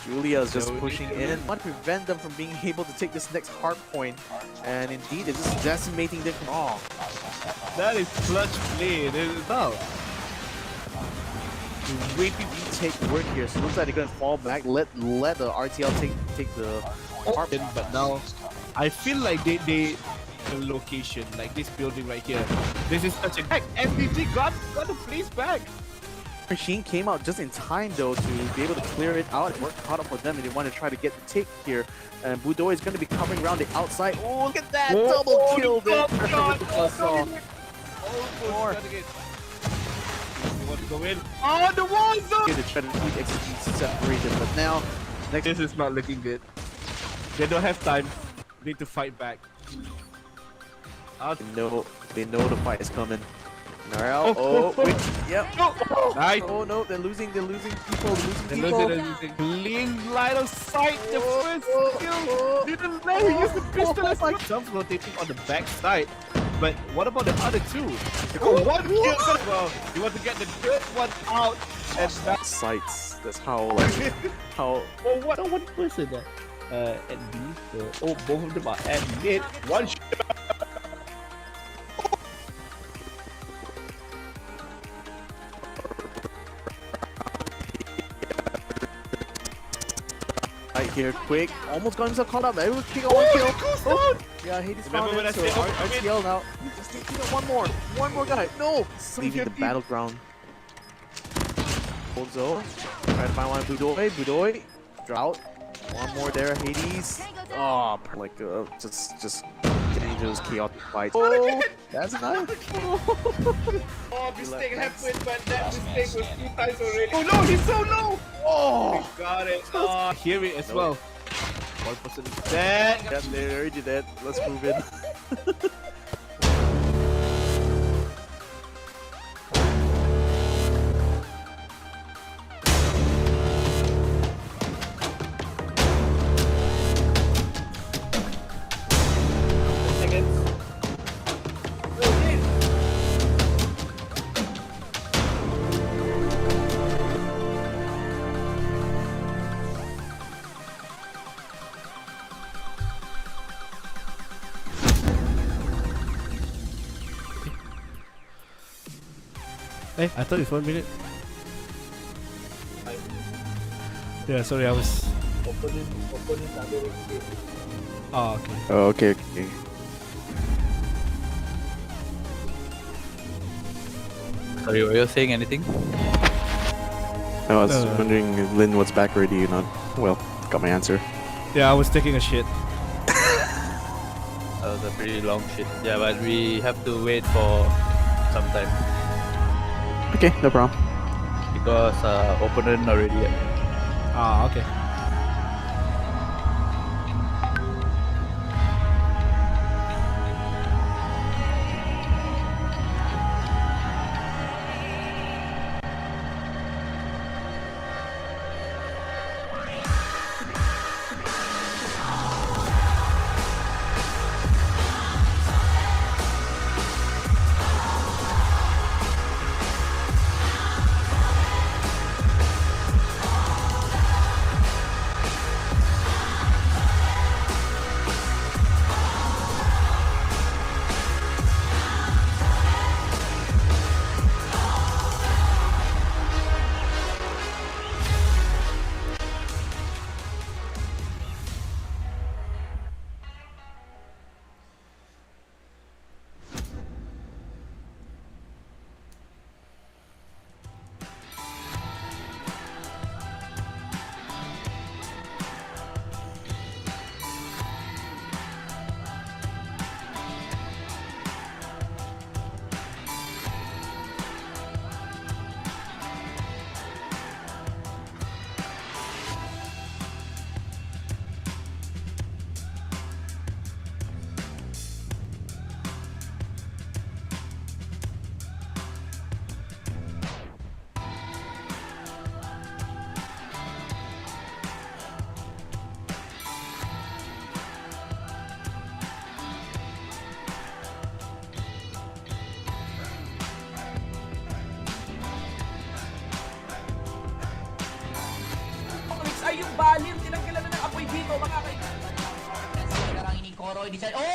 D: Julia's just pushing in. Want to prevent them from being able to take this next hard point. And indeed, they're just decimating them. Oh,
C: That is clutch play. Now,
D: waiting to take work here. So it looks like they're gonna fall back. Let the RTL take the hard point.
C: but now I feel like they the location, like this building right here. This is such a hack. MDG got the place back.
D: Machine came out just in time though to be able to clear it out. It worked hard for them, and they want to try to get the take here. And Budo is going to be coming around the outside. Oh, look at that double kill there!
C: Want to go in? Oh, the wall zone!
D: To try to keep XG separated, but now
C: This is not looking good. They don't have time. Need to fight back.
D: they know the fight is coming. Now, wait, yep.
C: Nice.
D: Oh no, they're losing people,
C: They're losing. Clean line of sight. The first kill. Didn't let him use the pistol as like some rotating on the back side. But what about the other two? They got one kill. Well, you want to get the third one out, and that's
D: sights. That's how how.
C: Oh, what one person that? At B. So, both of them are at mid. One shot.
D: Right here, quick. Almost got himself caught up. They will kick on one kill. Oh, yeah, Hades found
C: Remember
D: it.
C: when I
D: So
C: said,
D: RTL now. He just needs to get one more guy. No, leaving the battleground. Hold zone. Try to find one. Budoy. Drought. One more there, Hades. Oh, like just getting into those chaotic fights. Oh, that's nice.
C: Oh, mistake happened, but that mistake was 2 times already. Oh no, he's so low! Oh, we got it. Hear it as well. One person is dead.
D: Yeah, they already did that. Let's move in.
C: Hey, I thought it's 1 minute. Yeah, sorry, I was. Oh, okay.
D: Oh, okay.
A: Sorry, were you saying anything?
D: I was
C: No.
D: wondering if Lynn was back already or not. Well, got my answer.
C: Yeah, I was taking a shit.
A: That was a pretty long shit. Yeah, but we have to wait for some time
D: Okay, no problem.
A: because opponent already.
C: Ah, okay.
E: Comics ay yung balim. Tinanggalan na ng apoy dito, mga kaibigan.
F: Sekarang ini Koroy di sana. Oh!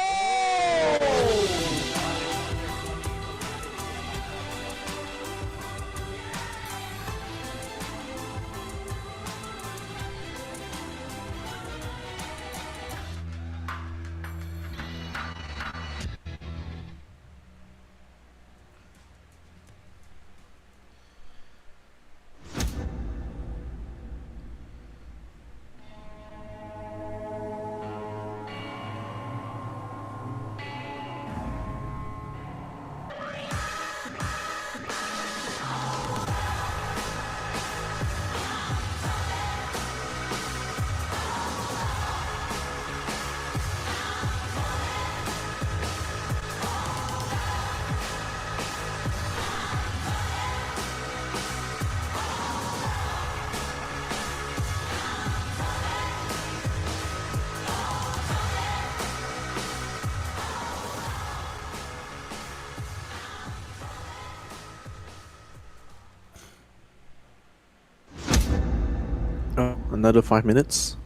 D: Another 5 minutes.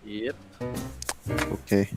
A: Yep.
D: Okay.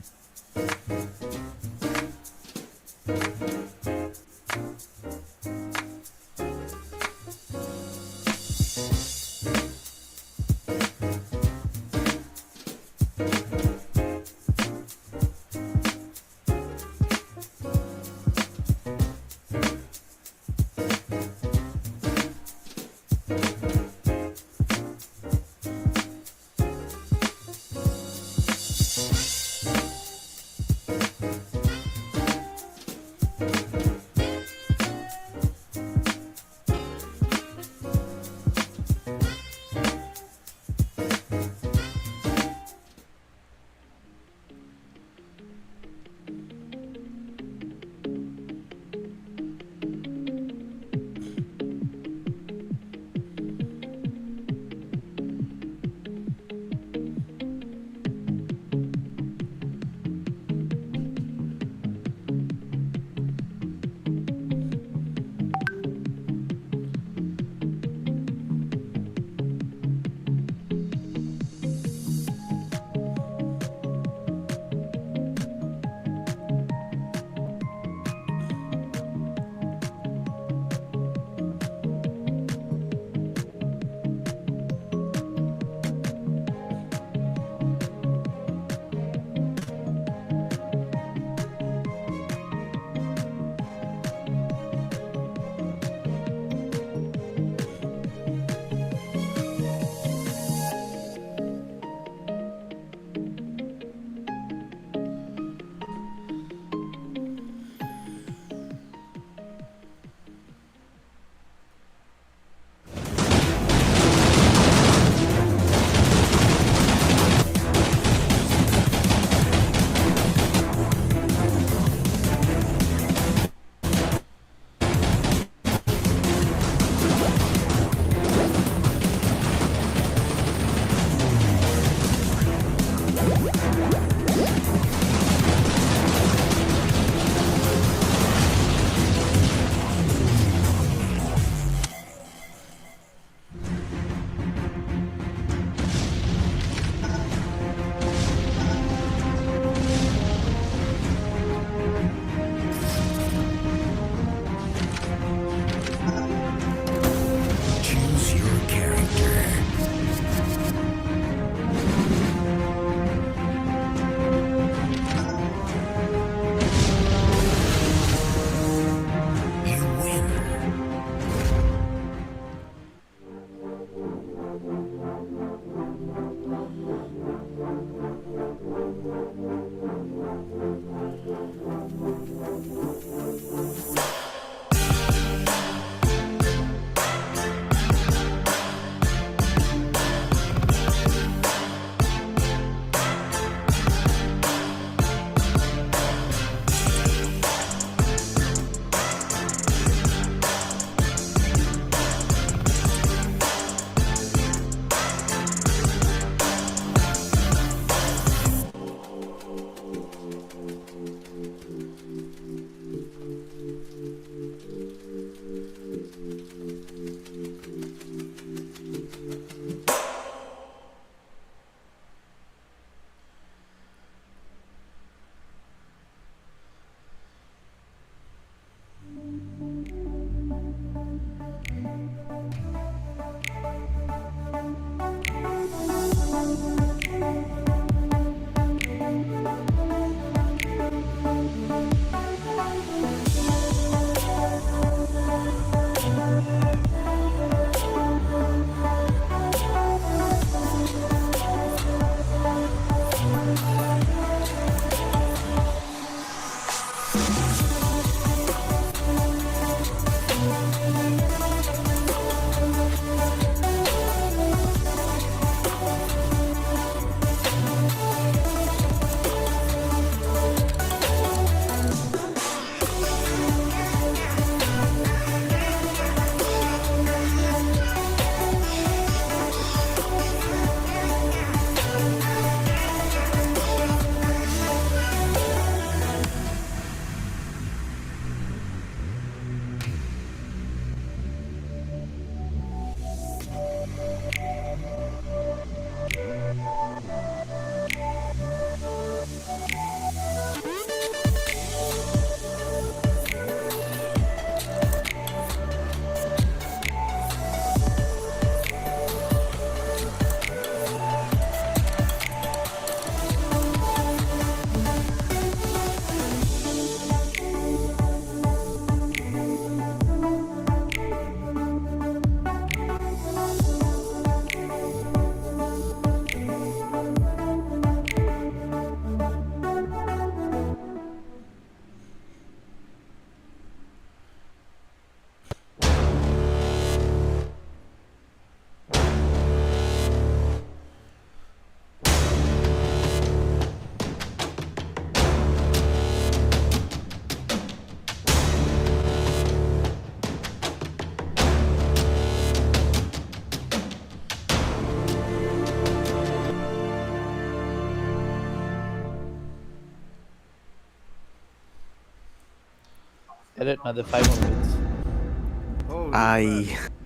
A: Added another 5 more minutes.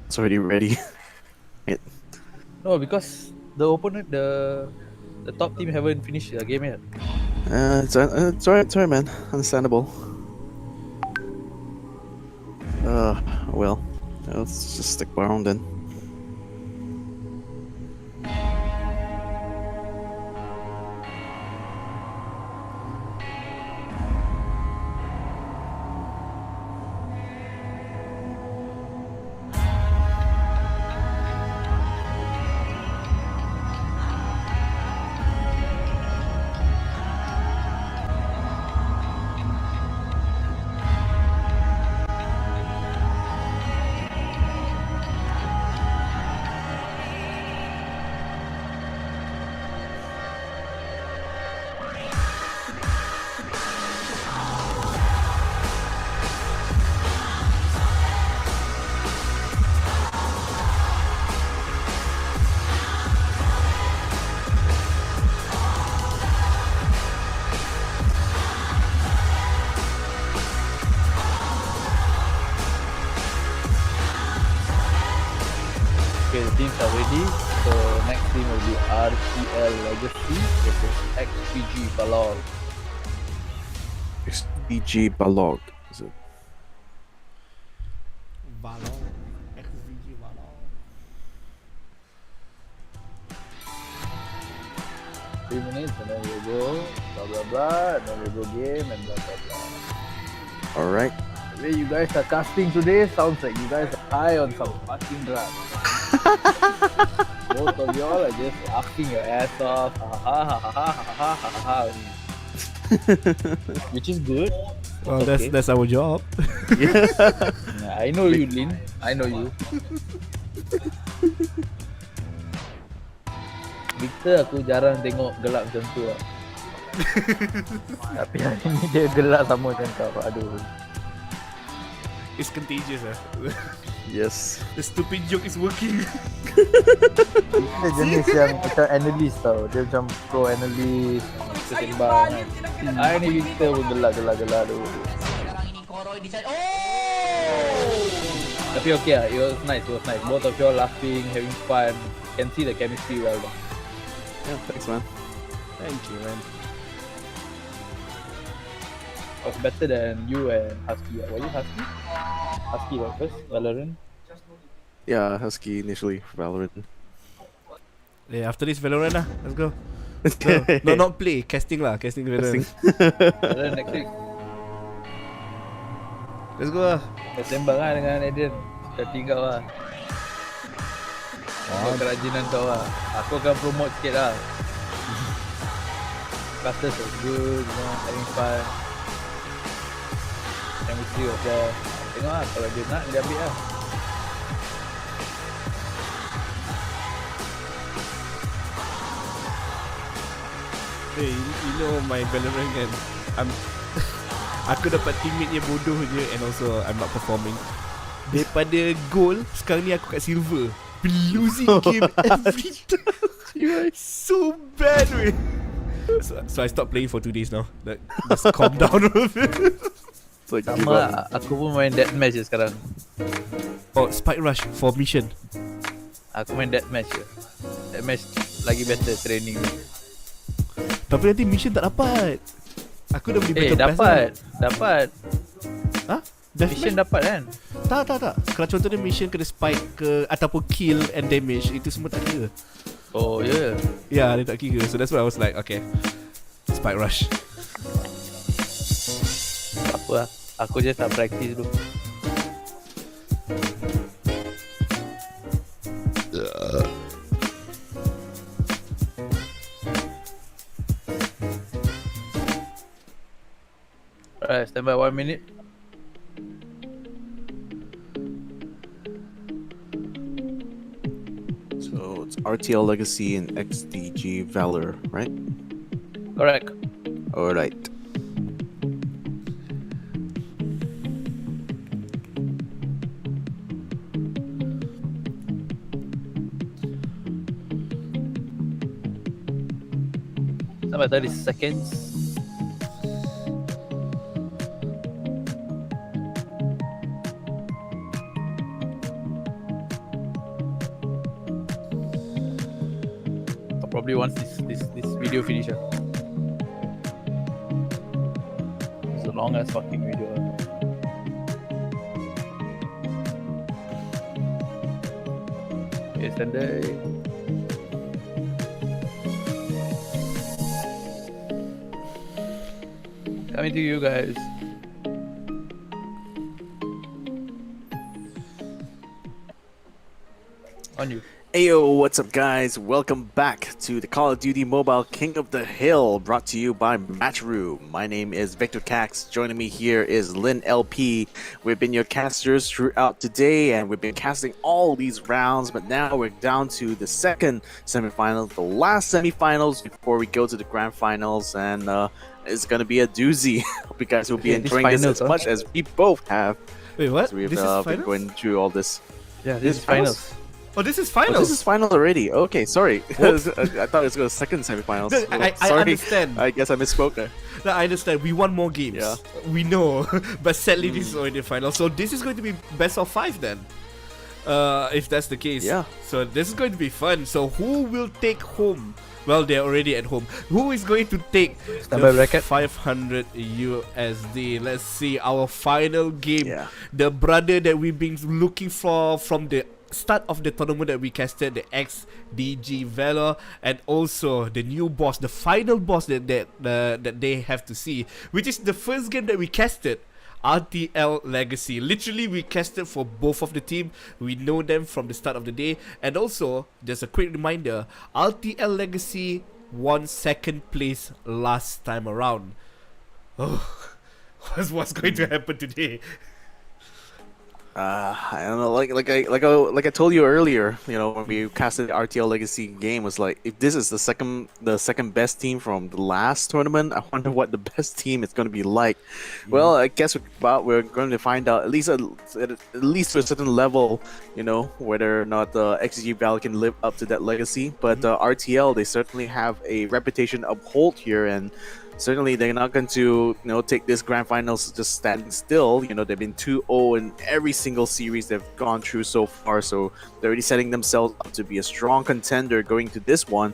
D: It's already ready.
A: No, because the opponent, the top team haven't finished the game yet.
D: It's alright, man. Understandable. Well, let's just stick around then.
A: Okay, the teams are ready. So next team will be RTL Legacy versus XPG Balor.
D: XDG Balog. Is it?
C: Valor. XVG Valor.
A: 3 minutes and then we'll go blah blah blah and then we'll go game and blah blah blah.
D: Alright.
A: The way you guys are casting today sounds like you guys are high on some fucking drugs. Both of y'all are just laughing your ass off. Ha ha ha ha ha ha ha. Which is good.
C: Well,
A: Okay.
C: that's our job.
A: Yeah, I know you, Lin. I know you. Victor aku jarang tengok gelak macam tu lah. Tapi hari ni dia gelak sama macam kau. Aduh.
C: It's contagious,
D: Yes.
C: The stupid joke is working.
A: Dia jenis yang macam analyst tau. Dia macam pro analyst. Kita
E: Ayun,
A: sembang
E: balim,
A: kan.
E: tinanggilan.
A: Hari ni Victor pun gelak tu.
F: Sekarang ini Koroy di sana. Oh!
A: Tapi okay lah. It was nice. Both of y'all laughing, having fun. Can see the chemistry well though.
D: Yeah, thanks, man.
C: Thank you, man.
A: It was better than you and Husky. Were you Husky? Husky right first? Valorant?
D: Yeah, Husky initially for Valorant.
C: Yeah, after this Valorant lah. Let's go. No, not play. Casting lah. Casting Valorant.
A: Valorant next week.
C: Let's go lah.
A: Kita sembang lah dengan Aiden. Kita tinggal lah. Kerajinan kau lah. Aku akan promote sikit lah. Classes was good, you know, having fun. Chemistry was there. Tengok lah, kalau dia nak, dia ambil lah.
C: Hey, you know my Valorant kan. Aku dapat teammate yang bodoh je and also I'm not performing. Daripada gold, sekarang ni aku kat silver. Been losing game every time. So bad weh. So I stopped playing for 2 days now. Like, just calm down.
D: It's like give
A: Sama
D: up.
A: lah, aku pun main deathmatch je sekarang.
C: Oh, Spike Rush for mission.
A: Aku main deathmatch je. Deathmatch lagi better training.
C: Tapi nanti mission tak dapat. Aku dah beli battle pass
A: dapat.
C: Ha?
A: Mission dapat kan?
C: Tak. Kalau contohnya mission kena spike ke ataupun kill and damage, itu semua tak kira.
A: Oh ya.
C: Yeah, dia tak kira. So that's why I was like, okay, Spike Rush.
A: Apa lah. Aku je tak practice dulu. Alright, stand by 1 minute.
D: So it's RTL Legacy and XDG Valor, right?
A: Correct.
D: Alright.
A: Sampai 30 seconds. probably once this video finishes. It's the longest fucking video. Okay, Sunday. Coming to you guys. On you.
D: Ayo, what's up, guys? Welcome back to the Call of Duty Mobile King of the Hill, brought to you by Matchroom. My name is Victor Cax. Joining me here is Lynn LP. We've been your casters throughout today, and we've been casting all these rounds, but now we're down to the second semifinal, the last semifinals before we go to the grand finals, and it's gonna be a doozy. Hope you guys will be enjoying this as much as we both have.
C: Wait, what?
D: So we've
C: This is
D: been
C: finals?
D: going through all this.
A: Yeah, this is finals.
C: Oh, this is
D: Oh,
C: finals.
D: this is final already. Okay, sorry. I thought it was the second semifinals.
C: No, I
D: Sorry.
C: understand.
D: I guess I misspoke there.
C: No, I understand. We want more games.
D: Yeah.
C: We know, but sadly this is already the final. So this is going to be best of 5 then. If that's the case.
D: Yeah.
C: So this is going to be fun. So who will take home? Well, they're already at home. Who is going to take
A: Standby
C: the
A: bracket.
C: 500 USD? Let's see our final game.
D: Yeah.
C: The brother that we've been looking for from the start of the tournament that we casted, the XDG Valor, and also the new boss, the final boss that they have to see, which is the first game that we casted. RTL Legacy. Literally, we casted for both of the team. We know them from the start of the day. And also, just a quick reminder, RTL Legacy won second place last time around. Oh, what's going to happen today?
D: I don't know. Like I told you earlier, you know, when we casted the RTL Legacy game, was like, if this is the second best team from the last tournament, I wonder what the best team is going to be like. Well, I guess we're going to find out at least to a certain level, you know, whether or not the XG Val can live up to that legacy. But RTL, they certainly have a reputation uphold here, and certainly they're not going to, you know, take this grand finals just standing still. You know, they've been 2-0 in every single series they've gone through so far, so they're already setting themselves up to be a strong contender going to this one.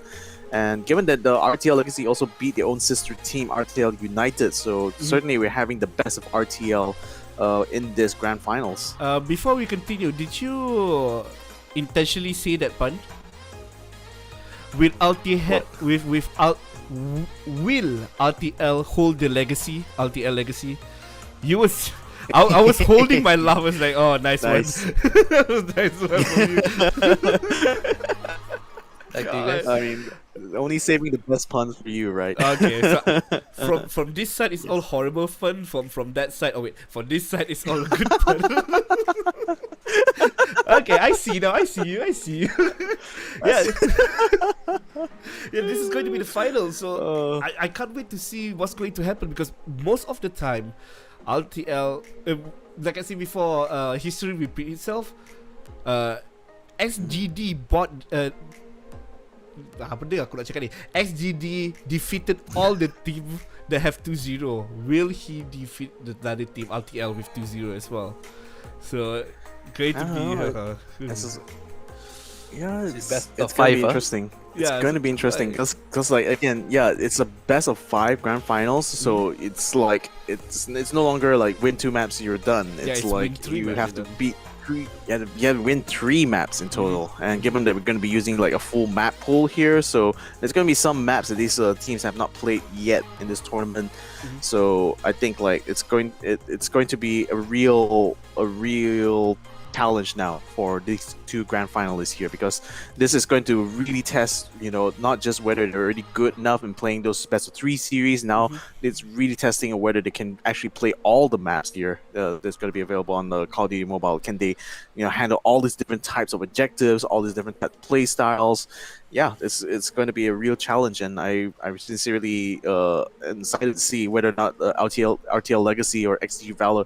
D: And given that the RTL Legacy also beat their own sister team, RTL United, so certainly we're having the best of RTL in this grand finals.
C: Before we continue, did you intentionally say that pun? Will RTL hold the legacy? RTL Legacy? You was I was holding my laugh. I was like, oh, nice. One. Nice one from you.
A: Thank you guys.
D: I mean, only saving the best puns for you, right?
C: Okay, so from this side it's all horrible fun. From that side, oh wait, from this side it's all good fun. Okay, I see now. I see you. Yeah. Yeah, this is going to be the final, so I can't wait to see what's going to happen, because most of the time, RTL, like I said before, history repeats itself. XGD bought. Apa dia aku nak cakap ni? XGD defeated all the team that have 2-0. Will he defeat the other team, RTL, with 2-0 as well? So, going to be.
D: Yeah,
A: best
D: it's
A: of
D: gonna
A: 5,
D: be interesting. It's
C: Yeah,
D: going to be interesting because like, again, yeah, it's a best of 5 grand finals, so it's like it's no longer like win 2 maps you're done. It's
C: it's win
D: like
C: 3
D: you
C: maps,
D: have to
C: you're done.
D: beat 3. You have to win 3 maps in total. And given that we're going to be using like a full map pool here, so there's going to be some maps that these teams have not played yet in this tournament. So I think like it's going to be a real challenge now for these 2 grand finalists here, because this is going to really test, you know, not just whether they're already good enough in playing those best of 3 series. Now it's really testing whether they can actually play all the maps here that's going to be available on the Call of Duty Mobile. Can they, you know, handle all these different types of objectives, all these different play styles? Yeah, it's going to be a real challenge, and I'm sincerely excited to see whether or not RTL Legacy or XG Valor,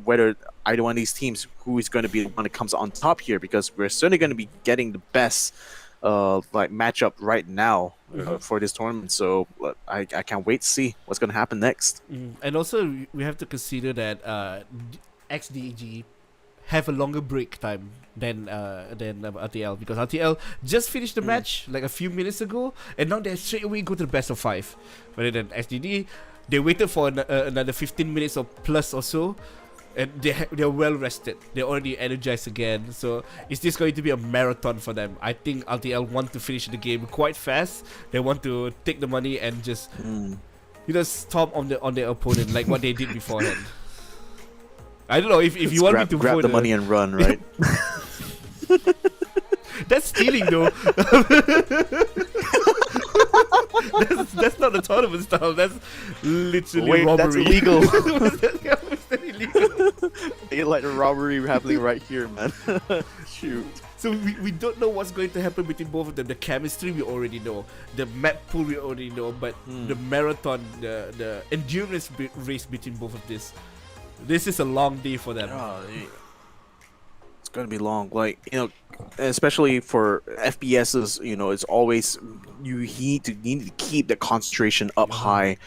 D: whether either one of these teams, who is going to be the one that comes on top here, because we're certainly going to be getting the best like matchup right now for this tournament. So I can't wait to see what's going to happen next.
C: And also we have to consider that XDG have a longer break time than RTL, because RTL just finished the match like a few minutes ago, and now they straight away go to the best of 5. Rather than SDD, they waited for another 15 minutes or plus or so, and they're well rested. They're already energized again. So is this going to be a marathon for them? I think RTL want to finish the game quite fast. They want to take the money and just stomp on their opponent like what they did beforehand. I don't know if you want me to
D: grab
C: vote
D: the money and run, right?
C: That's stealing though. that's not the tournament style. That's literally robbery.
D: That's illegal.
C: That's illegal.
D: They like a robbery happening right here, man. Shoot.
C: So we don't know what's going to happen between both of them. The chemistry we already know. The map pool we already know. But the marathon, the endurance race between both of this is a long day for them.
D: It's gonna be long. Like, especially for FPSs, it's always you need to keep the concentration up high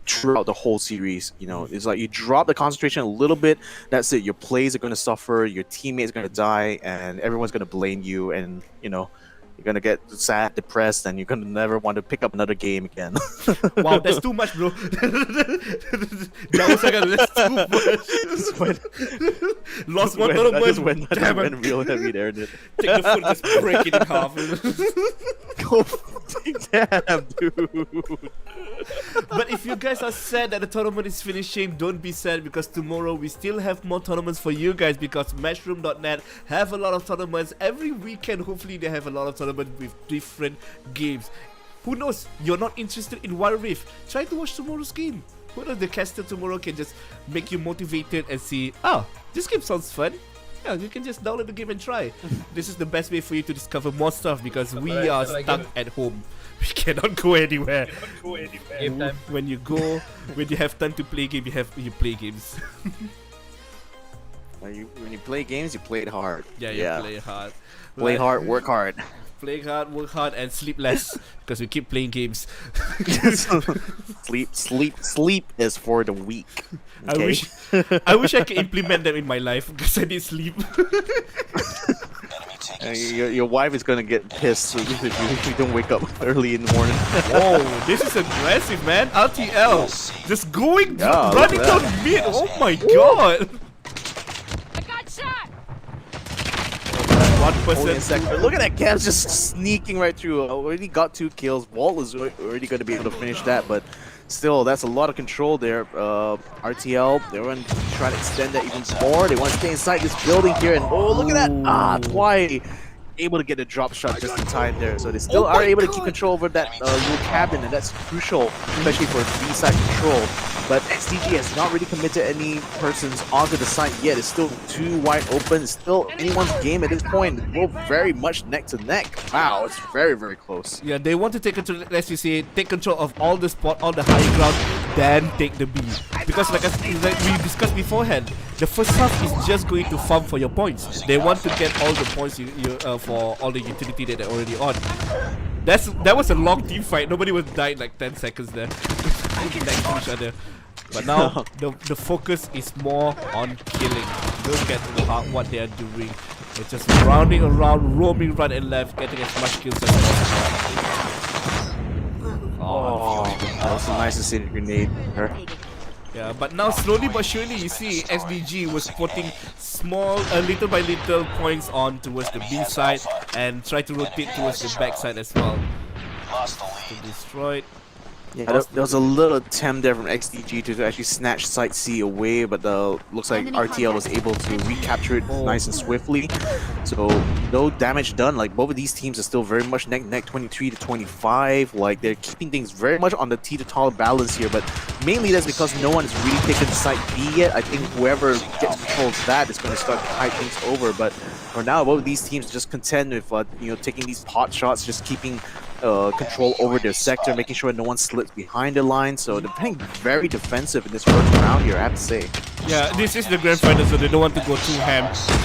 D: throughout the whole series. It's like you drop the concentration a little bit, that's it. Your plays are gonna suffer, your teammates are gonna die, and everyone's gonna blame you, and you're gonna get sad, depressed, and you're gonna never want to pick up another game again.
C: Wow, that's too much, bro. That's too much. Lost one tournament.
D: I just went real heavy there, dude.
C: Take the foot, just break it in half.
D: Go damn, dude.
C: But if you guys are sad that the tournament is finishing, don't be sad, because tomorrow we still have more tournaments for you guys, because Matchroom.net have a lot of tournaments. Every weekend, hopefully they have a lot of tournaments with different games. Who knows, you're not interested in Wild Rift, try to watch tomorrow's game. Who knows, the caster tomorrow can just make you motivated and see, this game sounds fun. Yeah, you can just download the game and try. This is the best way for you to discover more stuff, because we are stuck at home. We cannot go anywhere.
J: Game time.
C: When you have time to play game, you play games.
D: When you play games, you play it hard.
C: Yeah, play hard.
D: Play hard, work hard.
C: Play hard, work hard, and sleep less, because we keep playing games.
D: Sleep is for the weak. Okay?
C: I wish I could implement them in my life, because I need sleep.
D: Your wife is gonna get pissed if you don't wake up early in the morning.
C: Whoa, this is aggressive, man. RTL just running down mid. Oh my god.
I: I got shot!
C: 1%.
D: Look at that Cavs just sneaking right through. Already got 2 kills. Walt is already going to be able to finish that, but still, that's a lot of control there. RTL, they want to try to extend that even more. They want to stay inside this building here, and oh, look at that! Twy able to get a drop shot just in time there, so they still are able to keep control over that little cabin, and that's crucial, especially for B-side control. But XDG has not really committed any persons onto the site yet. It's still too wide open. It's still anyone's game at this point. We're very much neck to neck. Wow, it's very, very close.
C: Yeah, they want to take control, let's just say, take control of all the spot, all the high ground, then take the B. Because like we discussed beforehand, the first half is just going to farm for your points. They want to get all the points for all the utility that they're already on. That was a long team fight. Nobody was dying like 10 seconds there. Next to each other. But now the focus is more on killing. Look at what they are doing. They're just rounding around, roaming right and left, getting as much kills as possible.
D: That was a nice to see the grenade.
C: Yeah, but now slowly but surely you see SDG was putting little by little points on towards the B side and try to rotate towards the back side as well. To destroy it.
D: Yeah, there was a little attempt there from XDG to actually snatch Site C away, but looks like RTL was able to recapture it nice and swiftly. So no damage done. Like, both of these teams are still very much neck 23 to 25. Like, they're keeping things very much on the teeter-totter balance here, but mainly that's because no one has really taken Site B yet. I think whoever gets control of that is going to start to tie things over. But for now, both of these teams are just content with taking these pot shots, just keeping control over their sector, making sure no one slips behind the line. So they're playing very defensive in this first round here, I have to say.
C: Yeah, this is the grand final, so they don't want to go too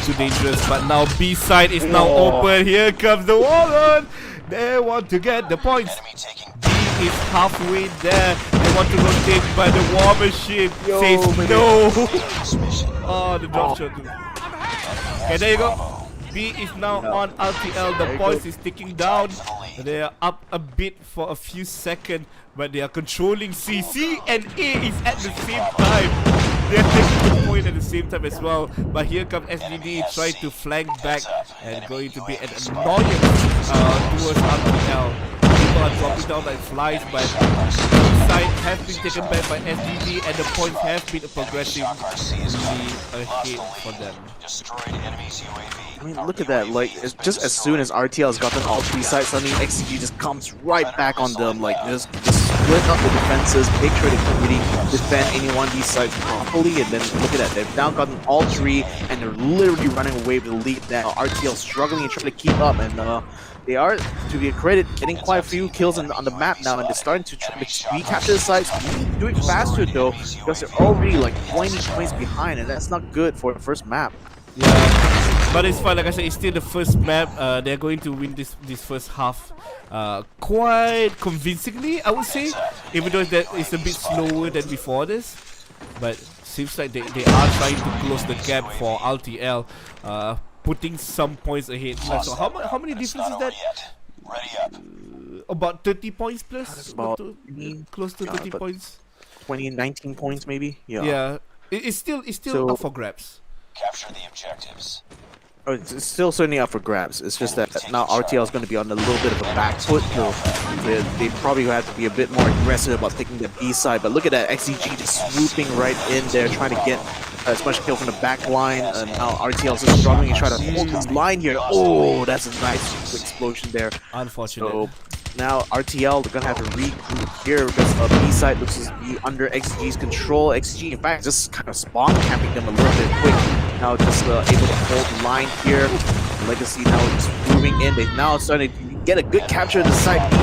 C: too dangerous. But now B side is now open. Here comes the Warren. They want to get the points. B is halfway there. They want to rotate, but the war machine says no. Oh, the drop shot. Okay, there you go. B is now on RTL. The boys is ticking down. They are up a bit for a few seconds, but they are controlling C. C and A is at the same time. They are taking the point at the same time as well. But here comes SDD trying to flank back and going to be an annoyance towards RTL. People are dropping down like flies, but side has been taken back by SDD and the points have been progressively ahead for them.
D: I mean, look at that. Like, it's just as soon as RTL has gotten all 3 sides, suddenly XCG just comes right back on them. Like, just split up the defenses, make sure they can really defend any one of these sides properly. And then look at that. They've now gotten all 3, and they're literally running away with the lead now. RTL struggling and trying to keep up, and they are, to be credit, getting quite a few kills on the map now, and they're starting to try to recapture the sites. Do it faster though, because they're already like 20 points behind, and that's not good for the first map.
C: Yeah, but it's fine. Like I said, it's still the first map. They're going to win this first half quite convincingly, I would say, even though it's a bit slower than before this. But seems like they are trying to close the gap for RTL, putting some points ahead. So how many difference is that? About 30 points plus?
D: About
C: close to 30 points.
D: 19 points maybe.
C: Yeah. It's still
D: So-
C: up for grabs.
B: Capture the objectives.
D: Oh, it's still certainly up for grabs. It's just that now RTL is going to be on a little bit of a back foot, so they probably have to be a bit more aggressive about taking the B side. But look at that, XCG just swooping right in there, trying to get as much kill from the back line. And now RTL is just struggling and trying to hold his line here. Oh, that's a nice explosion there.
C: Unfortunate.
D: So now RTL, they're gonna have to regroup here because B side looks to be under XG's control. XG, in fact, just kind of spawn camping them a little bit quick. Now just able to hold the line here. Legacy now just moving in. They now starting to get a good capture of the side B.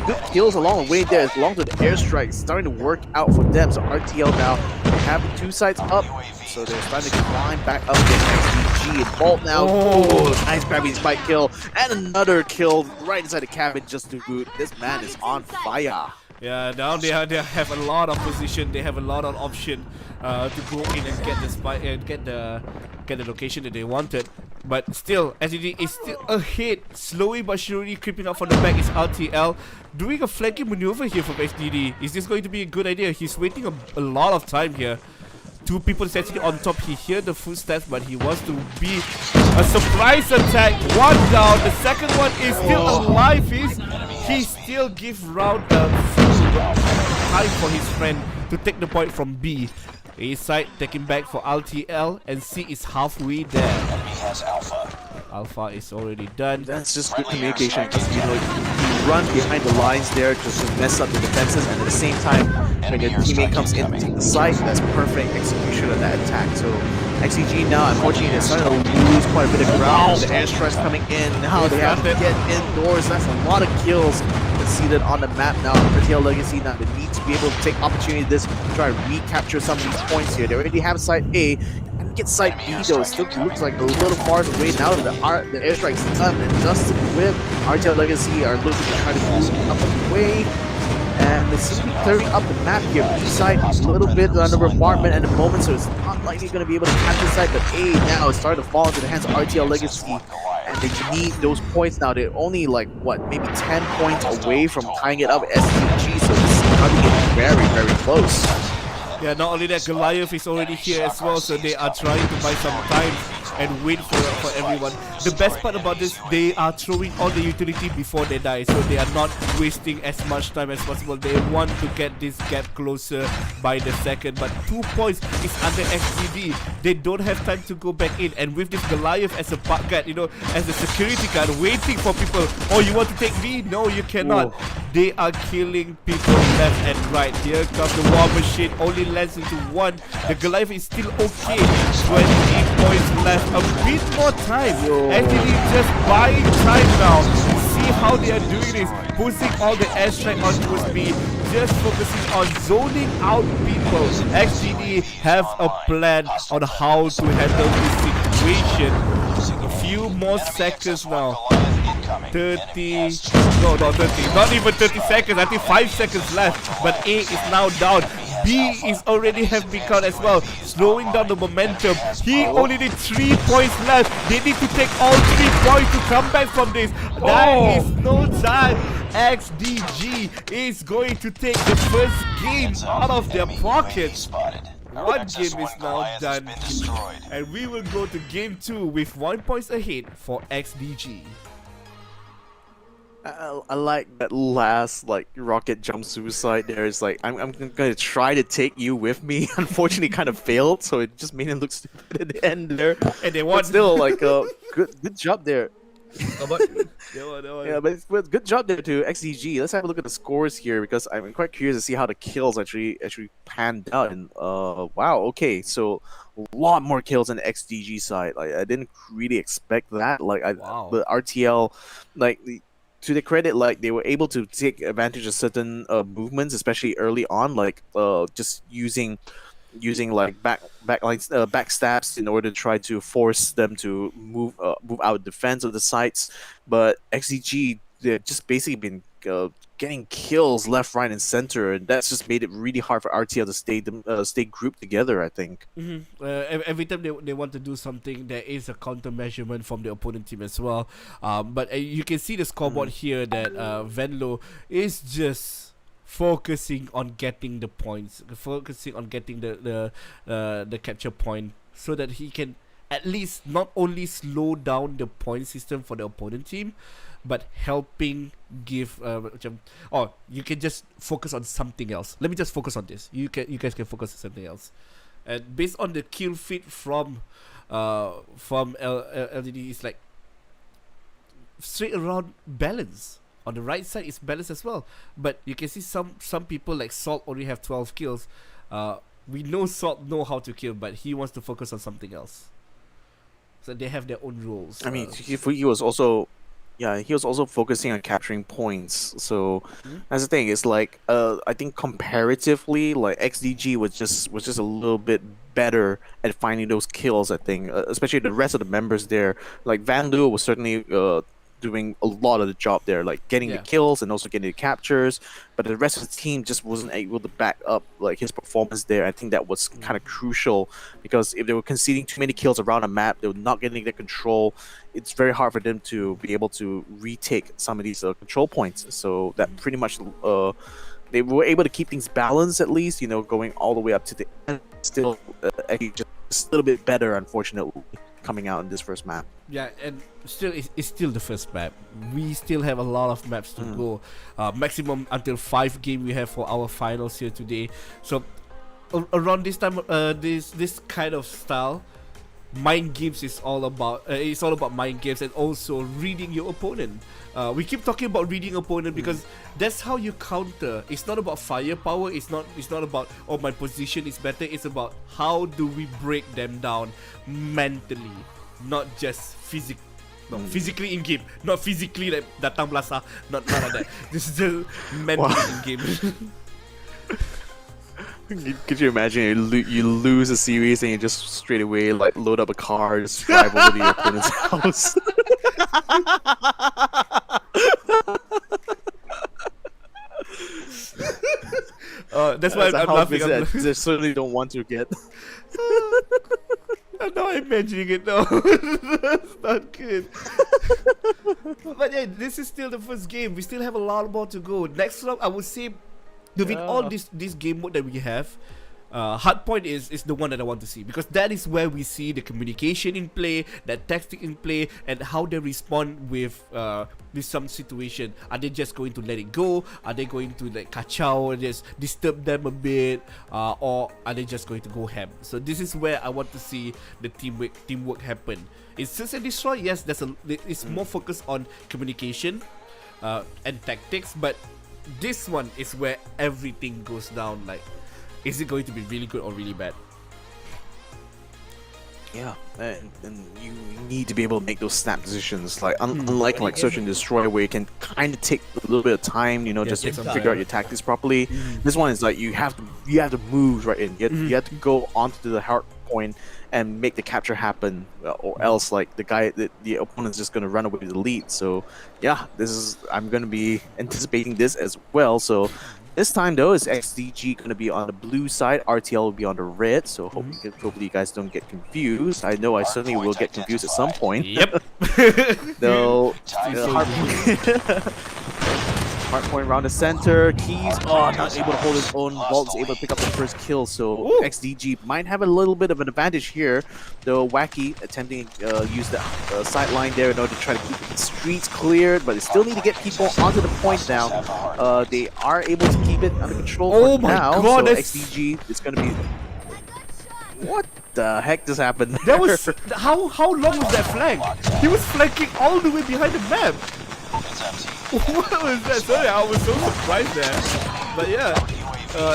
D: Good kills along the way there, along with the airstrike, starting to work out for them. So RTL now they have the 2 sides up, so they're starting to climb back up against XDG. And Bolt now, oh, nice grabbing spike kill, and another kill right inside the cabin just to boot. This man is on fire.
C: Yeah, now they have a lot of position. They have a lot of option to go in and get the spike and get the location that they wanted. But still, SDD is still ahead, slowly but surely creeping up from the back. Is RTL doing a flanking maneuver here from SDD? Is this going to be a good idea? He's waiting a lot of time here. 2 people is actually on top. He heard the footsteps, but he wants to be a surprise attack. 1 down. The second one is still alive. He still gives round a full time for his friend to take the point from B. A side taking back for RTL, and C is halfway there. Alpha is already done.
D: That's just good communication because, you know, you run behind the lines there just to mess up the defenses, and at the same time, when your teammate comes in to take the side, that's perfect execution of that attack. So XCG now, unfortunately, they're starting to lose quite a bit of ground. The airstrikes coming in. Now they have to get indoors. That's a lot of kills seated on the map now. RTL Legacy now, they need to be able to take opportunity of this to try to recapture some of these points here. They already have side A. And get side B though. It still looks like a little far away now that the airstrike's done. And just with RTL Legacy are looking to try to move up the way. And they seem to be clearing up the map here. B side is a little bit under bombardment at the moment, so it's not likely going to be able to capture side. But A now is starting to fall into the hands of RTL Legacy, and they need those points now. They're only like what, maybe 10 points away from tying it up with SCG, so this is probably getting very, very close.
C: Yeah, not only that, Goliath is already here as well, so they are trying to buy some time and wait for everyone. The best part about this, they are throwing all the utility before they die, so they are not wasting as much time as possible. They want to get this gap closer by the second, but 2 points is under XGD. They don't have time to go back in, and with this Goliath as a butt guard, you know, as a security guard waiting for people. Oh, you want to take me? No, you cannot.
D: Whoa.
C: They are killing people left and right. Here comes the war machine, only lands into 1. The Goliath is still okay. 28 points left. A bit more time. Actually, just buying time now. See how they are doing this. Pushing all the airstrike on towards me. Just focusing on zoning out people. XGD have a plan on how to handle this situation. A few more seconds now. 30, no, not 30, not even 30 seconds. I think 5 seconds left, but A is now down. B is already have been count as well, slowing down the momentum. He only need 3 points left. They need to take all 3 points to come back from this. There is no time. XDG is going to take the first game out of their pockets. One game is now done, and we will go to game 2 with 1 point ahead for XDG.
D: I like that last like rocket jump suicide there. It's like I'm gonna try to take you with me. Unfortunately, kind of failed, so it just made it look stupid at the end there.
C: And they won.
D: But still, like good job there.
C: Yeah,
D: but good job there to XDG. Let's have a look at the scores here because I'm quite curious to see how the kills actually panned out. And wow, okay, so a lot more kills on the XDG side. Like I didn't really expect that. Like the RTL, like to their credit, like they were able to take advantage of certain movements, especially early on, like just using like backstabs in order to try to force them to move out defense of the sites. But XDG, they've just basically been getting kills left, right, and center, and that's just made it really hard for RTL to stay grouped together, I think.
C: Every time they want to do something, there is a counter measurement from the opponent team as well. But you can see the scoreboard here that Venlo is just focusing on getting the points, focusing on getting the capture point, so that he can at least not only slow down the point system for the opponent team, but helping give you can just focus on something else. Let me just focus on this. You guys can focus on something else. And based on the kill feed from LDD, is like straight around balance. On the right side is balanced as well, but you can see some people like Salt only have 12 kills. We know Salt know how to kill, but he wants to focus on something else. So they have their own roles.
D: I mean, he was also focusing on capturing points. So that's the thing. It's like I think comparatively, like XDG was just a little bit better at finding those kills. I think, especially the rest of the members there. Like Van Loo was certainly doing a lot of the job there, like getting the kills and also getting the captures, but the rest of the team just wasn't able to back up like his performance there. I think that was kind of crucial, because if they were conceding too many kills around a map, they were not getting their control. It's very hard for them to be able to retake some of these control points. So that pretty much they were able to keep things balanced, at least, you know, going all the way up to the end. Still just a little bit better, unfortunately, coming out in this first map.
C: Yeah, and still, it's still the first map. We still have a lot of maps to go. Maximum until 5 games we have for our finals here today. So around this time, this kind of style, mind games is all about. It's all about mind games and also reading your opponent. We keep talking about reading opponent because that's how you counter. It's not about firepower. It's not about, oh, my position is better. It's about how do we break them down mentally, not just physically. No, physically in game, not physically like datang belasa, not like that. This is just mentally in game.
D: Could you imagine you lose a series and you just straight away like load up a car, just drive over to your opponent's house?
C: That's why I'm laughing.
D: I certainly don't want to get.
C: I'm not imagining it now. That's not good. But yeah, this is still the first game. We still have a lot more to go. Next round, I would say, with all this game mode that we have, Hardpoint is the one that I want to see, because that is where we see the communication in play, that tactic in play, and how they respond with some situation. Are they just going to let it go? Are they going to like kacau and just disturb them a bit, or are they just going to go ham? So this is where I want to see the teamwork happen. In Search and Destroy, yes, it's more focused on communication and tactics, but this one is where everything goes down. Like, is it going to be really good or really bad?
D: Yeah, and you need to be able to make those snap decisions. Like unlike like Search and Destroy, where you can kind of take a little bit of time, you know, just to figure out your tactics properly. This one is like you have to move right in. You have to go onto the hard point and make the capture happen, or else like the opponent's just gonna run away with the lead. So yeah, I'm gonna be anticipating this as well. So This time though, is XDG going to be on the blue side, RTL will be on the red, so hopefully you guys don't get confused. I know I certainly will get confused at some point.
C: Yep.
D: Though, hard point around the center, Keys, not able to hold his own, Vault is able to pick up the first kill, so XDG might have a little bit of an advantage here, though Wacky attempting to use the sideline there in order to try to keep the streets cleared, but they still need to get people onto the point now. They are able to keep it under control for now,
C: God,
D: so
C: that's...
D: XDG is going to be... What the heck just happened there?
C: That was... How long was that flank? He was flanking all the way behind the map. What was that? Sorry, I was so surprised there. But yeah,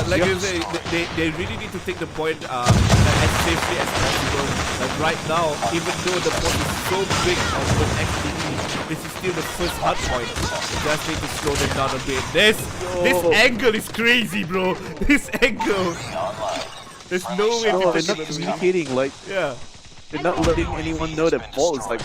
C: like you say, they really need to take the point as safely as possible. Like right now, even though the point is so big on the XDE, this is still the first hard point. You just need to slow them down a bit. This angle is crazy, bro. This angle. There's no way
D: they're
C: people
D: not communicating, like...
C: Yeah.
D: They're not letting anyone know that Vault is like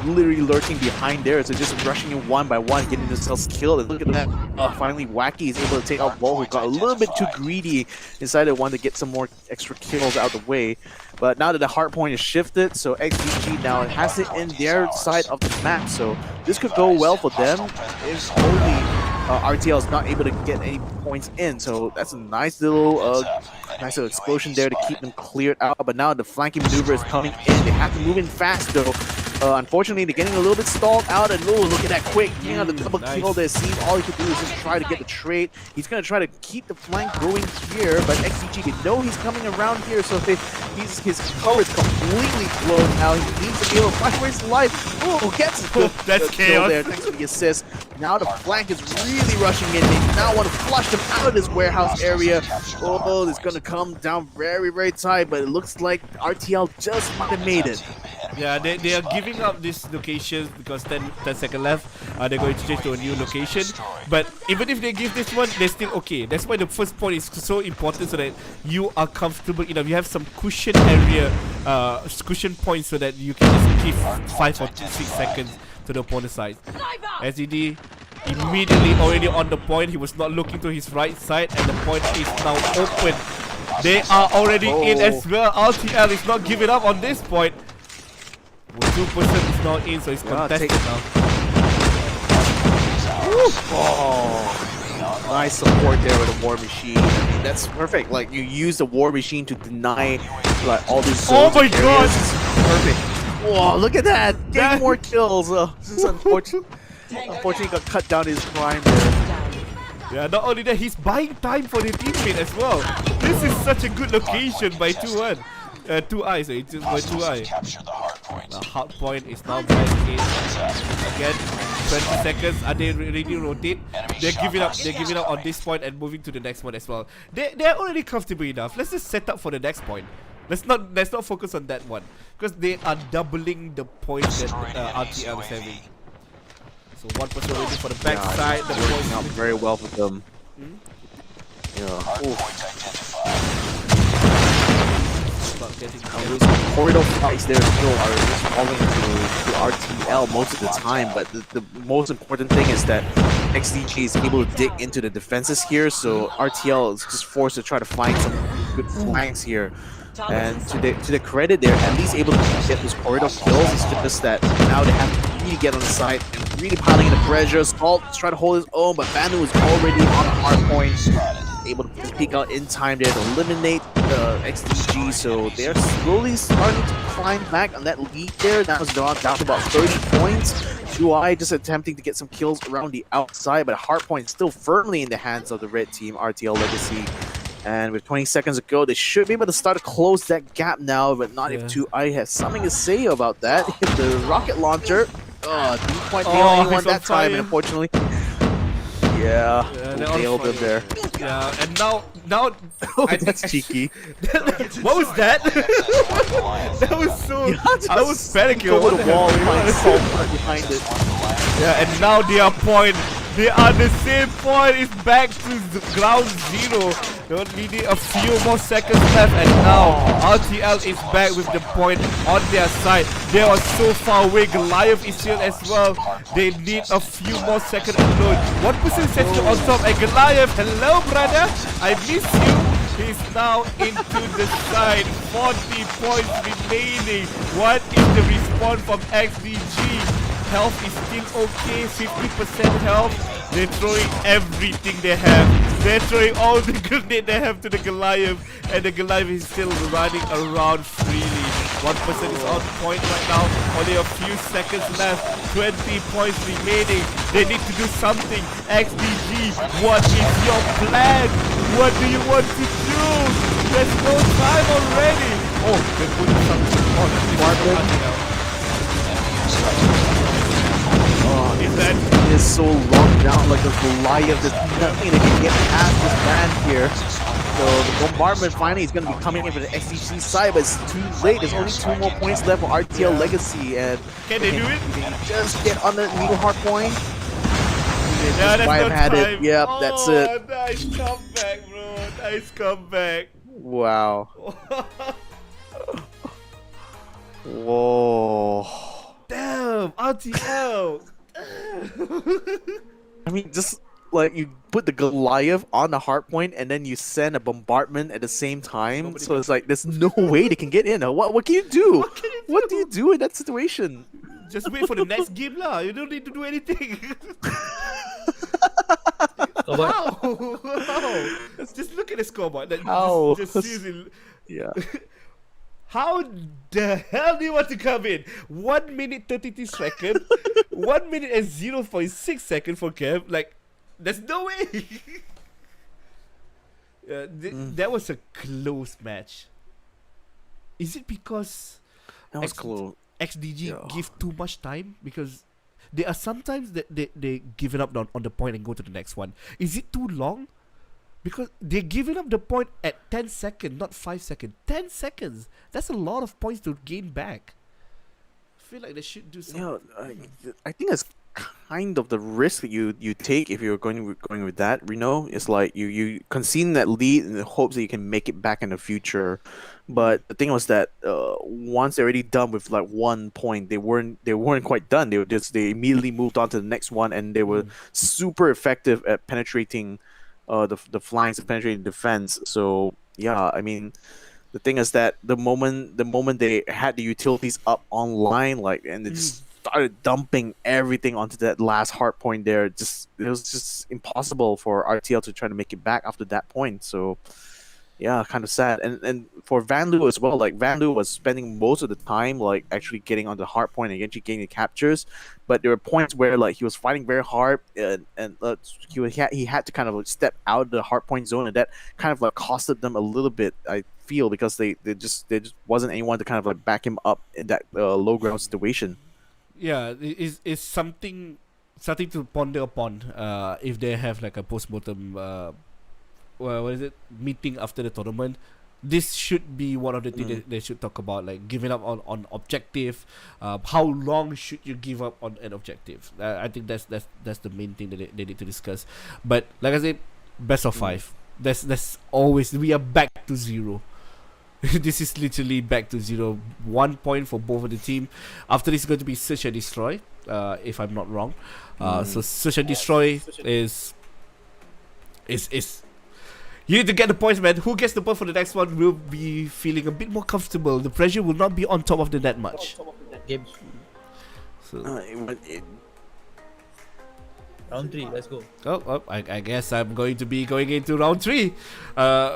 D: literally lurking behind there, so just rushing in one by one, getting themselves killed. And look at that! Finally, Wacky is able to take out Vault, who got a little bit too greedy, decided wanted to get some more extra kills out of the way. But now that the hard point is shifted, so XDG now has it in their side of the map, so this could go well for them if only RTL is not able to get any points in. So that's a nice little explosion there to keep them cleared out. But now the flanking maneuver is coming in. They have to move in fast though. Unfortunately, they're getting a little bit stalled out, and look at that quick, getting out the double kill there. Seems all he can do is just try to get the trade. He's going to try to keep the flank going here, but XDG, they know he's coming around here, so his cover is completely blown out. He needs to be able to fight for his life. Oh, gets
C: that's
D: kill
C: chaos
D: there, thanks for the assist. Now the flank is really rushing in. They now want to flush them out of this warehouse area. Oh, it's going to come down very, very tight, but it looks like RTL just might have made it.
C: Yeah, they are giving up this location because 10 seconds left. They're going to change to a new location. But even if they give this one, they're still okay. That's why the first point is so important, so that you are comfortable enough. You have some cushion area, cushion points, so that you can just give 5 or 6 seconds to the opponent's side. SED immediately already on the point. He was not looking to his right side, and the point is now open. They are already in as well. RTL is not giving up on this point. 2% is now in, so it's contested now.
D: Nice support there with the War Machine. I mean, that's perfect. Like, you use the War Machine to deny like all these zones.
C: Oh my god!
D: Perfect. Whoa, look at that! Getting more kills. This is unfortunate. Unfortunately, got cut down his prime there.
C: Yeah, not only that, he's buying time for the teammate as well. This is such a good location by 2-1. 2i, so it's by 2i. The hard point is now back in. Again, 20 seconds. Are they ready to rotate? They're giving up. They're giving up on this point and moving to the next one as well. They're already comfortable enough. Let's just set up for the next point. Let's not focus on that one, because they are doubling the points that RTL is having. So one person waiting for the backside. The
D: working out very well for them. Those corridor fights there still are just falling to RTL most of the time, but the most important thing is that XDG is able to dig into the defenses here, so RTL is just forced to try to find some good flanks here. And to their credit, they're at least able to get those corridor kills. It's just that now they have to really get on the side and really piling in the pressure. Salt is trying to hold his own, but Banu is already on a hard point. Able to just peek out in time there to eliminate the XDG, so they're slowly starting to climb back on that lead there. Now it's down to about 30 points. 2i just attempting to get some kills around the outside, but Hardpoint still firmly in the hands of the red team, RTL Legacy. And with 20 seconds to go, they should be able to start to close that gap now, but not if 2i has something to say about that. The rocket launcher, didn't quite nail anyone that time, unfortunately. Yeah, nailed him there.
C: Yeah, and now
D: that's cheeky.
C: What was that? That was so. I was panicking
D: over the wall, behind it.
C: Yeah, and now their point They are the same point. It's back to ground zero. Don't need a few more seconds left, and now RTL is back with the point on their side. They are so far away. Goliath is here as well. They need a few more seconds alone. 1% sensor on top, and Goliath, hello brother, I miss you. He's now into the side. 40 points remaining. What is the response from XDG? Health is still okay, 50% health. They're throwing everything they have. They're throwing all the grenade they have to the Goliath, and the Goliath is still running around freely. 1% is on point right now. Only a few seconds left. 20 points remaining. They need to do something. XDG, what is your plan? What do you want to do? There's no time already. Oh, they're putting something on. Is that
D: He is so locked down like a Goliath. There's nothing that can get past this man here. So the bombardment finally is going to be coming in for the XDG side, but it's too late. There's only 2 more points left for RTL Legacy, and
C: can they do it?
D: can just get on the needle hard point.
C: Yeah, that's no
D: had
C: time.
D: it. Yep, that's it.
C: Nice comeback, bro. Nice comeback.
D: Wow. Whoa.
C: Damn, RTL.
D: I mean, just like you put the Goliath on the hard point and then you send a bombardment at the same time. So it's like there's no way they can get in. What can you do? What do you do in that situation?
C: Just wait for the next game lah. You don't need to do anything. Wow. Wow. Just look at the scoreboard. Like,
D: How?
C: Just seriously.
D: Yeah.
C: How the hell do you want to come in? 1 minute 32 seconds. 1 minute and 0.6 seconds for Kev. Like, there's no way. That was a close match. Is it because
D: That was close.
C: XDG give too much time? Because there are sometimes that they give it up on the point and go to the next one. Is it too long? Because they're giving up the point at 10 seconds, not 5 seconds. 10 seconds. That's a lot of points to gain back. I feel like they should do something.
D: I think that's kind of the risk that you take if you're going with that. It's like you concede that lead in the hopes that you can make it back in the future. But the thing was that once they're already done with like 1 point, they weren't quite done. They immediately moved on to the next one, and they were super effective at penetrating the flanks and penetrating defense. So yeah, I mean, the thing is that the moment they had the utilities up online, like, and they just started dumping everything onto that last hard point there, it was just impossible for RTL to try to make it back after that point. So yeah, kind of sad. And for Van Loo as well, like Van Loo was spending most of the time like actually getting on the hard point and actually getting the captures, but there were points where like he was fighting very hard and he had to kind of like, step out of the hard point zone, and that kind of like costed them a little bit, I feel, because they just wasn't anyone to kind of like back him up in that low ground situation.
C: Yeah, it's something to ponder upon if they have like a post-mortem what is it, meeting after the tournament. This should be one of the things that they should talk about, like giving up on objective. How long should you give up on an objective? I think that's the main thing that they need to discuss. But like I said, best of 5. That's always, we are back to 0. This is literally back to 0. 1 point for both of the team. After this is going to be search and destroy, if I'm not wrong. So search and destroy is you need to get the points, man. Who gets the point for the next one will be feeling a bit more comfortable. The pressure will not be on top of the net much.
J: Game
C: So,
J: round 3. Let's go.
C: I guess I'm going to be going into round 3.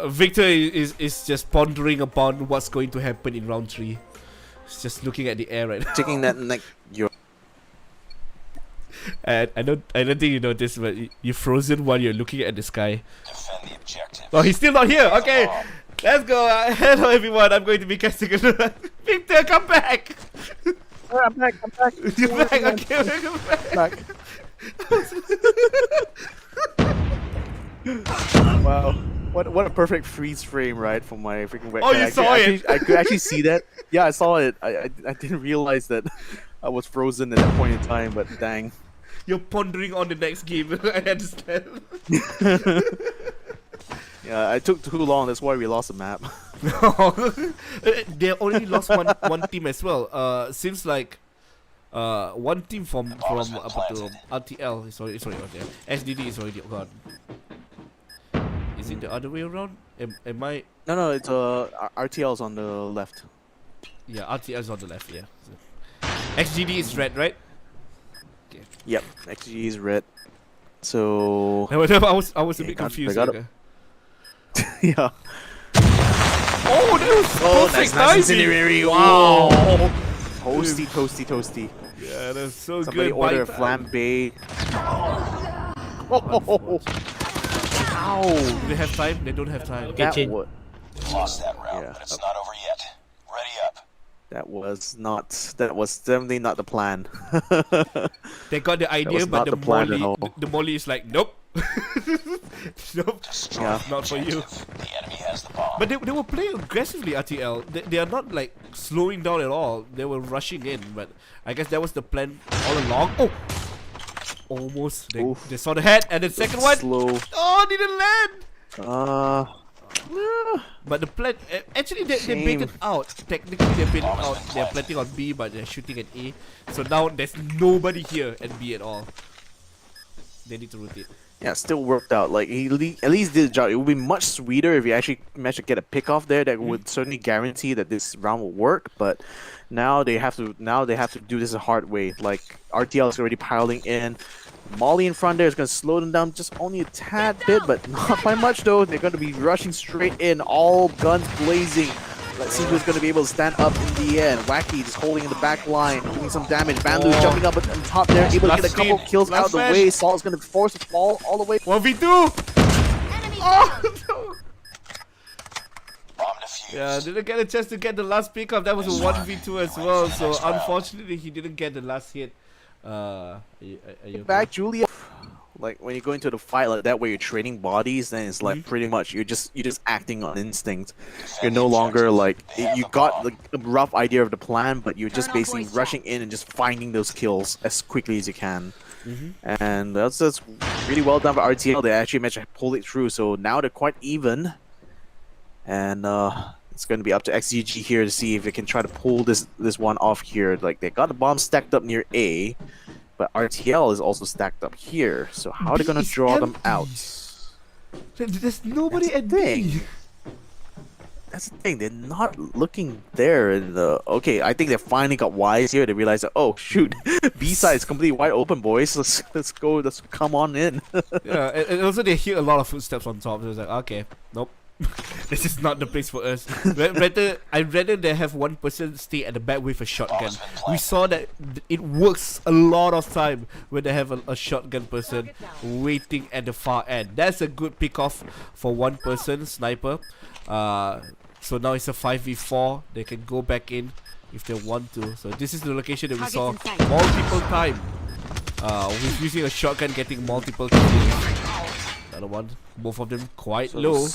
C: Victor is just pondering upon what's going to happen in round 3. He's just looking at the air right now.
D: Taking that
C: And I don't think you noticed, but you're frozen while you're looking at the sky.
B: Defend the objective.
C: Oh, he's still not here. Okay, let's go. Hello, everyone. I'm going to be casting a Victor, come back.
D: I'm back.
C: You're back. Okay, come back.
D: Wow. What a perfect freeze frame, right, for my freaking webcam.
C: Oh, you saw it?
D: I could actually see that. Yeah, I saw it. I didn't realize that I was frozen at that point in time, but dang.
C: you're pondering on the next game. I understand.
D: Yeah, I took too long. That's why we lost the map.
C: They only lost one team as well. Seems like one team from RTL is already RTL. SDD is already gone. Is it the other way around? Am I?
D: No, it's RTL's on the left.
C: Yeah, RTL is on the left. Yeah. XGD is red, right? Okay.
D: Yep, XG is red. So
C: I was a bit confused.
D: got
C: Okay.
D: yeah.
C: Oh, that was perfect timing.
D: incendiary.
C: Wow.
D: Toasty.
C: Yeah, that's so
D: Somebody
C: good.
D: order a
C: Bite time.
D: flambe. Oh, ow!
C: Do they have time? They don't have time.
J: Okay, Chin.
B: Lost that round,
D: Yeah.
B: but it's not over yet. Ready up.
D: That was definitely not the plan.
C: They got the idea,
D: was
C: but
D: not
C: the
D: the plan at
C: molly,
D: all.
C: the molly is like, nope, nope,
D: Yeah.
C: not for you.
B: The enemy has the bomb.
C: But they were playing aggressively, RTL. They are not like slowing down at all. They were rushing in, but I guess that was the plan all along. Oh, almost. They saw the head, and the second one.
D: Slow.
C: Oh, didn't land. But the plan, actually they baited out. Technically they baited out. They're planting on B, but they're shooting at A. So now there's nobody here at B at all. They need to rotate.
D: Yeah, still worked out. Like he at least did the job. It would be much sweeter if he actually managed to get a pick off there. That would certainly guarantee that this round will work. But now they have to do this the hard way. Like RTL is already piling in. Molly in front there is going to slow them down just only a tad bit, but not by much though. They're going to be rushing straight in, all guns blazing. Let's see who's going to be able to stand up in the end. Wacky just holding in the back line, doing some damage. Vanlu jumping up on top there, able to get a couple kills out of the way. Salt's going to force the fall all the way.
C: 1v2! Oh, no.
B: Bomb defused.
C: Yeah, didn't get a chance to get the last pickup. That was a 1v2 as well, so unfortunately he didn't get the last hit. Are you okay?
D: Back, Julia. Like when you go into the fight like that, where you're trading bodies, then it's like pretty much you're just acting on instinct. You're no longer like you got like a rough idea of the plan, but you're just basically rushing in and just finding those kills as quickly as you can. And that's really well done by RTL. They actually managed to pull it through, so now they're quite even. And it's going to be up to XGG here to see if they can try to pull this one off here. Like they got the bomb stacked up near A, but RTL is also stacked up here. So how are they going to draw them out?
C: There's nobody at B.
D: That's the thing. They're not looking there. Okay, I think they finally got wise here. They realize that, oh shoot, B side is completely wide open, boys. Let's go. Let's come on in.
C: Yeah, and also they hear a lot of footsteps on top. So it's like, okay, nope. This is not the place for us. I'd rather they have one person stay at the back with a shotgun. We saw that it works a lot of time when they have a shotgun person waiting at the far end. That's a good pick off for one person, sniper. So now it's a 5v4. They can go back in if they want to. So this is the location that we saw multiple time. With using a shotgun getting multiple kills. Another one. Both of them quite low.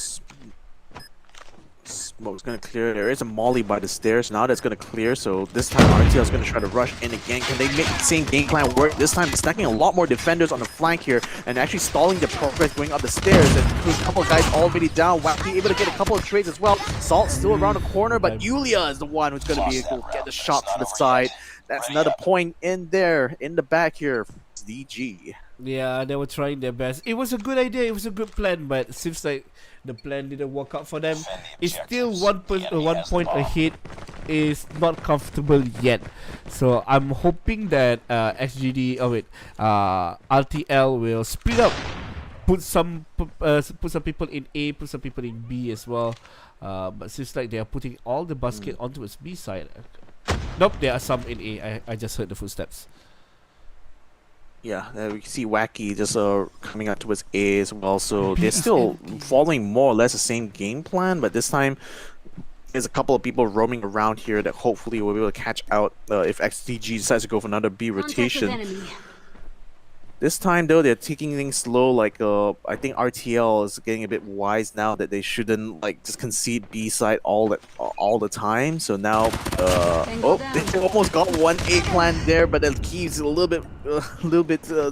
D: Smoke's gonna clear. There is a molly by the stairs. Now that's gonna clear. So this time RTL is gonna try to rush in again. Can they make the same game plan work? This time they're stacking a lot more defenders on the flank here and actually stalling the progress going up the stairs. And there's a couple of guys already down. Wacky able to get a couple of trades as well. Salt still around the corner, but Yulia is the one who's gonna be able to get the shot to the side. That's another point in there, in the back here. It's DG.
C: Yeah, they were trying their best. It was a good idea. It was a good plan, but it seems like the plan didn't work out for them. It's still 1 point ahead. Is not comfortable yet. So I'm hoping that RTL will speed up. Put some people in A, put some people in B as well. But seems like they are putting all the basket onto its B side. Nope, there are some in A. I just heard the footsteps.
D: Yeah, we can see Wacky just coming out towards A as well. So they're still following more or less the same game plan, but this time there's a couple of people roaming around here that hopefully will be able to catch out if XTG decides to go for another B rotation. This time though, they're taking things slow. Like I think RTL is getting a bit wise now that they shouldn't like just concede B side all the time. So now, oh, they almost got 1A plan there, but the Keys a little bit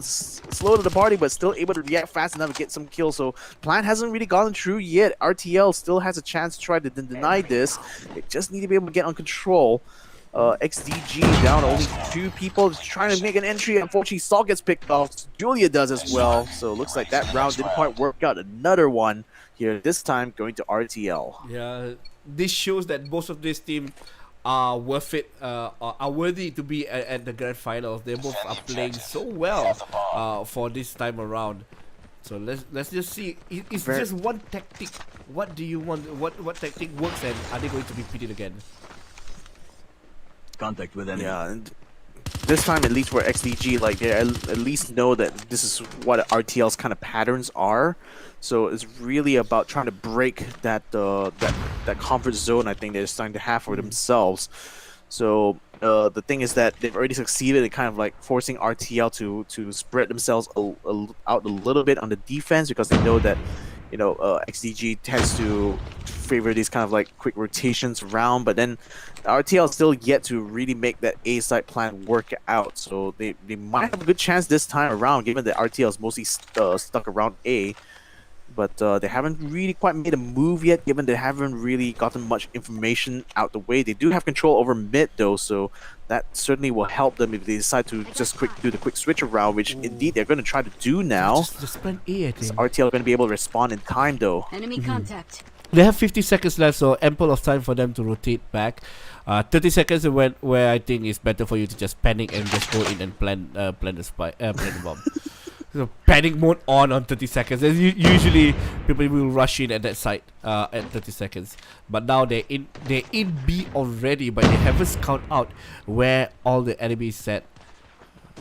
D: slow to the party, but still able to react fast enough to get some kills. So plan hasn't really gotten through yet. RTL still has a chance to try to deny this. They just need to be able to get on control. XDG down only 2 people trying to make an entry. Unfortunately, Saul gets picked off. Julia does as well. So looks like that round didn't quite work out. Another one here, this time going to RTL.
C: Yeah, this shows that both of these teams are worth it, are worthy to be at the grand finals. They both are playing so well for this time around. So let's just see. It's just one tactic. What do you want? What tactic works, and are they going to repeat it again?
B: Contact with enemy.
D: Yeah, and this time at least for XDG, like they at least know that this is what RTL's kind of patterns are. So it's really about trying to break that comfort zone. I think they're starting to have for themselves. So the thing is that they've already succeeded in kind of like forcing RTL to spread themselves out a little bit on the defense, because they know that XDG tends to favor these kind of like quick rotations around, but then RTL is still yet to really make that A side plan work out. So they might have a good chance this time around, given that RTL is mostly stuck around A. But they haven't really quite made a move yet, given they haven't really gotten much information out the way. They do have control over mid though, so that certainly will help them if they decide to just do the quick switch around, which indeed they're going to try to do now.
C: Just plan A, I think.
D: RTL are going to be able to respond in time though.
I: Enemy contact.
C: They have 50 seconds left, so ample of time for them to rotate back. 30 seconds is where I think it's better for you to just panic and just go in and plan the bomb. So panic mode on 30 seconds. And usually people will rush in at that site at 30 seconds. But now they're in B already, but they haven't scouted out where all the enemies set.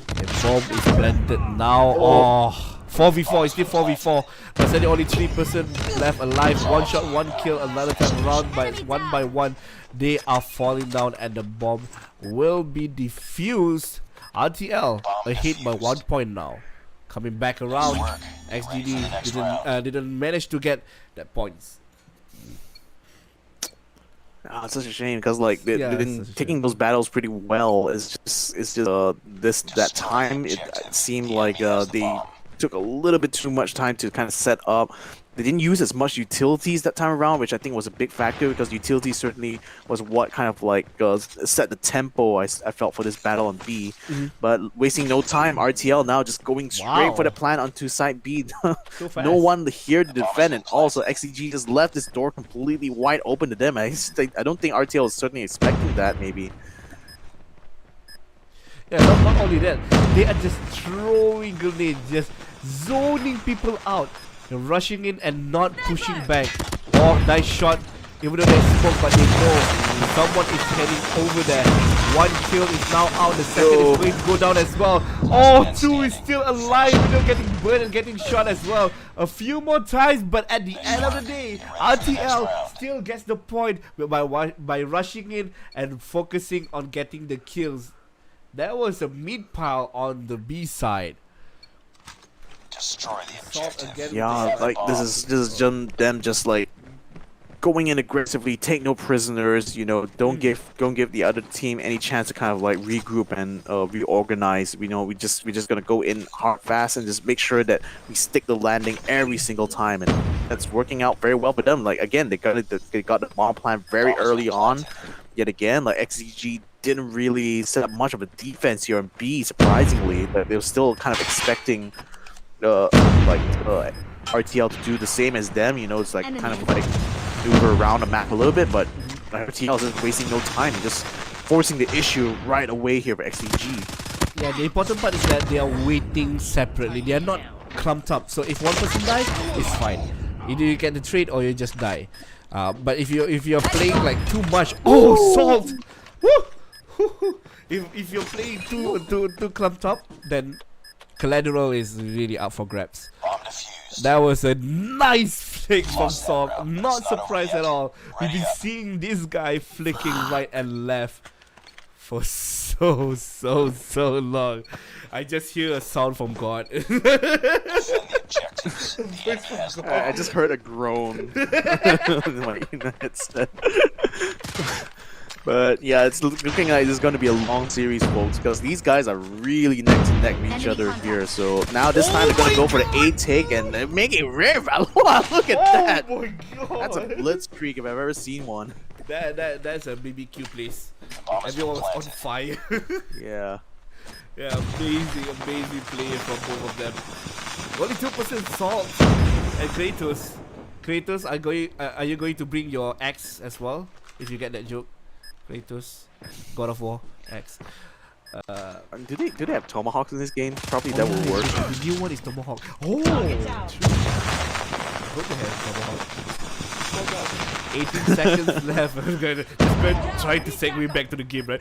C: The bomb is planted now. Oh. 4v4, it's still 4v4. There's only 3 person left alive. One shot, one kill, another time around one by one. They are falling down and the bomb will be defused. RTL ahead by 1 point now. Coming back around, XGD didn't manage to get that points.
D: It's such a shame because like they've been taking those battles pretty well. It's just that time it seemed like they took a little bit too much time to kind of set up. They didn't use as much utilities that time around, which I think was a big factor, because utilities certainly was what kind of like set the tempo I felt for this battle on B. But wasting no time, RTL now just going straight for the plan onto side B. No one here to defend, and also XCG just left this door completely wide open to them. I don't think RTL is certainly expecting that, maybe.
C: Yeah, not only that, they are just throwing grenades, just zoning people out. They're rushing in and not pushing back. Oh, nice shot. Even though they spoke, but they know someone is heading over there. 1 kill is now out. The second is going to go down as well. Oh, 2 is still alive. They're getting burned and getting shot as well. A few more times, but at the end of the day, RTL still gets the point by rushing in and focusing on getting the kills. That was a mid pile on the B side.
B: Destroy the objective.
D: Yeah, like this is them just like going in aggressively, take no prisoners. Don't give the other team any chance to kind of like regroup and reorganize. We're just gonna go in hard, fast, and just make sure that we stick the landing every single time, and that's working out very well for them. Like again, they got the bomb plan very early on. Yet again, like XCG didn't really set up much of a defense here on B, surprisingly. But they were still kind of expecting RTL to do the same as them. It's like kind of like maneuver around the map a little bit, but RTL is just wasting no time and just forcing the issue right away here for XCG.
C: Yeah, the important part is that they are waiting separately. They are not clumped up. So if one person dies, it's fine. Either you get the trade or you just die. But if you're playing like too much, salt. Woo! If you're playing too clumped up, then collateral is really up for grabs. That was a nice flick from Salt. I'm not surprised at all. We've been seeing this guy flicking right and left for so so long. I just hear a sound from God.
B: Defend the objectives. The enemy has the bomb.
D: I just heard a groan in my headset. But yeah, it's looking like this is going to be a long series, folks, because these guys are really neck to neck with each other here. So now this time they're going to go for the A take and make it rare. Look at that.
C: Oh my God.
D: That's a blitzkrieg if I've ever seen one.
C: That's a BBQ place.
B: The bomb has been
C: Everyone was on
B: planted.
C: fire.
D: Yeah.
C: Yeah, amazing play from both of them. Only 2% salt and Kratos. Kratos, are you going to bring your axe as well? If you get that joke, Kratos, God of War, axe.
D: Do they have tomahawks in this game? Probably that will work.
C: The new one is tomahawk. Oh, true. Good to have tomahawk. 18 seconds left. I'm gonna try to segue back to the game, right?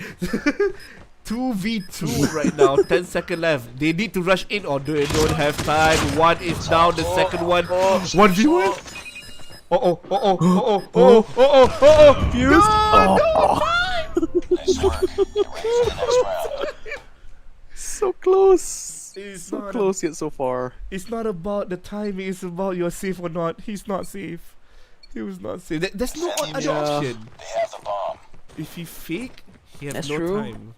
C: 2v2 right now, 10 seconds left. They need to rush in or they don't have time. One is down, the second one. 1v1. Fuse.
B: Nice work. Get ready for the next round.
D: So close.
C: It's
D: So
C: not
D: close yet so far.
C: It's not about the timing, it's about you're safe or not. He's not safe. He was not safe. There's no other option.
B: They have the bomb.
C: If he fake, he has
D: That's
C: no
D: true.
C: time.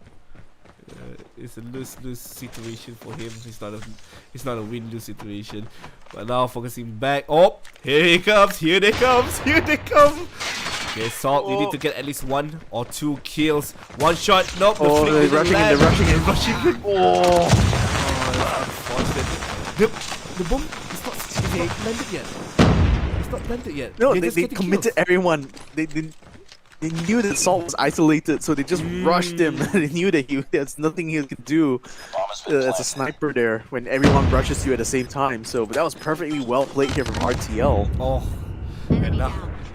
C: It's a lose-lose situation for him. It's not a win-lose situation. But now focusing back. Oh, here he comes. Here they come. Okay, Salt, you need to get at least 1 or 2 kills. One shot. Nope.
D: Oh,
C: the
D: they're
C: flick didn't
D: rushing in,
C: land.
D: they're rushing in.
C: Oh, that's unfortunate. The bomb is not landed yet. It's not planted yet.
D: No,
C: They're
D: they
C: just getting
D: committed
C: kills.
D: everyone. They knew that Salt was isolated, so they just rushed him. They knew that there's nothing he could do
B: The bomb has been
D: as a
B: planted.
D: sniper there when everyone rushes you at the same time. So, but that was perfectly well played here from RTL.
C: Oh, and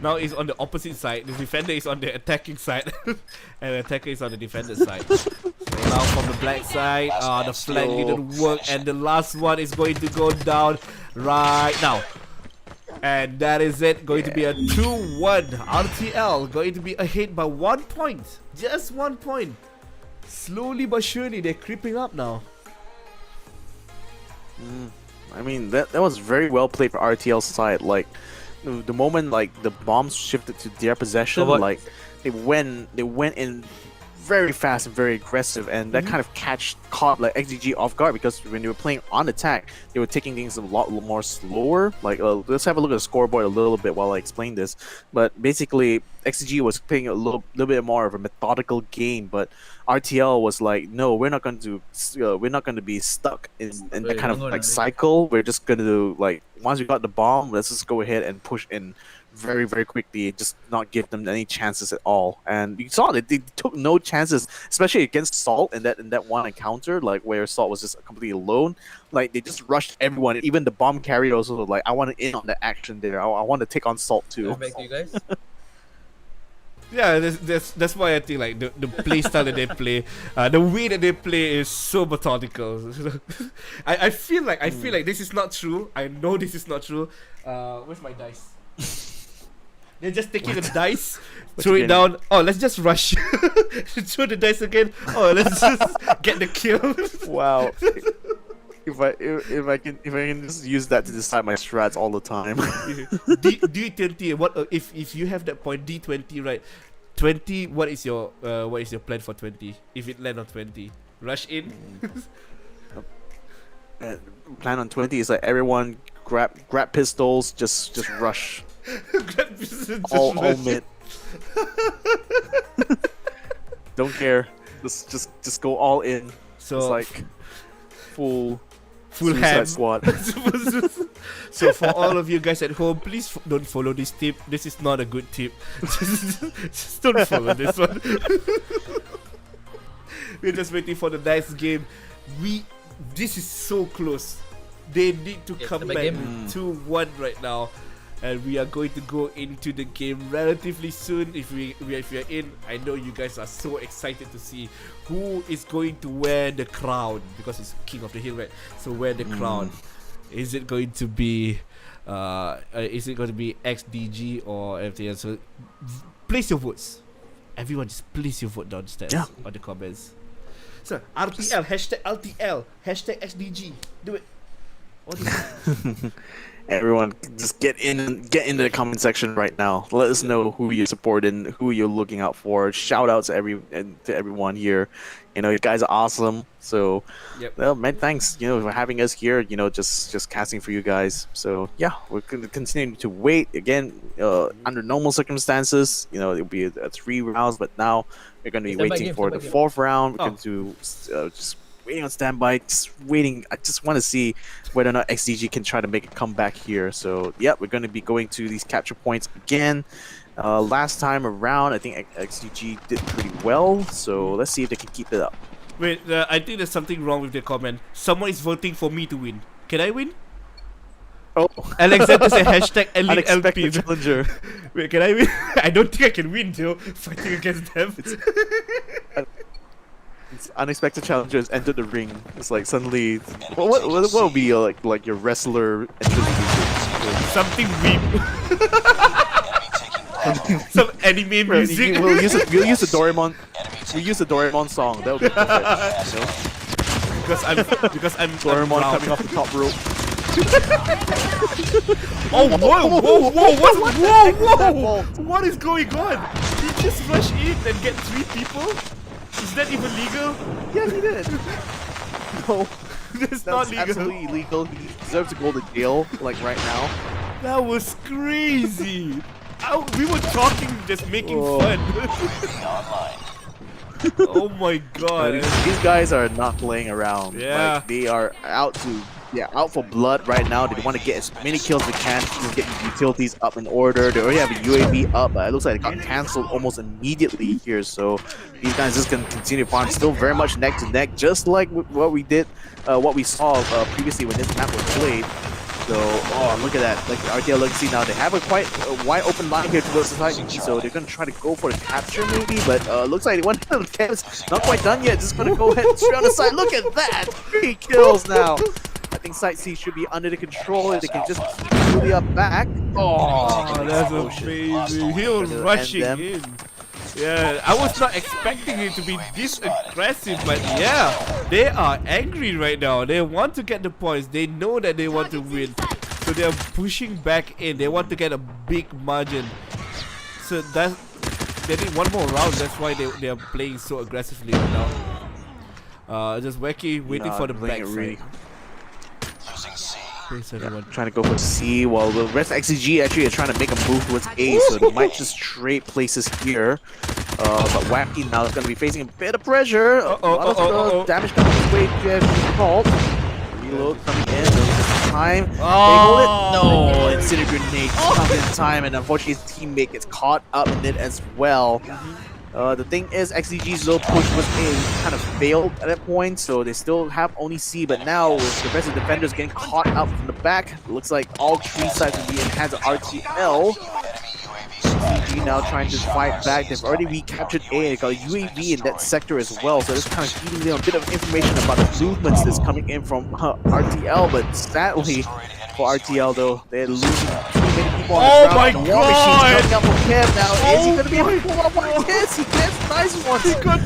C: now he's on the opposite side. The defender is on the attacking side, and the attacker is on the defender side. So now from the black side, the flank didn't work, and the last one is going to go down right now. And that is it. Going to be a 2-1. RTL going to be ahead by 1 point. Just 1 point. Slowly but surely, they're creeping up now.
D: I mean, that was very well played for RTL's side. Like, the moment like the bombs shifted to their possession,
A: So what-
D: like they went in very fast and very aggressive, and that kind of caught like XGG off guard, because when they were playing on attack, they were taking things a lot more slower. Like, let's have a look at the scoreboard a little bit while I explain this. But basically, XGG was playing a little bit more of a methodical game, but RTL was like, no, we're not going to be stuck in that kind of like cycle. We're just going to, like, once we got the bomb, let's just go ahead and push in very, very quickly, just not give them any chances at all. And you saw that they took no chances, especially against Salt in that one encounter, like where Salt was just completely alone. Like, they just rushed everyone. Even the bomb carrier also was like, I want to in on the action there. I want to take on Salt too.
J: Back to you guys.
C: Yeah, that's why I think like the play style that they play, the way that they play is so methodical. I feel like this is not true. I know this is not true. Where's my dice? They're just taking the dice, throw it down. Oh, let's just rush. Throw the dice again. Oh, let's just get the kill.
D: Wow. If I can just use that to decide my strats all the time.
C: D20. What if you have that point D20, right? 20. What is your plan for 20? If it land on 20, rush in.
D: Plan on 20 is like everyone grab pistols, just rush.
C: Grab pieces and just
D: all
C: rush.
D: mid. Don't care. Just go all in.
C: So
D: It's like full
C: full
D: Suicide
C: hand.
D: Squad.
C: So for all of you guys at home, please don't follow this tip. This is not a good tip. just don't follow this one. We're just waiting for the next game. This is so close. They need to
J: Yes,
C: come
J: the
C: back
J: game.
C: 2-1 right now. And we are going to go into the game relatively soon. If we are in, I know you guys are so excited to see who is going to wear the crown, because it's King of the Hill, right? So wear the crown. Is it going to be XDG or everything else? So place your votes. Everyone, just place your vote downstairs
D: Yeah.
C: on the comments. So RTL, hashtag LTL, hashtag SDG. Do it. What do you
D: Everyone, just get into the comment section right now. Let us know who you support and who you're looking out for. Shout out to everyone here. You know, you guys are awesome. So,
C: Yep.
D: well, man, thanks. You know, for having us here. You know, just casting for you guys. So yeah, we're gonna continue to wait again. Under normal circumstances, you know, it'll be a 3 rounds, but now we're gonna be
J: Stand by
D: waiting
J: game,
D: for
J: stand
D: the
J: by game.
D: 4th round. We're
C: Oh.
D: going to just waiting on standby, just waiting. I just want to see whether or not XDG can try to make a comeback here. So yeah, we're going to be going to these capture points again. Last time around, I think XDG did pretty well. So let's see if they can keep it up.
C: Wait, I think there's something wrong with the comment. Someone is voting for me to win. Can I win?
D: Oh,
C: Alexander said hashtag Elite
D: unexpected
C: LP.
D: challenger.
C: Wait, can I win? I don't think I can win, Joe. Fighting against them.
D: It's unexpected challengers entered the ring. It's like suddenly, what would be your, like your wrestler entrance music?
C: Something weep. Some anime music.
D: We'll use the Doraemon. We use the Doraemon song. That would be perfect. You know?
C: because I'm
D: Doraemon
C: brown.
D: coming off the top rope.
C: Oh, whoa! What is going on? He just rush in and get 3 people? Is that even legal?
D: Yeah, he did. No,
C: That's not
D: that's
C: legal.
D: absolutely illegal. He deserves to go to jail, like right now.
C: That was crazy. We were talking, just making fun. Oh my god.
D: These guys are not playing around.
C: Yeah.
D: Like, they are out for blood right now. They want to get as many kills as they can to get the utilities up in order. They already have a UAV up, but it looks like it got cancelled almost immediately here. So these guys just gonna continue farm, still very much neck to neck, just like what we saw previously when this map was played. So, oh, look at that. Like, RTL, look, see now, they have a quite wide open line here towards the side, so they're going to try to go for the capture maybe, but looks like one of the camps not quite done yet, just going to go ahead and straight on the side. Look at that! 3 kills now. I think Site C should be under the control if they can just keep Julia back. Oh,
C: that's
D: explosion.
C: amazing. He was
D: Gonna
C: rushing
D: end them.
C: in. Yeah, I was not expecting it to be this aggressive, but yeah, they are angry right now. They want to get the points. They know that they want to win. So they are pushing back in. They want to get a big margin. So they need one more round. That's why they are playing so aggressively right now. Just Wacky waiting for the
D: playing it
C: backside.
D: really-
C: Thanks everyone.
D: Trying to go for C, while the rest of XCG actually are trying to make a move towards A, so they might just trade places here. But Wacky now is going to be facing a bit of pressure. A lot of damage coming his way. Called. Reload coming in. This time. They hold it. No, Incendiary Grenade comes in time, and unfortunately his teammate gets caught up in it as well. The thing is, XCG's little push was in, kind of failed at that point, so they still have only C, but now with the rest of the defenders getting caught up from the back, it looks like all 3 sides will be in hands of RTL. XCG now trying to fight back. They've already recaptured A, and they got a UAV in that sector as well, so it's kind of giving them a bit of information about the movements that's coming in from RTL, but sadly for RTL though, they're losing too many people on the ground.
C: my
D: The War Machine's coming up for Kev now. Is he
C: Oh
D: going to be able to pull up one? Yes, he gets nice ones.
C: He got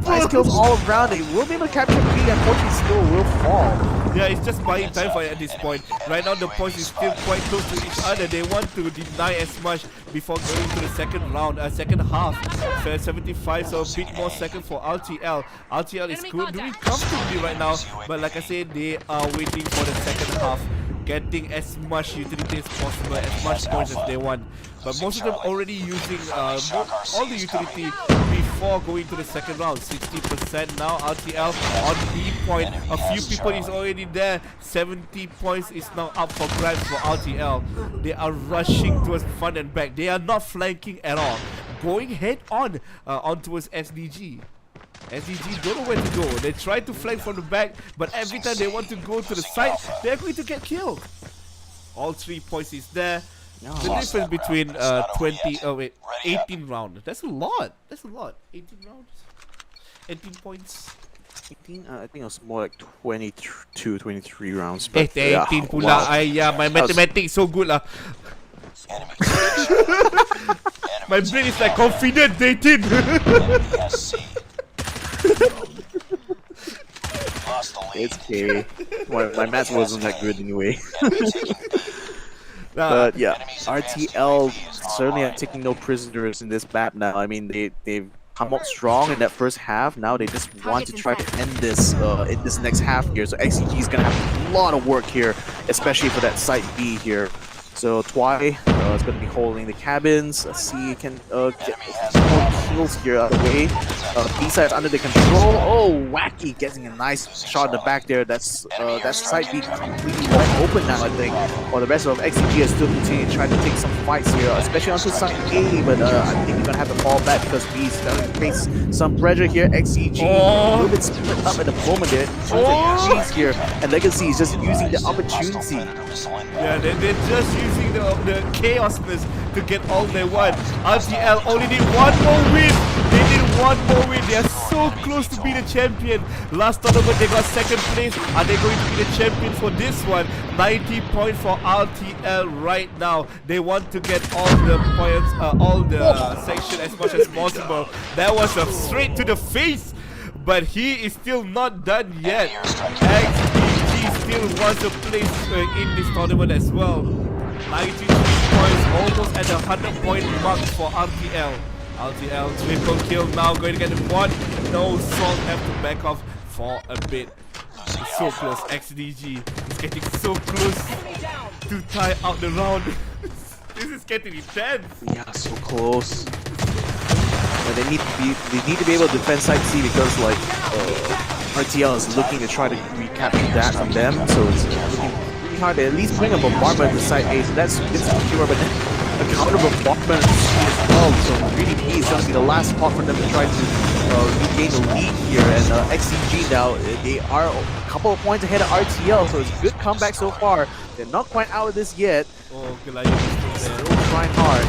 D: Nice kills all around. They will be able to capture B, unfortunately still will fall.
C: Yeah, it's just buying time for it at this point. Right now the points is still quite close to each other. They want to deny as much before going to the second round, second half. So 75, so a bit more second for RTL. RTL is good, doing comfortably right now, but like I said, they are waiting for the second half, getting as much utility as possible, as much points as they want. But most of them already using all the utility before going to the second round. 60% now, RTL on B point. A few people is already there. 70 points is now up for grabs for RTL. They are rushing towards front and back. They are not flanking at all. Going head on towards SDG. SDG don't know where to go. They try to flank from the back, but every time they want to go to the side, they're going to get killed. All 3 points is there. The difference between 18 rounds. That's a lot. That's a lot. 18 rounds. 18 points.
D: 18? I think it was more like 22, 23 rounds. But
C: 18 pula. Ay, my mathematics so good lah. My brain is like confident 18.
D: It's okay. My maths wasn't that good anyway.
C: Nah,
D: But yeah, RTL certainly are taking no prisoners in this map now. I mean, they've come out strong in that first half. Now they just want to try to end this in this next half here. So XCG is gonna have a lot of work here, especially for that site B here. So Twy is going to be holding the cabins. Let's see, can get more kills here out of the way. B side under the control. Oh, Wacky getting a nice shot in the back there. That's side B completely wide open now, I think. While the rest of XCG is still continuing to try to take some fights here, especially onto side A. But I think they're going to have to fall back because B is going to face some pressure here. XCG a little bit split up at the moment there. G's here, and Legacy is just using the opportunity.
C: yeah, they're just using the chaosness to get all they want. RTL only need one more win. They need one more win. They are so close to be the champion. Last tournament they got second place. Are they going to be the champion for this one? 90 points for RTL right now. They want to get all the points, all the section as much as possible. That was a straight to the face. But he is still not done yet. XPG still wants a place in this tournament as well. 93 points, almost at the 100-point mark for RTL. RTL triple kill now, going to get the one. No, Salt have to back off for a bit. It's so close. XDG is getting so close to tie out the round. This is getting intense.
D: Yeah, so close. And they need to be able to defend side C because like RTL is looking to try to recapture that from them. So it's looking really hard to at least bring a bombardment to side A. So that's secure, but then a counter bombardment as well. So really B is going to be the last spot for them to try to regain the lead here. And XCG now, they are a couple of points ahead of RTL. So it's a good comeback so far. They're not quite out of this yet.
C: Oh, Goliath is still
D: Still
C: there.
D: trying hard.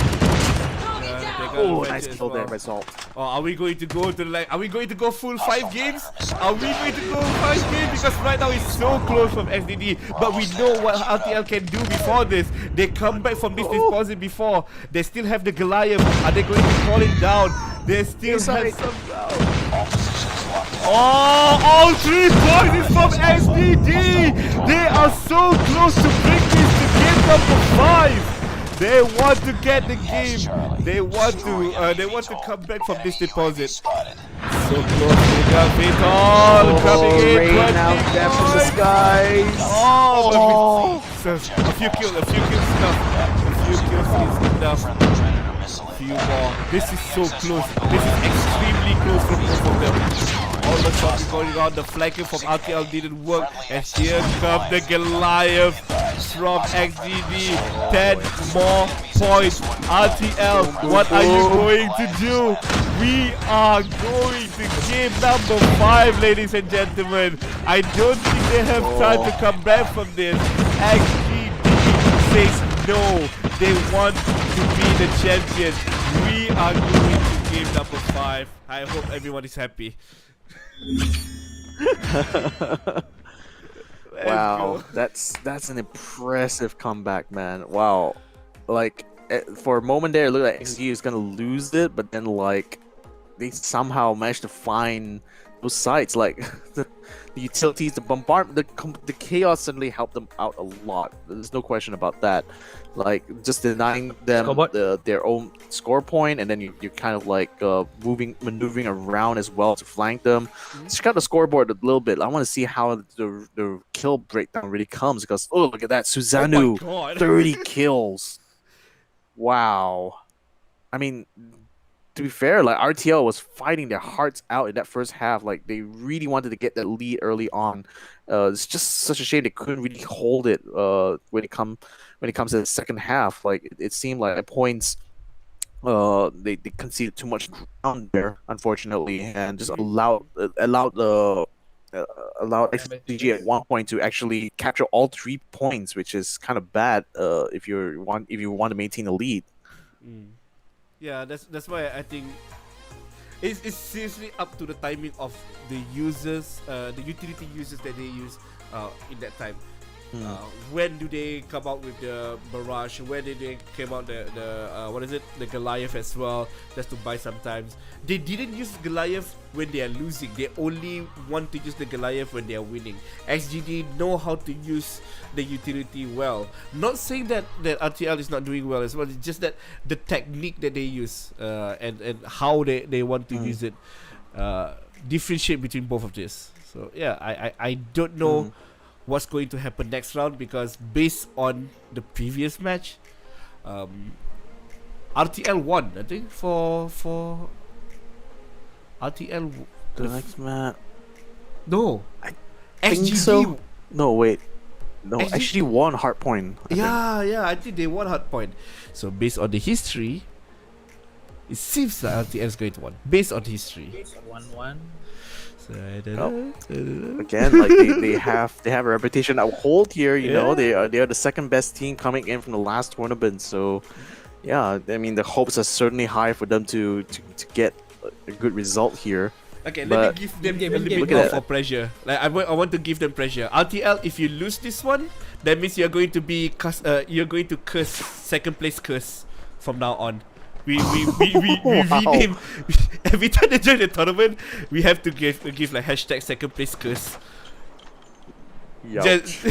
D: Oh,
C: Oh,
D: nice kill there by Salt.
C: Oh, are we going to go to are we going to go full 5 games? Are we going to go 5 games? Because right now it's so close from SDD. But we know what RTL can do before this. They come back from this deposit before. They still have the Goliath. Are they going to call it down? They still have some down. Oh, all 3 points is from SDD. They are so close to bring this to game number 5. They want to get the game. They want to come back from this deposit. So close. They got it all coming in.
D: Rain out there from the skies.
C: Oh, a few kills enough. A few kills is enough. A few more. This is so close. This is extremely close from both of them. All the shots going on. The flanking from RTL didn't work. And here comes the Goliath from XDD. 10 more points. RTL, what are you going to do? We are going to game number 5, ladies and gentlemen. I don't think they have time to come back from this. XDD says no. They want to be the champion. We are going to game number 5. I hope everyone is happy.
D: Wow, that's an impressive comeback, man. Wow, like for a moment there, it looked like XG was gonna lose it, but then like they somehow managed to find those sites. Like the utilities, the bombardment, the chaos suddenly helped them out a lot. There's no question about that. Like just denying them their own score point, and then you're kind of like maneuvering around as well to flank them. Just got the scoreboard a little bit. I want to see how the kill breakdown really comes because look at that, Susanoo, 30 kills. Wow. I mean, to be fair, like RTL was fighting their hearts out in that first half. Like they really wanted to get that lead early on. It's just such a shame they couldn't really hold it when it comes to the second half. Like it seemed like at points they conceded too much ground there, unfortunately, and just allowed XG at one point to actually capture all 3 points, which is kind of bad if you want to maintain the lead.
C: Yeah, that's why I think it's seriously up to the timing of the users, the utility users that they use in that time. When do they come out with the Barrage? When did they came out the what is it, the Goliath as well, just to buy sometimes. They didn't use Goliath when they are losing. They only want to use the Goliath when they are winning. XGD know how to use the utility well. Not saying that RTL is not doing well as well. It's just that the technique that they use and how they want to use it differentiate between both of this. So yeah, I don't know what's going to happen next round, because based on the previous match, RTL won, I think, for RTL.
D: The next match.
C: No,
D: Think
C: XGD.
D: so? No, wait. No,
C: XGD
D: actually won Hardpoint. I think.
C: Yeah, I think they won Hardpoint. So based on the history, it seems like RTL is going to win. Based on history.
J: 1-1.
C: So,
D: Again, like they have a reputation that will hold here. You know, they are the second best team coming in from the last tournament. So, yeah, I mean the hopes are certainly high for them to get a good result here.
C: Okay,
D: But
C: let me give them a little bit
D: look
C: more
D: at
C: for pressure. Like I want to give them pressure. RTL, if you lose this one, that means you're going to be curse second place curse from now on. We rename every time they join the tournament. We have to give like hashtag second place curse.
D: Yeah,
C: Just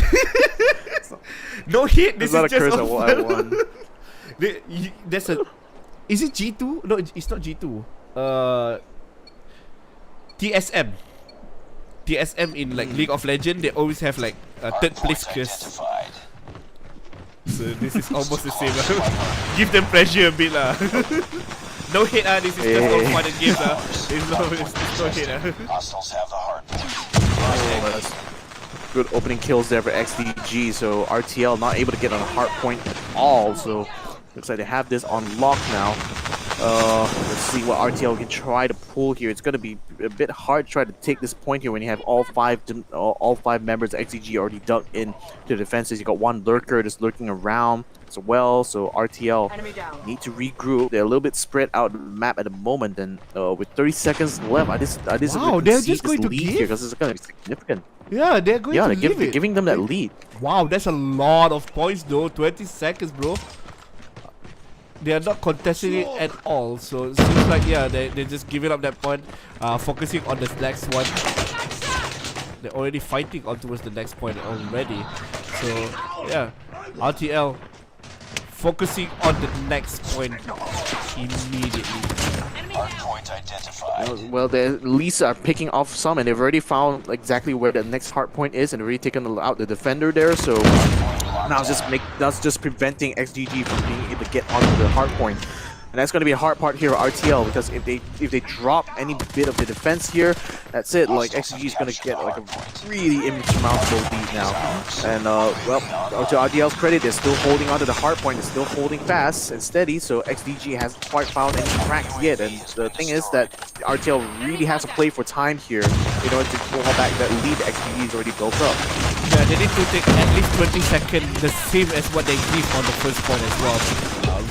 C: no hate. This
D: it's not a
C: is just
D: curse I won.
C: There's a. Is it G2? No, it's not G2. TSM. TSM in like League of Legends, they always have like a third place curse.
B: Identified.
C: So this is almost the same. Give them pressure a bit lah. No hate this is just all fun and games It's no hate
B: Hostiles have the hard point.
D: Oh, that's good opening kills there for XDG. So RTL not able to get on a hard point at all. So looks like they have this on lock now. Let's see what RTL can try to pull here. It's gonna be a bit hard to try to take this point here when you have all five members of XDG already dug in to the defenses. You got one lurker just lurking around as well. So RTL need to regroup. They're a little bit spread out the map at the moment, and with 30 seconds left, I just
C: they're just going to
D: lead
C: give?
D: here because it's gonna be significant.
C: Yeah, they're going to give
D: they're
C: it.
D: giving them that lead.
C: Wow, that's a lot of points though. 20 seconds, bro. They are not contesting it at all, so it seems like they're just giving up that point, focusing on the next one. They're already fighting on towards the next point already. So yeah, RTL focusing on the next point immediately.
B: Hard point identified.
D: Well, they at least are picking off some, and they've already found exactly where the next hard point is, and already taken out the defender there. So now that's just preventing XGG from being able to get onto the hard point. And that's going to be a hard part here for RTL, because if they drop any bit of the defense here, that's it. Like XGG is going to get like a really insurmountable lead now. And well, to RTL's credit, they're still holding onto the hard point. They're still holding fast and steady. So XGG hasn't quite found any cracks yet. And the thing is that RTL really has to play for time here in order to pull back that lead that XGG has already built up.
C: Yeah, they need to take at least 20 seconds, the same as what they give on the first point as well.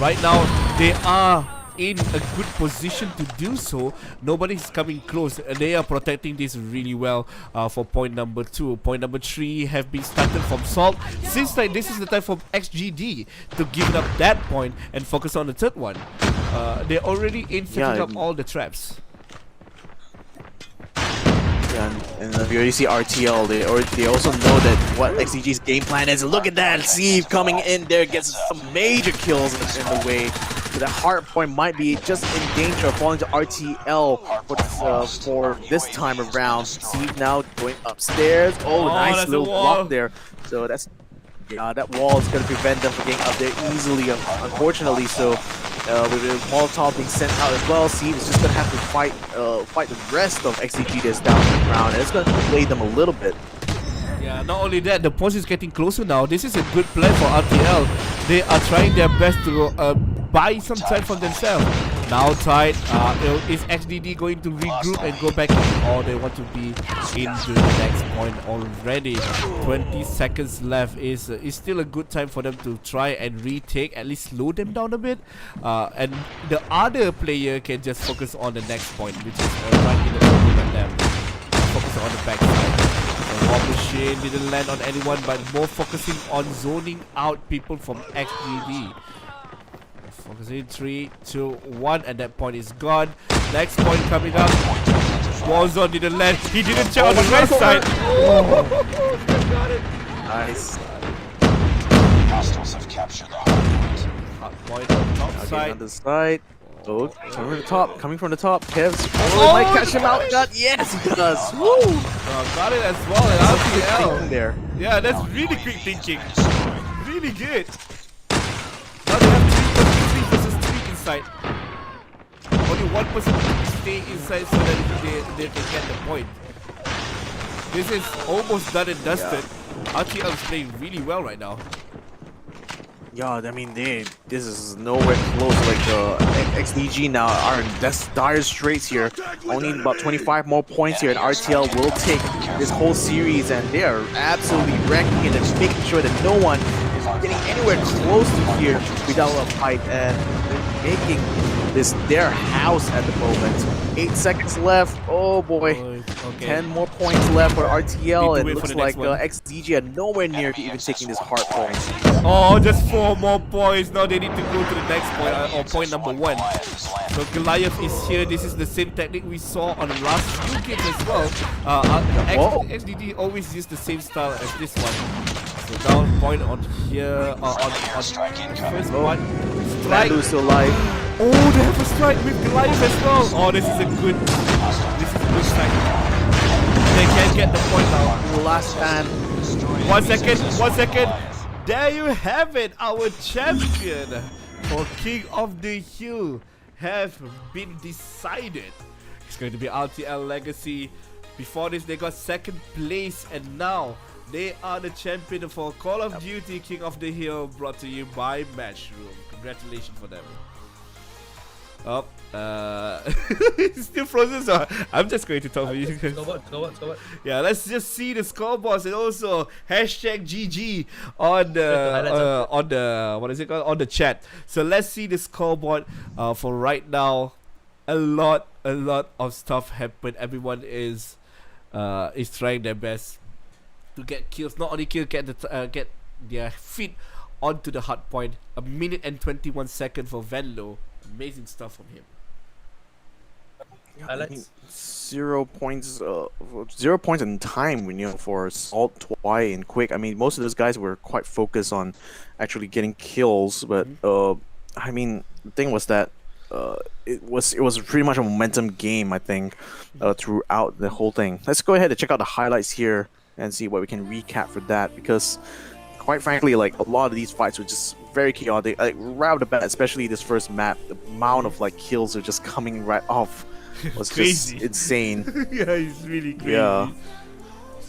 C: Right now, they are in a good position to do so. Nobody's coming close. They are protecting this really well for point number 2. Point number 3 have been started from Salt. Seems like this is the time for XGD to give up that point and focus on the third one. They're already in setting up all the traps.
D: And we already see RTL. They also know that what XDG's game plan is. Look at that, Steve coming in there, gets some major kills in the way. So that hard point might be just in danger of falling to RTL for this time around. Steve now going upstairs. Oh, nice little block there. So that's that wall is going to prevent them from getting up there easily, unfortunately. So with the Molotov being sent out as well, Steve is just going to have to fight the rest of XDG that's down on the ground, and it's going to delay them a little bit.
C: Yeah, not only that, the points is getting closer now. This is a good plan for RTL. They are trying their best to buy some time for themselves. Now tied, is XDD going to regroup and go back in, or they want to be into the next point already? 20 seconds left is still a good time for them to try and retake, at least slow them down a bit. And the other player can just focus on the next point, which is right in the middle of them. Focus on the backside. The War Machine didn't land on anyone, but more focusing on zoning out people from XDD. Focusing 3, 2, 1. At that point is gone. Next point coming up. Warzone didn't land. He didn't check on the right side. Got it.
D: Nice.
B: Hostiles have captured the hardpoint.
C: Hard point on top
D: Again
C: side.
D: on the side. Oh, coming from the top. Coming from the top. Kev's. Oh, might catch him out. God, yes, he does. Woo!
C: Got it as well. And RTL.
D: There.
C: Yeah, that's really quick thinking. Really good. Now they have 3 versus 3 inside. Only one person can stay inside so that they can get the point. This is almost done and dusted. RTL is playing really well right now.
D: Yeah, I mean, this is nowhere close. Like XDG now are in dire straits here. Only about 25 more points here, and RTL will take this whole series, and they are absolutely wrecking it and making sure that no one is getting anywhere close to here without a fight, and they're making this their house at the moment. 8 seconds left. Oh boy.
C: Okay.
D: 10 more points left for RTL.
C: Need to
D: It
C: wait for
D: looks
C: the
D: like
C: next one.
D: XDG are nowhere near to even taking this hard point.
C: Oh, just 4 more points. Now they need to go to the next point, or point number 1. So Goliath is here. This is the same technique we saw on the last few games as well. XDD always use the same style as this one. So down point on here, on first one. Strike.
D: Landu still alive.
C: Oh, they have a strike with Goliath as well. Oh, this is a good strike. They can get the point now.
D: Last stand.
C: 1 second, 1 second. There you have it. Our champion for King of the Hill have been decided. It's going to be RTL Legacy. Before this, they got 2nd place, and now they are the champion for Call of Duty King of the Hill, brought to you by Matchroom. Congratulations for them. Oh, it's still frozen, so I'm just going to talk for you.
J: Scoreboard.
C: Yeah, let's just see the scoreboards, and also hashtag GG on the what is it called, on the chat. So let's see the scoreboard for right now. A lot of stuff happened. Everyone is trying their best to get kills. Not only kill, get their feet onto the hard point. 1 minute and 21 seconds for Venlo. Amazing stuff from him.
J: Highlights.
D: 0 points, 0 points in time for Salt, Twy, and Quick. I mean, most of those guys were quite focused on actually getting kills, but I mean, the thing was that it was pretty much a momentum game, I think, throughout the whole thing. Let's go ahead and check out the highlights here and see what we can recap for that, because quite frankly, like, a lot of these fights were just very chaotic. Like, right off the bat, especially this first map, the amount of like kills are just coming right off was
C: Crazy.
D: just insane.
C: Yeah, it's really crazy.
D: Yeah.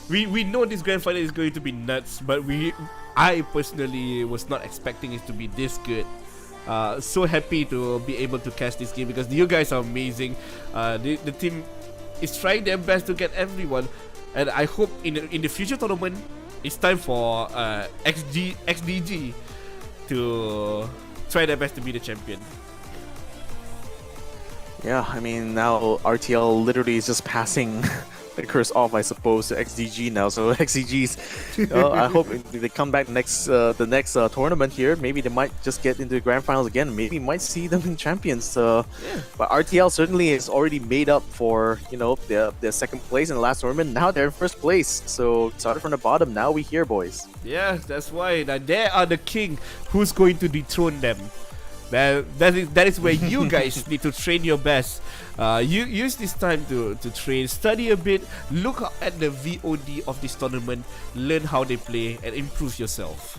C: We know this grand final is going to be nuts, but I personally was not expecting it to be this good. So happy to be able to catch this game, because you guys are amazing. The team is trying their best to get everyone, and I hope in the future tournament it's time for XDG to try their best to be the champion.
D: Yeah, I mean, now RTL literally is just passing the curse off, I suppose, to XDG now. So XDG's, I hope if they come back the next tournament here, maybe they might just get into the grand finals again. Maybe might see them in champions. But RTL certainly is already made up for, you know, their 2nd place in the last tournament. Now they're in 1st place. So started from the bottom. Now we here, boys.
C: Yeah, that's why. Now they are the king. Who's going to dethrone them? That is where you guys need to train your best. You use this time to train, study a bit, look at the VOD of this tournament, learn how they play, and improve yourself.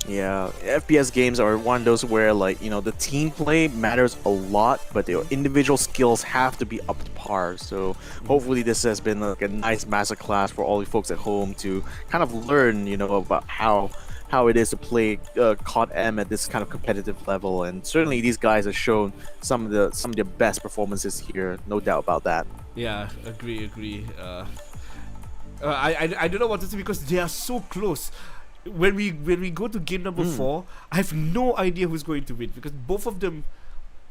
D: Yeah, FPS games are one of those where, like, you know, the team play matters a lot, but the individual skills have to be up to par. So hopefully this has been like a nice masterclass for all you folks at home to kind of learn, you know, about how it is to play COD M at this kind of competitive level. And certainly these guys have shown some of their best performances here, no doubt about that.
C: Yeah, agree. I don't know what to say, because they are so close. When we go to game number 4, I have no idea who's going to win, because both of them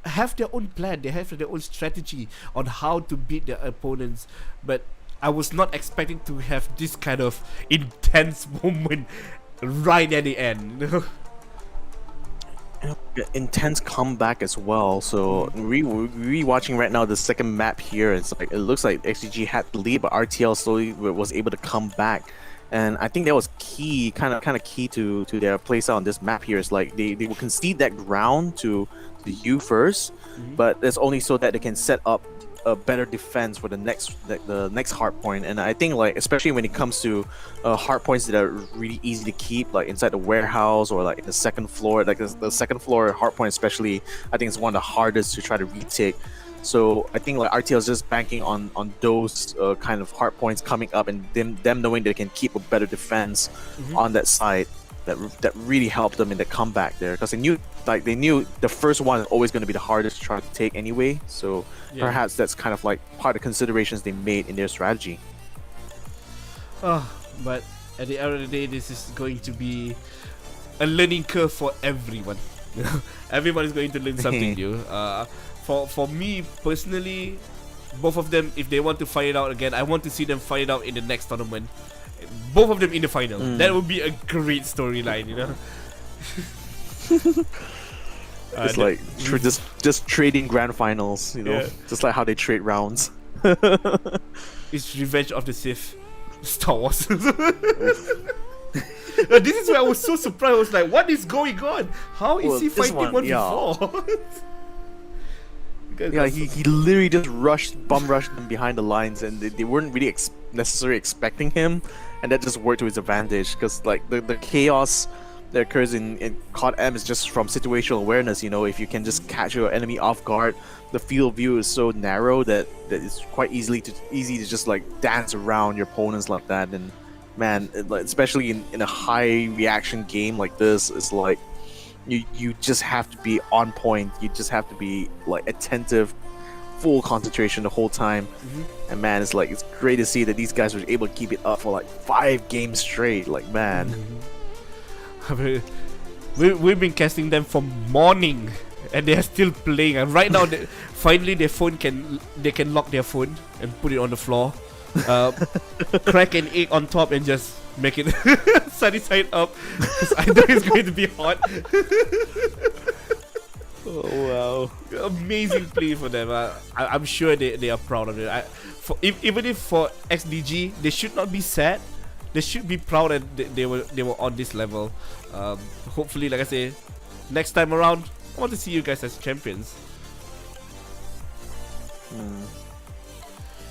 C: have their own plan. They have their own strategy on how to beat their opponents. But I was not expecting to have this kind of intense moment right at the end.
D: Intense comeback as well. So re-watching right now the second map here, it looks like XGG had the lead, but RTL slowly was able to come back. And I think that was key, kind of key to their playstyle on this map here. Is like they will concede that ground to the U first, but that's only so that they can set up a better defense for the next hard point. And I think, like, especially when it comes to hard points that are really easy to keep, like inside the warehouse or like the second floor, like the second floor hard point especially, I think it's one of the hardest to try to retake. So I think like RTL is just banking on those kind of hard points coming up, and them knowing they can keep a better defense on that side. That really helped them in the comeback there, because they knew the first one is always going to be the hardest to try to take anyway. So perhaps that's kind of like part of the considerations they made in their strategy.
C: But at the end of the day, this is going to be a learning curve for everyone. Everyone is going to learn something new. For me personally, both of them, if they want to fight it out again, I want to see them fight it out in the next tournament. Both of them in the final. That would be a great storyline, you know.
D: It's like just trading grand finals, you know, just like how they trade rounds.
C: It's Revenge of the Sith, Star Wars. This is where I was so surprised. I was like, what is going on? How is he fighting one before?
D: Yeah, he literally just bum rushed them behind the lines, and they weren't really necessarily expecting him, and that just worked to his advantage, because like the chaos that occurs in COD M is just from situational awareness. You know, if you can just catch your enemy off guard, the field of view is so narrow that it's quite easy to just like dance around your opponents like that. And man, especially in a high reaction game like this, it's like you just have to be on point. You just have to be like attentive, full concentration the whole time. And man, it's great to see that these guys were able to keep it up for like 5 games straight. Like, man.
C: We've been casting them from morning, and they are still playing. And right now, finally, their phone can lock their phone and put it on the floor, crack an egg on top, and just make it sunny side up. Because I know it's going to be hot.
D: Oh wow!
C: Amazing play for them. I'm sure they are proud of it. Even if for XDG, they should not be sad. They should be proud that they were on this level. Hopefully, like I say, next time around, I want to see you guys as champions.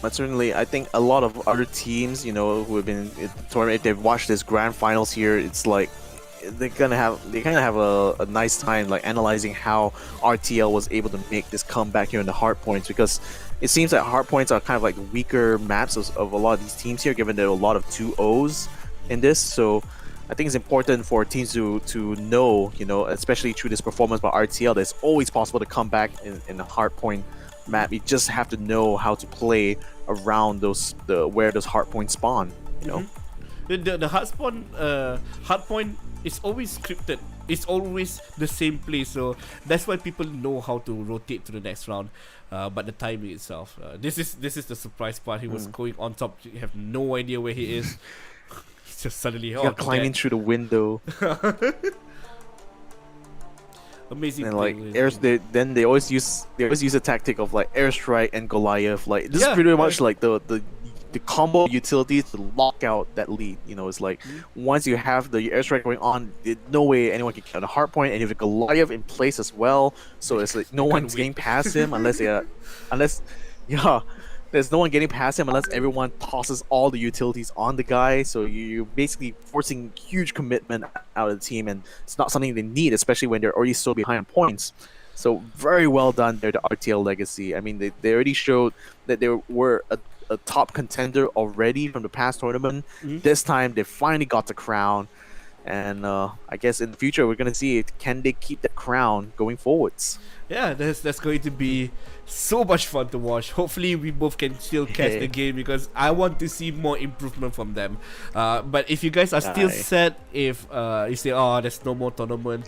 D: But certainly, I think a lot of other teams, you know, who have been in the tournament, if they've watched this grand finals here, it's like they kind of have a nice time like analyzing how RTL was able to make this comeback here in the hard points, because it seems that hard points are kind of like the weaker maps of a lot of these teams here, given there are a lot of 2-0s in this. So I think it's important for teams to know, you know, especially through this performance by RTL, that it's always possible to come back in a hard point map. You just have to know how to play around where those hard points spawn, you know.
C: The hard point is always scripted. It's always the same place, so that's why people know how to rotate to the next round. But the timing itself, this is the surprise part. He was going on top. You have no idea where he is. He's just suddenly
D: climbing through the window.
C: Amazing.
D: And like they always use a tactic of like airstrike and Goliath. Like this is pretty much like the combo utilities to lock out that lead. You know, it's like once you have the airstrike going on, there's no way anyone can get a hard point, and you have a Goliath in place as well. So it's like no one's getting past him unless there's no one getting past him unless everyone tosses all the utilities on the guy. So you're basically forcing huge commitment out of the team, and it's not something they need, especially when they're already so behind on points. So very well done there to RTL Legacy. I mean, they already showed that they were a top contender already from the past tournament. This time they finally got the crown, and I guess in the future we're gonna see can they keep that crown going forwards.
C: Yeah, that's going to be so much fun to watch. Hopefully we both can still catch the game, because I want to see more improvement from them. But if you guys are still sad if you say, oh, there's no more tournament,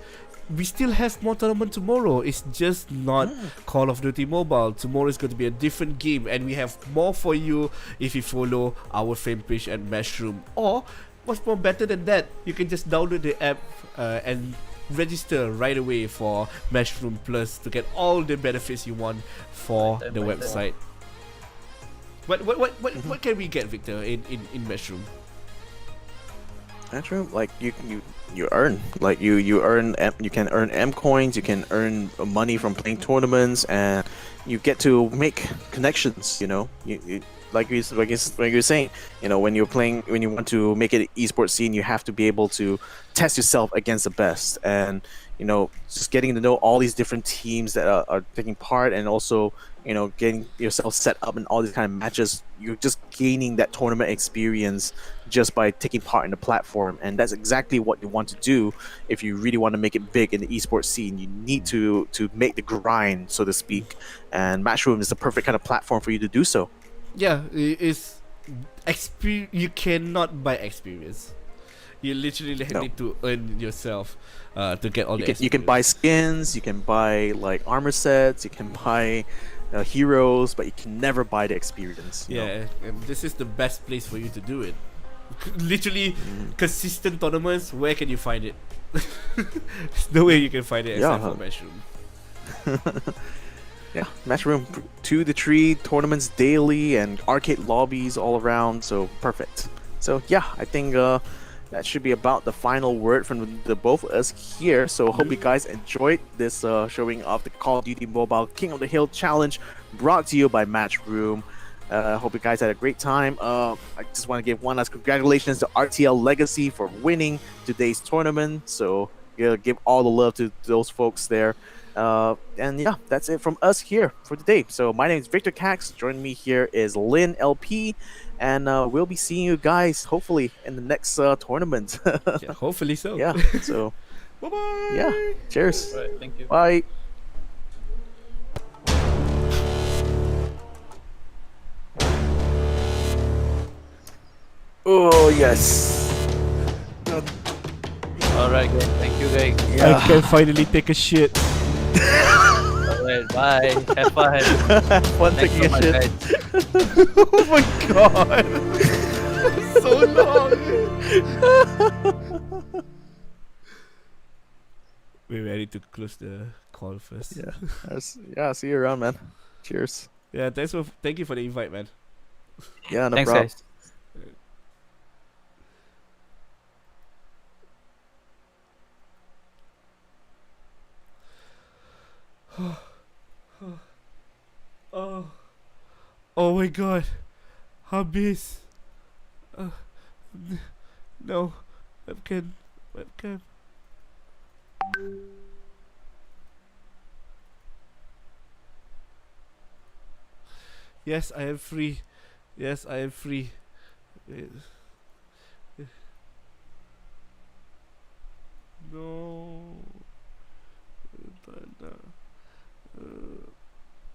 C: we still have more tournament tomorrow. It's just not Call of Duty Mobile. Tomorrow is going to be a different game, and we have more for you if you follow our fan page at Matchroom. Or what's more better than that, you can just download the app and register right away for Matchroom Plus to get all the benefits you want for the website. What can we get, Victor, in Matchroom?
D: Matchroom, like you earn, like you earn you can earn M coins, you can earn money from playing tournaments, and you get to make connections. You know, you like you were saying, you know, when you want to make it an esports scene, you have to be able to test yourself against the best, and you know, just getting to know all these different teams that are taking part, and also, you know, getting yourself set up in all these kind of matches. You're just gaining that tournament experience just by taking part in the platform, and that's exactly what you want to do if you really want to make it big in the esports scene. You need to make the grind, so to speak, and Matchroom is the perfect kind of platform for you to do so.
C: Yeah, it's you cannot buy experience. You literally need to earn yourself to get all the experience.
D: You can buy skins, you can buy like armor sets, you can buy heroes, but you can never buy the experience. You know?
C: And this is the best place for you to do it. Literally, consistent tournaments. Where can you find it? There's no way you can find it except for Matchroom.
D: Yeah, Matchroom 2 to 3 tournaments daily and arcade lobbies all around, so perfect. So yeah, I think that should be about the final word from the both of us here. So hope you guys enjoyed this showing of the Call of Duty Mobile King of the Hill Challenge, brought to you by Matchroom. Hope you guys had a great time. I just want to give one last congratulations to RTL Legacy for winning today's tournament. So yeah, give all the love to those folks there. And yeah, that's it from us here for today. So my name is Victor Cax. Joining me here is Lynn LP, and we'll be seeing you guys hopefully in the next tournament.
C: Yeah, hopefully so.
D: Yeah. So
C: Bye bye.
D: yeah. Cheers.
A: Right, thank you.
D: Bye. Oh yes.
A: Alright, guys. Thank you, guys.
C: I can finally take a shit.
A: Alright, bye. Have fun.
D: Have fun
A: Thanks
D: taking
A: so
D: a
A: much,
D: shit.
A: guys.
C: Oh my god. So long. Wait, I need to close the call first.
D: Yeah. Yeah. See you around, man. Cheers.
C: Yeah, thank you for the invite, man.
D: Yeah. No
A: Thanks,
D: problem.
A: guys.
C: Oh my god. Habis. No. Webcam. Yes, I am free. Yes, I am free. No. Tak nak.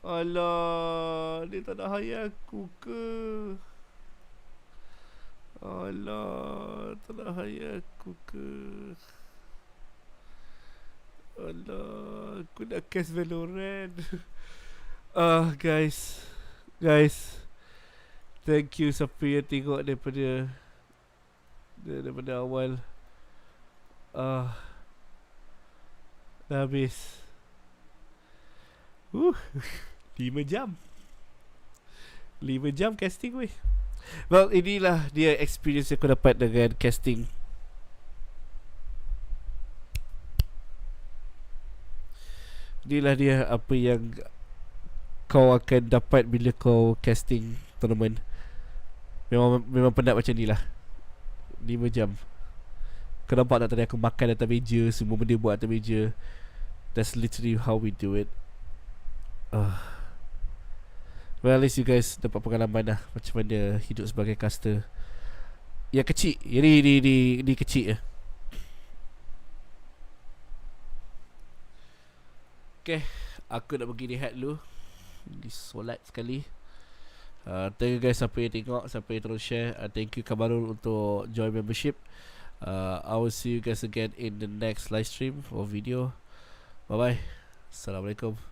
C: Alah, dia tak nak hire aku ke? Alah, tak nak hire aku ke? Alah, aku nak cast Valorant. Guys, thank you siapa yang tengok daripada awal. Dah habis. 5 jam 5 jam casting weh. Well, inilah dia experience yang aku dapat dengan casting. Inilah dia apa yang kau akan dapat bila kau casting tournament. Memang penat macam ni lah. 5 jam. Kau nampak tak tadi aku makan atas meja, semua benda buat atas meja. That's literally how we do it. Well, at least you guys dapat pengalaman lah macam mana hidup sebagai caster yang kecil. Ini kecil je. Okay, aku nak pergi rehat dulu. Ini solat sekali. Thank you guys siapa yang tengok, siapa yang terus share. Thank you Kamarul untuk join membership. I will see you guys again in the next live stream or video. Bye bye. Assalamualaikum.